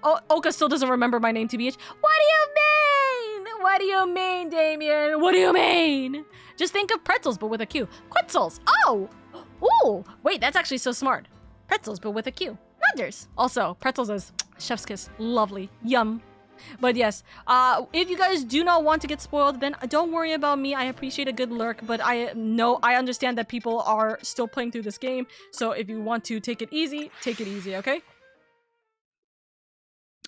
Oh, Oka still doesn't remember my name, TBH. What do you mean? What do you mean, Damien? What do you mean? Just think of pretzels, but with a Q. Quetzals. Oh! Ooh! Wait, that's actually so smart. Pretzels, but with a Q. Wonders. Also, pretzels is chef's kiss. Lovely. Yum. But yes, if you guys do not want to get spoiled, then don't worry about me. I appreciate a good lurk, but I understand that people are still playing through this game. So if you want to take it easy, okay?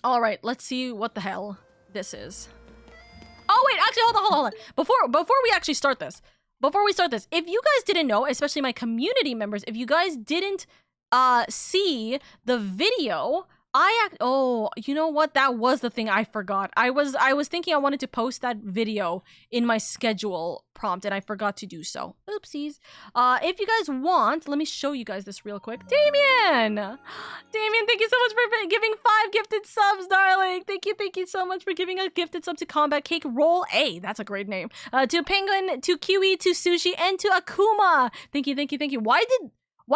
All right, let's see what the hell this is. Oh wait, actually, hold on. Before we actually start this, if you guys didn't know, especially my community members, if you guys didn't see the video, oh, you know what? That was the thing I forgot. I was thinking I wanted to post that video in my schedule prompt, and I forgot to do so. Oopsies. If you guys want, let me show you guys this real quick. Damien, thank you so much for giving 5 gifted subs, darling. Thank you so much for giving a gifted sub to Combat Cake Roll A. That's a great name. To Penguin, to Kiwi, to Sushi, and to Akuma. Thank you. Why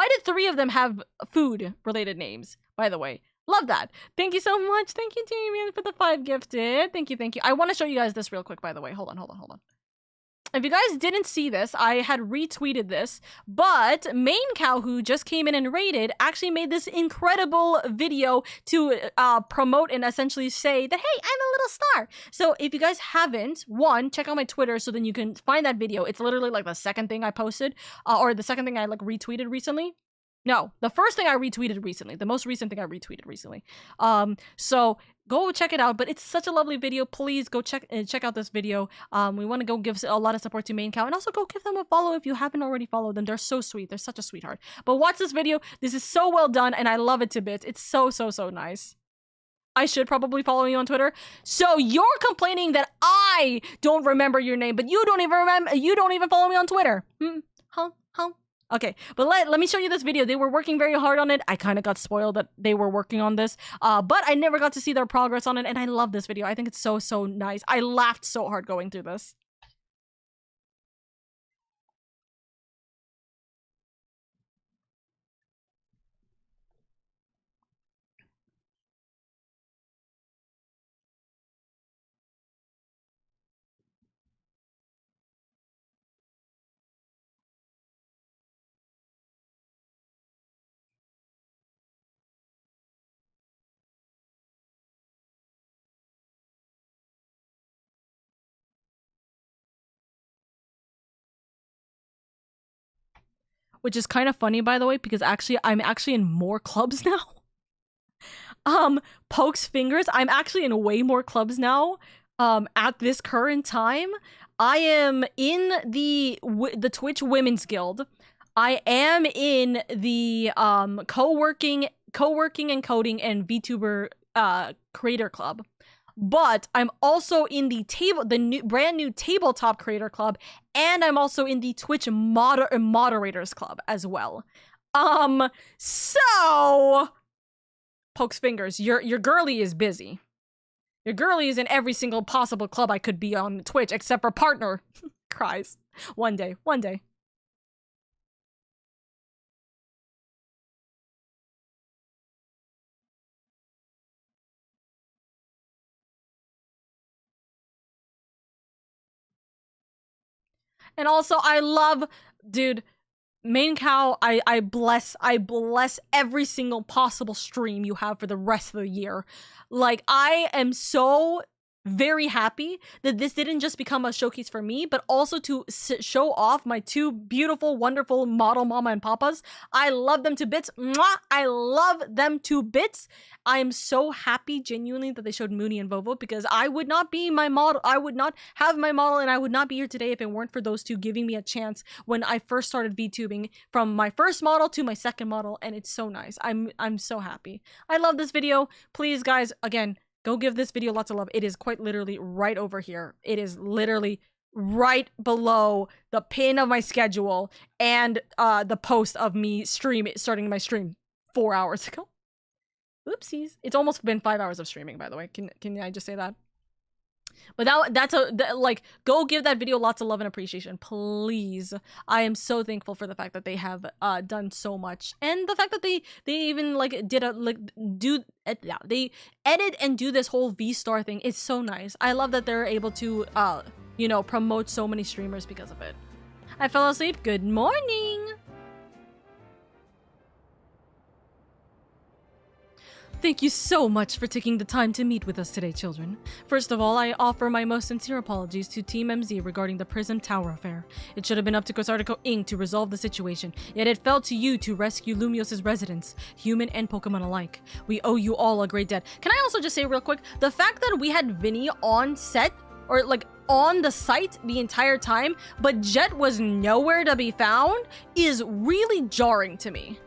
did 3 of them have food related names, by the way? Love that. Thank you so much. Thank you, Damien, for the 5 gifted. Thank you. I want to show you guys this real quick, by the way. Hold on. If you guys didn't see this, I had retweeted this, but Main Cow, who just came in and raided, actually made this incredible video to promote and essentially say that, hey, I'm a little star. So if you guys haven't, one, check out my Twitter so then you can find that video. It's literally like the second thing I posted, or the second thing I like retweeted recently. No, the first thing I retweeted recently, the most recent thing I retweeted recently. So go check it out, but it's such a lovely video. Please go check out this video. We want to go give a lot of support to Main Cow, and also go give them a follow if you haven't already followed them. They're so sweet. They're such a sweetheart. But watch this video. This is so well done, and I love it to bits. It's so nice. I should probably follow you on Twitter. So you're complaining that I don't remember your name, but you don't even follow me on Twitter. Huh? Okay, but let me show you this video. They were working very hard on it. I kind of got spoiled that they were working on this, but I never got to see their progress on it, and I love this video. I think it's so nice. I laughed so hard going through this. Which is kind of funny, by the way, because I'm actually in more clubs now. Pokes fingers, I'm actually in way more clubs now. At this current time, I am in the Twitch Women's Guild. I am in the co-working and coding and VTuber creator club. But I'm also in the brand new tabletop creator club, and I'm also in the Twitch moderators club as well. So pokes fingers, your girly is busy. Your girly is in every single possible club I could be on Twitch, except for partner. Cries. One day. And also, I love, dude, Main Cow, I bless every single possible stream you have for the rest of the year. Like, I am so very happy that this didn't just become a showcase for me, but also to show off my 2 beautiful, wonderful model mama and papas. I love them to bits. Mwah! I love them to bits. I am so happy, genuinely, that they showed Mooney and Vovo, because I would not be my model. I would not have my model, and I would not be here today if it weren't for those 2 giving me a chance when I first started VTubing, from my first model to my second model, and it's so nice. I'm so happy. I love this video. Please, guys, again, go give this video lots of love. It is quite literally right over here. It is literally right below the pin of my schedule and the post of me starting my stream 4 hours ago. Oopsies. It's almost been 5 hours of streaming, by the way. Can I just say that? But like, go give that video lots of love and appreciation, please. I am so thankful for the fact that they have done so much, and the fact that they even like they edit and do this whole V-Star thing. It's so nice. I love that they're able to promote so many streamers because of it. I fell asleep. Good morning. Thank you so much for taking the time to meet with us today, children. First of all, I offer my most sincere apologies to Team MZ regarding the Prism Tower affair. It should have been up to Quasartico Inc. to resolve the situation, yet it fell to you to rescue Lumios' residents, human and Pokemon alike. We owe you all a great debt. Can I also just say real quick, the fact that we had Vinny on set, or like on the site the entire time, but Jet was nowhere to be found, is really jarring to me.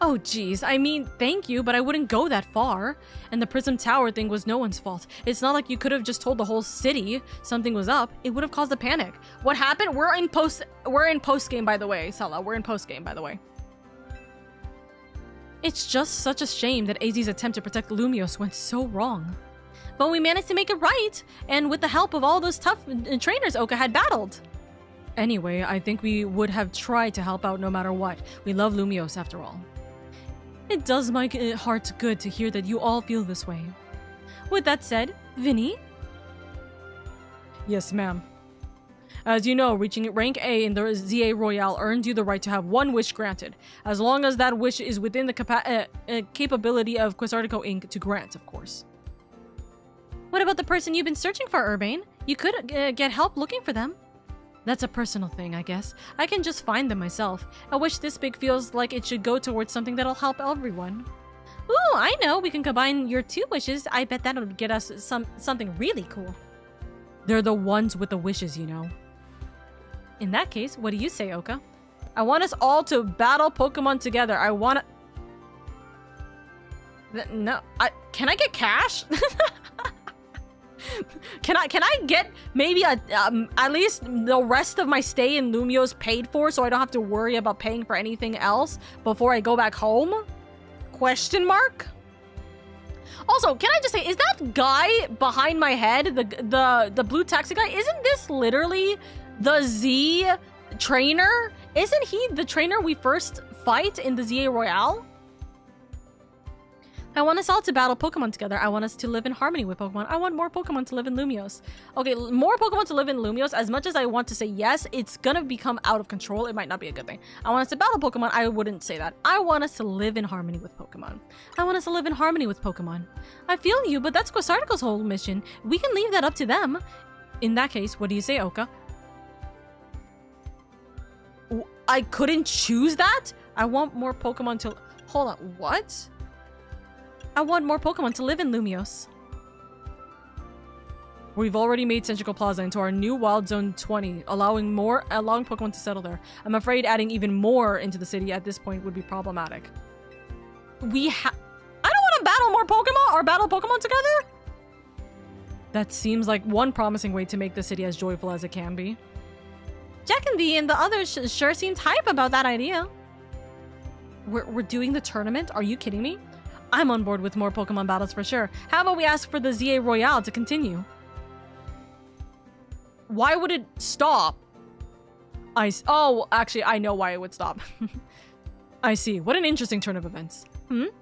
Oh geez, I mean, thank you, but I wouldn't go that far. And the Prism Tower thing was no one's fault. It's not like you could have just told the whole city something was up. It would have caused a panic. What happened? We're in post game, by the way, Sala. We're in post game, by the way. It's just such a shame that AZ's attempt to protect Lumios went so wrong. But we managed to make it right, and with the help of all those tough trainers Oka had battled. Anyway, I think we would have tried to help out no matter what. We love Lumios after all. It does my heart good to hear that you all feel this way. With that said, Vinny? Yes, ma'am. As you know, reaching rank A in the ZA Royale earns you the right to have one wish granted, as long as that wish is within the capability of Quasartico Inc. to grant, of course. What about the person you've been searching for, Urbane? You could get help looking for them. That's a personal thing, I guess. I can just find them myself. A wish this big feels like it should go towards something that'll help everyone. Ooh, I know! We can combine your two wishes. I bet that'll get us something really cool. They're the ones with the wishes, you know. In that case, what do you say, Oka? I want us all to battle Pokemon together. I wanna... No, can I get cash? Can I get maybe at least the rest of my stay in Lumios paid for, so I don't have to worry about paying for anything else before I go back home? Question mark. Also, can I just say, is that guy behind my head, the blue taxi guy, isn't this literally the Z trainer? Isn't he the trainer we first fight in the ZA Royale? I want us all to battle Pokemon together. I want us to live in harmony with Pokemon. I want more Pokemon to live in Lumios. Okay, more Pokemon to live in Lumios. As much as I want to say yes, it's gonna become out of control. It might not be a good thing. I want us to battle Pokemon. I wouldn't say that. I want us to live in harmony with Pokemon. I want us to live in harmony with Pokemon. I feel you, but that's Quasartico's whole mission. We can leave that up to them. In that case, what do you say, Oka? I couldn't choose that? I want more Pokemon to... Hold on, what? I want more Pokemon to live in Lumios. We've already made Centrical Plaza into our new Wild Zone 20, allowing Pokemon to settle there. I'm afraid adding even more into the city at this point would be problematic. I don't want to battle more Pokemon or battle Pokemon together. That seems like one promising way to make the city as joyful as it can be. Jack and V and the others sure seemed hype about that idea. We're doing the tournament? Are you kidding me? I'm on board with more Pokemon battles for sure. How about we ask for the ZA Royale to continue? Why would it stop? Oh, actually, I know why it would stop. I see. What an interesting turn of events.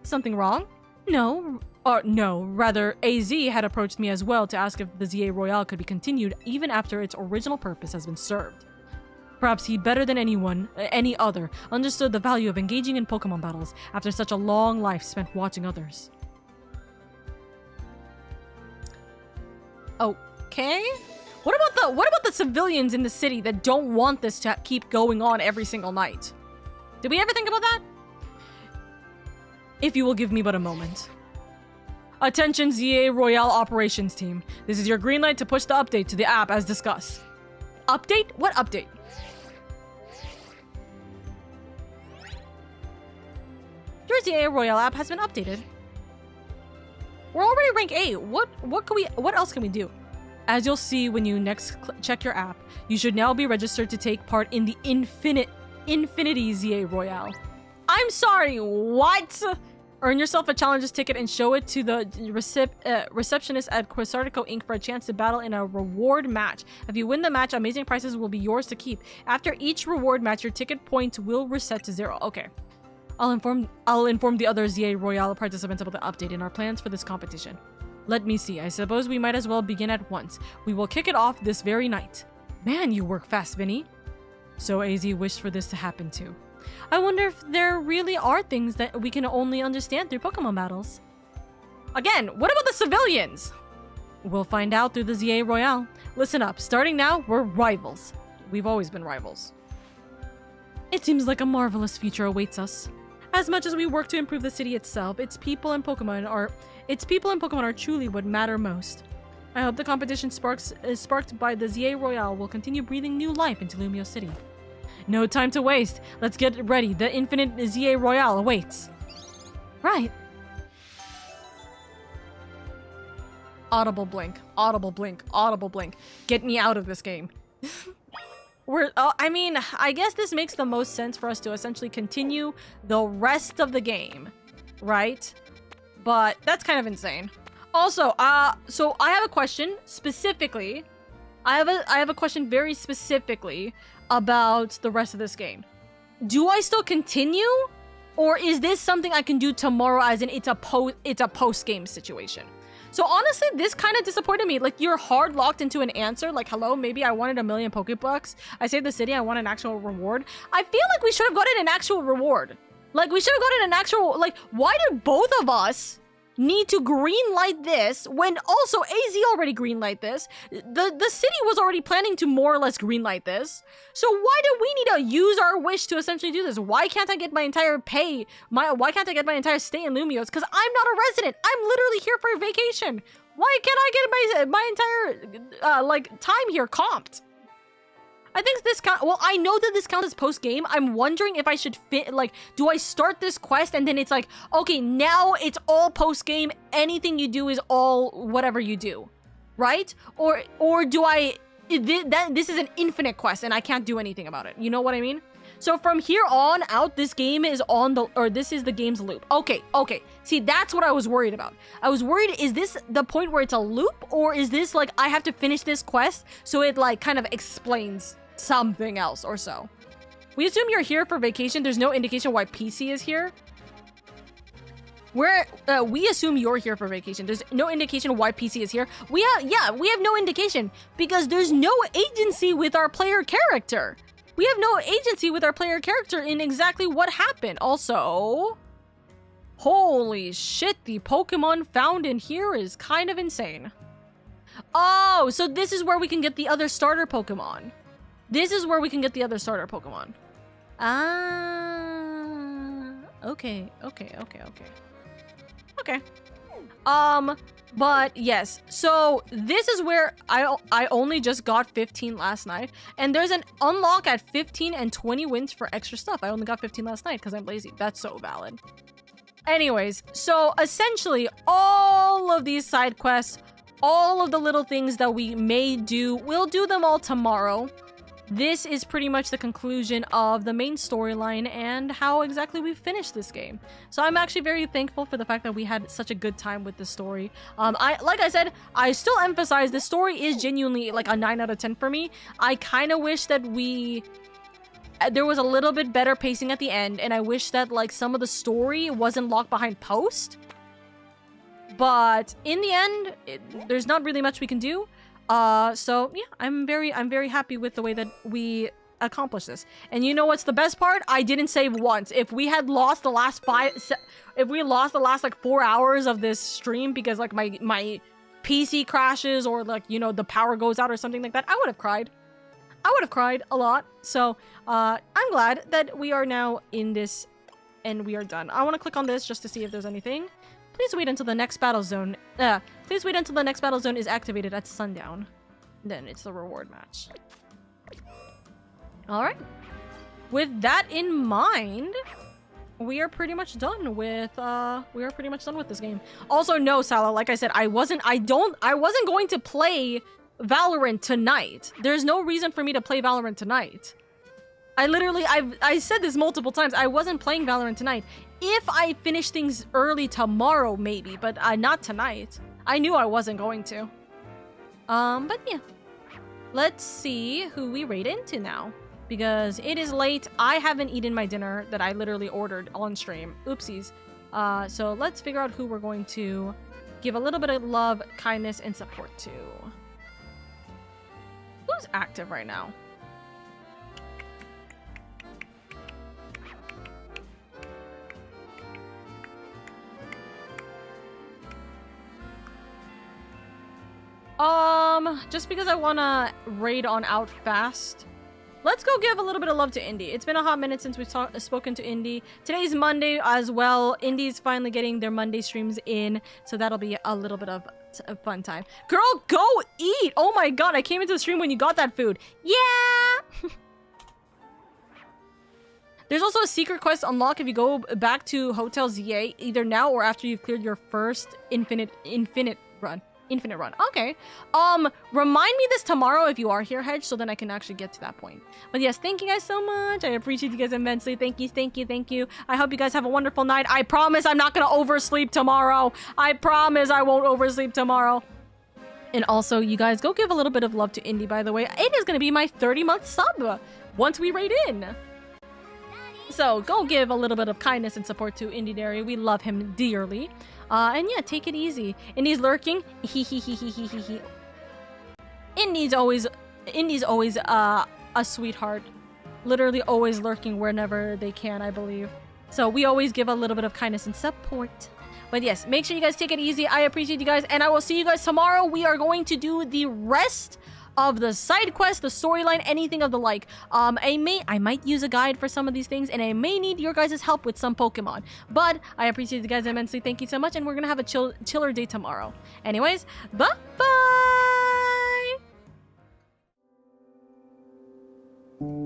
Something wrong? No. No. Rather, AZ had approached me as well to ask if the ZA Royale could be continued even after its original purpose has been served. Perhaps he, better than any other, understood the value of engaging in Pokemon battles after such a long life spent watching others. Okay. What about the civilians in the city that don't want this to keep going on every single night? Did we ever think about that? If you will give me but a moment. Attention ZA Royale Operations Team. This is your green light to push the update to the app as discussed. Update? What update? Your ZA Royale app has been updated. We're already rank 8. What else can we do? As you'll see when you next check your app, you should now be registered to take part in the Infinity ZA Royale. I'm sorry, what? Earn yourself a challenges ticket and show it to the receptionist at Quasartico Inc. for a chance to battle in a reward match. If you win the match, amazing prizes will be yours to keep. After each reward match, your ticket points will reset to 0. Okay. I'll inform the other ZA Royale participants about the update in our plans for this competition. Let me see. I suppose we might as well begin at once. We will kick it off this very night. Man, you work fast, Vinny. So AZ wished for this to happen too. I wonder if there really are things that we can only understand through Pokemon battles. Again, what about the civilians? We'll find out through the ZA Royale. Listen up, starting now, we're rivals. We've always been rivals. It seems like a marvelous future awaits us. As much as we work to improve the city itself, its people and Pokemon are truly what matter most. I hope the competition sparked by the ZA Royale will continue breathing new life into Lumio City. No time to waste. Let's get ready. The infinite ZA Royale awaits. Right. Audible blink. Audible blink. Audible blink. Get me out of this game. I guess this makes the most sense for us to essentially continue the rest of the game, right? But that's kind of insane. Also, so I have a question specifically. I have a question very specifically about the rest of this game. Do I still continue, or is this something I can do tomorrow? As in, it's a post game situation. So honestly, this kind of disappointed me. Like, you're hard locked into an answer. Like, hello, maybe I wanted 1,000,000 Pokebucks. I saved the city. I want an actual reward. I feel like we should have gotten an actual reward. Like, we should have gotten an actual, like, why did both of us need to greenlight this when also AZ already greenlight this? The city was already planning to more or less greenlight this. So why do we need to use our wish to essentially do this? Why can't I get my entire why can't I get my entire stay in Lumios? Because I'm not a resident. I'm literally here for vacation. Why can't I get my entire time here comped? I think this well, I know that this counts as post-game. I'm wondering if I should do I start this quest and then it's like, okay, now it's all post-game. Anything you do is all whatever you do, right? Or do this is an infinite quest and I can't do anything about it. You know what I mean? So from here on out, this game is this is the game's loop. Okay. See, that's what I was worried about. I was worried, is this the point where it's a loop, or is this like I have to finish this quest so it like kind of explains something else or so? We assume you're here for vacation. There's no indication why PC is here. We assume you're here for vacation. There's no indication why PC is here. We have no indication because there's no agency with our player character. We have no agency with our player character in exactly what happened. Also, holy shit, the Pokemon found in here is kind of insane. Oh, so this is where we can get the other starter Pokemon. Okay. But yes, so this is where I only just got 15 last night, and there's an unlock at 15 and 20 wins for extra stuff. I only got 15 last night because I'm lazy. That's so valid. Anyways, so essentially all of these side quests, all of the little things that we may do, we'll do them all tomorrow. This is pretty much the conclusion of the main storyline and how exactly we finished this game. So I'm actually very thankful for the fact that we had such a good time with the story. Like I said, I still emphasize the story is genuinely like a 9 out of 10 for me. I kind of wish that there was a little bit better pacing at the end, and I wish that like some of the story wasn't locked behind post. But in the end, there's not really much we can do. So yeah, I'm very happy with the way that we accomplished this. And you know what's the best part? I didn't save once. If we had lost the last like 4 hours of this stream because like my PC crashes or like, you know, the power goes out or something like that, I would have cried. I would have cried a lot. So, I'm glad that we are now in this and we are done. I want to click on this just to see if there's anything. Please wait until the next battle zone. Please wait until the next battle zone is activated at sundown. Then it's the reward match. All right. With that in mind, we are pretty much done with this game. Also, no, Sala, like I said, I wasn't going to play Valorant tonight. There's no reason for me to play Valorant tonight. I said this multiple times. I wasn't playing Valorant tonight. If I finish things early tomorrow, maybe, but not tonight. I knew I wasn't going to. But yeah. Let's see who we raid into now. Because it is late. I haven't eaten my dinner that I literally ordered on stream. Oopsies. So let's figure out who we're going to give a little bit of love, kindness, and support to. Who's active right now? Just because I wanna raid on out fast. Let's go give a little bit of love to Indy. It's been a hot minute since we've spoken to Indy. Today's Monday as well. Indy's finally getting their Monday streams in, so that'll be a little bit of a fun time. Girl, go eat! Oh my god, I came into the stream when you got that food. Yeah! There's also a secret quest unlock if you go back to Hotel ZA, either now or after you've cleared your first infinite run. Infinite run. Okay. Remind me this tomorrow if you are here, Hedge, so then I can actually get to that point. But yes, thank you guys so much. I appreciate you guys immensely. Thank you, thank you, thank you. I hope you guys have a wonderful night. I promise I'm not gonna oversleep tomorrow. I promise I won't oversleep tomorrow. And also, you guys, go give a little bit of love to Indy, by the way. It is gonna be my 30-month sub once we raid in. So, go give a little bit of kindness and support to Indy Dairy. We love him dearly. And yeah, take it easy. Indy's lurking. Indy's always a sweetheart. Literally always lurking whenever they can, I believe. So we always give a little bit of kindness and support. But yes, make sure you guys take it easy. I appreciate you guys, and I will see you guys tomorrow. We are going to do the rest of the side quest, the storyline, anything of the like. I might use a guide for some of these things, and I may need your guys' help with some Pokemon. But I appreciate you guys immensely. Thank you so much, and we're gonna have a chiller day tomorrow. Anyways, bye-bye!